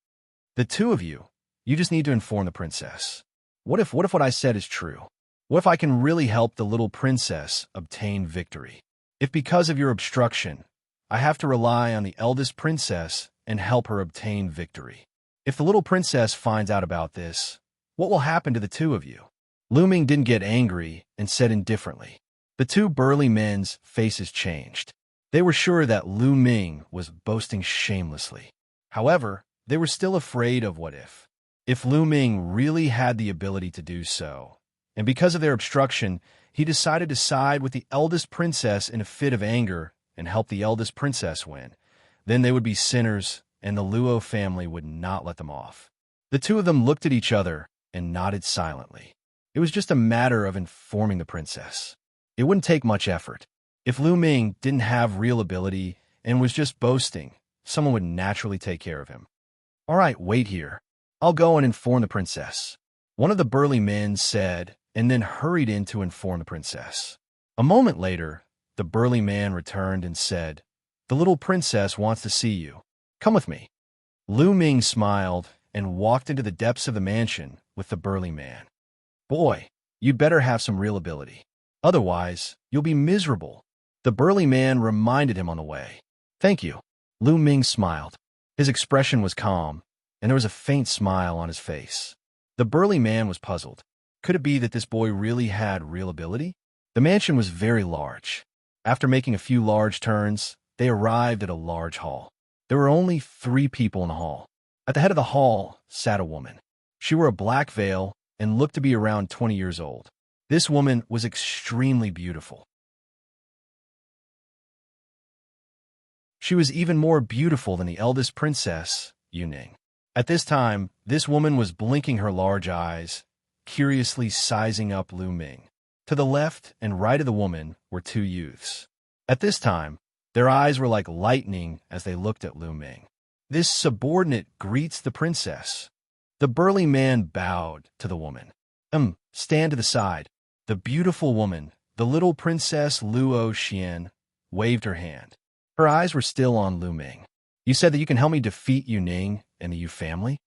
The two of you just need to inform the princess. What if what I said is true? What if I can really help the little princess obtain victory? If because of your obstruction, I have to rely on the eldest princess and help her obtain victory. If the little princess finds out about this, what will happen to the two of you? Lu Ming didn't get angry and said indifferently. The two burly men's faces changed. They were sure that Lu Ming was boasting shamelessly. However, they were still afraid of what if. If Lu Ming really had the ability to do so, and because of their obstruction, he decided to side with the eldest princess in a fit of anger and help the eldest princess win, then they would be sinners and the Luo family would not let them off. The two of them looked at each other and nodded silently. It was just a matter of informing the princess. It wouldn't take much effort. If Lu Ming didn't have real ability and was just boasting, someone would naturally take care of him. All right, wait here. I'll go and inform the princess. One of the burly men said, and then hurried in to inform the princess. A moment later, the burly man returned and said, "The little princess wants to see you. Come with me." Lu Ming smiled and walked into the depths of the mansion with the burly man. Boy, you'd better have some real ability. Otherwise, you'll be miserable. The burly man reminded him on the way. Thank you. Lu Ming smiled. His expression was calm, and there was a faint smile on his face. The burly man was puzzled. Could it be that this boy really had real ability? The mansion was very large. After making a few large turns, they arrived at a large hall. There were only 3 people in the hall. At the head of the hall sat a woman. She wore a black veil and looked to be around 20 years old. This woman was extremely beautiful. She was even more beautiful than the eldest princess, Yuning. At this time, this woman was blinking her large eyes, curiously sizing up Lu Ming. To the left and right of the woman were 2 youths. At this time, their eyes were like lightning as they looked at Lu Ming. This subordinate greets the princess. The burly man bowed to the woman. Stand to the side. The beautiful woman, the little princess Luo Xian, waved her hand. Her eyes were still on Lu Ming. You said that you can help me defeat Yuning and the Yu family?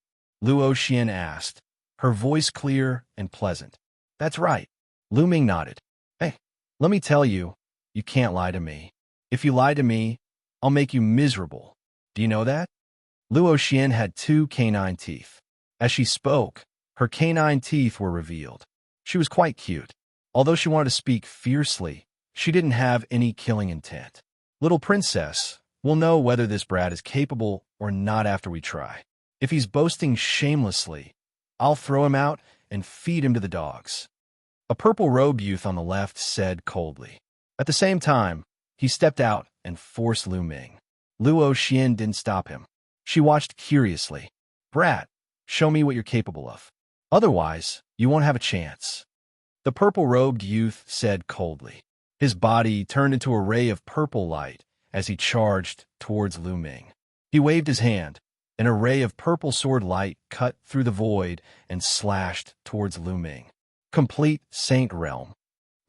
Luo Xian asked, her voice clear and pleasant. That's right. Lu Ming nodded. Hey, let me tell you, you can't lie to me. If you lie to me, I'll make you miserable. Do you know that? Luo Xian had 2 canine teeth. As she spoke, her canine teeth were revealed. She was quite cute. Although she wanted to speak fiercely, she didn't have any killing intent. Little princess, we'll know whether this brat is capable or not after we try. If he's boasting shamelessly, I'll throw him out and feed him to the dogs. A purple-robed youth on the left said coldly. At the same time, he stepped out and forced Lu Ming. Luo Xian didn't stop him. She watched curiously. Brat, show me what you're capable of. Otherwise, you won't have a chance. The purple-robed youth said coldly. His body turned into a ray of purple light as he charged towards Lu Ming. He waved his hand. An array of purple sword light cut through the void and slashed towards Lu Ming. Complete Saint Realm.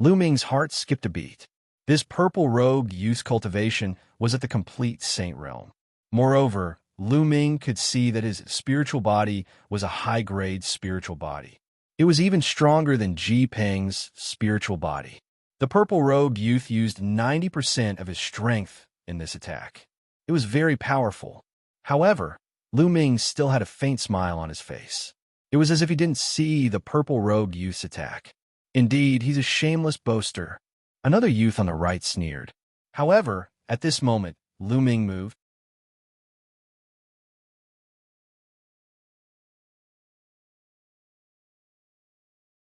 Lu Ming's heart skipped a beat. This purple-robed youth's cultivation was at the complete Saint Realm. Moreover, Lu Ming could see that his spiritual body was a high-grade spiritual body. It was even stronger than Ji Peng's spiritual body. The purple-robed youth used 90% of his strength in this attack. It was very powerful. However, Lu Ming still had a faint smile on his face. It was as if he didn't see the purple-robed youth's attack. Indeed, he's a shameless boaster. Another youth on the right sneered. However, at this moment, Lu Ming moved.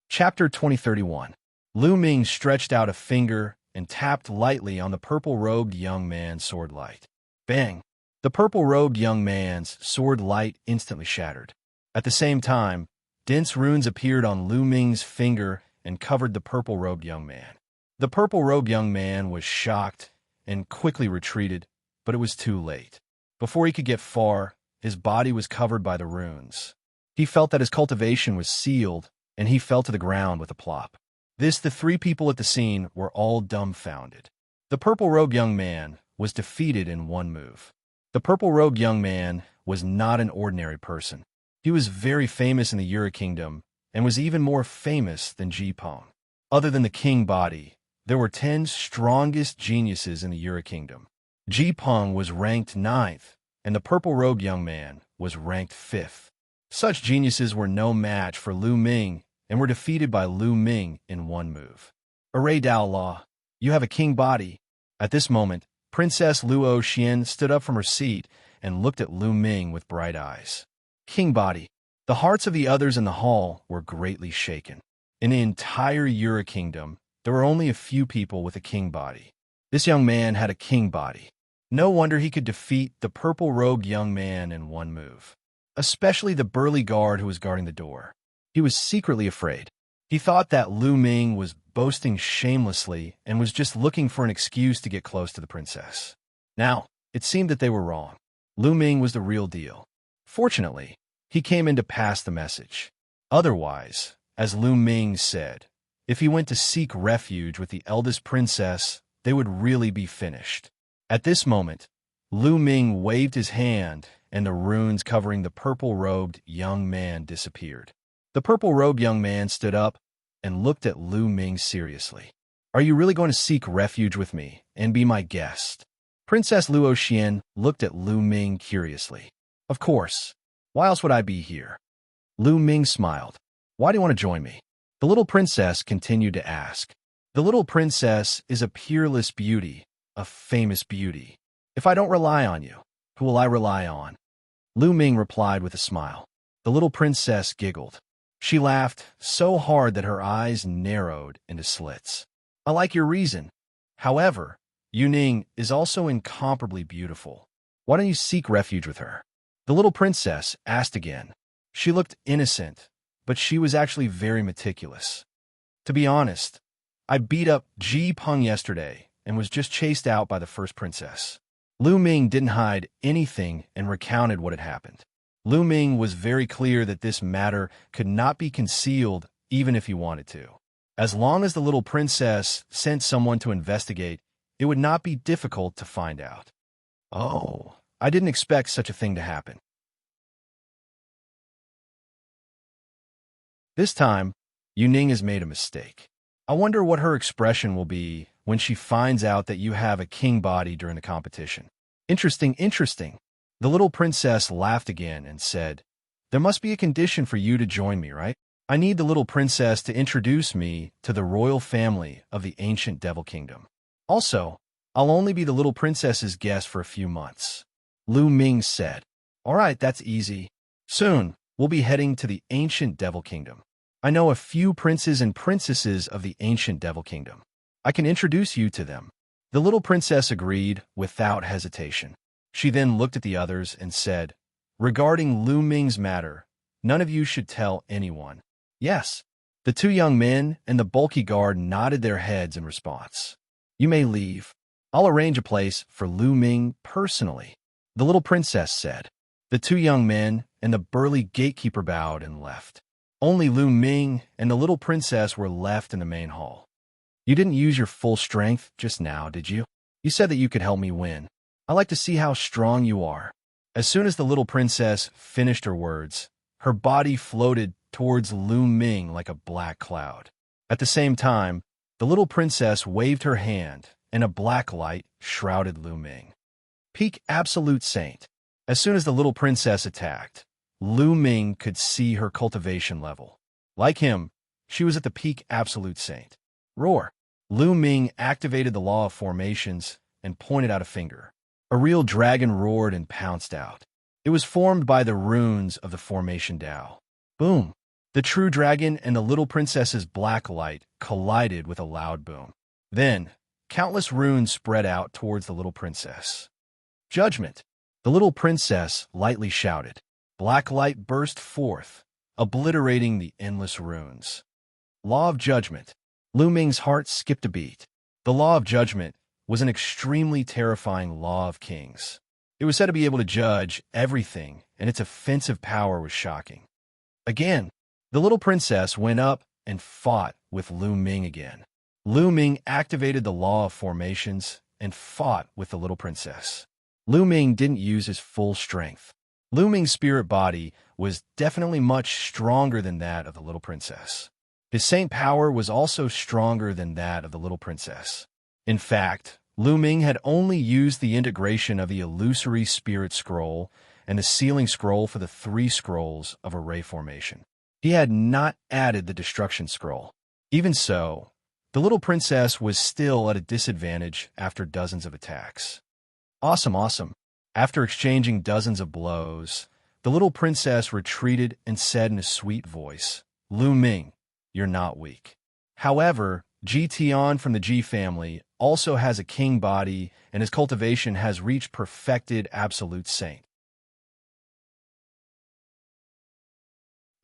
Chapter 2031. Lu Ming stretched out a finger and tapped lightly on the purple-robed young man's sword light. Bang! The purple-robed young man's sword light instantly shattered. At the same time, Dense runes appeared on Lu Ming's finger and covered the purple-robed young man. The purple-robed young man was shocked and quickly retreated, but it was too late. Before he could get far, his body was covered by the runes. He felt that his cultivation was sealed, and he fell to the ground with a plop. The three people at the scene were all dumbfounded. The purple-robed young man was defeated in one move. The purple-robed young man was not an ordinary person. He was very famous in the Yura Kingdom, and was even more famous than Ji Peng. Other than the king body, there were 10 strongest geniuses in the Yura Kingdom. Ji Peng was ranked 9th, and the purple-robed young man was ranked 5th. Such geniuses were no match for Lu Ming and were defeated by Lu Ming in one move. Array Dao Law, you have a king body. At this moment, Princess Luo Xian stood up from her seat and looked at Lu Ming with bright eyes. King body. The hearts of the others in the hall were greatly shaken. In the entire Yura Kingdom, there were only a few people with a king body. This young man had a king body. No wonder he could defeat the purple-robed young man in one move. Especially the burly guard who was guarding the door. He was secretly afraid. He thought that Lu Ming was boasting shamelessly and was just looking for an excuse to get close to the princess. Now, it seemed that they were wrong. Lu Ming was the real deal. Fortunately, he came in to pass the message. Otherwise, as Lu Ming said, if he went to seek refuge with the eldest princess, they would really be finished. At this moment, Lu Ming waved his hand, and the runes covering the purple-robed young man disappeared. The purple-robed young man stood up and looked at Lu Ming seriously. Are you really going to seek refuge with me and be my guest? Princess Luo Xian looked at Lu Ming curiously. Of course. Why else would I be here? Lu Ming smiled. Why do you want to join me? The little princess continued to ask. The little princess is a peerless beauty, a famous beauty. If I don't rely on you, who will I rely on? Lu Ming replied with a smile. The little princess giggled. She laughed so hard that her eyes narrowed into slits. I like your reason. However, Yuning is also incomparably beautiful. Why don't you seek refuge with her? The little princess asked again. She looked innocent, but she was actually very meticulous. To be honest, I beat up Ji Peng yesterday and was just chased out by the first princess. Lu Ming didn't hide anything and recounted what had happened. Lu Ming was very clear that this matter could not be concealed even if he wanted to. As long as the little princess sent someone to investigate, it would not be difficult to find out. Oh, I didn't expect such a thing to happen. This time, Yuning has made a mistake. I wonder what her expression will be when she finds out that you have a king body during the competition. Interesting, interesting. The little princess laughed again and said, There must be a condition for you to join me, right? I need the little princess to introduce me to the royal family of the ancient Devil Kingdom. Also, I'll only be the little princess's guest for a few months. Lu Ming said, All right, that's easy. Soon, we'll be heading to the ancient Devil Kingdom. I know a few princes and princesses of the ancient Devil Kingdom. I can introduce you to them. The little princess agreed without hesitation. She then looked at the others and said, Regarding Lu Ming's matter, none of you should tell anyone. Yes. The two young men and the bulky guard nodded their heads in response. You may leave. I'll arrange a place for Lu Ming personally, the little princess said. The two young men and the burly gatekeeper bowed and left. Only Lu Ming and the little princess were left in the main hall. You didn't use your full strength just now, did you? You said that you could help me win. I like to see how strong you are. As soon as the little princess finished her words, her body floated towards Lu Ming like a black cloud. At the same time, the little princess waved her hand, and a black light shrouded Lu Ming. Peak Absolute Saint. As soon as the little princess attacked, Lu Ming could see her cultivation level. Like him, she was at the peak Absolute Saint. Roar. Lu Ming activated the law of formations and pointed out a finger. A real dragon roared and pounced out. It was formed by the runes of the formation Dao. Boom. The true dragon and the little princess's black light collided with a loud boom. Then, countless runes spread out towards the little princess. Judgment. The little princess lightly shouted. Black light burst forth. obliterating the endless runes. Law of Judgment. Lu Ming's heart skipped a beat. The Law of Judgment was an extremely terrifying law of kings. It was said to be able to judge everything, and its offensive power was shocking. Again, the little princess went up and fought with Lu Ming again. Lu Ming activated the Law of Formations and fought with the little princess. Lu Ming didn't use his full strength. Lu Ming's spirit body was definitely much stronger than that of the little princess. His saint power was also stronger than that of the little princess. In fact, Lu Ming had only used the integration of the illusory spirit scroll and the sealing scroll for the 3 scrolls of array formation. He had not added the destruction scroll. Even so, the little princess was still at a disadvantage after dozens of attacks. Awesome. After exchanging dozens of blows, the little princess retreated and said in a sweet voice, "Lu Ming, you're not weak." However, Ji Tian from the Ji family also has a king body, and his cultivation has reached perfected absolute saint.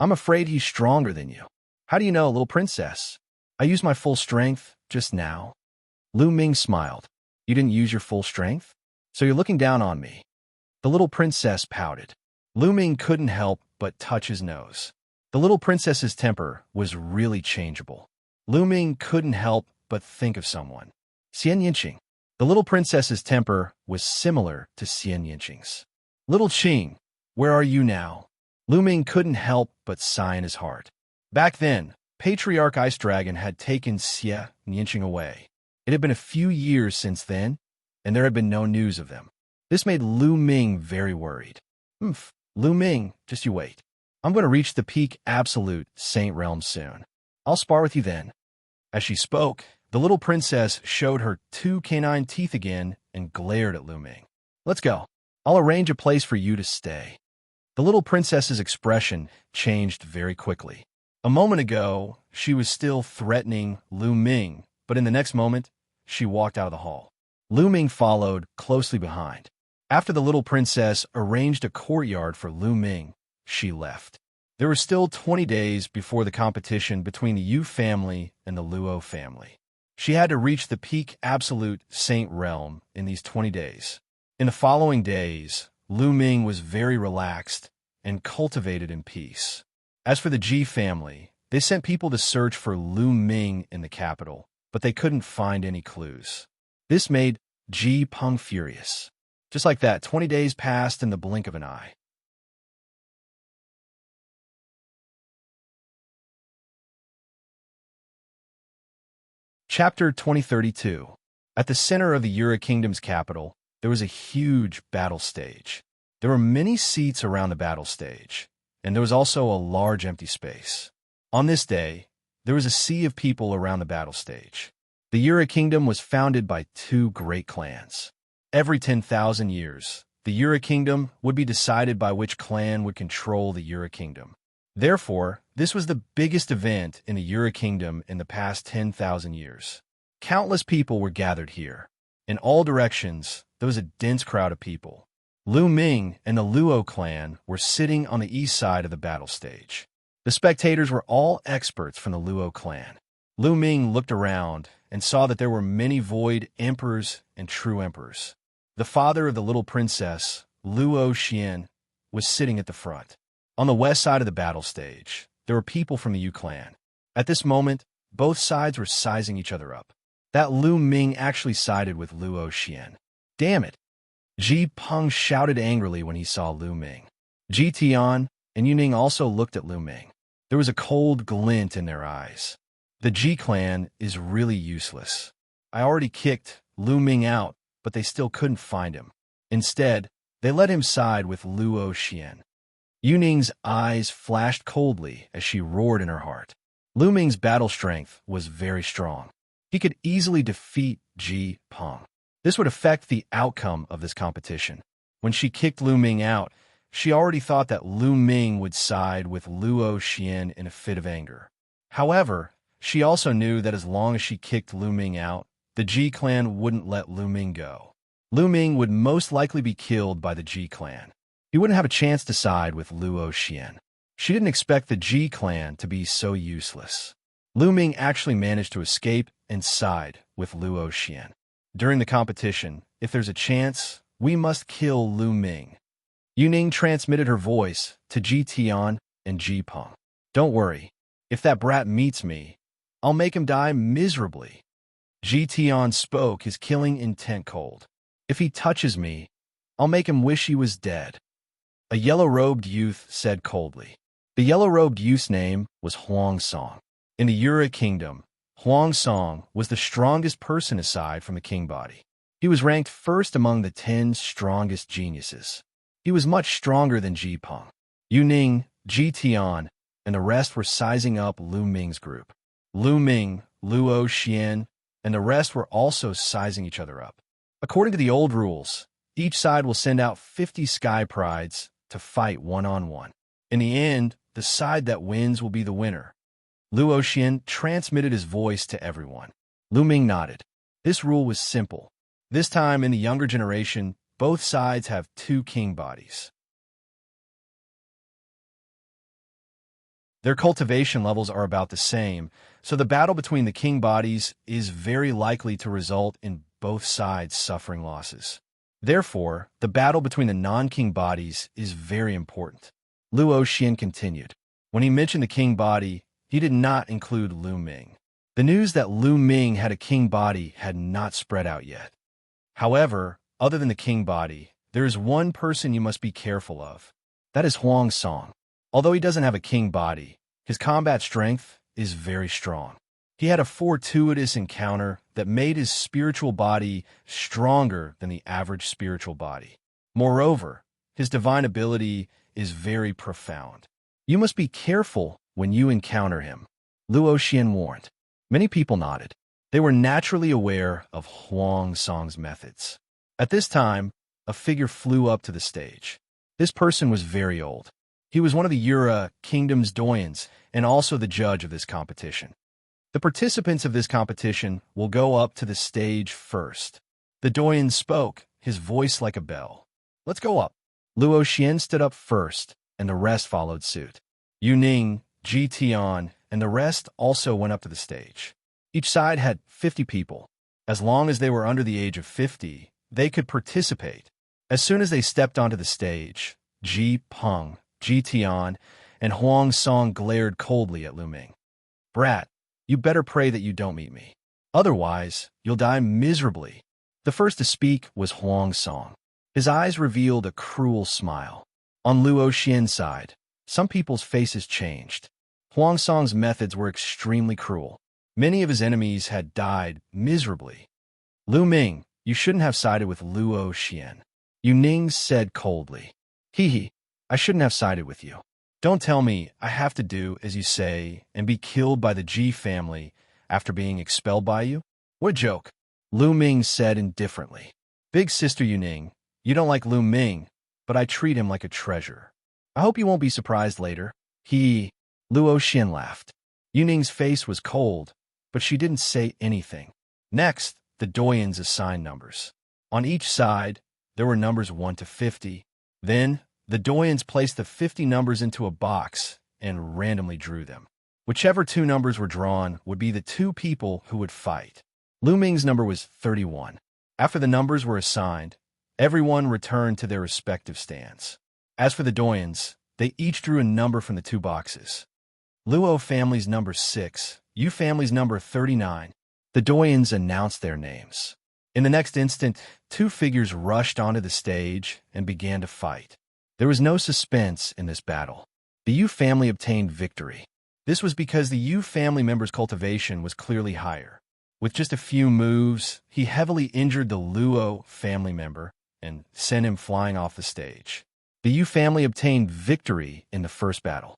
I'm afraid he's stronger than you. How do you know, little princess? I used my full strength just now. Lu Ming smiled. You didn't use your full strength? So you're looking down on me. The little princess pouted. Lu Ming couldn't help but touch his nose. The little princess's temper was really changeable. Lu Ming couldn't help but think of someone. Xianxia. The little princess's temper was similar to Xianxia's. Little Qing, where are you now? Lu Ming couldn't help but sigh in his heart. Back then, Patriarch Ice Dragon had taken Xianxia away. It had been a few years since then, and there had been no news of them. This made Lu Ming very worried. Lu Ming, just you wait. I'm going to reach the peak absolute saint realm soon. I'll spar with you then. As she spoke, the little princess showed her 2 canine teeth again and glared at Lu Ming. Let's go. I'll arrange a place for you to stay. The little princess's expression changed very quickly. A moment ago, she was still threatening Lu Ming, but in the next moment, she walked out of the hall. Lu Ming followed closely behind. After the little princess arranged a courtyard for Lu Ming, she left. There were still 20 days before the competition between the Yu family and the Luo family. She had to reach the peak absolute saint realm in these 20 days. In the following days, Lu Ming was very relaxed and cultivated in peace. As for the Ji family, they sent people to search for Lu Ming in the capital, but they couldn't find any clues. This made Ji Peng furious. Just like that, 20 days passed in the blink of an eye. Chapter 2032. At the center of the Yura Kingdom's capital, there was a huge battle stage. There were many seats around the battle stage, and there was also a large empty space. On this day, there was a sea of people around the battle stage. The Yura Kingdom was founded by 2 great clans. Every 10,000 years, the Yura Kingdom would be decided by which clan would control the Yura Kingdom. Therefore, this was the biggest event in the Yura Kingdom in the past 10,000 years. Countless people were gathered here. In all directions, there was a dense crowd of people. Lu Ming and the Luo clan were sitting on the east side of the battle stage. The spectators were all experts from the Luo clan. Lu Ming looked around and saw that there were many void emperors and true emperors. The father of the little princess, Luo Xian, was sitting at the front. On the west side of the battle stage, there were people from the Yu clan. At this moment, both sides were sizing each other up. That Lu Ming actually sided with Luo Xian. Damn it! Ji Peng shouted angrily when he saw Lu Ming. Ji Tian and Yuning also looked at Lu Ming. There was a cold glint in their eyes. The Ji clan is really useless. I already kicked Lu Ming out, but they still couldn't find him. Instead, they let him side with Luo Xian. Yuning's eyes flashed coldly as she roared in her heart. Lu Ming's battle strength was very strong. He could easily defeat Ji Peng. This would affect the outcome of this competition. When she kicked Lu Ming out, she already thought that Lu Ming would side with Luo Xian in a fit of anger. However, she also knew that as long as she kicked Lu Ming out, the Ji clan wouldn't let Lu Ming go. Lu Ming would most likely be killed by the Ji clan. He wouldn't have a chance to side with Luo Xian. She didn't expect the Ji clan to be so useless. Lu Ming actually managed to escape and side with Luo Xian. During the competition, if there's a chance, we must kill Lu Ming. Yu Ning transmitted her voice to Ji Tian and Ji Peng. Don't worry, if that brat meets me, I'll make him die miserably. Ji Tian spoke, his killing intent cold. If he touches me, I'll make him wish he was dead. A yellow-robed youth said coldly. The yellow-robed youth's name was Huang Song. In the Yura kingdom, Huang Song was the strongest person aside from the king body. He was ranked first among the 10 strongest geniuses. He was much stronger than Ji Peng. Yu Ning, Ji Tian, and the rest were sizing up Lu Ming's group. Lu Ming, Luo Xian, and the rest were also sizing each other up. According to the old rules, each side will send out 50 Sky Prides to fight one-on-one. In the end, the side that wins will be the winner. Luo Xian transmitted his voice to everyone. Lu Ming nodded. This rule was simple. This time, in the younger generation, both sides have 2 king bodies. Their cultivation levels are about the same, so the battle between the king bodies is very likely to result in both sides suffering losses. Therefore, the battle between the non-king bodies is very important. Luo Xian continued. When he mentioned the king body, he did not include Lu Ming. The news that Lu Ming had a king body had not spread out yet. However, other than the king body, there is one person you must be careful of. That is Huang Song. Although he doesn't have a king body, his combat strength is very strong. He had a fortuitous encounter that made his spiritual body stronger than the average spiritual body. Moreover, his divine ability is very profound. You must be careful when you encounter him, Luo Xian warned. Many people nodded. They were naturally aware of Huang Song's methods. At this time, a figure flew up to the stage. This person was very old. He was one of the Yura Kingdom's doyens and also the judge of this competition. The participants of this competition will go up to the stage first. The doyen spoke, his voice like a bell. Let's go up. Luo Xian stood up first, and the rest followed suit. Yu Ning, Ji Tian, and the rest also went up to the stage. Each side had 50 people. As long as they were under the age of 50, they could participate. As soon as they stepped onto the stage, Ji Peng, Ji Tian, and Huang Song glared coldly at Lu Ming. Brat, you better pray that you don't meet me. Otherwise, you'll die miserably. The first to speak was Huang Song. His eyes revealed a cruel smile. On Luo Xian's side, some people's faces changed. Huang Song's methods were extremely cruel. Many of his enemies had died miserably. Lu Ming, you shouldn't have sided with Luo Xian. Yu Ning said coldly. Hee, I shouldn't have sided with you. Don't tell me I have to do as you say and be killed by the Ji family after being expelled by you? What a joke, Lu Ming said indifferently. Big sister Yu Ning, you don't like Lu Ming, but I treat him like a treasure. I hope you won't be surprised later. Luo Xian laughed. Yu Ning's face was cold, but she didn't say anything. Next, the doyens assigned numbers. On each side, there were numbers 1 to 50. Then, the doyens placed the 50 numbers into a box and randomly drew them. Whichever 2 numbers were drawn would be the 2 people who would fight. Lu Ming's number was 31. After the numbers were assigned, everyone returned to their respective stands. As for the doyens, they each drew a number from the 2 boxes. Luo family's number 6, Yu family's number 39. The doyens announced their names. In the next instant, 2 figures rushed onto the stage and began to fight. There was no suspense in this battle. The Yu family obtained victory. This was because the Yu family member's cultivation was clearly higher. With just a few moves, he heavily injured the Luo family member and sent him flying off the stage. The Yu family obtained victory in the first battle.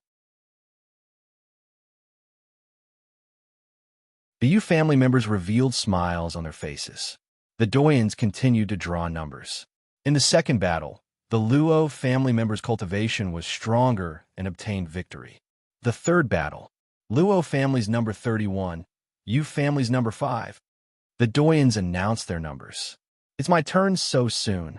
The Yu family members revealed smiles on their faces. The doyens continued to draw numbers. In the second battle, the Luo family members' cultivation was stronger and obtained victory. The third battle, Luo family's number 31, Yu family's number 5. The doyens announced their numbers. It's my turn so soon.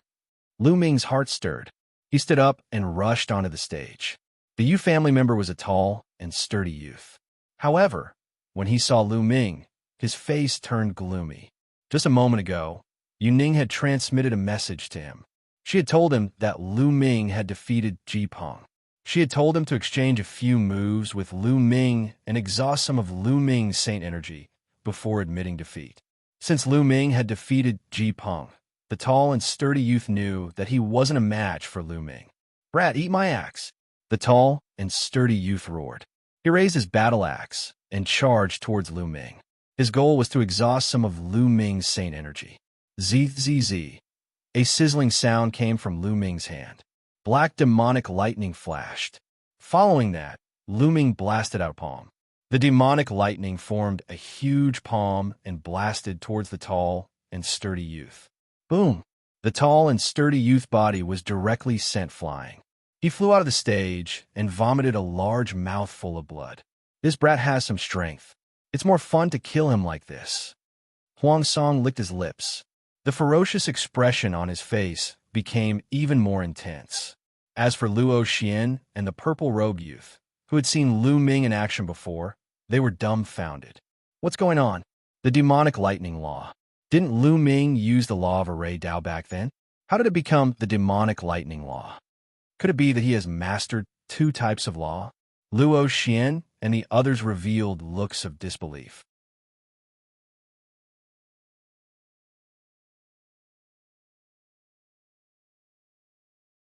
Lu Ming's heart stirred. He stood up and rushed onto the stage. The Yu family member was a tall and sturdy youth. However, when he saw Lu Ming, his face turned gloomy. Just a moment ago, Yu Ning had transmitted a message to him. She had told him that Lu Ming had defeated Ji Peng. She had told him to exchange a few moves with Lu Ming and exhaust some of Lu Ming's saint energy before admitting defeat. Since Lu Ming had defeated Ji Peng, the tall and sturdy youth knew that he wasn't a match for Lu Ming. "Brat, eat my axe," the tall and sturdy youth roared. He raised his battle axe and charged towards Lu Ming. His goal was to exhaust some of Lu Ming's saint energy. Zzz. A sizzling sound came from Lu Ming's hand. Black demonic lightning flashed. Following that, Lu Ming blasted out a palm. The demonic lightning formed a huge palm and blasted towards the tall and sturdy youth. Boom! The tall and sturdy youth body was directly sent flying. He flew out of the stage and vomited a large mouthful of blood. "This brat has some strength. It's more fun to kill him like this." Huang Song licked his lips. The ferocious expression on his face became even more intense. As for Luo Xian and the purple-robed youth, who had seen Lu Ming in action before, they were dumbfounded. "What's going on?" "The demonic lightning law. Didn't Lu Ming use the law of array Dao back then? How did it become the demonic lightning law? Could it be that he has mastered 2 types of law?" Luo Xian and the others revealed looks of disbelief.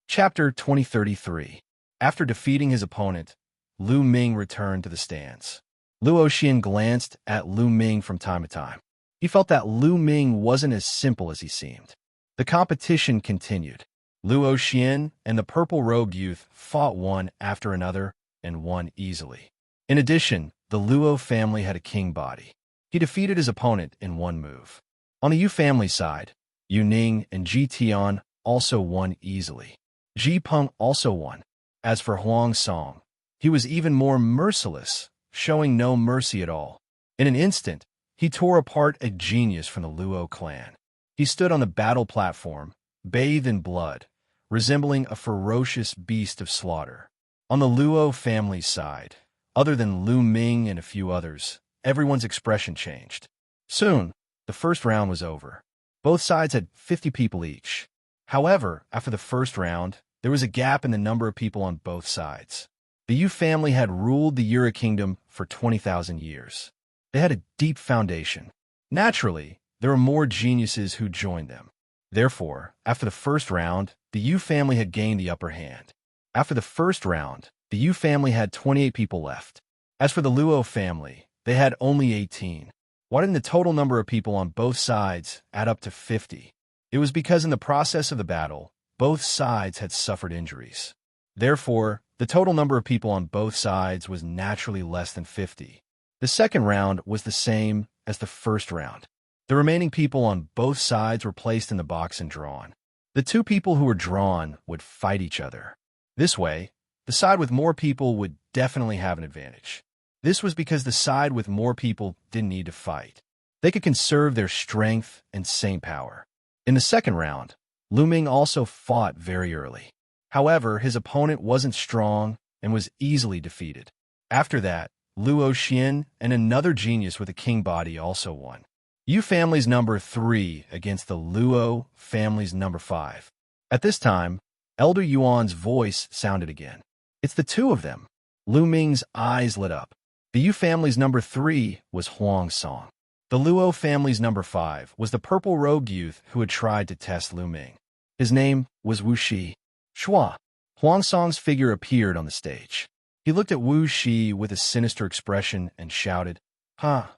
Chapter 2033. After defeating his opponent, Lu Ming returned to the stands. Luo Xian glanced at Lu Ming from time to time. He felt that Lu Ming wasn't as simple as he seemed. The competition continued. Luo Xian and the purple-robed youth fought one after another and won easily. In addition, the Luo family had a king body. He defeated his opponent in 1 move. On the Yu family side, Yu Ning and Ji Tian also won easily. Ji Peng also won. As for Huang Song, he was even more merciless, showing no mercy at all. In an instant, he tore apart a genius from the Luo clan. He stood on the battle platform, bathed in blood, resembling a ferocious beast of slaughter. On the Luo family's side, other than Lu Ming and a few others, everyone's expression changed. Soon, the first round was over. Both sides had 50 people each. However, after the first round, there was a gap in the number of people on both sides. The Yu family had ruled the Yura kingdom for 20,000 years. They had a deep foundation. Naturally, there were more geniuses who joined them. Therefore, after the first round, the Yu family had gained the upper hand. After the first round, the Yu family had 28 people left. As for the Luo family, they had only 18. Why didn't the total number of people on both sides add up to 50? It was because in the process of the battle, both sides had suffered injuries. Therefore, the total number of people on both sides was naturally less than 50. The second round was the same as the first round. The remaining people on both sides were placed in the box and drawn. The 2 people who were drawn would fight each other. This way, the side with more people would definitely have an advantage. This was because the side with more people didn't need to fight. They could conserve their strength and saint power. In the second round, Lu Ming also fought very early. However, his opponent wasn't strong and was easily defeated. After that, Luo Xian and another genius with a king body also won. Yu family's number 3 against the Luo family's number 5. At this time, Elder Yuan's voice sounded again. "It's the 2 of them." Lu Ming's eyes lit up. The Yu family's number 3 was Huang Song. The Luo family's number 5 was the purple-robed youth who had tried to test Lu Ming. His name was Wuxia. Shua. Huang Song's figure appeared on the stage. He looked at Wuxia with a sinister expression and shouted, "Ha!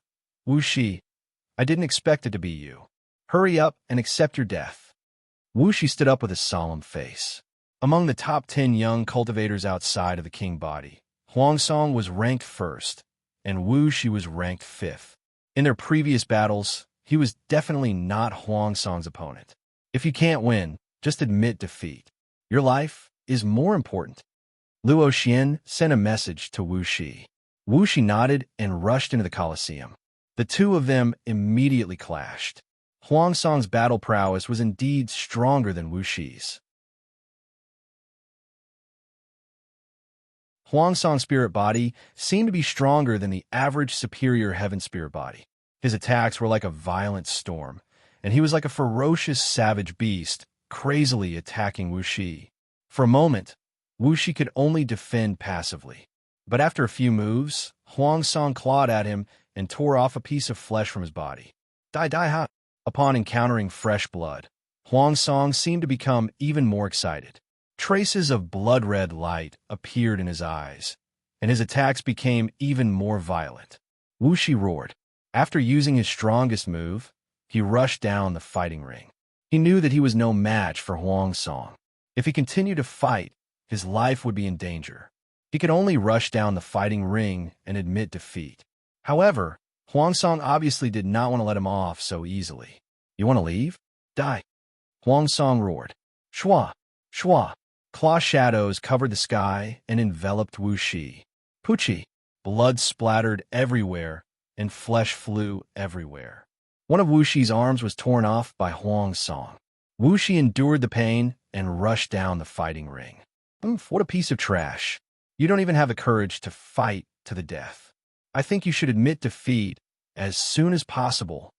Wuxia, I didn't expect it to be you. Hurry up and accept your death." Wuxia stood up with a solemn face. Among the top 10 young cultivators outside of the king body, Huang Song was ranked 1st, and Wuxia was ranked 5th. In their previous battles, he was definitely not Huang Song's opponent. If you can't win, just admit defeat. Your life is more important. Luo Xian sent a message to Wuxia. Wuxia nodded and rushed into the Colosseum. The 2 of them immediately clashed. Huang Song's battle prowess was indeed stronger than Wuxia's. Huangsong's spirit body seemed to be stronger than the average superior heaven spirit body. His attacks were like a violent storm, and he was like a ferocious savage beast, crazily attacking Wuxia. For a moment, Wuxia could only defend passively. But after a few moves, Huangsong clawed at him and tore off a piece of flesh from his body. Die die ha! Upon encountering fresh blood, Huangsong seemed to become even more excited. Traces of blood-red light appeared in his eyes, and his attacks became even more violent. Wuxia roared. After using his strongest move, he rushed down the fighting ring. He knew that he was no match for Huangsong. If he continued to fight, his life would be in danger. He could only rush down the fighting ring and admit defeat. However, Huangsong obviously did not want to let him off so easily. You want to leave? Die! Huangsong roared. Shua! Shua! Claw shadows covered the sky and enveloped Wuxia. Pucci! Blood splattered everywhere, and flesh flew everywhere. One of Wuxi's arms was torn off by Huangsong. Wuxia endured the pain and rushed down the fighting ring. What a piece of trash. You don't even have the courage to fight to the death. I think you should admit defeat as soon as possible.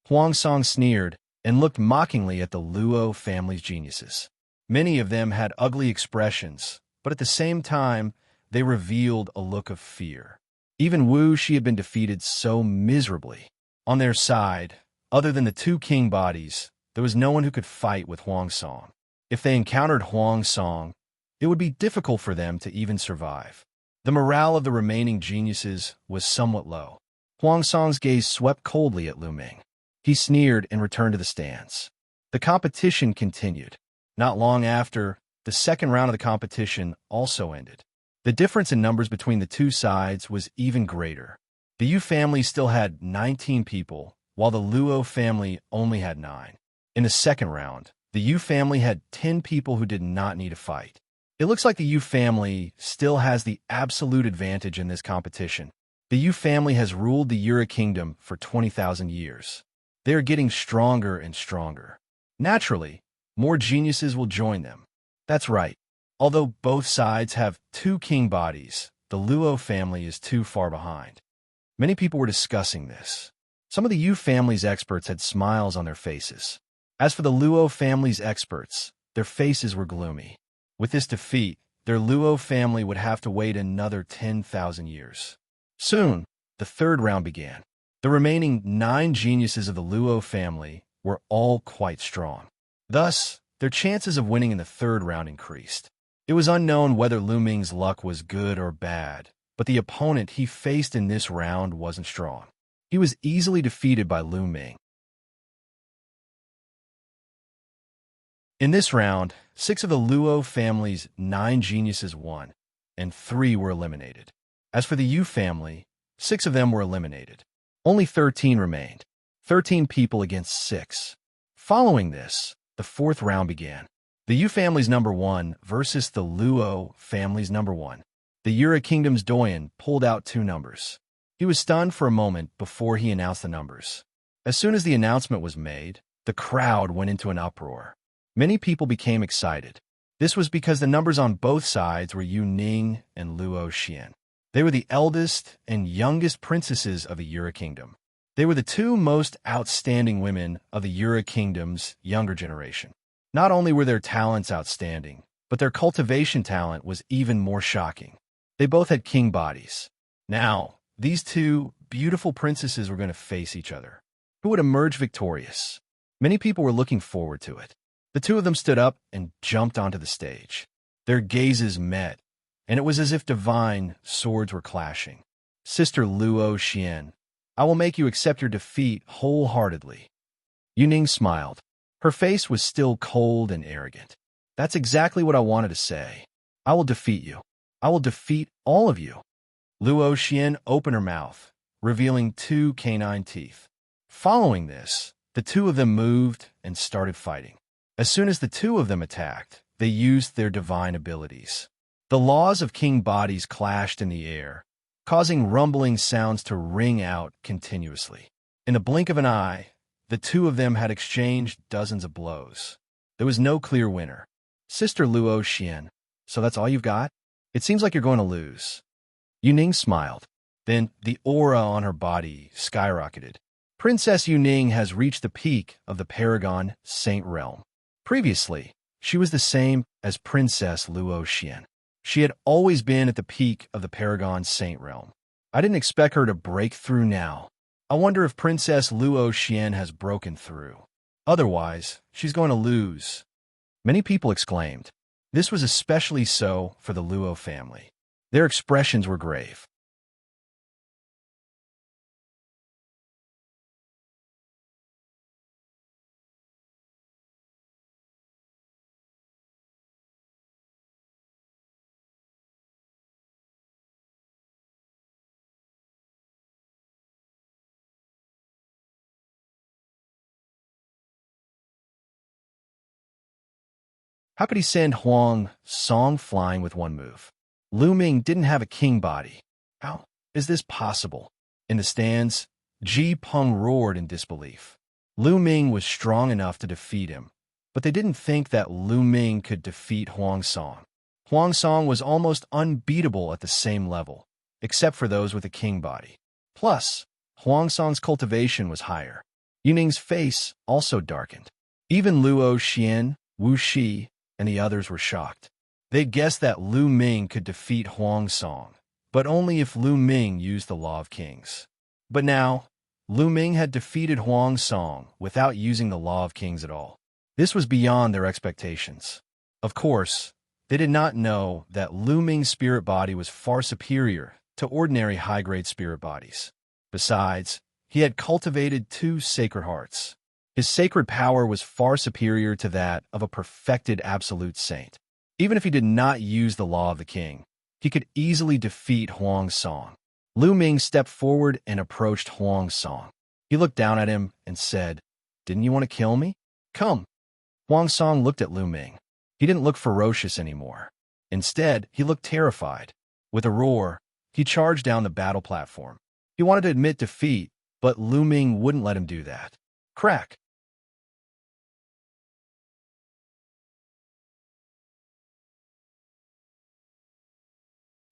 Huangsong sneered and looked mockingly at the Luo family's geniuses. Many of them had ugly expressions, but at the same time, they revealed a look of fear. Even Wuxia had been defeated so miserably. On their side, other than the two king bodies, there was no one who could fight with Huangsong. If they encountered Huangsong, it would be difficult for them to even survive. The morale of the remaining geniuses was somewhat low. Huangsong's gaze swept coldly at Lu Ming. He sneered and returned to the stands. The competition continued. Not long after, the second round of the competition also ended. The difference in numbers between the two sides was even greater. The Yu family still had 19 people, while the Luo family only had 9. In the second round, the Yu family had 10 people who did not need to fight. It looks like the Yu family still has the absolute advantage in this competition. The Yu family has ruled the Yura kingdom for 20,000 years. They are getting stronger and stronger. Naturally, more geniuses will join them. That's right. Although both sides have 2 king bodies, the Luo family is too far behind. Many people were discussing this. Some of the Yu family's experts had smiles on their faces. As for the Luo family's experts, their faces were gloomy. With this defeat, their Luo family would have to wait another 10,000 years. Soon, the third round began. The remaining 9 geniuses of the Luo family were all quite strong. Thus, their chances of winning in the third round increased. It was unknown whether Lu Ming's luck was good or bad, but the opponent he faced in this round wasn't strong. He was easily defeated by Lu Ming. In this round, 6 of the Luo family's 9 geniuses won, and 3 were eliminated. As for the Yu family, 6 of them were eliminated. Only 13 remained. 13 people against 6. Following this, the fourth round began. The Yu family's number 1 versus the Luo family's number 1. The Yura Kingdom's Doyen pulled out 2 numbers. He was stunned for a moment before he announced the numbers. As soon as the announcement was made, the crowd went into an uproar. Many people became excited. This was because the numbers on both sides were Yu Ning and Luo Xian. They were the eldest and youngest princesses of the Yura Kingdom. They were the 2 most outstanding women of the Yura Kingdom's younger generation. Not only were their talents outstanding, but their cultivation talent was even more shocking. They both had king bodies. Now, these 2 beautiful princesses were going to face each other. Who would emerge victorious? Many people were looking forward to it. The 2 of them stood up and jumped onto the stage. Their gazes met, and it was as if divine swords were clashing. Sister Luo Xian, I will make you accept your defeat wholeheartedly. Yu Ning smiled. Her face was still cold and arrogant. That's exactly what I wanted to say. I will defeat you. I will defeat all of you. Luo Xian opened her mouth, revealing 2 canine teeth. Following this, the 2 of them moved and started fighting. As soon as the 2 of them attacked, they used their divine abilities. The laws of king bodies clashed in the air, causing rumbling sounds to ring out continuously. In the blink of an eye, the 2 of them had exchanged dozens of blows. There was no clear winner. Sister Luo Xian, so that's all you've got? It seems like you're going to lose. Yuning smiled. Then the aura on her body skyrocketed. Princess Yuning has reached the peak of the Paragon Saint realm. Previously, she was the same as Princess Luo Xian. She had always been at the peak of the Paragon Saint realm. I didn't expect her to break through now. I wonder if Princess Luo Xian has broken through. Otherwise, she's going to lose. Many people exclaimed. This was especially so for the Luo family. Their expressions were grave. How could he send Huang Song flying with one move? Lu Ming didn't have a king body. How is this possible? In the stands, Ji Peng roared in disbelief. Lu Ming was strong enough to defeat him, but they didn't think that Lu Ming could defeat Huang Song. Huang Song was almost unbeatable at the same level, except for those with a king body. Plus, Huang Song's cultivation was higher. Yuning's face also darkened. Even Luo Xian, Wu Shi, and the others were shocked. They guessed that Lu Ming could defeat Huang Song, but only if Lu Ming used the Law of Kings. But now, Lu Ming had defeated Huang Song without using the Law of Kings at all. This was beyond their expectations. Of course, they did not know that Lu Ming's spirit body was far superior to ordinary high-grade spirit bodies. Besides, he had cultivated 2 sacred hearts. His sacred power was far superior to that of a perfected absolute saint. Even if he did not use the Law of the King, he could easily defeat Huang Song. Lu Ming stepped forward and approached Huang Song. He looked down at him and said, "Didn't you want to kill me? Come." Huang Song looked at Lu Ming. He didn't look ferocious anymore. Instead, he looked terrified. With a roar, he charged down the battle platform. He wanted to admit defeat, but Lu Ming wouldn't let him do that. Crack!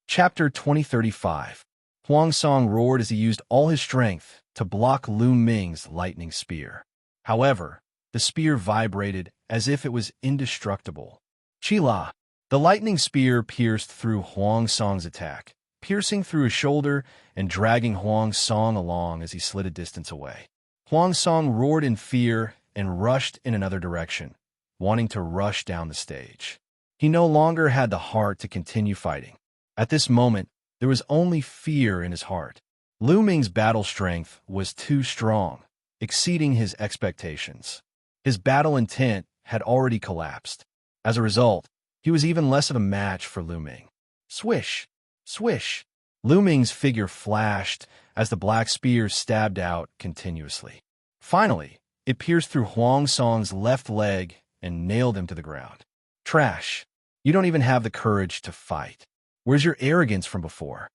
Chapter 2035. Huang Song roared as he used all his strength to block Lu Ming's lightning spear. However, the spear vibrated as if it was indestructible. Chila! The lightning spear pierced through Huang Song's attack, piercing through his shoulder and dragging Huang Song along as he slid a distance away. Huang Song roared in fear and rushed in another direction, wanting to rush down the stage. He no longer had the heart to continue fighting. At this moment, there was only fear in his heart. Lu Ming's battle strength was too strong, exceeding his expectations. His battle intent had already collapsed. As a result, he was even less of a match for Lu Ming. Swish! Swish! Lu Ming's figure flashed as the black spear stabbed out continuously. Finally, it pierced through Huang Song's left leg and nailed him to the ground. Trash! You don't even have the courage to fight. Where's your arrogance from before?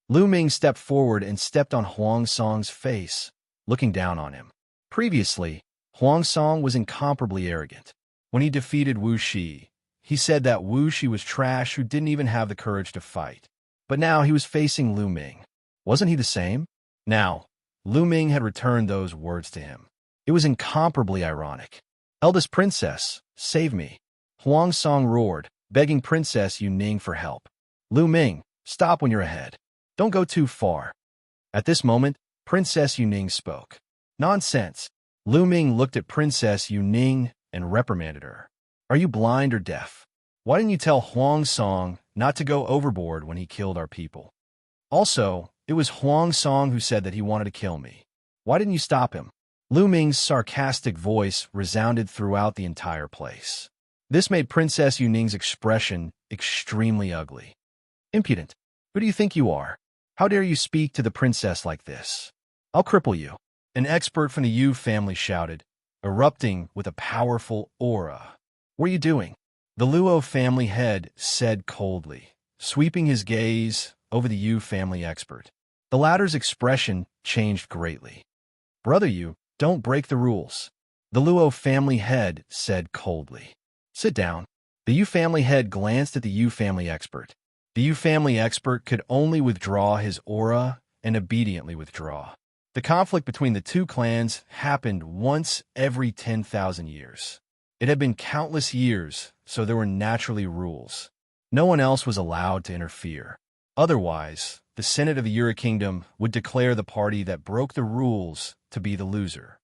Lu Ming stepped forward and stepped on Huang Song's face, looking down on him. Previously, Huang Song was incomparably arrogant. When he defeated Wu Shi, he said that Wu Shi was trash who didn't even have the courage to fight. But now he was facing Lu Ming. Wasn't he the same? Now, Lu Ming had returned those words to him. It was incomparably ironic. Eldest princess, save me. Huang Song roared, begging Princess Yuning for help. Lu Ming, stop when you're ahead. Don't go too far. At this moment, Princess Yuning spoke. Nonsense. Lu Ming looked at Princess Yuning and reprimanded her. Are you blind or deaf? Why didn't you tell Huang Song not to go overboard when he killed our people? Also, it was Huang Song who said that he wanted to kill me. Why didn't you stop him? Lu Ming's sarcastic voice resounded throughout the entire place. This made Princess Yuning's expression extremely ugly. Impudent. Who do you think you are? How dare you speak to the princess like this? I'll cripple you. An expert from the Yu family shouted, erupting with a powerful aura. What are you doing? The Luo family head said coldly, sweeping his gaze over the Yu family expert. The latter's expression changed greatly. Brother Yu, don't break the rules. The Luo family head said coldly. Sit down. The Yu family head glanced at the Yu family expert. The Yu family expert could only withdraw his aura and obediently withdraw. The conflict between the two clans happened once every 10,000 years. It had been countless years, so there were naturally rules. No one else was allowed to interfere. Otherwise, the Senate of the Yura Kingdom would declare the party that broke the rules to be the loser.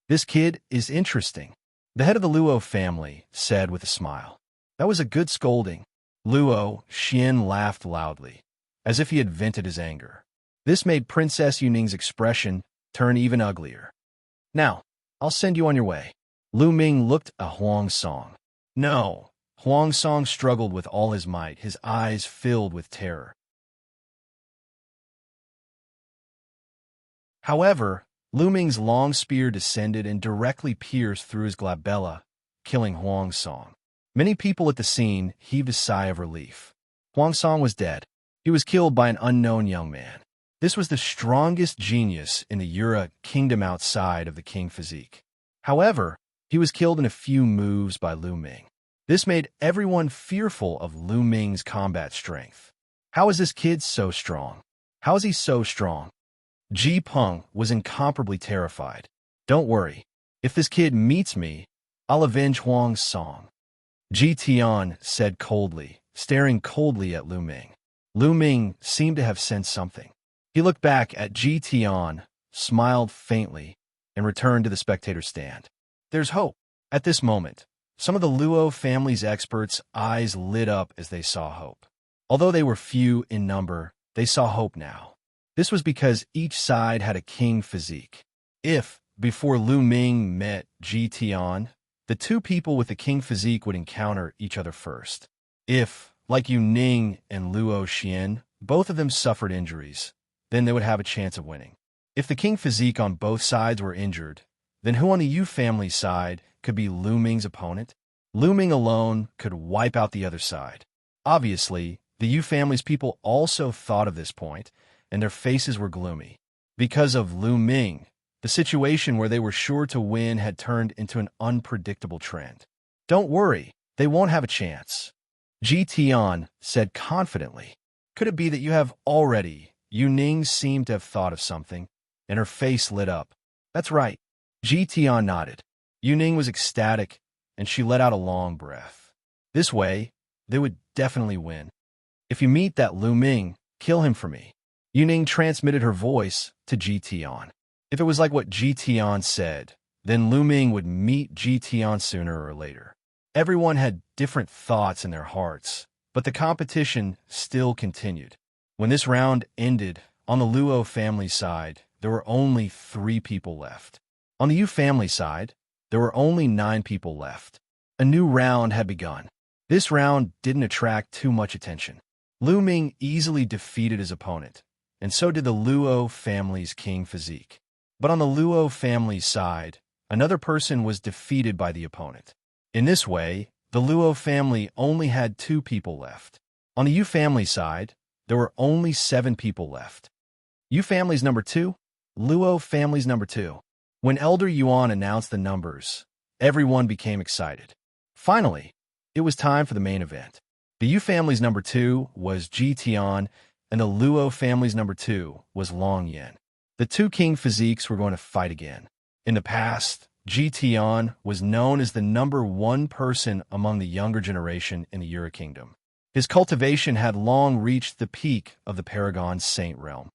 This kid is interesting, the head of the Luo family said with a smile. That was a good scolding. Luo Xian laughed loudly, as if he had vented his anger. This made Princess Yuning's expression turn even uglier. Now, I'll send you on your way. Lu Ming looked at Huang Song. No. Huang Song struggled with all his might, his eyes filled with terror. However, Lu Ming's long spear descended and directly pierced through his glabella, killing Huang Song. Many people at the scene heaved a sigh of relief. Huang Song was dead. He was killed by an unknown young man. This was the strongest genius in the Yura kingdom outside of the king physique. However, he was killed in a few moves by Lu Ming. This made everyone fearful of Lu Ming's combat strength. How is this kid so strong? How is he so strong? Ji Peng was incomparably terrified. Don't worry. If this kid meets me, I'll avenge Huang Song. Ji Tian said coldly, staring coldly at Lu Ming. Lu Ming seemed to have sensed something. He looked back at Ji Tian, smiled faintly, and returned to the spectator stand. There's hope. At this moment, some of the Luo family's experts' eyes lit up as they saw hope. Although they were few in number, they saw hope now. This was because each side had a king physique. If, before Lu Ming met Ji Tian, the two people with the king physique would encounter each other first. If, like Yu Ning and Luo Xian, both of them suffered injuries, then they would have a chance of winning. If the king physique on both sides were injured, then who on the Yu family side could be Lu Ming's opponent? Lu Ming alone could wipe out the other side. Obviously, the Yu family's people also thought of this point, and their faces were gloomy. Because of Lu Ming, the situation where they were sure to win had turned into an unpredictable trend. Don't worry, they won't have a chance. Ji Tian said confidently. Could it be that you have already? Yu Ning seemed to have thought of something, and her face lit up. That's right. Ji Tian nodded. Yu Ning was ecstatic, and she let out a long breath. This way, they would definitely win. If you meet that Lu Ming, kill him for me. Yu Ning transmitted her voice to Ji Tian. If it was like what Ji Tian said, then Lu Ming would meet Ji Tian sooner or later. Everyone had different thoughts in their hearts, but the competition still continued. When this round ended, on the Luo family side, there were only 3 people left. On the Yu family side, there were only 9 people left. A new round had begun. This round didn't attract too much attention. Lu Ming easily defeated his opponent, and so did the Luo family's king physique. But on the Luo family's side, another person was defeated by the opponent. In this way, the Luo family only had 2 people left. On the Yu family side, there were only 7 people left. Yu family's number 2, Luo family's number 2. When Elder Yuan announced the numbers, everyone became excited. Finally, it was time for the main event. The Yu family's number 2 was Ji Tian, and the Luo family's number 2 was Long Yin. The 2 king physiques were going to fight again. In the past, Ji Tian was known as the number 1 person among the younger generation in the Yura Kingdom. His cultivation had long reached the peak of the Paragon Saint realm.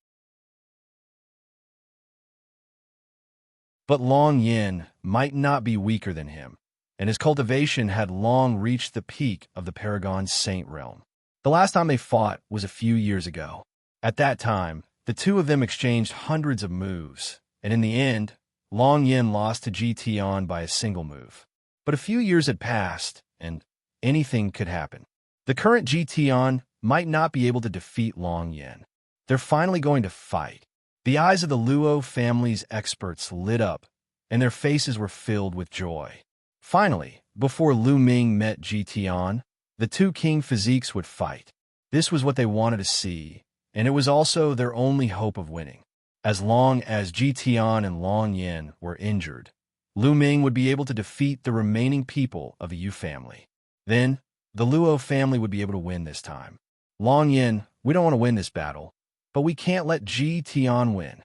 But Long Yin might not be weaker than him, and his cultivation had long reached the peak of the Paragon Saint realm. The last time they fought was a few years ago. At that time, the 2 of them exchanged hundreds of moves, and in the end, Long Yin lost to Ji Tian by a single move. But a few years had passed, and anything could happen. The current Ji Tian might not be able to defeat Long Yin. They're finally going to fight. The eyes of the Luo family's experts lit up, and their faces were filled with joy. Finally, before Lu Ming met Ji Tian, the 2 king physiques would fight. This was what they wanted to see, and it was also their only hope of winning. As long as Ji Tian and Long Yin were injured, Lu Ming would be able to defeat the remaining people of the Yu family. Then, the Luo family would be able to win this time. Long Yin, we don't want to win this battle, but we can't let Ji Tian win.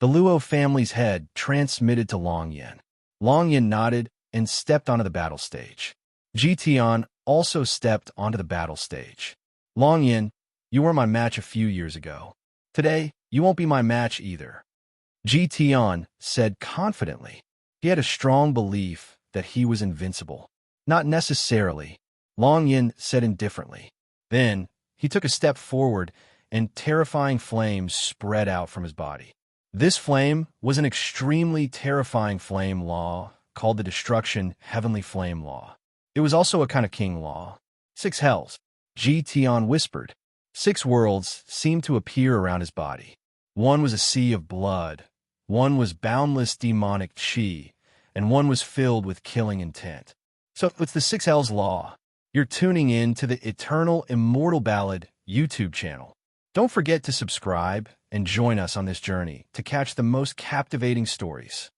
The Luo family's head transmitted to Long Yin. Long Yin nodded and stepped onto the battle stage. Ji Tian also stepped onto the battle stage. Long Yin, you were my match a few years ago. Today, you won't be my match either. Ji Tian said confidently. He had a strong belief that he was invincible. Not necessarily, Long Yin said indifferently. Then, he took a step forward and terrifying flames spread out from his body. This flame was an extremely terrifying flame law called the Destruction Heavenly Flame Law. It was also a kind of king law. 6 hells, Ji Tian whispered. 6 worlds seemed to appear around his body. One was a sea of blood, one was boundless demonic chi, and one was filled with killing intent. So it's the 6 hells law. You're tuning in to the Eternal Immortal Ballad YouTube channel. Don't forget to subscribe and join us on this journey to catch the most captivating stories.